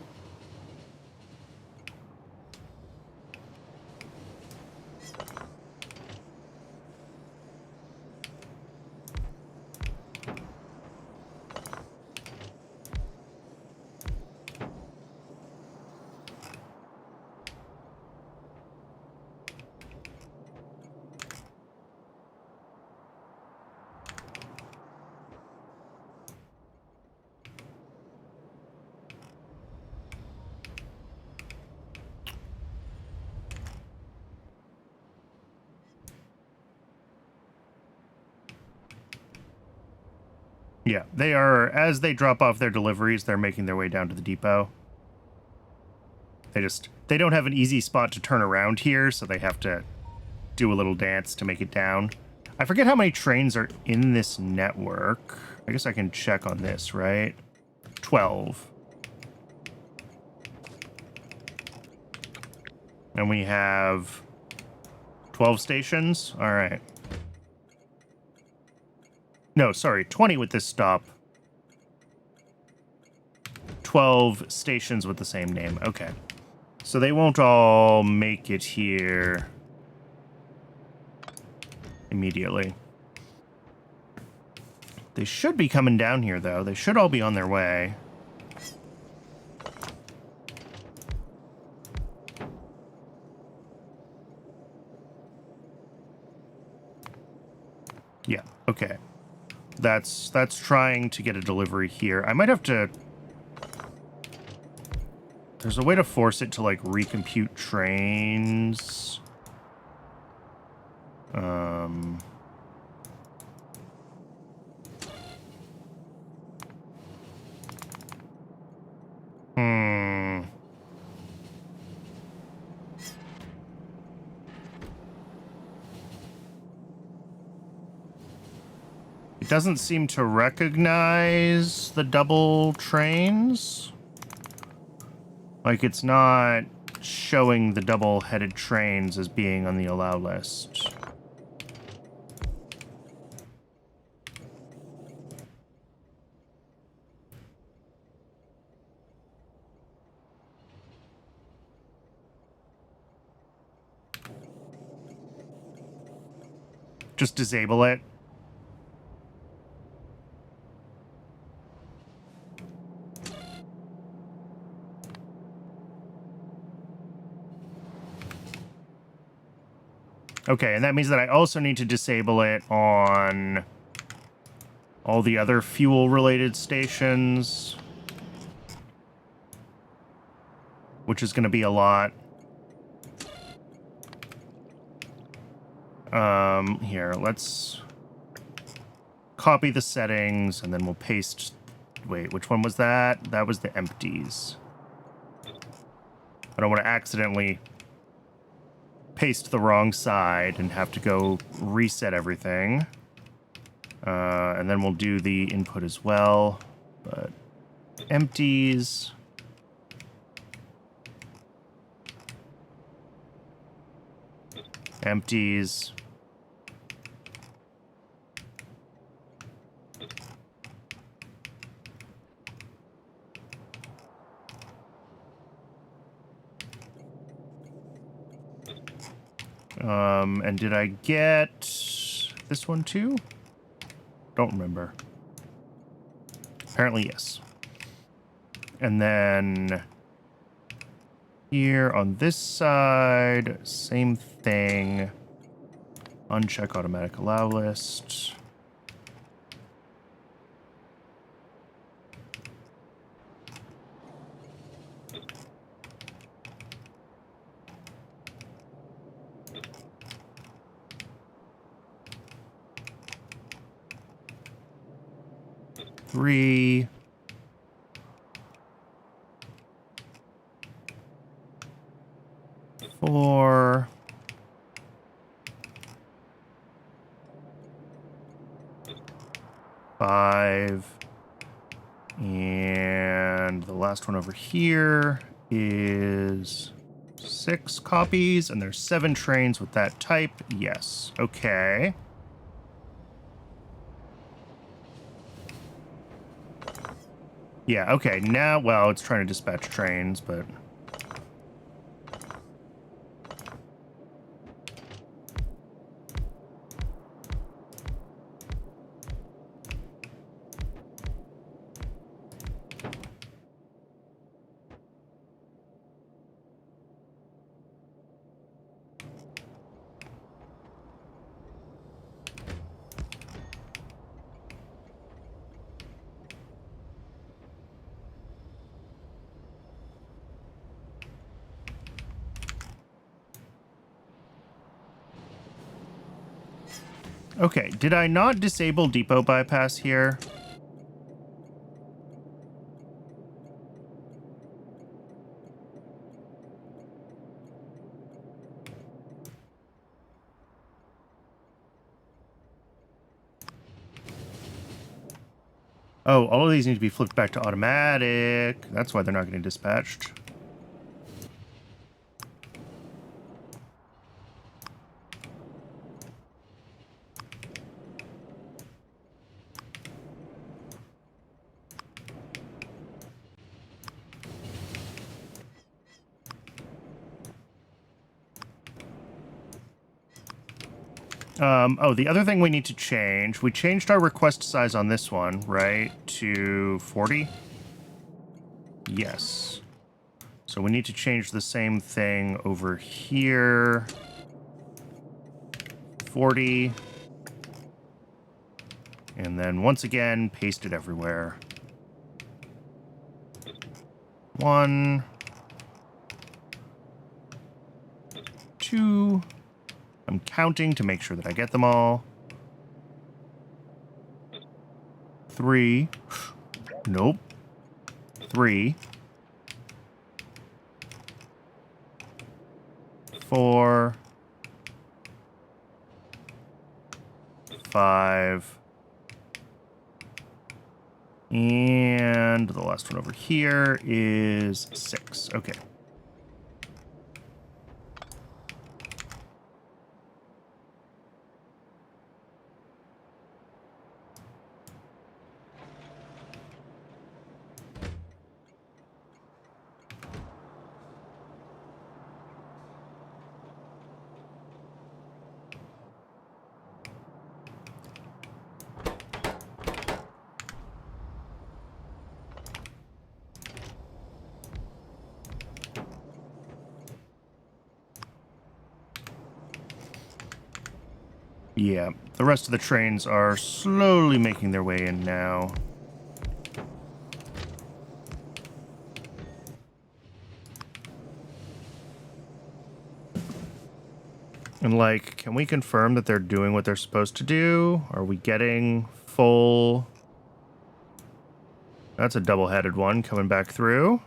Yeah, they are, as they drop off their deliveries, they're making their way down to the depot. They don't have an easy spot to turn around here, so they have to do a little dance to make it down. I forget how many trains are in this network. I guess I can check on this, right? 12. And we have 12 stations? All right. No, sorry, 20 with this stop. 12 stations with the same name. Okay. So they won't all make it here immediately. They should be coming down here, though. They should all be on their way. Yeah, okay. That's trying to get a delivery here. I might have to... There's a way to force it to, like, recompute trains. It doesn't seem to recognize the double trains. Like, it's not showing the double-headed trains as being on the allow list. Just disable it. Okay, and that means that I also need to disable it on all the other fuel-related stations, which is going to be a lot. Here, let's copy the settings, and then we'll paste Wait, which one was that? That was the empties. I don't want to accidentally paste the wrong side and have to go reset everything. And then we'll do the input as well. But empties. Empties. And did I get this one too? Don't remember. Apparently, yes. And then here on this side, same thing. Uncheck automatic allow list. Three. Four. Five. And the last one over here is 6 copies, and there's 7 trains with that type. Yes. Okay. Yeah, okay. Now, well, it's trying to dispatch trains, but... Okay, did I not disable depot bypass here? Oh, all of these need to be flipped back to automatic. That's why they're not getting dispatched. Oh, the other thing we need to change, we changed our request size on this one, right, to 40? Yes. So we need to change the same thing over here. 40. And then once again, paste it everywhere. 1. 2. I'm counting to make sure that I get them all. 3. Nope. 3. 4. 5. And the last one over here is 6. Okay. Yeah, the rest of the trains are slowly making their way in now. And, like, can we confirm that they're doing what they're supposed to do? Are we getting full That's a double-headed one coming back through.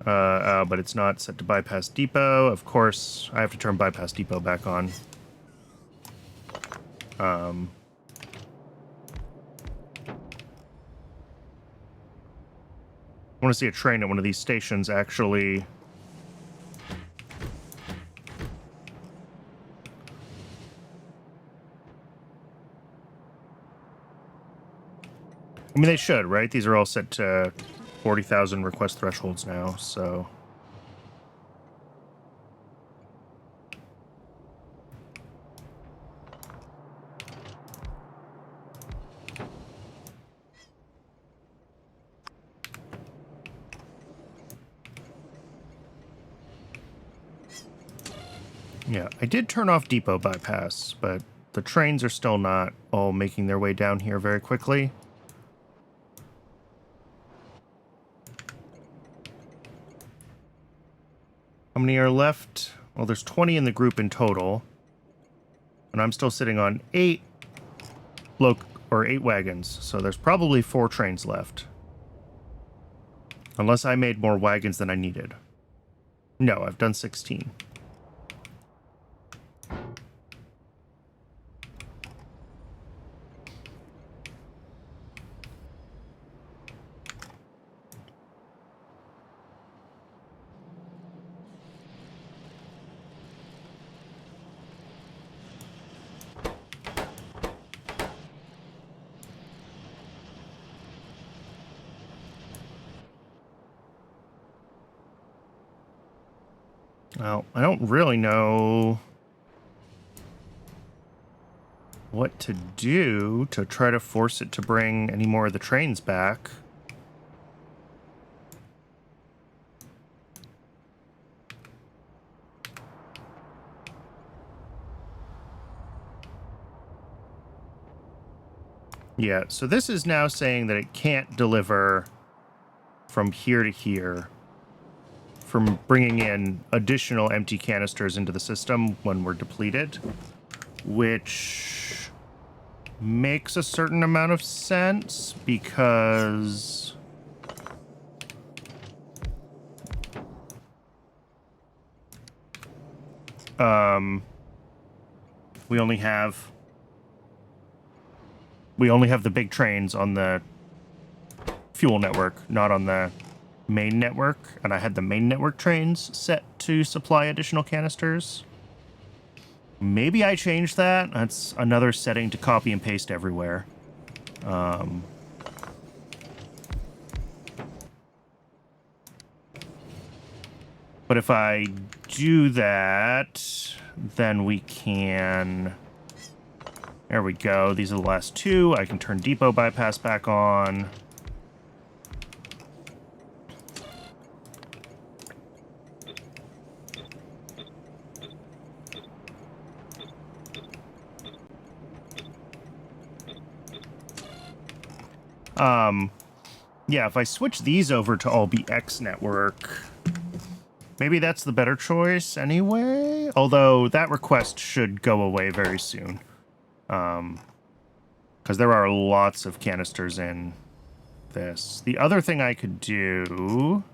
But it's not set to bypass depot. Of course, I have to turn bypass depot back on. I want to see a train at one of these stations, actually. I mean, they should, right? These are all set to 40,000 request thresholds now, so... Yeah, I did turn off depot bypass, but the trains are still not all making their way down here very quickly. How many are left? Well, there's 20 in the group in total. And I'm still sitting on 8 wagons, so there's probably 4 trains left. Unless I made more wagons than I needed. No, I've done 16. Well, I don't really know what to do to try to force it to bring any more of the trains back. Yeah, so this is now saying that it can't deliver from here to here, from bringing in additional empty canisters into the system when we're depleted, which makes a certain amount of sense because we only have the big trains on the fuel network, not on the main network, and I had the main network trains set to supply additional canisters. Maybe I changed that. That's another setting to copy and paste everywhere. But if I do that, then we can... There we go. These are the last 2. I can turn depot bypass back on. Yeah, if I switch these over to all be X network, maybe that's the better choice anyway. Although that request should go away very soon. Because there are lots of canisters in this. The other thing I could do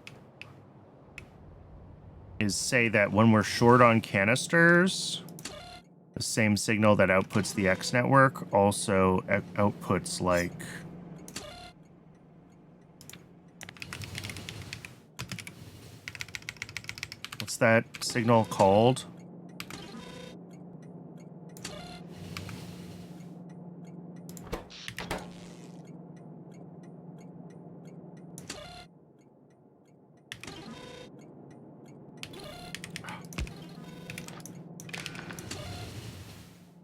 is say that when we're short on canisters, the same signal that outputs the X network also outputs, like... What's that signal called?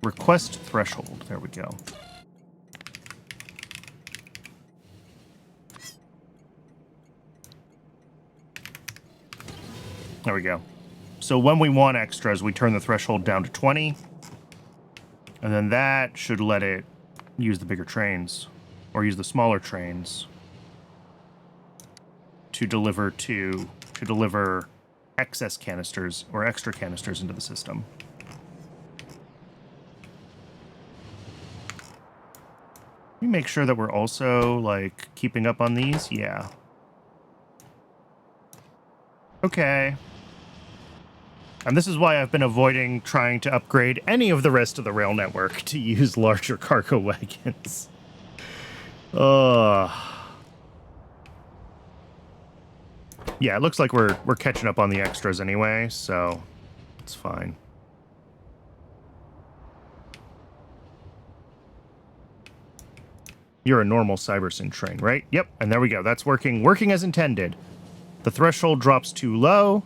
Request threshold. There we go. There we go. So when we want extras, we turn the threshold down to 20. And then that should let it use the bigger trains. Or use the smaller trains. To deliver excess canisters or extra canisters into the system. make sure that we're also, like, keeping up on these? Yeah. Okay. And this is why I've been avoiding trying to upgrade any of the rest of the rail network to use larger cargo wagons. Ugh. Yeah, it looks like we're catching up on the extras anyway, so it's fine. You're a normal Cybersyn train, right? Yep, and there we go. That's working as intended. The threshold drops too low,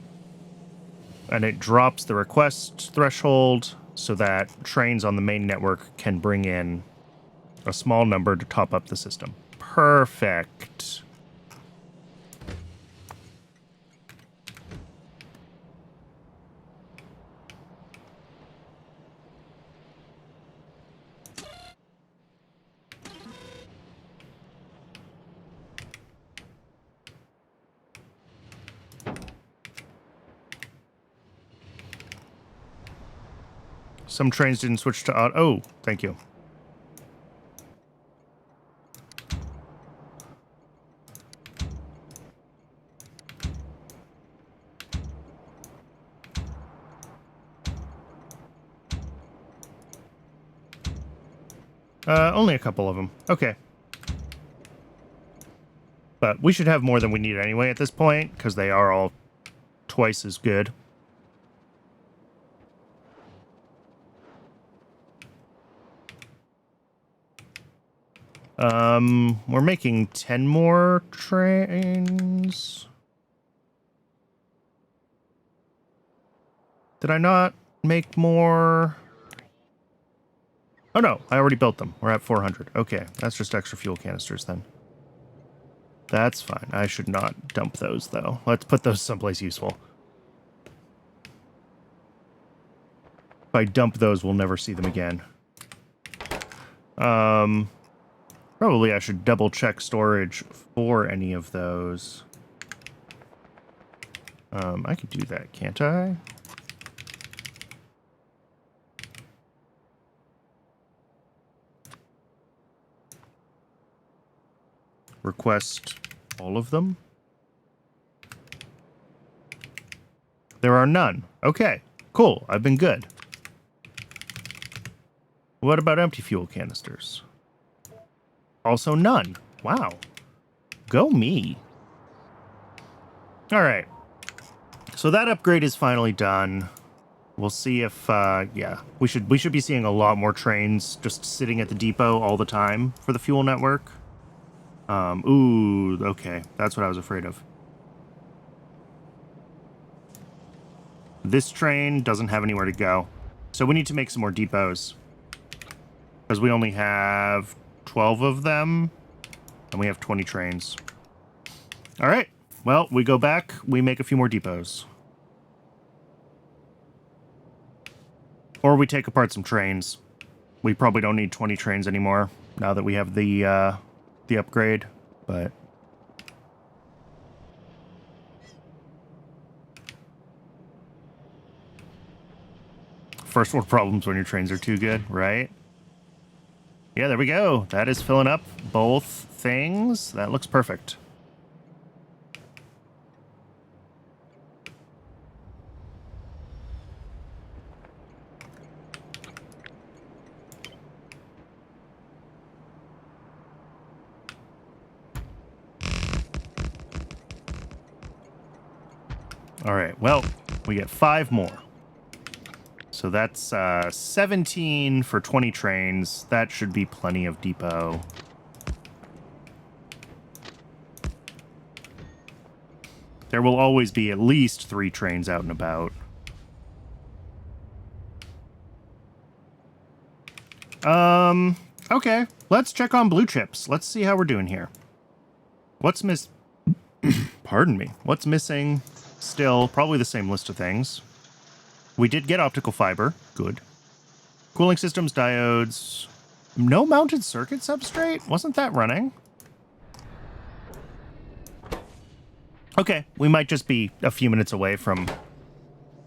and it drops the request threshold so that trains on the main network can bring in a small number to top up the system. Perfect. Some trains didn't switch to auto. Oh, thank you. Only a couple of them. Okay. But we should have more than we need anyway at this point, because they are all twice as good. We're making 10 more trains. Did I not make more? Oh no, I already built them. We're at 400. Okay, that's just extra fuel canisters then. That's fine. I should not dump those though. Let's put those someplace useful. If I dump those, we'll never see them again. Probably I should double check storage for any of those. I could do that, can't I? Request all of them? There are none. Okay, cool. I've been good. What about empty fuel canisters? Also none. Wow. Go me. All right. So that upgrade is finally done. We'll see if, yeah, we should be seeing a lot more trains just sitting at the depot all the time for the fuel network. Ooh, okay. That's what I was afraid of. This train doesn't have anywhere to go. So we need to make some more depots. Because we only have 12 of them. And we have 20 trains. Alright. Well, we go back. We make a few more depots. Or we take apart some trains. We probably don't need 20 trains anymore. Now that we have the upgrade, but first world problems when your trains are too good, right? Yeah, there we go. That is filling up both things. That looks perfect. All right, well, we get 5 more. So that's 17 for 20 trains. That should be plenty of depot. There will always be at least 3 trains out and about. Okay. Let's check on blue chips. Let's see how we're doing here. What's Pardon me. What's missing? Still, probably the same list of things. We did get optical fiber. Good. Cooling systems, diodes. No mounted circuit substrate? Wasn't that running? Okay, we might just be a few minutes away from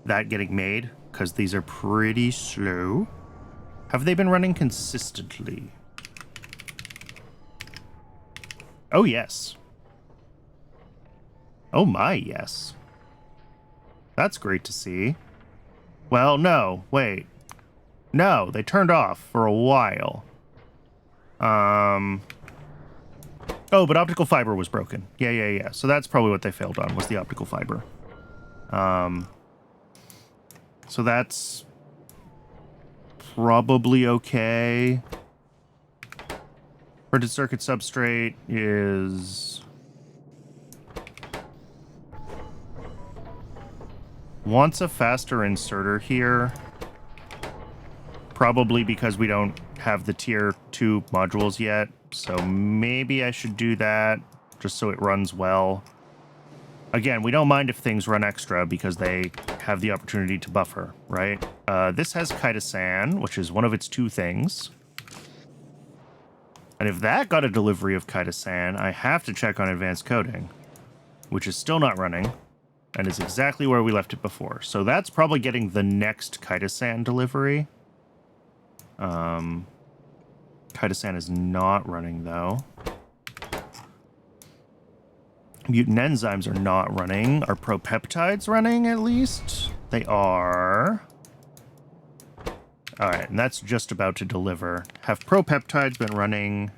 that getting made, because these are pretty slow. Have they been running consistently? Oh, yes. Oh, my, yes. That's great to see. Well, no, wait. No, they turned off for a while. Oh, but optical fiber was broken. Yeah. So that's probably what they failed on, was the optical fiber. So that's probably okay. Printed circuit substrate is... wants a faster inserter here. Probably because we don't have the tier 2 modules yet. So maybe I should do that just so it runs well. Again, we don't mind if things run extra because they have the opportunity to buffer, right? This has Kaidasan, which is one of its 2 things. And if that got a delivery of Kaidasan, I have to check on advanced coding, which is still not running and is exactly where we left it before. So that's probably getting the next Kaidasan delivery. Kaidasan is not running, though. Mutant enzymes are not running. Are propeptides running, at least? They are. All right, and that's just about to deliver. Have propeptides been running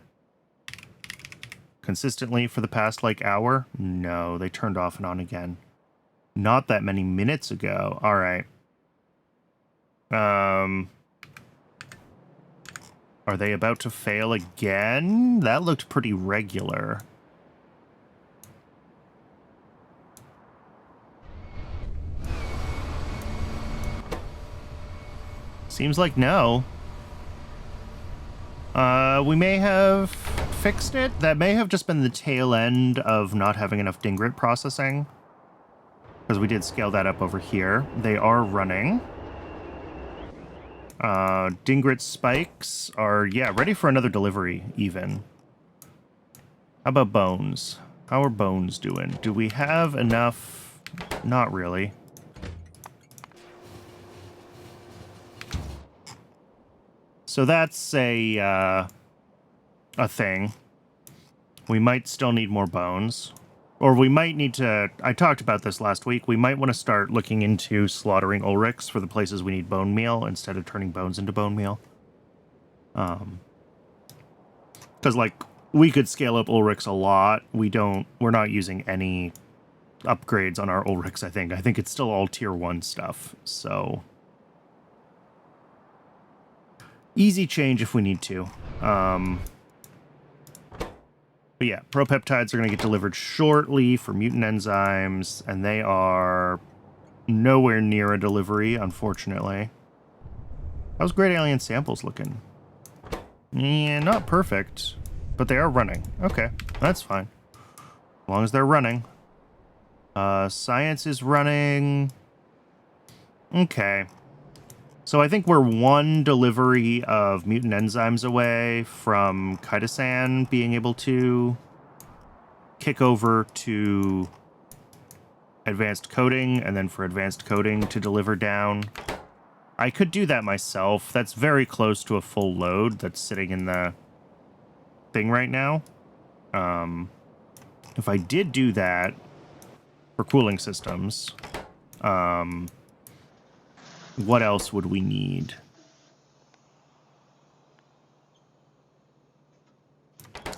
consistently for the past, like, hour? No, they turned off and on again. Not that many minutes ago. All right. Are they about to fail again? That looked pretty regular. Seems like no. We may have fixed it. That may have just been the tail end of not having enough Dingrit processing. Because we did scale that up over here. They are running. Dingrit spikes are, yeah, ready for another delivery, even. How about bones? How are bones doing? Do we have enough? Not really. So that's a thing. We might still need more bones. Or we might need to... I talked about this last week. We might want to start looking into slaughtering Ulrichs for the places we need bone meal instead of turning bones into bone meal. Because, like, we could scale up Ulrichs a lot. We're not using any upgrades on our Ulrichs, I think. I think it's still all tier 1 stuff, so... easy change if we need to. But yeah, propeptides are going to get delivered shortly for mutant enzymes, and they are nowhere near a delivery, unfortunately. How's Great Alien Samples looking? Yeah, not perfect, but they are running. Okay, that's fine. As long as they're running. Science is running. Okay. So I think we're 1 delivery of mutant enzymes away from Kaidasan being able to kick over to advanced coding, and then for advanced coding to deliver down. I could do that myself. That's very close to a full load that's sitting in the thing right now. If I did do that for cooling systems, what else would we need?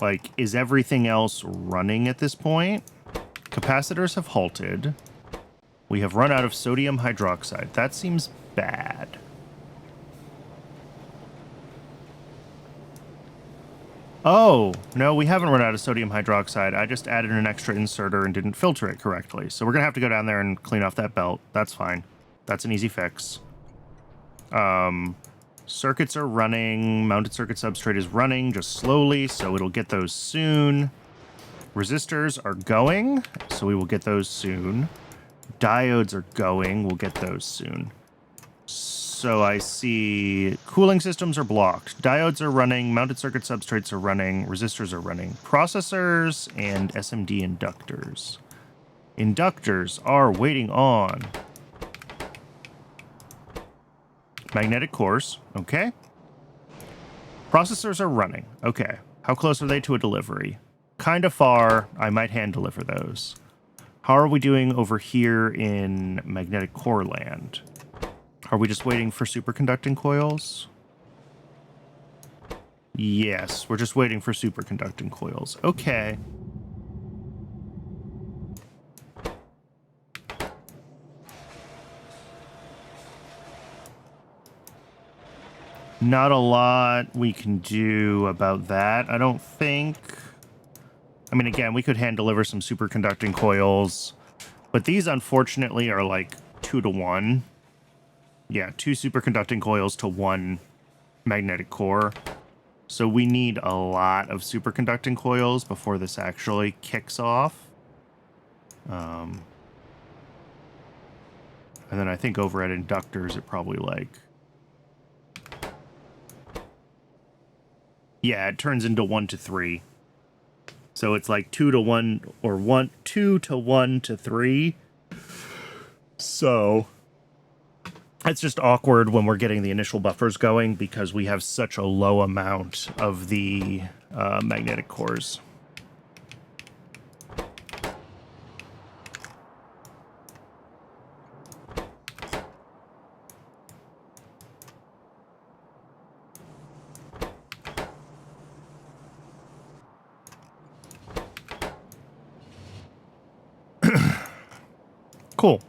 Like, is everything else running at this point? Capacitors have halted. We have run out of sodium hydroxide. That seems bad. Oh, no, we haven't run out of sodium hydroxide. I just added an extra inserter and didn't filter it correctly. So we're going to have to go down there and clean off that belt. That's fine. That's an easy fix. Circuits are running. Mounted circuit substrate is running just slowly, so it'll get those soon. Resistors are going, so we will get those soon. Diodes are going. We'll get those soon. So I see cooling systems are blocked. Diodes are running. Mounted circuit substrates are running. Resistors are running. Processors and SMD inductors. Inductors are waiting on magnetic cores. Okay. Processors are running. Okay. How close are they to a delivery? kind of far. I might hand deliver those. How are we doing over here in magnetic core land? Are we just waiting for superconducting coils? Yes, we're just waiting for superconducting coils. Okay. Not a lot we can do about that, I don't think. I mean, again, we could hand deliver some superconducting coils, but these, unfortunately, are like 2 to 1. Yeah, 2 superconducting coils to 1 magnetic core. So we need a lot of superconducting coils before this actually kicks off. And then I think over at inductors, it probably like... Yeah, it turns into 1 to 3. So it's like 2 to 1 or 2 to 1 to 3. So it's just awkward when we're getting the initial buffers going because we have such a low amount of the magnetic cores. Cool.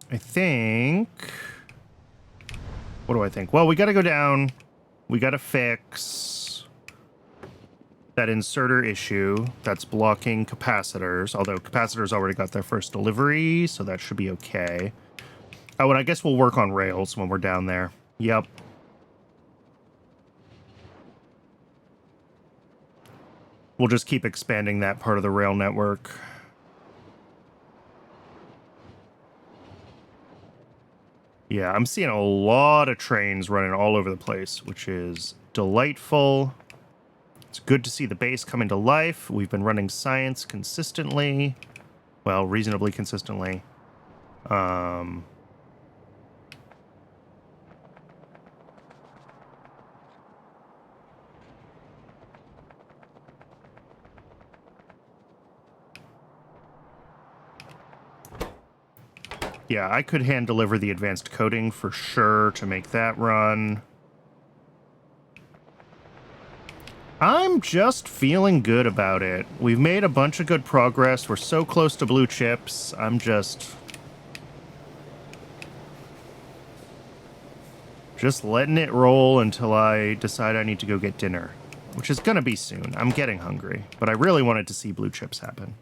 I think... What do I think? Well, we got to go down. We got to fix that inserter issue that's blocking capacitors, although capacitors already got their first delivery, so that should be okay. Oh, and I guess we'll work on rails when we're down there. Yep. We'll just keep expanding that part of the rail network. Yeah, I'm seeing a lot of trains running all over the place, which is delightful. It's good to see the base coming to life. We've been running science consistently. Well, reasonably consistently. Yeah, I could hand deliver the advanced coding for sure to make that run. I'm just feeling good about it. We've made a bunch of good progress. We're so close to blue chips. I'm just letting it roll until I decide I need to go get dinner, which is gonna be soon. I'm getting hungry, but I really wanted to see blue chips happen.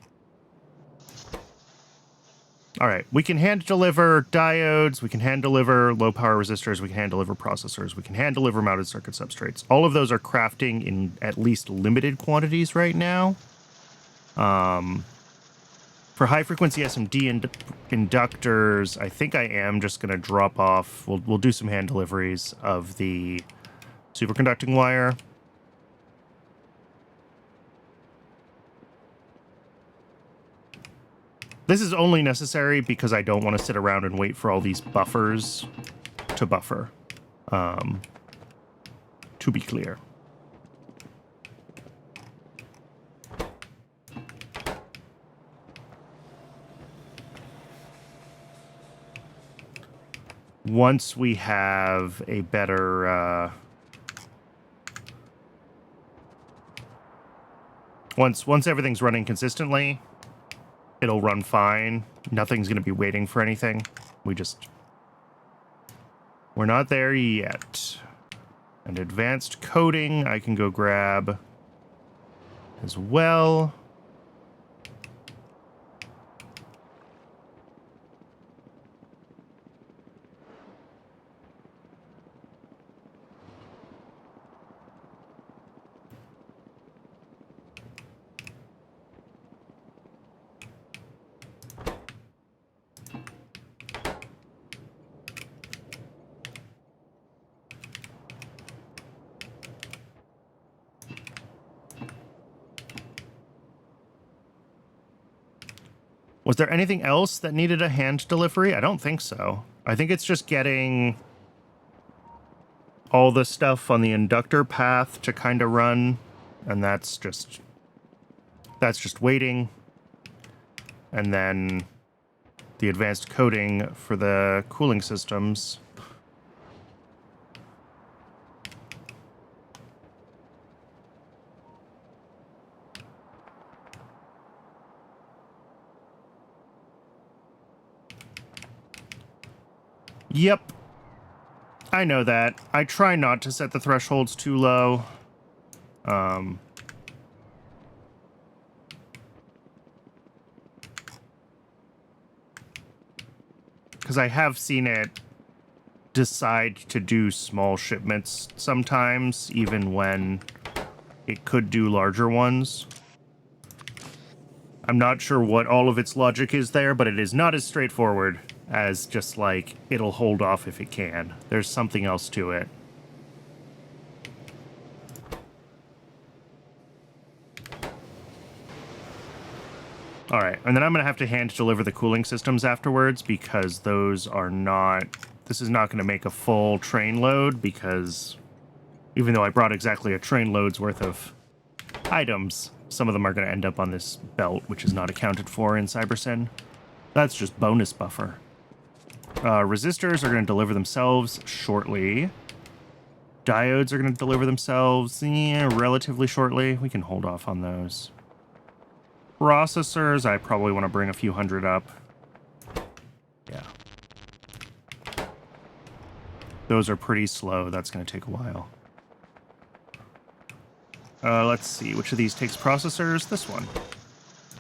All right, we can hand deliver diodes, we can hand deliver low power resistors, we can hand deliver processors, we can hand deliver mounted circuit substrates. All of those are crafting in at least limited quantities right now. For high frequency SMD inductors, I think I am just going to drop off. We'll do some hand deliveries of the superconducting wire. This is only necessary because I don't want to sit around and wait for all these buffers to buffer. To be clear. Once we have a better... Once everything's running consistently, it'll run fine. Nothing's going to be waiting for anything. We're not there yet. And advanced coding, I can go grab as well. Was there anything else that needed a hand delivery? I don't think so. I think it's just getting all the stuff on the inductor path to kind of run, and that's just waiting. And then the advanced coding for the cooling systems. Yep. I know that. I try not to set the thresholds too low. Because I have seen it decide to do small shipments sometimes, even when it could do larger ones. I'm not sure what all of its logic is there, but it is not as straightforward as just like, it'll hold off if it can. There's something else to it. All right, and then I'm going to have to hand deliver the cooling systems afterwards because those are not... This is not going to make a full train load because even though I brought exactly a train load's worth of items, some of them are going to end up on this belt, which is not accounted for in CyberSyn. That's just bonus buffer. Resistors are going to deliver themselves shortly. Diodes are going to deliver themselves relatively shortly. We can hold off on those. Processors, I probably want to bring a few hundred up. Yeah. Those are pretty slow. That's going to take a while. Let's see. Which of these takes processors? This one.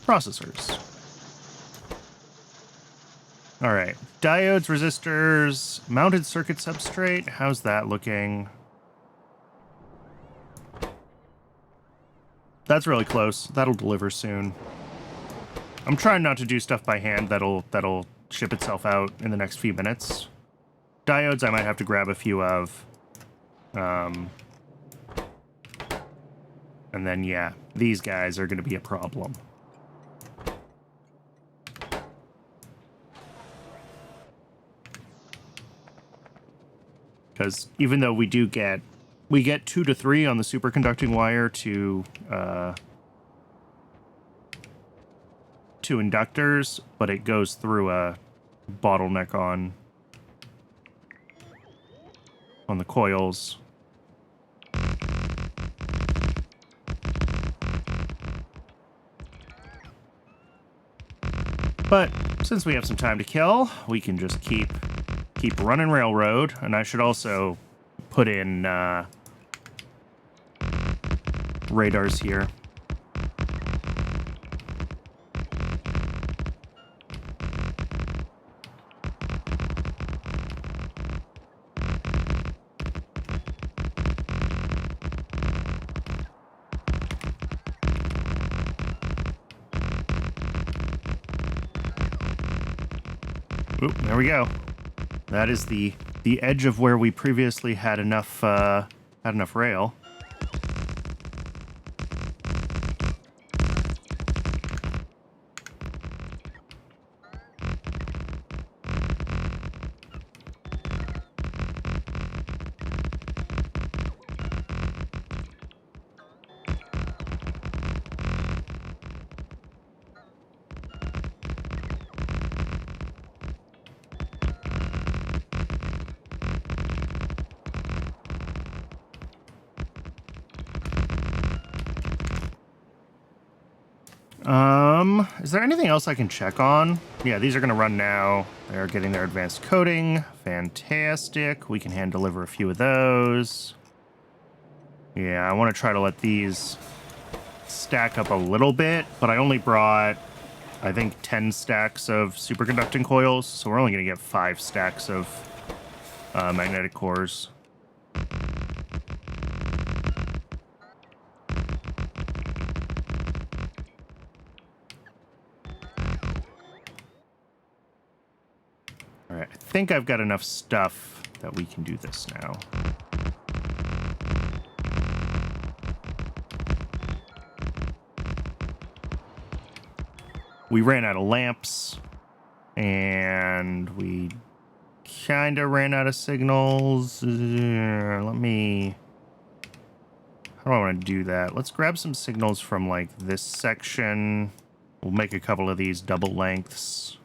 Processors. All right. Diodes, resistors, mounted circuit substrate. How's that looking? That's really close. That'll deliver soon. I'm trying not to do stuff by hand that'll ship itself out in the next few minutes. Diodes I might have to grab a few of. And then, yeah, these guys are going to be a problem. Because even though we get 2 to 3 on the superconducting wire to inductors, but it goes through a bottleneck on the coils. But since we have some time to kill, we can just keep running railroad, and I should also put in radars here. Oop, there we go. That is the edge of where we previously had enough rail. Is there anything else I can check on? Yeah, these are going to run now. They're getting their advanced coding. Fantastic. We can hand deliver a few of those. Yeah, I want to try to let these stack up a little bit, but I only brought, I think, 10 stacks of superconducting coils, so we're only going to get 5 stacks of magnetic cores. Alright, I think I've got enough stuff that we can do this now. We ran out of lamps, and we kind of ran out of signals. Let me... How do I want to do that? Let's grab some signals from, like, this section. We'll make a couple of these double lengths.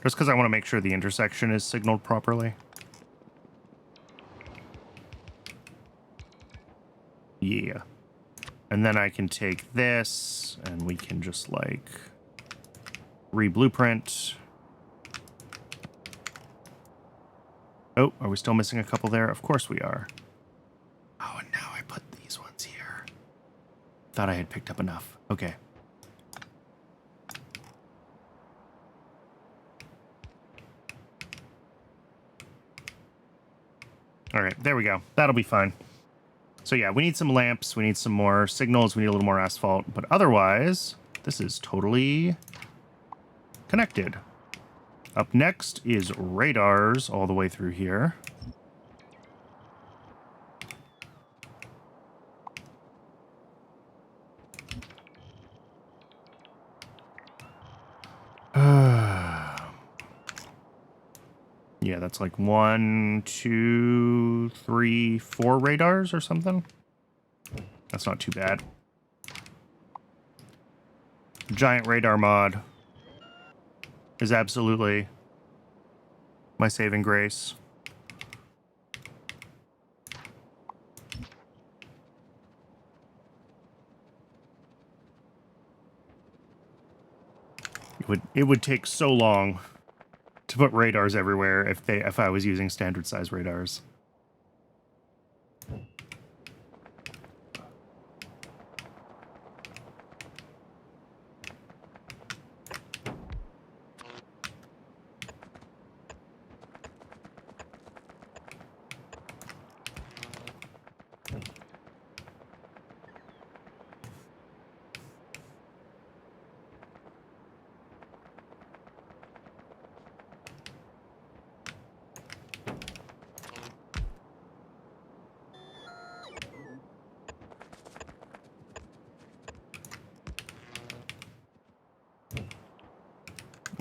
Just because I want to make sure the intersection is signaled properly. Yeah. And then I can take this, and we can just, like, re-blueprint. Oh, are we still missing a couple there? Of course we are. Oh, and now I put these ones here. Thought I had picked up enough. Okay. All right, there we go. That'll be fine. So yeah, we need some lamps, we need some more signals, we need a little more asphalt, but otherwise, this is totally connected. Up next is radars all the way through here. Yeah, that's like 1, 2, 3, 4 radars or something. That's not too bad. Giant radar mod is absolutely my saving grace. It would take so long to put radars everywhere if I was using standard size radars.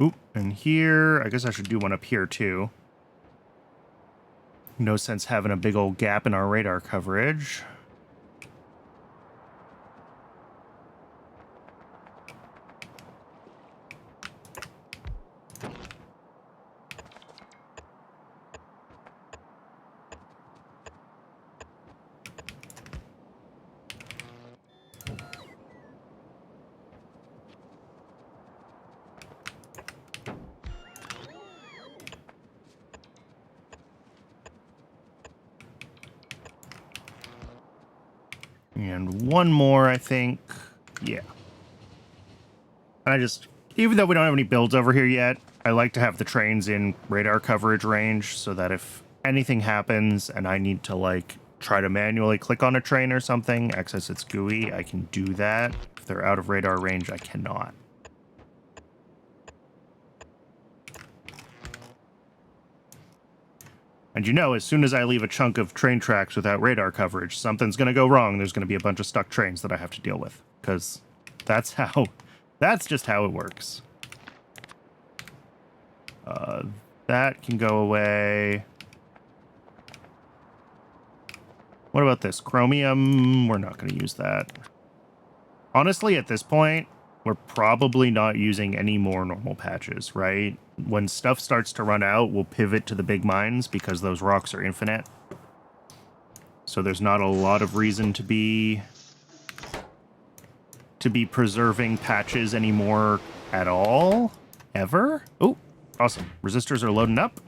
Oop, and here, I guess I should do one up here too. No sense having a big old gap in our radar coverage. And one more, I think. Yeah. And even though we don't have any builds over here yet, I like to have the trains in radar coverage range so that if anything happens and I need to, like, try to manually click on a train or something, access its GUI, I can do that. If they're out of radar range, I cannot. And you know, as soon as I leave a chunk of train tracks without radar coverage, something's going to go wrong. There's going to be a bunch of stuck trains that I have to deal with. Because that's just how it works. That can go away. What about this? Chromium? We're not going to use that. Honestly, at this point, we're probably not using any more normal patches, right? When stuff starts to run out, we'll pivot to the big mines because those rocks are infinite. So there's not a lot of reason to be preserving patches anymore at all, ever. Oh, awesome. Resistors are loading up.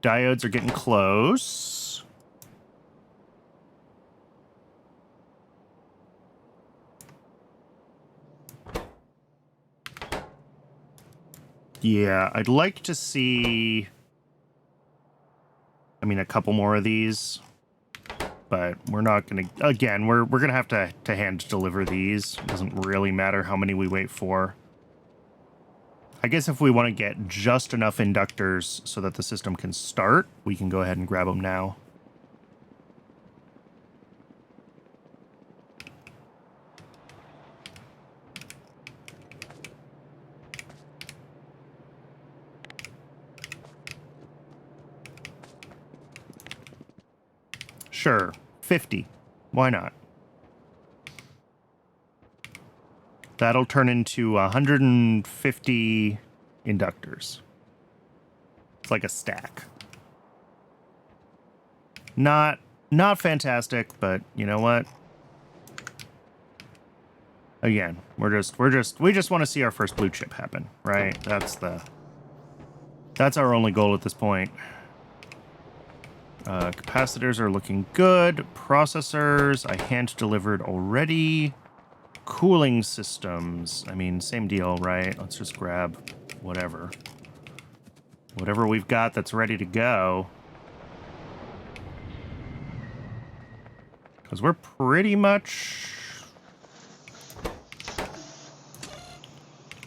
Diodes are getting close. Yeah, I'd like to see, I mean, a couple more of these, but we're not going to, again, we're going to have to hand deliver these. It doesn't really matter how many we wait for. I guess if we want to get just enough inductors so that the system can start, we can go ahead and grab them now. Sure, 50. Why not? That'll turn into 150 inductors. It's like a stack. Not fantastic, but you know what? Again, we just want to see our first blue chip happen, right? That's our only goal at this point. Capacitors are looking good. Processors, I hand delivered already. Cooling systems, I mean, same deal, right? Let's just grab whatever we've got that's ready to go. Because we're pretty much...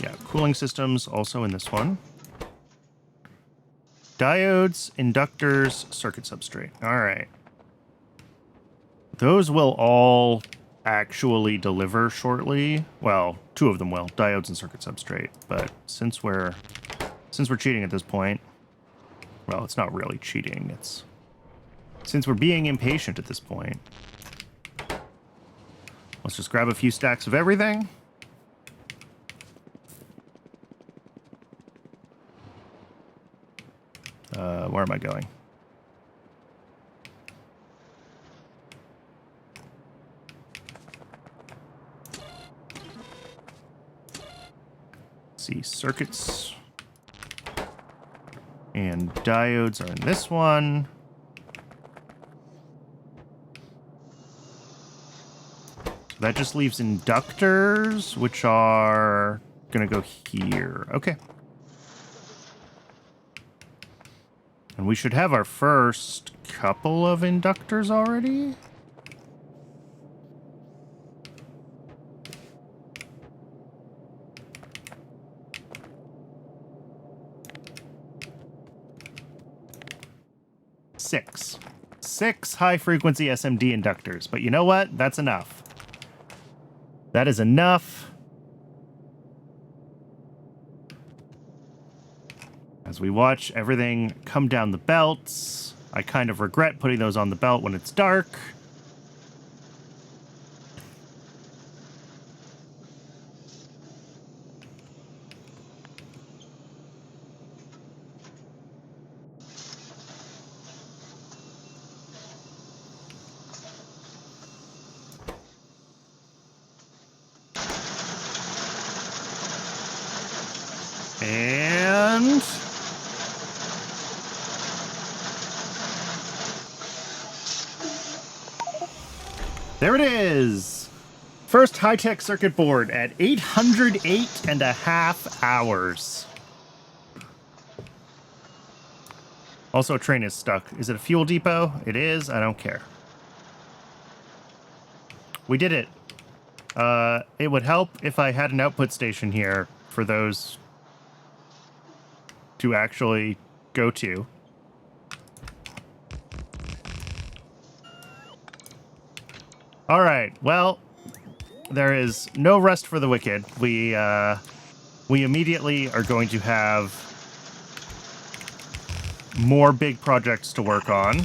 Yeah, cooling systems also in this one. Diodes, inductors, circuit substrate. All right. Those will all actually deliver shortly. Well, two of them will, diodes and circuit substrate. But since we're cheating at this point, well, it's not really cheating. It's since we're being impatient at this point. Let's just grab a few stacks of everything. Where am I going? Let's see, circuits and diodes are in this one. So that just leaves inductors, which are gonna go here. Okay. And we should have our first couple of inductors already. Six high-frequency SMD inductors. But you know what? That's enough. That is enough. As we watch everything come down the belts, I kind of regret putting those on the belt when it's dark. And... there it is! First high-tech circuit board at 808.5 hours. Also, a train is stuck. Is it a fuel depot? It is. I don't care. We did it. It would help if I had an output station here for those to actually go to. All right. Well, there is no rest for the wicked. We immediately are going to have more big projects to work on.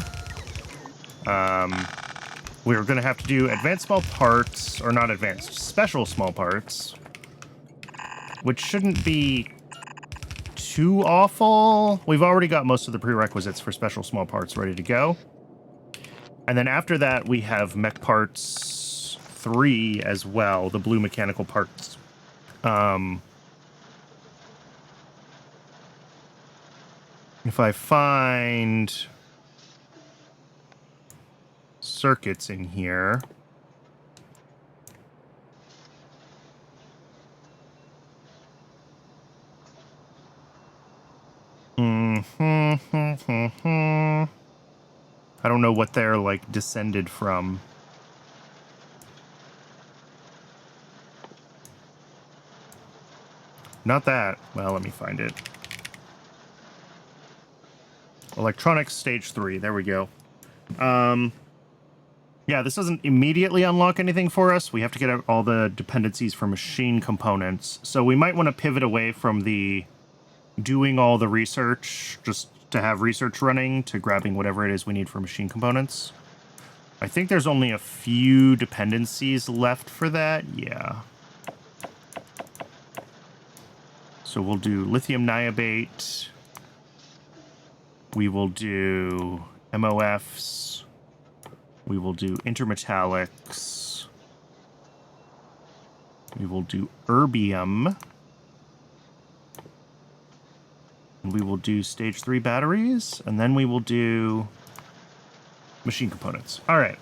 We're going to have to do advanced small parts, or not advanced, special small parts, which shouldn't be too awful. We've already got most of the prerequisites for special small parts ready to go. And then after that, we have Mech Parts 3 as well, the blue mechanical parts. If I find circuits in here... I don't know what they're, like, descended from. Not that. Well, let me find it. Electronics Stage 3. There we go. Yeah, this doesn't immediately unlock anything for us. We have to get out all the dependencies for machine components. So we might want to pivot away from the doing all the research, just to have research running, to grabbing whatever it is we need for machine components. I think there's only a few dependencies left for that. Yeah. So we'll do lithium niobate. We will do MOFs. We will do intermetallics. We will do erbium. And we will do stage 3 batteries. And then we will do machine components. All right.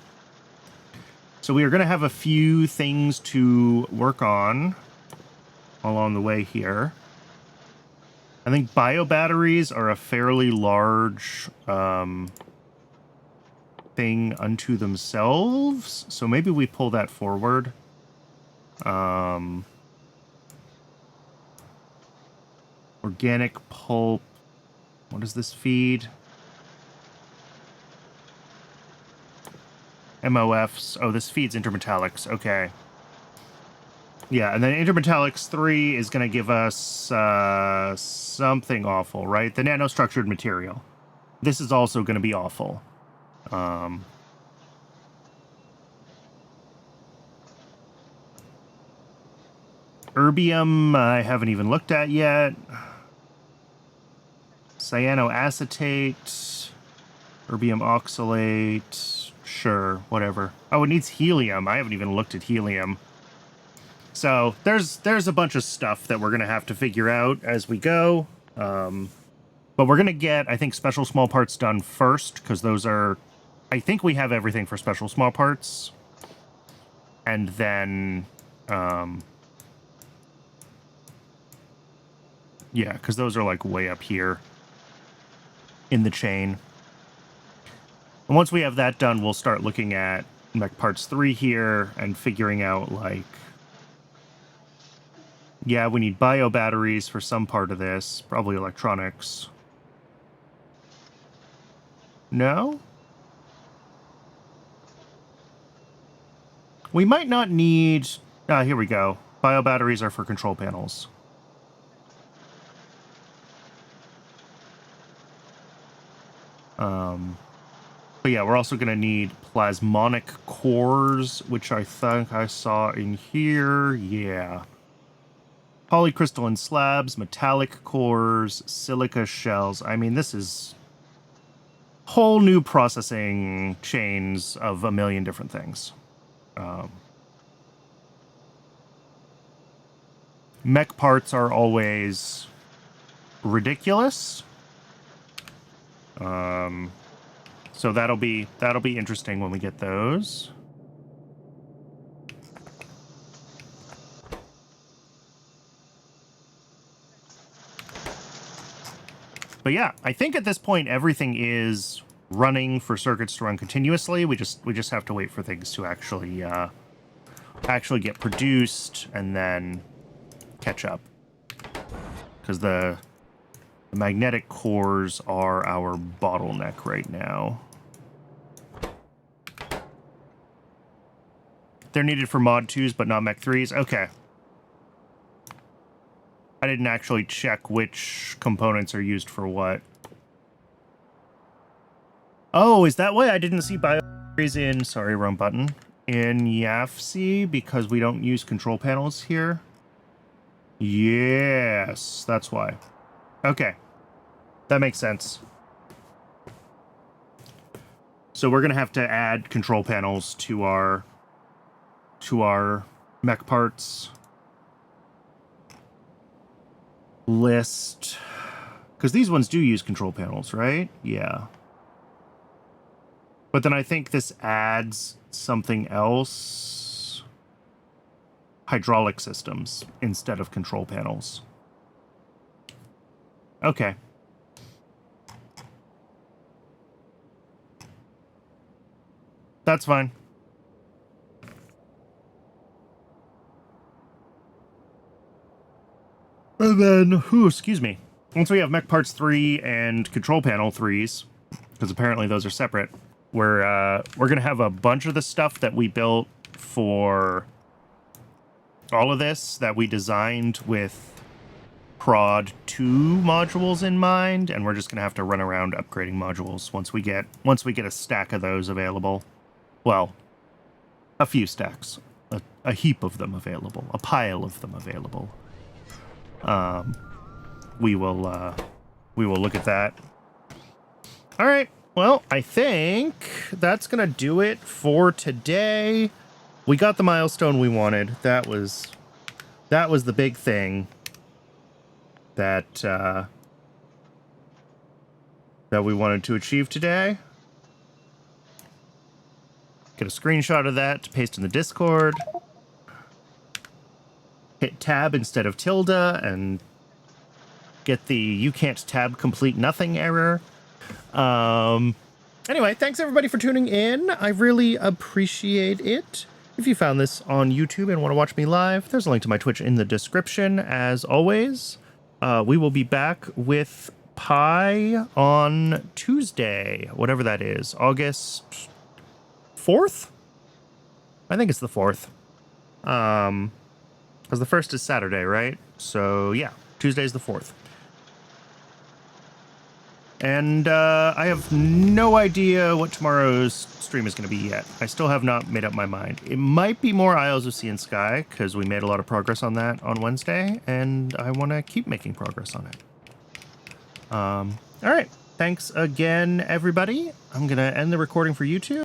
So we are going to have a few things to work on along the way here. I think biobatteries are a fairly large thing unto themselves. So maybe we pull that forward. Organic pulp. What does this feed? MOFs. Oh, this feeds intermetallics. Okay. Yeah, and then intermetallics 3 is going to give us something awful, right? The nanostructured material. This is also going to be awful. Erbium, I haven't even looked at yet. Cyanoacetate. Erbium oxalate. Sure, whatever. Oh, it needs helium. I haven't even looked at helium. So there's a bunch of stuff that we're going to have to figure out as we go. But we're going to get, I think, special small parts done first, because those are... I think we have everything for special small parts. And then... yeah, because those are, like, way up here in the chain. And once we have that done, we'll start looking at mech parts 3 here and figuring out, like... yeah, we need bio batteries for some part of this. Probably electronics. No? We might not need... ah, here we go. Bio batteries are for control panels. But yeah, we're also going to need plasmonic cores, which I think I saw in here. Yeah. Polycrystalline slabs, metallic cores, silica shells. I mean, this is whole new processing chains of a million different things. Mech parts are always ridiculous. So that'll be interesting when we get those. But yeah, I think at this point everything is running for circuits to run continuously. We just have to wait for things to actually get produced and then catch up. Because the magnetic cores are our bottleneck right now. They're needed for mod 2s, but not mech 3s. Okay. I didn't actually check which components are used for what. Oh, is that why I didn't see batteries in... sorry, wrong button. In YAFC, because we don't use control panels here? Yes, that's why. Okay. That makes sense. So we're going to have to add control panels to our mech parts list. Because these ones do use control panels, right? Yeah. But then I think this adds something else. Hydraulic systems instead of control panels. Okay. That's fine. And then, excuse me. Once we have mech parts 3 and control panel 3s, because apparently those are separate, we're gonna have a bunch of the stuff that we built for all of this that we designed with prod 2 modules in mind, and we're just gonna have to run around upgrading modules once we get a stack of those available. Well, a few stacks. A heap of them available. A pile of them available. We will look at that. All right. Well, I think that's going to do it for today. We got the milestone we wanted. That was the big thing that we wanted to achieve today. Get a screenshot of that to paste in the Discord. Hit tab instead of tilde and get the you can't tab complete nothing error. Anyway, thanks everybody for tuning in. I really appreciate it. If you found this on YouTube and want to watch me live, there's a link to my Twitch in the description. As always, we will be back with Pi on Tuesday, whatever that is, August 4th? I think it's the 4th. Because the 1st is Saturday, right? So yeah, Tuesday's the 4th. And I have no idea what tomorrow's stream is going to be yet. I still have not made up my mind. It might be more Isles of Sea and Sky, because we made a lot of progress on that on Wednesday, and I want to keep making progress on it. All right. Thanks again, everybody. I'm going to end the recording for YouTube.